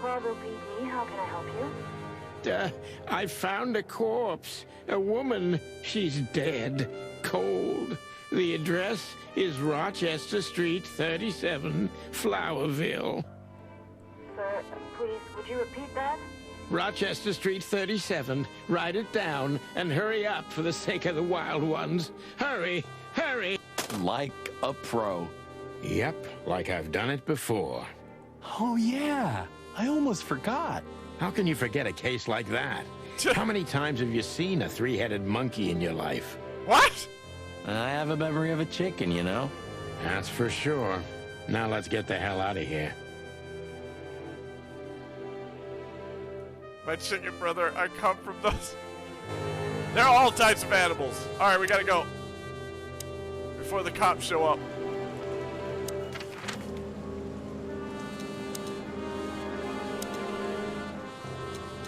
Clawville PD, how can I help you? I found a corpse. A woman. She's dead. Cold. The address is Rochester Street, 37, Flowerville. Sir, please, would you repeat that? Rochester Street, 37. Write it down and hurry up for the sake of the wild ones. Hurry! Hurry! Like a pro. Yep, like I've done it before. Oh, yeah. I almost forgot. How can you forget a case like that? How many times have you seen a three-headed monkey in your life? What? I have a memory of a chicken, you know? That's for sure. Now let's get the hell out of here. My chicken brother, I come from those. There are all types of animals. Alright, we gotta go. Before the cops show up.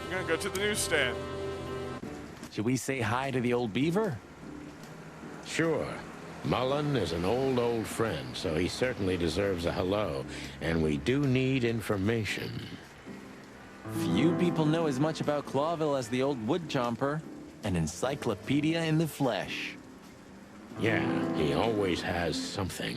I'm gonna go to the newsstand. Should we say hi to the old beaver? Sure. Mullen is an old friend, so he certainly deserves a hello, and we do need information. Few people know as much about Clawville as the old wood chomper. An encyclopedia in the flesh. Yeah, he always has something.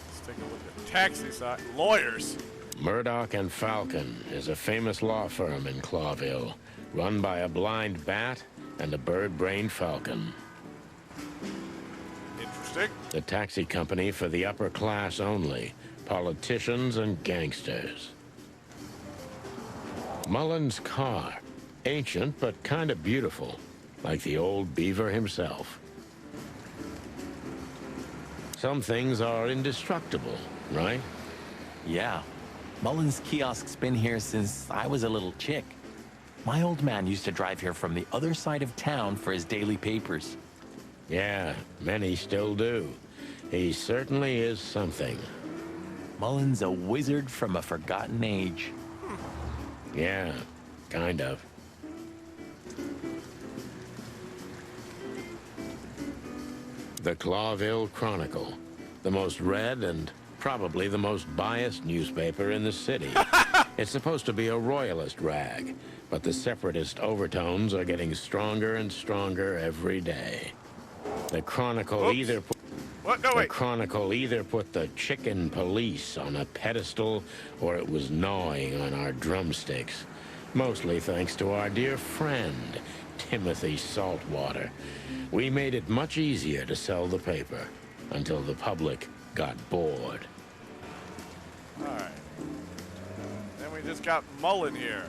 Let's take a look at taxi side. Lawyers. Murdoch and Falcon is a famous law firm in Clawville, run by a blind bat and a bird-brained falcon. Interesting. The taxi company for the upper class only, politicians and gangsters. Mullen's car, ancient but kind of beautiful, like the old beaver himself. Some things are indestructible, right? Yeah. Mullen's kiosk's been here since I was a little chick. My old man used to drive here from the other side of town for his daily papers. Yeah, many still do. He certainly is something. Mullen's a wizard from a forgotten age. Yeah, kind of. The Clawville Chronicle, the most read and probably the most biased newspaper in the city. It's supposed to be a royalist rag, but the separatist overtones are getting stronger and stronger every day. The Chronicle either put... What? No, wait. The Chronicle either put the chicken police on a pedestal or it was gnawing on our drumsticks. Mostly thanks to our dear friend, Timothy Saltwater. We made it much easier to sell the paper until the public got bored. Alright. Then we just got Mullen here.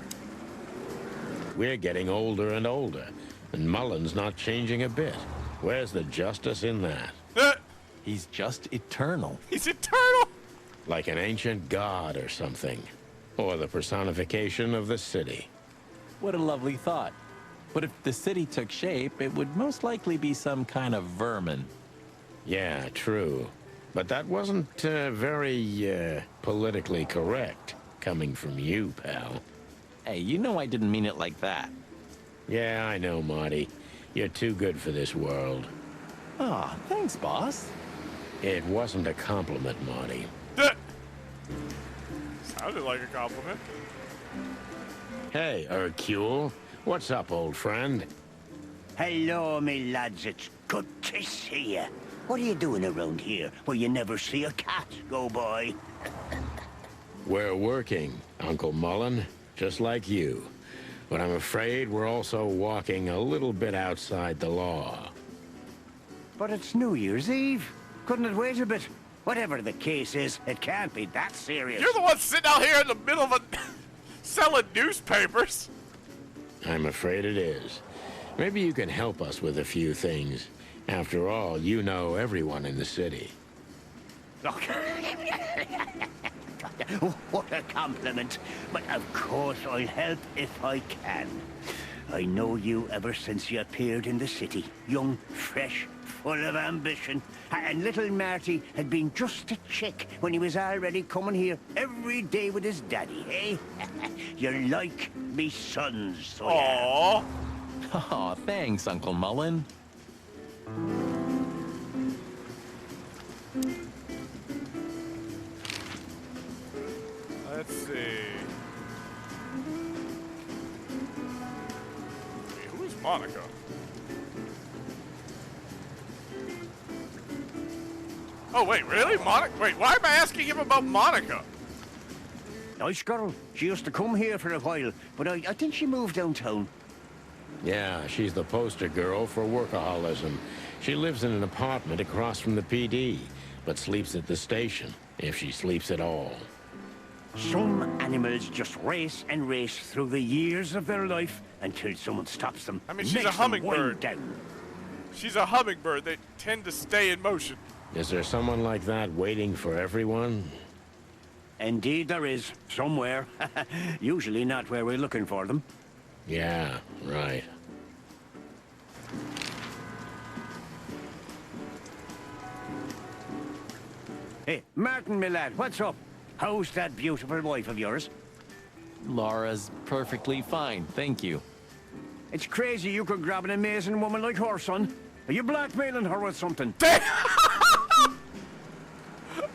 We're getting older and older, and Mullen's not changing a bit. Where's the justice in that? He's just eternal. He's eternal! Like an ancient god or something. Or the personification of the city. What a lovely thought. But if the city took shape, it would most likely be some kind of vermin. Yeah, true. But that wasn't very politically correct, coming from you, pal. Hey, you know I didn't mean it like that. Yeah, I know, Marty. You're too good for this world. Aw, thanks, boss. It wasn't a compliment, Marty. Sounded like a compliment. Hey, Hercule. What's up, old friend? Hello, me lads. It's good to see you. What are you doing around here where you never see a cat go by? We're working, Uncle Mullen, just like you. But I'm afraid we're also walking a little bit outside the law. But it's New Year's Eve. Couldn't it wait a bit? Whatever the case is, it can't be that serious. You're the one sitting out here in the middle of a... selling newspapers. I'm afraid it is. Maybe you can help us with a few things. After all, you know everyone in the city. Look. What a compliment. But of course I'll help if I can. I know you ever since you appeared in the city. Young, fresh, full of ambition. And little Marty had been just a chick when he was already coming here every day with his daddy, eh? You're like me sons, so Aww. Aw, thanks, Uncle Mullen. Let's see. Wait, who is Monica? Oh, wait, really? Monica? Wait, why am I asking him about Monica? Nice girl. She used to come here for a while, but I think she moved downtown. Yeah, she's the poster girl for workaholism. She lives in an apartment across from the PD, but sleeps at the station, if she sleeps at all. Some animals just race and race through the years of their life until someone stops them. I mean, she's makes a hummingbird. them wind down. She's a hummingbird. They tend to stay in motion. Is there someone like that waiting for everyone? Indeed there is, somewhere. Usually not where we're looking for them. Yeah, right. Hey, Martin, my lad, what's up? How's that beautiful wife of yours? Laura's perfectly fine, thank you. It's crazy you could grab an amazing woman like her, son. Are you blackmailing her with something? I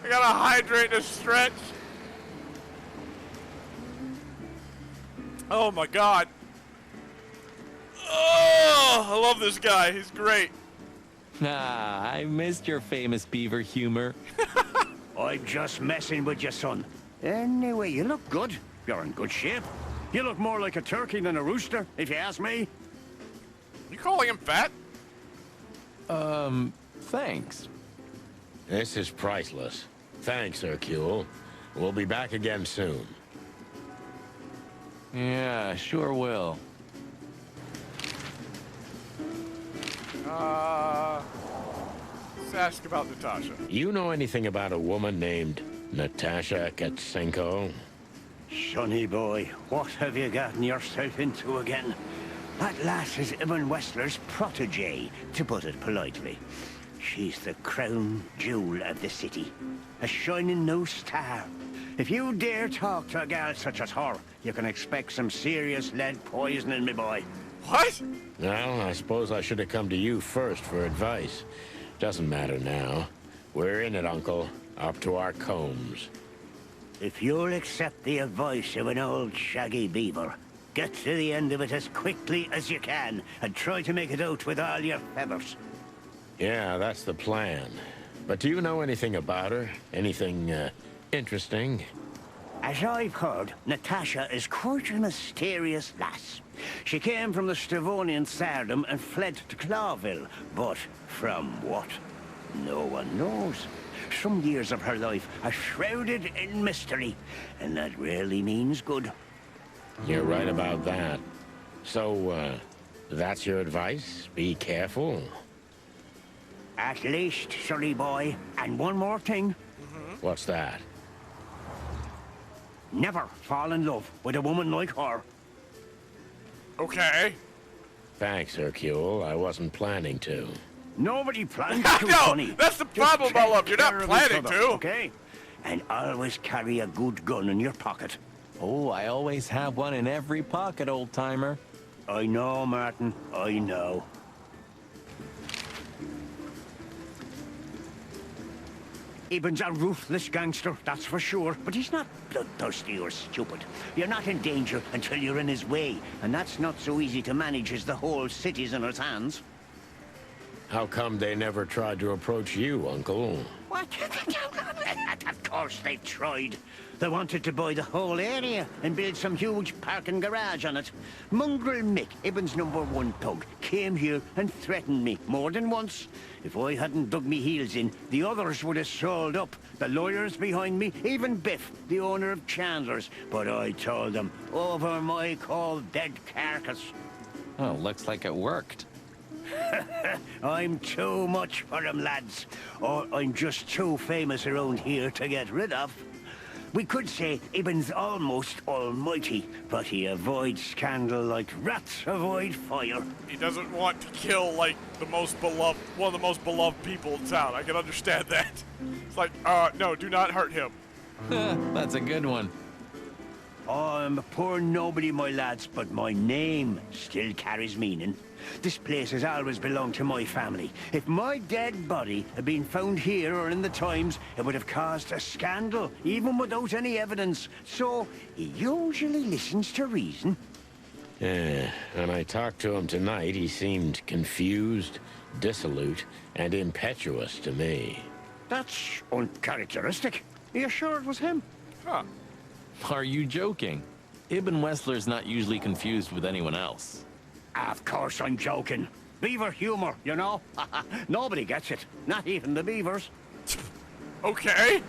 gotta hydrate and stretch. Oh my god. Oh, I love this guy. He's great. Ah, I missed your famous beaver humor. I'm just messing with you, son. Anyway, you look good. You're in good shape. You look more like a turkey than a rooster, if you ask me. You calling him fat? Thanks. This is priceless. Thanks, Hercule. We'll be back again soon. Yeah, sure will. Let's ask about Natasha. You know anything about a woman named Natasha Katsenko? Sonny boy, what have you gotten yourself into again? That lass is Ibn Wessler's protege, to put it politely. She's the crown jewel of the city. A shining new star. If you dare talk to a gal such as her, you can expect some serious lead poisoning, me boy. What? Well, I suppose I should have come to you first for advice. Doesn't matter now. We're in it, Uncle. Up to our combs. If you'll accept the advice of an old shaggy beaver, get to the end of it as quickly as you can, and try to make it out with all your feathers. Yeah, that's the plan. But do you know anything about her? Anything, interesting? As I've heard, Natasha is quite a mysterious lass. She came from the Stavonian Tsardom and fled to Clawville, but from what? No one knows. Some years of her life are shrouded in mystery, and that rarely means good. You're right about that. So, that's your advice? Be careful? At least, sonny boy. And one more thing. What's that? Never fall in love with a woman like her. Okay. Thanks, Hercule. I wasn't planning to. Nobody plans to, No, sonny. that's the problem about love. You're not Care of planning each other, to. Okay? And always carry a good gun in your pocket. Oh, I always have one in every pocket, old-timer. I know, Martin. I know. Ibn's a ruthless gangster, that's for sure. But he's not bloodthirsty or stupid. You're not in danger until you're in his way. And that's not so easy to manage as the whole city's in his hands. How come they never tried to approach you, Uncle? What? Of course they tried. They wanted to buy the whole area and build some huge parking garage on it. Mongrel Mick, Ibn's #1 thug, came here and threatened me more than once. If I hadn't dug me heels in, the others would have sold up. The lawyers behind me, even Biff, the owner of Chandler's. But I told them, over my cold dead carcass. Oh, looks like it worked. I'm too much for them, lads. Or I'm just too famous around here to get rid of. We could say Ibn's almost almighty, but he avoids scandal like rats avoid fire. He doesn't want to kill, like, one of the most beloved people in town. I can understand that. It's like, no, do not hurt him. That's a good one. I'm a poor nobody, my lads, but my name still carries meaning. This place has always belonged to my family. If my dead body had been found here or in the Times, it would have caused a scandal, even without any evidence. So, he usually listens to reason. Yeah, when I talked to him tonight, he seemed confused, dissolute, and impetuous to me. That's uncharacteristic. Are you sure it was him? Huh. Are you joking? Ibn Wessler's not usually confused with anyone else. Of course I'm joking. Beaver humor, you know? Nobody gets it. Not even the beavers. Okay.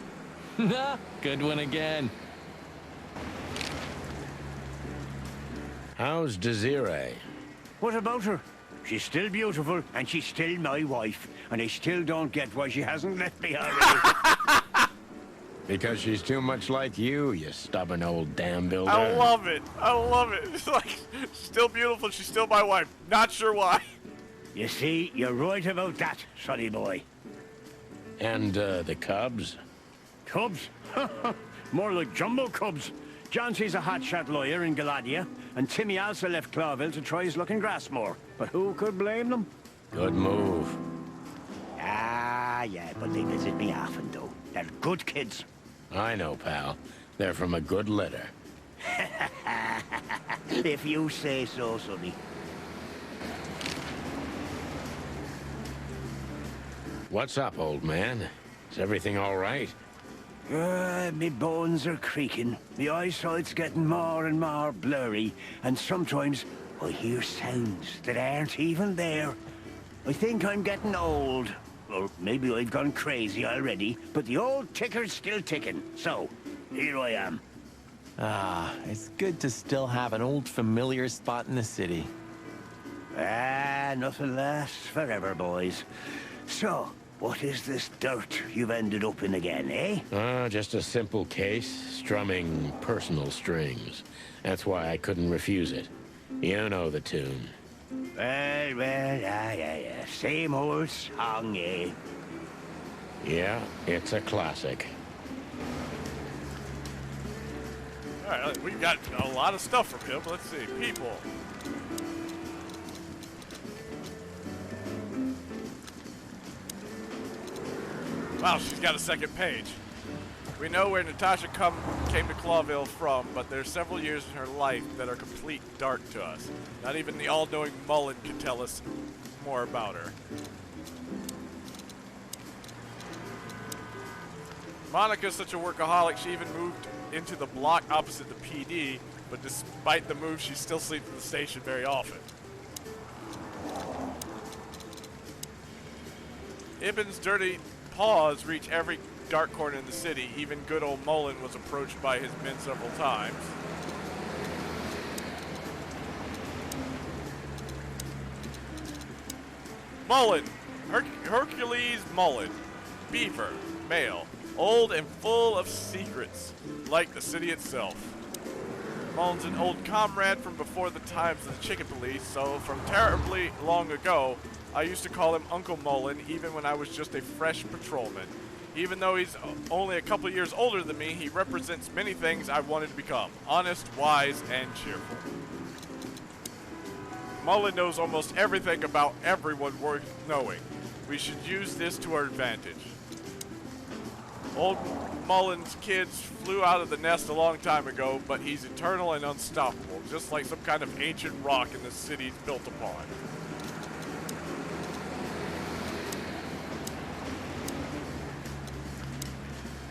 Good one again. How's Desiree? What about her? She's still beautiful, and she's still my wife. And I still don't get why she hasn't left me already. Because she's too much like you stubborn old dam builder. I love it. I love it. It's like, still beautiful. She's still my wife. Not sure why. You see, you're right about that, sonny boy. And, the cubs? Cubs? More like jumbo cubs. John sees a hotshot lawyer in Galadia. and Timmy also left Clawville to try his luck in Grassmore. But who could blame them? Good move. Ah, yeah, but they visit me often, though. They're good kids. I know, pal. They're from a good litter. If you say so, Sonny. What's up, old man? Is everything all right? Me bones are creaking. My eyesight's getting more and more blurry, and sometimes I hear sounds that aren't even there. I think I'm getting old. Or maybe I've gone crazy already, but the old ticker's still ticking. So, here I am. Ah, it's good to still have an old familiar spot in the city. Ah, nothing lasts forever, boys. So, what is this dirt you've ended up in again, eh? Just a simple case, strumming personal strings. That's why I couldn't refuse it. You know the tune. Well, yeah. Same old song, eh? Yeah, it's a classic. Alright, we've got a lot of stuff from him. Let's see. People. Wow, she's got a second page. We know where Natasha came to Clawville from, but there's several years in her life that are complete dark to us. Not even the all-knowing Mullen can tell us more about her. Monica's such a workaholic, she even moved into the block opposite the PD, but despite the move, she still sleeps at the station very often. Ibben's dirty paws reach every dark corner in the city. Even good old Mullen was approached by his men several times. Mullen. Hercules Mullen. Beaver. Male. Old and full of secrets, like the city itself. Mullen's an old comrade from before the times of the Chicken Police, so from terribly long ago, I used to call him Uncle Mullen even when I was just a fresh patrolman. Even though he's only a couple years older than me, he represents many things I wanted to become. Honest, wise, and cheerful. Mullen knows almost everything about everyone worth knowing. We should use this to our advantage. Old Mullen's kids flew out of the nest a long time ago, but he's eternal and unstoppable, just like some kind of ancient rock in the city's built upon.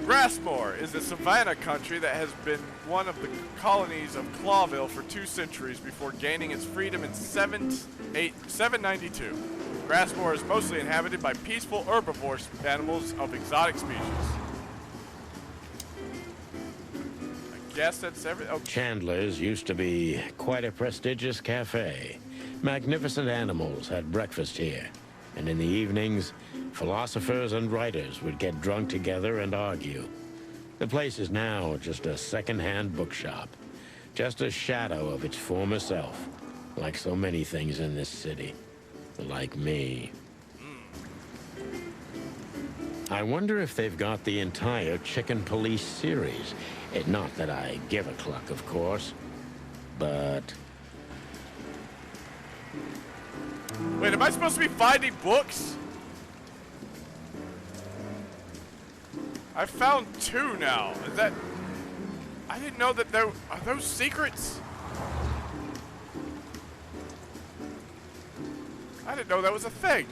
Grassmore is a savanna country that has been one of the colonies of Clawville for 2 centuries before gaining its freedom in 792. Grassmore is mostly inhabited by peaceful herbivore animals of exotic species. I guess that's everything. Oh. Chandler's used to be quite a prestigious cafe. Magnificent animals had breakfast here, and in the evenings, philosophers and writers would get drunk together and argue. The place is now just a second-hand bookshop, just a shadow of its former self, like so many things in this city, like me. I wonder if they've got the entire Chicken Police series. Not that I give a cluck, of course, but... Wait, am I supposed to be finding books? I found 2 now. Is that... I didn't know that there... Are those secrets? I didn't know that was a thing.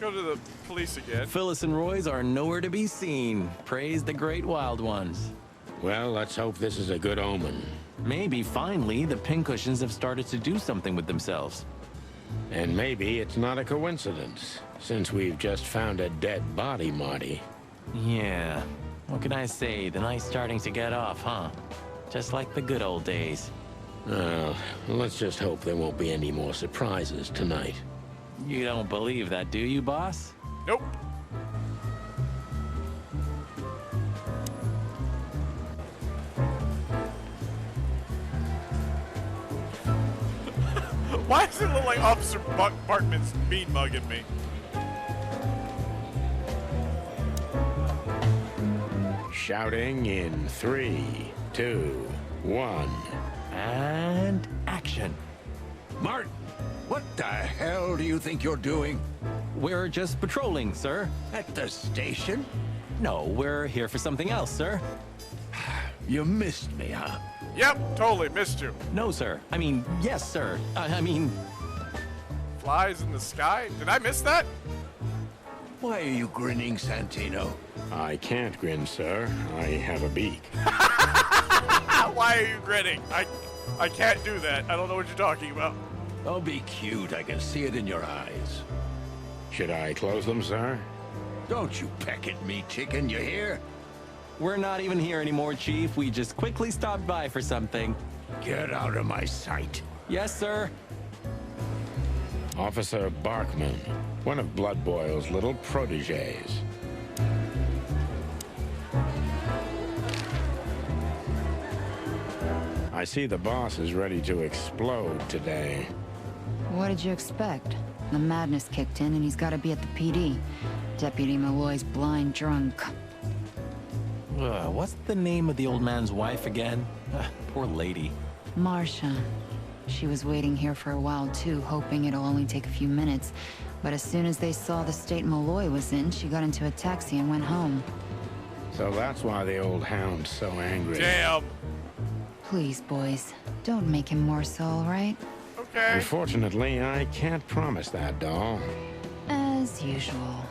Go to the police again. Phyllis and Roy's are nowhere to be seen. Praise the great wild ones. Well, let's hope this is a good omen. Maybe finally the pincushions have started to do something with themselves. And maybe it's not a coincidence, since we've just found a dead body, Marty. Yeah. What can I say? The night's starting to get off, huh? Just like the good old days. Well, let's just hope there won't be any more surprises tonight. You don't believe that, do you, boss? Nope. Why does it look like Officer Bartman's mean mugging me? Shouting in 3, 2, 1. And action. Martin, what the hell do you think you're doing? We're just patrolling, sir. At the station? No, we're here for something else, sir. You missed me, huh? Yep, totally missed you. No, sir. I mean, yes, sir. I mean... Flies in the sky? Did I miss that? Why are you grinning, Santino? I can't grin, sir. I have a beak. Why are you grinning? I can't do that. I don't know what you're talking about. Don't be cute. I can see it in your eyes. Should I close them, sir? Don't you peck at me, chicken, you hear? We're not even here anymore, Chief. We just quickly stopped by for something. Get out of my sight. Yes, sir. Officer Barkman, one of Blood Boil's little protégés. I see the boss is ready to explode today. What did you expect? The madness kicked in and he's got to be at the PD. Deputy Malloy's blind drunk. What's the name of the old man's wife again? Poor lady. Marcia. She was waiting here for a while too, hoping it'll only take a few minutes. But as soon as they saw the state Malloy was in, she got into a taxi and went home. So that's why the old hound's so angry. Damn. Please, boys, don't make him more so, all right? Okay. Unfortunately, I can't promise that, doll. As usual.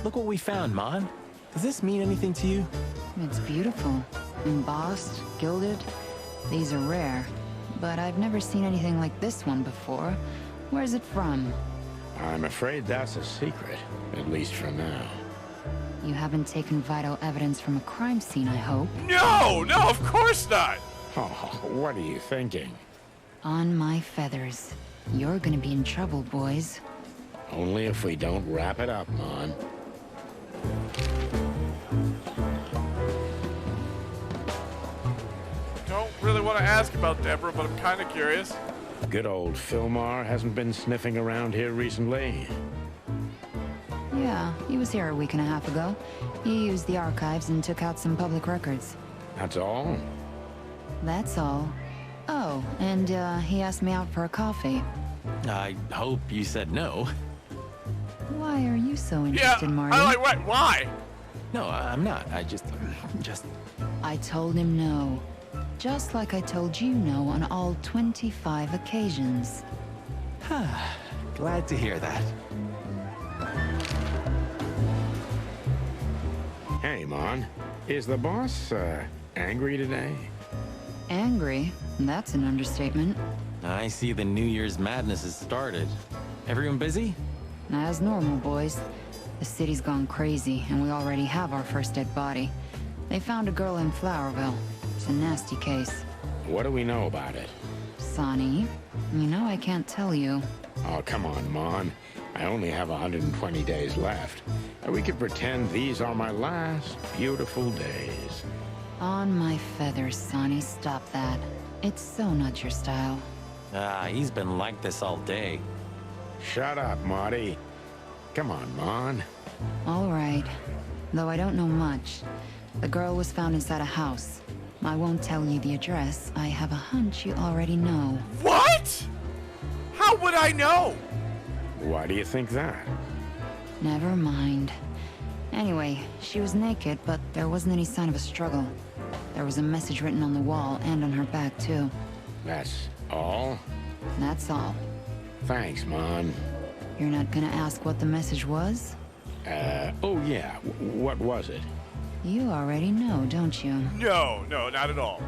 Look what we found, Mon. Does this mean anything to you? It's beautiful. Embossed, gilded. These are rare. But I've never seen anything like this one before. Where's it from? I'm afraid that's a secret, at least for now. You haven't taken vital evidence from a crime scene, I hope. No, of course not. Oh, what are you thinking? On my feathers. You're gonna be in trouble, boys. Only if we don't wrap it up, Mon. Don't really want to ask about Deborah, but I'm kind of curious. Good old Fillmore hasn't been sniffing around here recently. Yeah, he was here a week and a half ago. He used the archives and took out some public records. That's all? That's all. Oh, and he asked me out for a coffee. I hope you said no. Why are you so interested, Marty? Why? No, I'm not. I just... I told him no. Just like I told you no on all 25 occasions. Glad to hear that. Hey, Mon. Is the boss, angry today? Angry? That's an understatement. I see the New Year's madness has started. Everyone busy? As normal, boys. The city's gone crazy, and we already have our first dead body. They found a girl in Flowerville. It's a nasty case. What do we know about it? Sonny, you know I can't tell you. Oh, come on, Mon. I only have 120 days left. We could pretend these are my last beautiful days. On my feathers, Sonny, stop that. It's so not your style. He's been like this all day. Shut up, Marty. Come on, Mon. All right. Though I don't know much. The girl was found inside a house. I won't tell you the address. I have a hunch you already know. What? How would I know? Why do you think that? Never mind. Anyway, she was naked, but there wasn't any sign of a struggle. There was a message written on the wall and on her back, too. That's all? That's all. Thanks, Mon. You're not gonna ask what the message was? Oh yeah. What was it? You already know, don't you? No, not at all.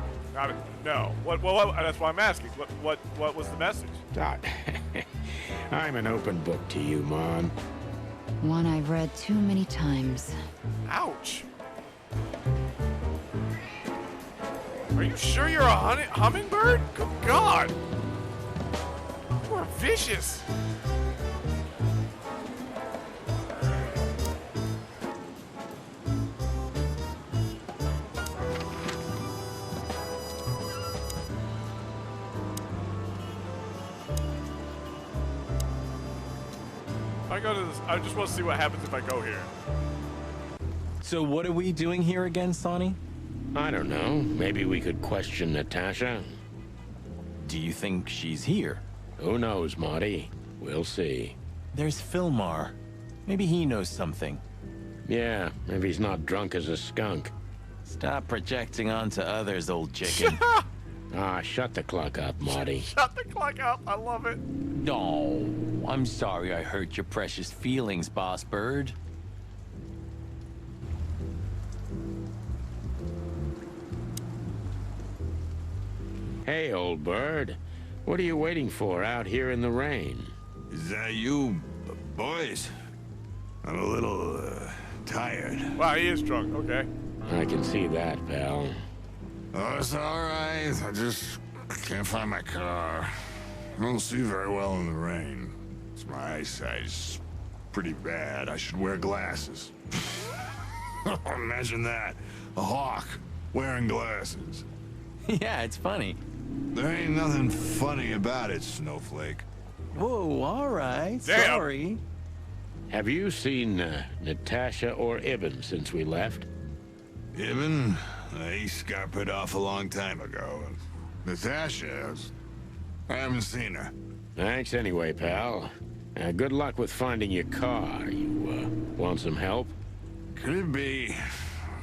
No. What? That's why I'm asking. What was the message? I'm an open book to you, Mon. One I've read too many times. Ouch. Are you sure you're a hummingbird? Good God. You are vicious. I go to this? I just want to see what happens if I go here. So what are we doing here again, Sonny? I don't know. Maybe we could question Natasha. Do you think she's here? Who knows, Marty? We'll see. There's Philmar. Maybe he knows something. Yeah, maybe he's not drunk as a skunk. Stop projecting onto others, old chicken. Ah, shut the clock up, Marty. Shut the clock up. I love it. No, I'm sorry I hurt your precious feelings, Boss Bird. Hey, old bird. What are you waiting for out here in the rain? Is that you, boys? I'm a little, tired. Wow, he is drunk. Okay. I can see that, pal. Oh, it's all right. I just can't find my car. I don't see very well in the rain. My eyesight's pretty bad. I should wear glasses. Imagine that. A hawk wearing glasses. Yeah, it's funny. There ain't nothing funny about it, Snowflake. Whoa, all right. Damn. Sorry. Have you seen Natasha or Ibn since we left? Ibn? He scuppered off a long time ago. Natasha, I haven't seen her. Thanks anyway, pal. Good luck with finding your car. You want some help? Could it be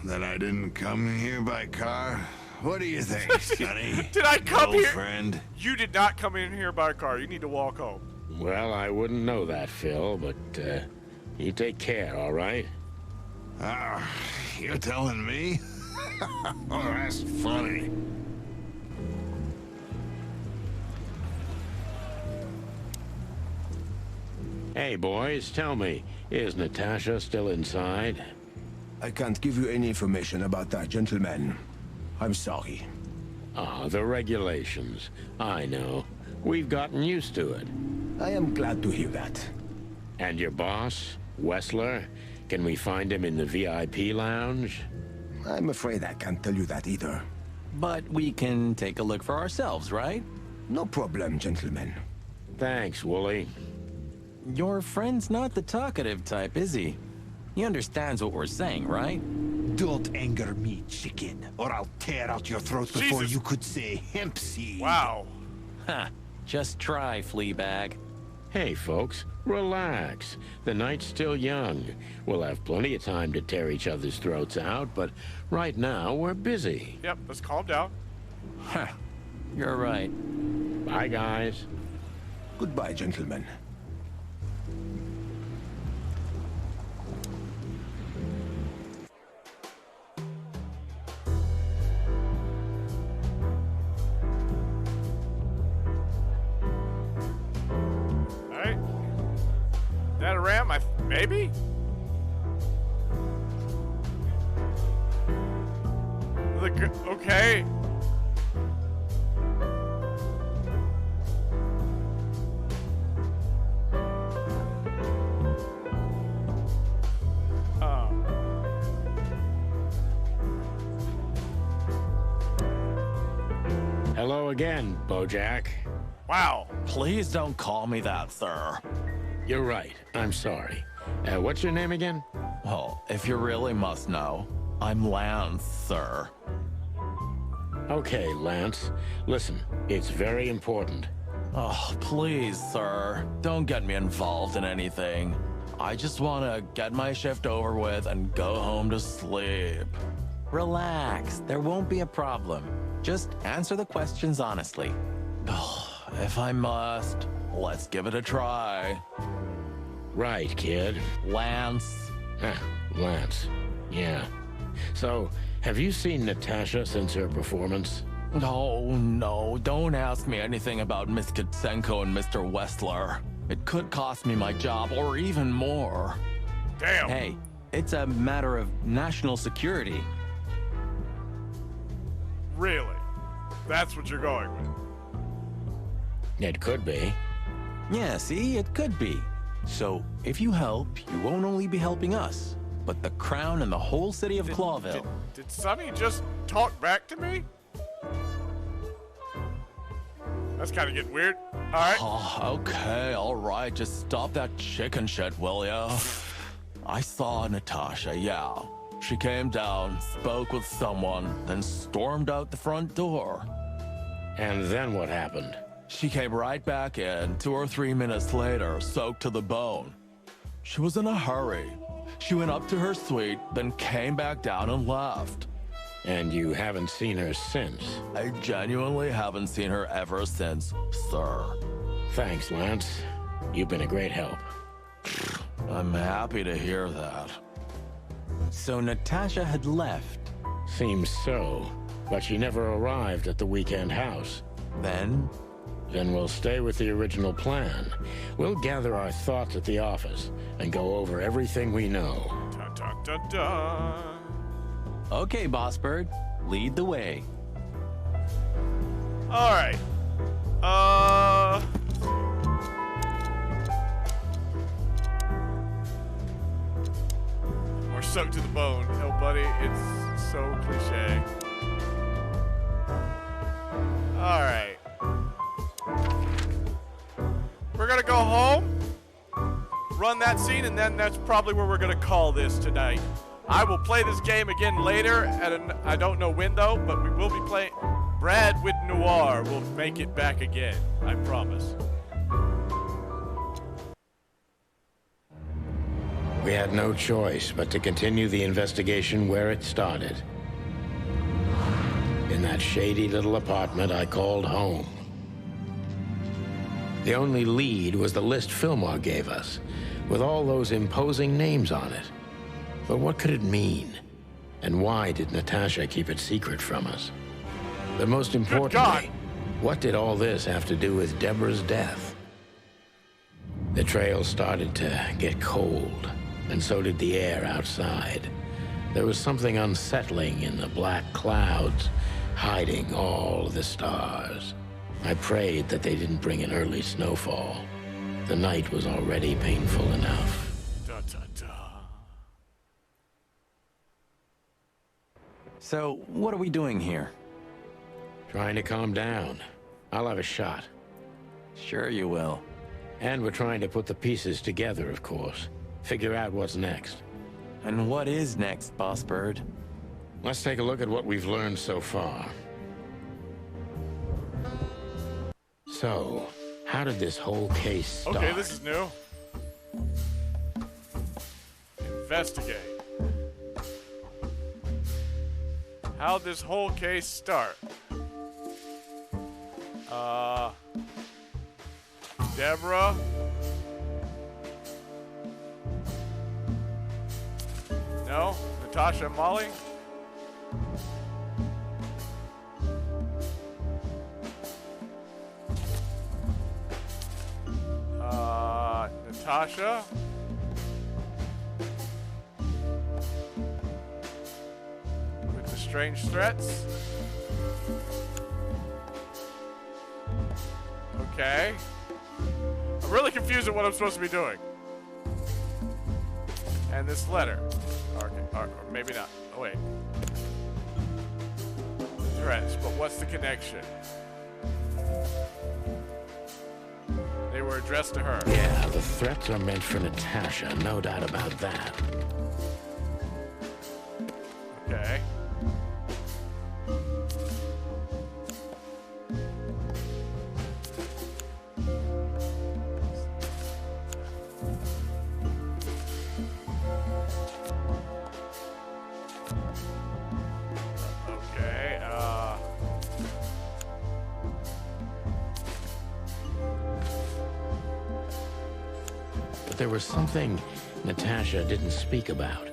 that I didn't come here by car? What do you think, Sonny? Did I come Old here? Friend? You did not come in here by car. You need to walk home. Well, I wouldn't know that, Phil, but you take care, all right? Ah, you're telling me? Oh, that's funny. Hey, boys, tell me, is Natasha still inside? I can't give you any information about that, gentlemen. I'm sorry. Ah, the regulations. I know. We've gotten used to it. I am glad to hear that. And your boss, Wessler? Can we find him in the VIP lounge? I'm afraid I can't tell you that either. But we can take a look for ourselves, right? No problem, gentlemen. Thanks, Wooly. Your friend's not the talkative type, is he? He understands what we're saying, right? Don't anger me, chicken, or I'll tear out your throat before you could say hemp seed. Wow. Ha! Just try, Fleabag. Hey, folks, relax. The night's still young. We'll have plenty of time to tear each other's throats out, but right now we're busy. Yep, let's calm down. Ha! You're right. Bye, guys. Goodbye, gentlemen. Alright. That a ram? Maybe? Okay. Hello again, Bojack. Wow. Please don't call me that, sir. You're right. I'm sorry. What's your name again? Well, if you really must know, I'm Lance, sir. Okay, Lance. Listen, it's very important. Oh, please, sir. Don't get me involved in anything. I just want to get my shift over with and go home to sleep. Relax. There won't be a problem. Just answer the questions honestly. If I must, let's give it a try. Right, kid. Lance. Lance. Yeah. So, have you seen Natasha since her performance? Oh, no. Don't ask me anything about Miss Kitsenko and Mr. Wessler. It could cost me my job or even more. Damn. Hey, it's a matter of national security. Really? That's what you're going with? It could be. Yeah, see? It could be. So, if you help, you won't only be helping us, but the Crown and the whole city of Clawville. Did Sonny just talk back to me? That's kind of getting weird. right. Oh, okay, all right. Just stop that chicken shit, will ya? I saw Natasha, yeah. She came down, spoke with someone, then stormed out the front door. And then what happened? She came right back in 2 or 3 minutes later, soaked to the bone. She was in a hurry. She went up to her suite, then came back down and left. And you haven't seen her since? I genuinely haven't seen her ever since, sir. Thanks, Lance. You've been a great help. I'm happy to hear that. So Natasha had left? Seems so, but she never arrived at the weekend house. Then? Then we'll stay with the original plan. We'll gather our thoughts at the office and go over everything we know. Dun, dun, dun, dun. Okay, Boss Bird. Lead the way. All right. We're soaked to the bone. Oh, buddy, it's so cliche. All right. We're gonna go home, run that scene, and then that's probably where we're gonna call this tonight. I will play this game again later at I don't know when though, but we will be playing. BradWithNoir will make it back again. I promise. We had no choice but to continue the investigation where it started. In that shady little apartment I called home. The only lead was the list Fillmore gave us, with all those imposing names on it. But what could it mean? And why did Natasha keep it secret from us? But most importantly, what did all this have to do with Deborah's death? The trail started to get cold, and so did the air outside. There was something unsettling in the black clouds, hiding all the stars. I prayed that they didn't bring an early snowfall. The night was already painful enough. Dun, dun, dun. So, what are we doing here? Trying to calm down. I'll have a shot. Sure you will. And we're trying to put the pieces together, of course. Figure out what's next. And what is next, Boss Bird? Let's take a look at what we've learned so far. So, how did this whole case start? Okay, this is new. Investigate. How'd this whole case start? Deborah? No? Natasha and Molly? Natasha? With the strange threats? Okay. I'm really confused at what I'm supposed to be doing. And this letter. Okay, or maybe not. Oh, wait. Threats, but what's the connection? They were addressed to her. Yeah, the threats are meant for Natasha, no doubt about that. Okay. But there was something Natasha didn't speak about.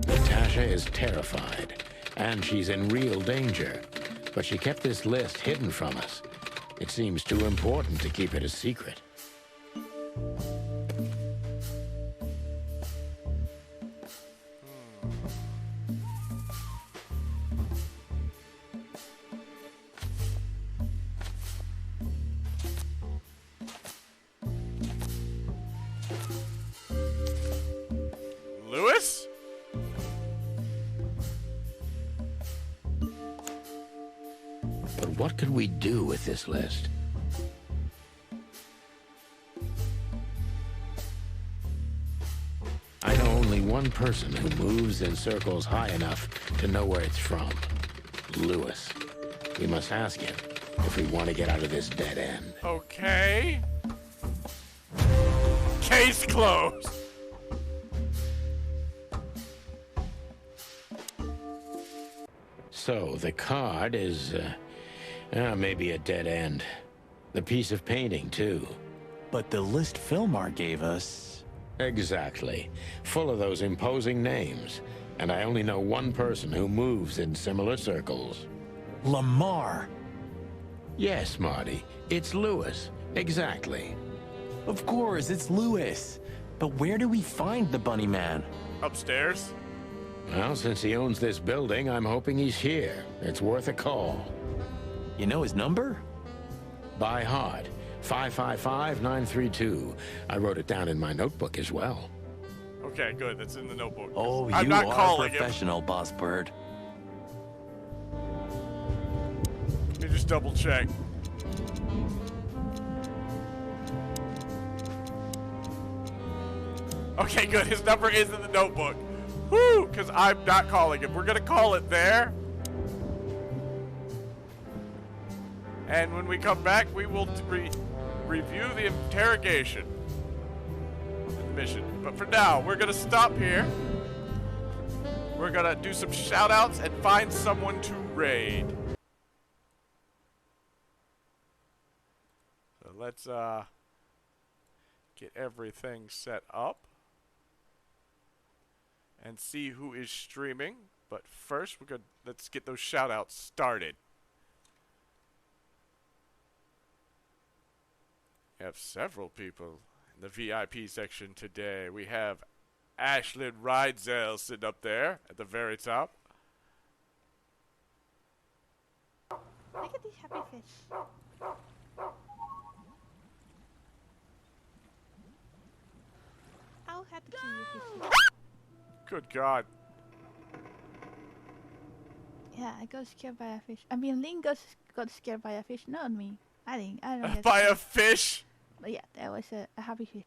Natasha is terrified, and she's in real danger. But she kept this list hidden from us. It seems too important to keep it a secret. But what could we do with this list? I know only one person who moves in circles high enough to know where it's from. Lewis. We must ask him if we want to get out of this dead end. Okay. Case closed. So, the card is, maybe a dead end. The piece of painting, too. But the list Philmar gave us... Exactly. Full of those imposing names. And I only know one person who moves in similar circles. Lamar! Yes, Marty. It's Lewis. Exactly. Of course, it's Lewis. But where do we find the Bunny Man? Upstairs. Well, since he owns this building, I'm hoping he's here. It's worth a call. You know his number? By heart. 555-932. I wrote it down in my notebook as well. Okay, good. That's in the notebook. Oh, I'm you not are calling professional, Boss Bird. Let me just double check. Okay, good. His number is in the notebook. Woo! Because I'm not calling him. We're going to call it there. And when we come back, we will review the interrogation mission. But for now, we're going to stop here. We're going to do some shout-outs and find someone to raid. So let's get everything set up and see who is streaming. But first, let's get those shout-outs started. We have several people in the VIP section today. We have Ashlyn Rydzel sitting up there at the very top. Look at these happy fish. I'll have to kill you, fishy. Good God. Yeah, I got scared by a fish. I mean, Link got scared by a fish, not me. I don't get By scared. a fish? But yeah, that was a happy fish.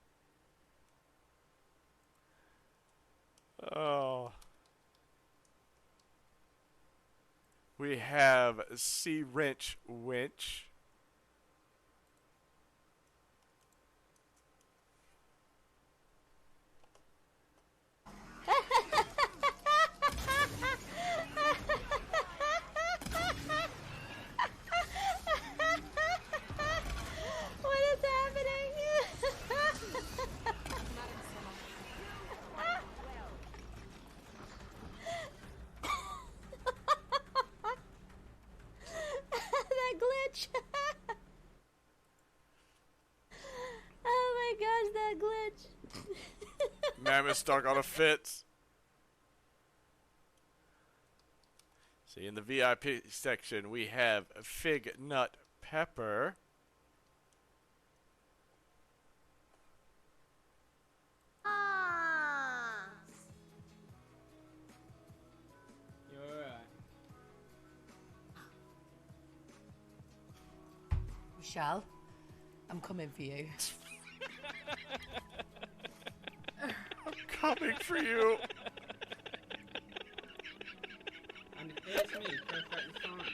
Oh. We have Sea Wrench Winch. What is happening? That glitch. Oh my gosh, that glitch. Mammoth stuck on a fence. See, in the VIP section, we have Fig Nut Pepper. Michelle, I'm coming for you. I'm coming for you. And here's me, perfectly fine.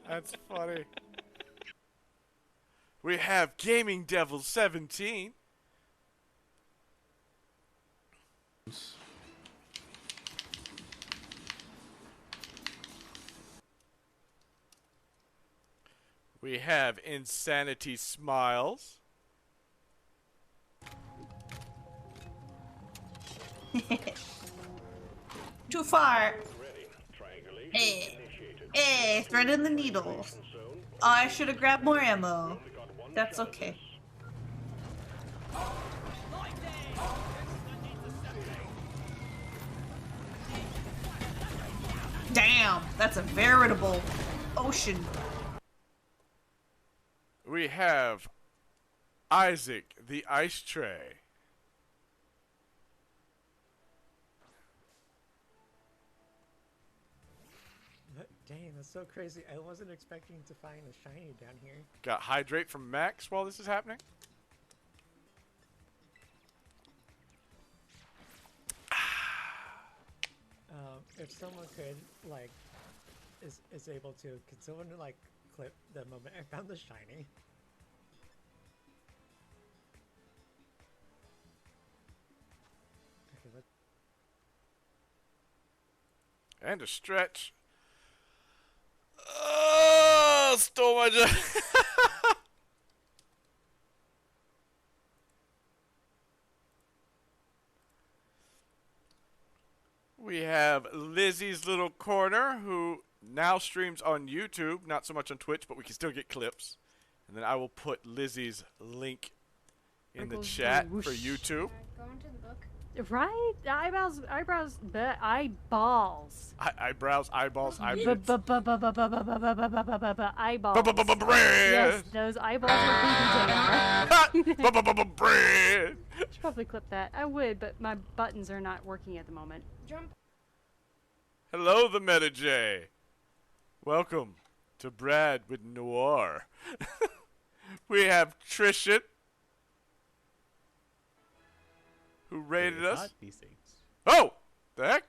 That's funny. We have Gaming Devil 17. We have Insanity Smiles. Too far. Thread in the needle. Oh, I should have grabbed more ammo. That's okay. Damn, that's a veritable ocean. We have Isaac the Ice Tray. Dang, that's so crazy. I wasn't expecting to find a shiny down here. Got hydrate from Max while this is happening. If someone could, like, is able to, could someone, like, clip the moment I found the shiny? Okay, let's... And a stretch. Oh, stole my job. We have Lizzie's Little Corner, who now streams on YouTube, not so much on Twitch, but we can still get clips. And then I will put Lizzie's link in the chat for YouTube. Go into the book. Right? Eyeballs. Eyeballs. Eyebrows, eyeballs, eyebrows. Eyeballs. Yes, those eyeballs are bleeding. Bread. Should probably clip that. I would, but my buttons are not working at the moment. Jump. Hello, the Meta J. Welcome to Brad with Noir. We have Trishan, who rated us. These things. Oh, the heck?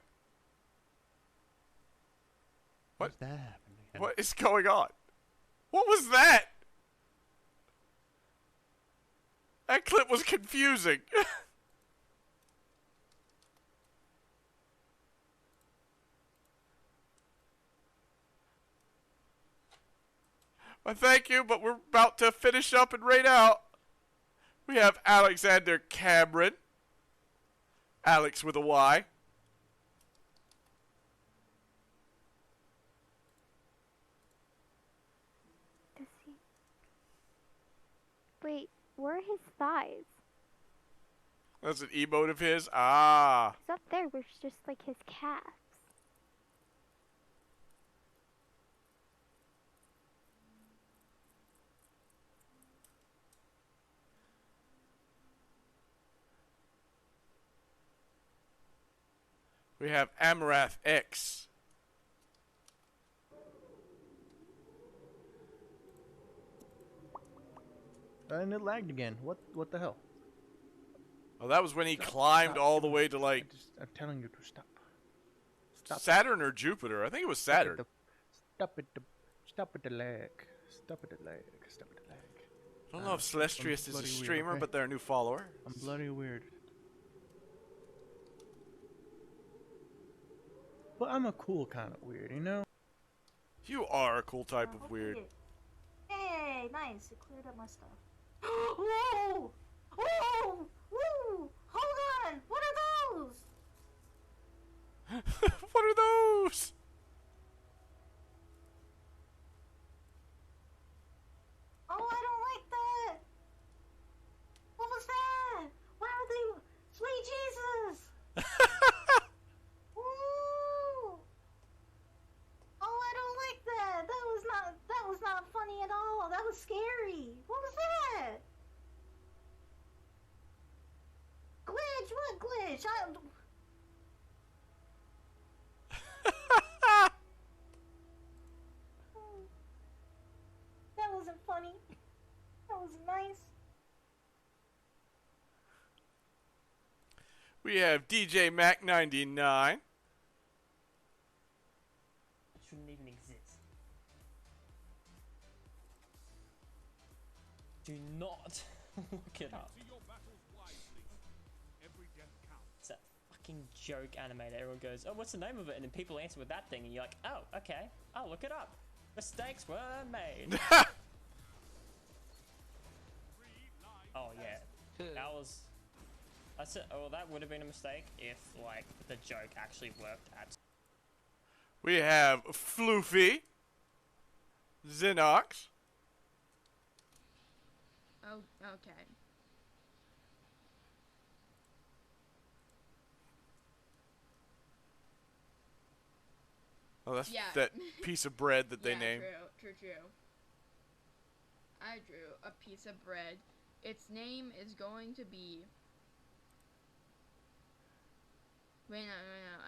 What's that happening? What is going on? What was that? That clip was confusing. Well, thank you, but we're about to finish up and raid out. We have Alexander Cameron. Alex with a Y. Does he... Wait, where are his thighs? That's an emote of his. Ah. He's up there, where's just like his calves. We have Amarath X. And it lagged again. What the hell? Oh, that was when he climbed all the way to like. I'm telling you to stop. Saturn or Jupiter? I think it was Saturn. Stop it. Stop at the lag. Stop at the lag. Stop at the lag. I don't know if Celestrius is a streamer, weird, okay? but they're a new follower. I'm bloody weird. But I'm a cool kind of weird, you know? You are a cool type of weird. Hey, nice. It cleared up my stuff. Whoa! Whoa! Woo! Hold on! What are those? What are those? Oh, I don't like that! What was that? Why are they... Sweet Jesus! Ooh! Oh, I don't like that! That was not funny at all! That was scary! What was that? Glitch? What glitch? That wasn't funny. That was nice. We have DJ Mac 99. Shouldn't even exist. Do not look it up. It's that fucking joke animator. Everyone goes, oh, what's the name of it? And then people answer with that thing, and you're like, oh, okay. I'll look it up. Mistakes were made. Oh, yeah. That was... That's it. Oh, that would have been a mistake if, like, the joke actually worked at... We have Floofy. Xenox. Oh, okay. Oh, that's Yeah. that piece of bread that they named. True. I drew a piece of bread. Its name is going to be... Wait, no.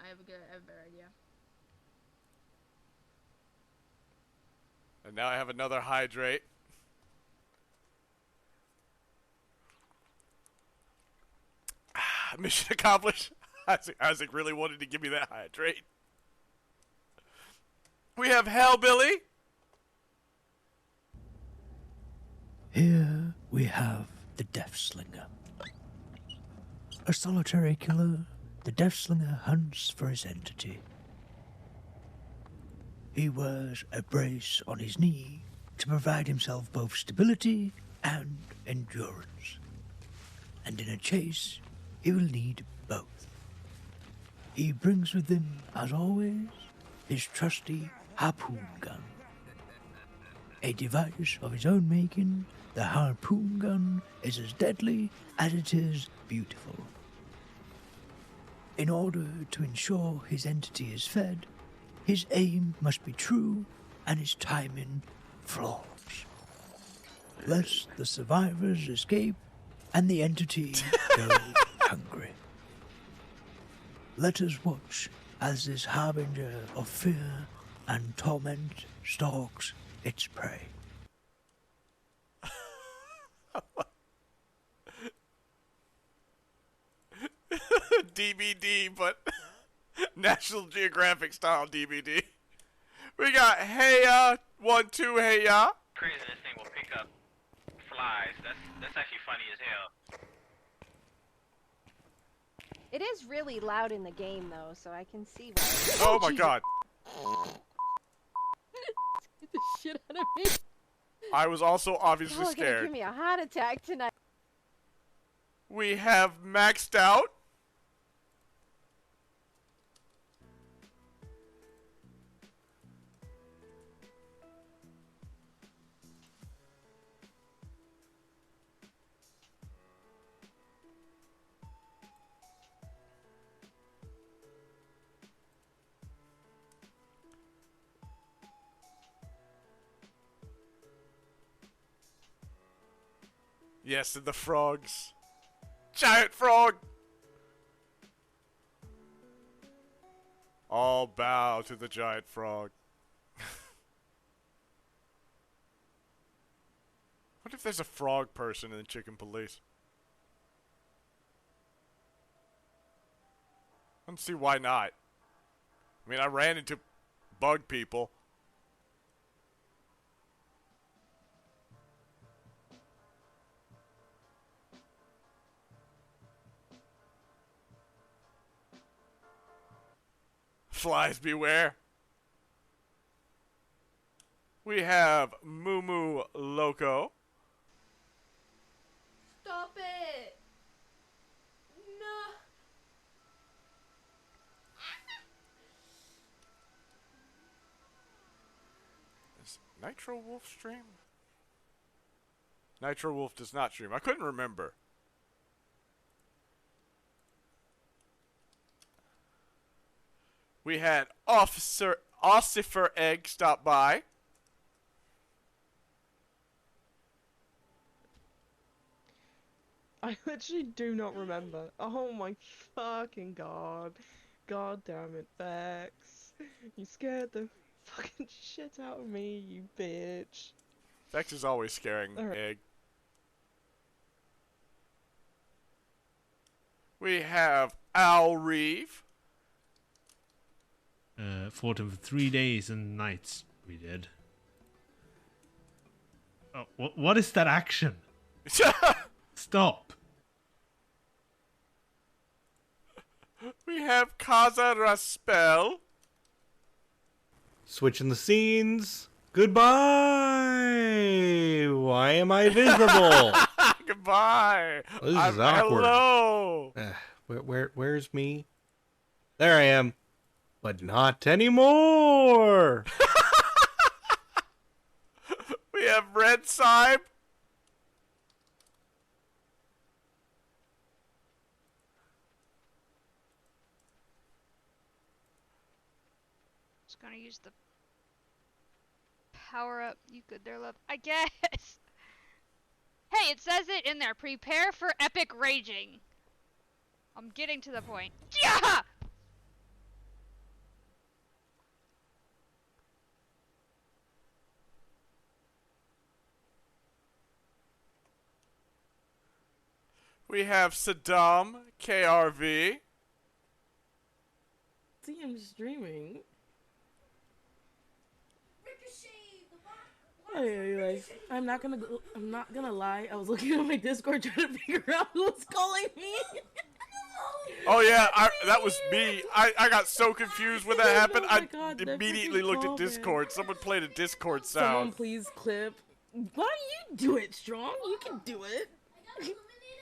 I have a better idea. And now I have another hydrate. Mission accomplished. Isaac really wanted to give me that hydrate. We have Hellbilly. Here we have the Deathslinger. A solitary killer, the Deathslinger hunts for his entity. He wears a brace on his knee to provide himself both stability and endurance. And in a chase, he will need both. He brings with him, as always, his trusty harpoon gun. A device of his own making, the harpoon gun is as deadly as it is beautiful. In order to ensure his entity is fed, his aim must be true and his timing flawless. Lest the survivors escape and the entity go hungry. Let us watch as this harbinger of fear and torment stalks its prey. DVD, but National Geographic style DVD. We got Heya 1-2 Heya. Crazy this thing will pick up flies. That's actually funny as hell. It is really loud in the game, though, so I can see why. Oh my god. Get the shit out of me. I was also obviously Y'all are gonna scared. give me a heart attack tonight. We have Maxed Out. Yes, and the frogs. Giant frog! All bow to the giant frog. What if there's a frog person in the Chicken Police? I don't see why not. I mean, I ran into bug people. Flies beware. We have Moo Moo Loco. Stop it! No. Is Nitro Wolf stream? Nitro Wolf does not stream. I couldn't remember. We had Officer Ossifer Egg stop by. I literally do not remember. Oh my fucking god. God damn it, Vex. You scared the fucking shit out of me, you bitch. Vex is always scaring Egg. We have Owl Reeve. Fought him for 3 days and nights. We did. Oh, what is that action? Stop. We have Kaza Raspel. Switching the scenes. Goodbye. Why am I visible? Goodbye. This is awkward. Hello. Where's me? There I am. But not anymore. We have Red Sime. Just gonna use the power up. You good there, love? I guess. Hey, it says it in there. Prepare for epic raging. I'm getting to the point. Yeah! We have Saddam, KRV. See him streaming. Anyway, I'm not gonna lie. I was looking at my Discord trying to figure out who was calling me. Oh yeah, that was me. I got so confused when that happened. Oh my I God, immediately looked at Discord. Someone played a Discord Someone sound. please clip. Why do you do it, Strong? You can do it.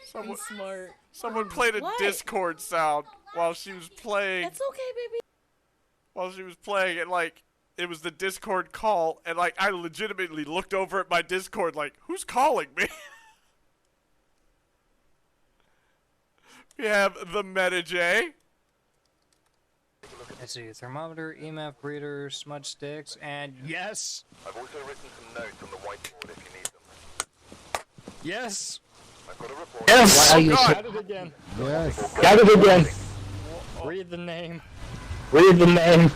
Someone, smart. Someone played a What? Discord sound while she was playing. That's okay, baby. While she was playing, and like it was the Discord call, and like I legitimately looked over at my Discord, like, who's calling me? We have the Meta J. Let's see, thermometer, EMF reader, smudge sticks, and yes! I've also written some notes on the whiteboard if you need them. Yes! I've got a report. Yes! Why are you Got it again. Yes. Got it again. Read the name. Read the name.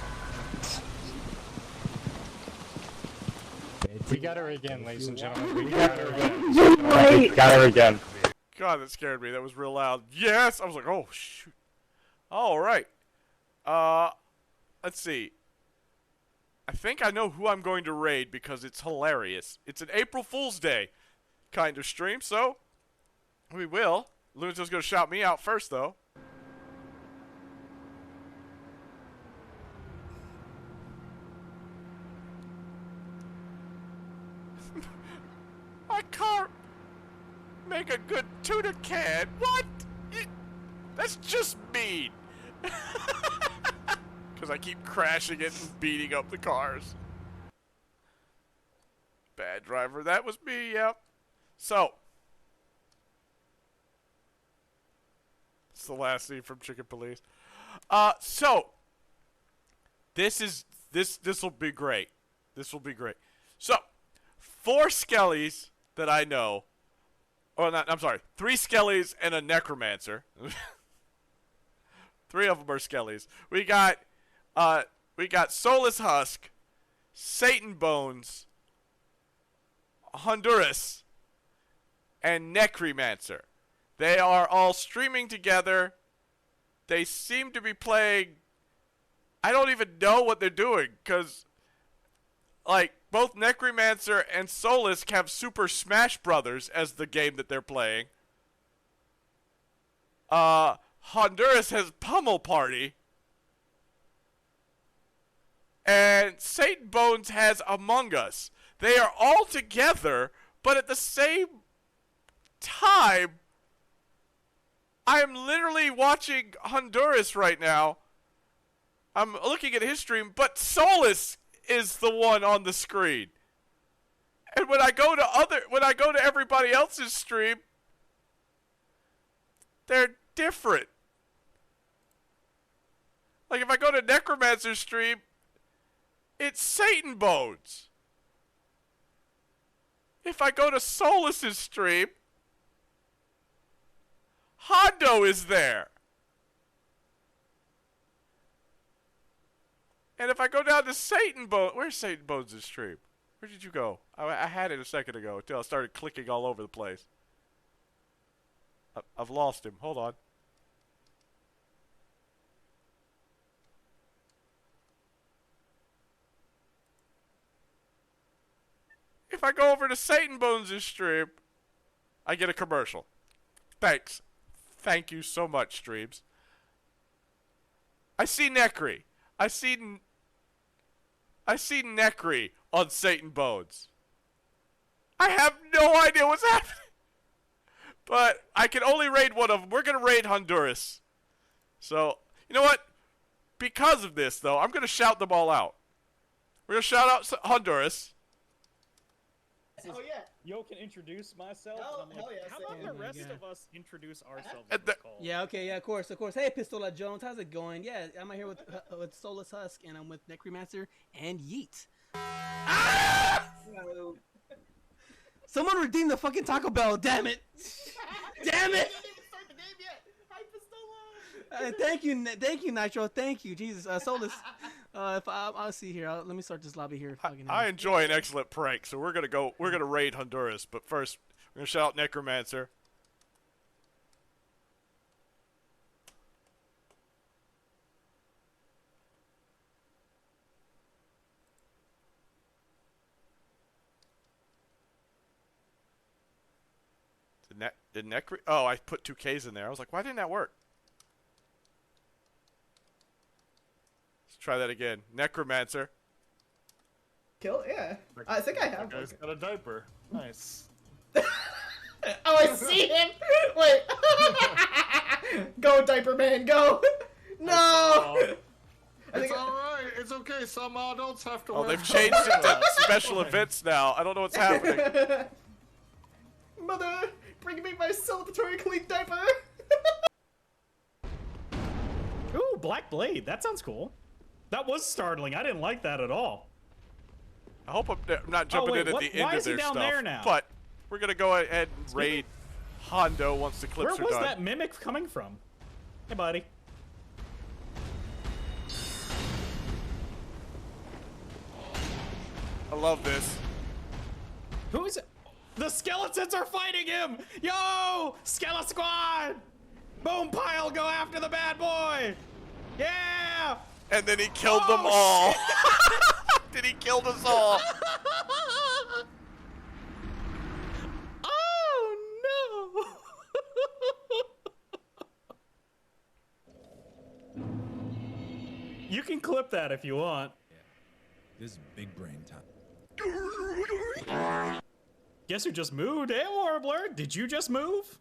We got her again, ladies and gentlemen. We got her again. Wait. Got her again. God, that scared me. That was real loud. Yes! I was like, oh, shoot. All right. Let's see. I think I know who I'm going to raid because it's hilarious. It's an April Fool's Day kind of stream, so we will. Luna's going to shout me out first, though. I can't make a good tuna can. What? That's just mean. Because I keep crashing it and beating up the cars. Bad driver. That was me, yep. So. It's the last scene from Chicken Police. So. This will be great. This will be great. So. 4 skellies that I know. Oh, not, I'm sorry. 3 skellies and a necromancer. 3 of them are skellies. We got Soulless Husk, Satan Bones, Honduras, and Necromancer. They are all streaming together. They seem to be playing. I don't even know what they're doing because, like, both Necromancer and Soulless have Super Smash Brothers as the game that they're playing. Honduras has Pummel Party. And Satan Bones has Among Us. They are all together, but at the same time, I am literally watching Honduras right now. I'm looking at his stream, but Soulless is the one on the screen. And when I go to everybody else's stream, they're different. Like if I go to Necromancer's stream, it's Satan Bones. If I go to Soulless's stream, Hondo is there. And if I go down to Satan Bones, where's Satan Bones' stream? Where did you go? I had it a second ago until I started clicking all over the place. I've lost him. Hold on. If I go over to Satan Bones' stream, I get a commercial. Thanks. Thank you so much, streams. I see Necri. I see Necri on Satan Bones. I have no idea what's happening. But I can only raid one of them. We're going to raid Honduras. So, you know what? Because of this, though, I'm going to shout them all out. We're going to shout out Honduras. Oh yeah. Yo can introduce myself. Hell, and I'm like, yeah, how about the rest of us introduce ourselves? on this call? Yeah, okay, yeah, of course. Hey, Pistola Jones, how's it going? Yeah, I'm out here with Soulless Husk, and I'm with Necromancer and Yeet. Someone redeem the fucking Taco Bell, damn it! Damn it! Thank you, Nitro. Thank you, Jesus. Soulless. I'll see here. Let me start this lobby here. I enjoy an excellent prank, so we're gonna raid Honduras. But first, we're gonna shout out Necromancer. Did Necry? Oh, I put 2 Ks in there. I was like, why didn't that work? Let's try that again. Necromancer. Kill? Yeah. I think I have That guy's one. got a diaper. Nice. Oh, I see him! Wait. Go, Diaper Man, go! No! It's alright. It's okay. Some adults have to Oh, wear they've changed it to special events now. I don't know what's happening. Mother, bring me my celebratory clean diaper! Ooh, Black Blade. That sounds cool. That was startling. I didn't like that at all. I hope I'm not jumping wait, in at what- the end why of is he their down stuff. there now? But we're gonna go ahead and raid Hondo once the clips Where are was done. that mimic coming from? Hey, buddy. I love this. Who is it? The skeletons are fighting him! Yo! Skele Squad! Boom pile, go after the bad boy! Yeah! And then he killed them all. Did he kill us all? Oh no! You can clip that if you want. This is big brain time. Guess who just moved? Hey, Warbler, did you just move?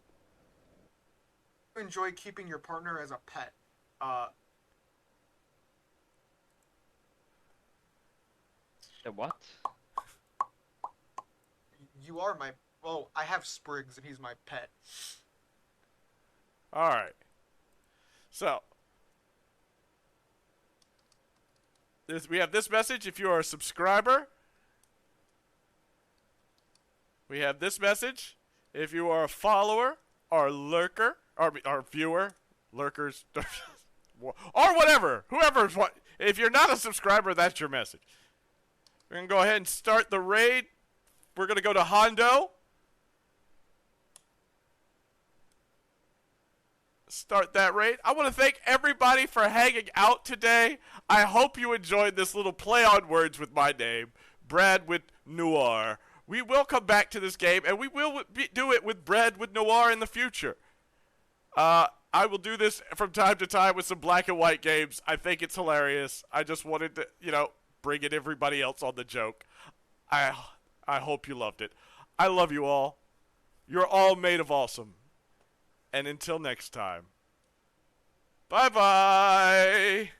Enjoy keeping your partner as a pet. The what? You are my... Oh, I have Spriggs, and he's my pet. Alright. So. We have this message if you are a subscriber. We have this message if you are a follower or lurker or viewer, lurkers, or whatever. Whoever's what. If you're not a subscriber, that's your message. We're going to go ahead and start the raid. We're going to go to Hondo. Start that raid. I want to thank everybody for hanging out today. I hope you enjoyed this little play on words with my name, BradWithNoir. We will come back to this game, and we will do it with BradWithNoir in the future. I will do this from time to time with some black and white games. I think it's hilarious. I just wanted to, bring in everybody else on the joke. I hope you loved it. I love you all. You're all made of awesome. And until next time, bye-bye.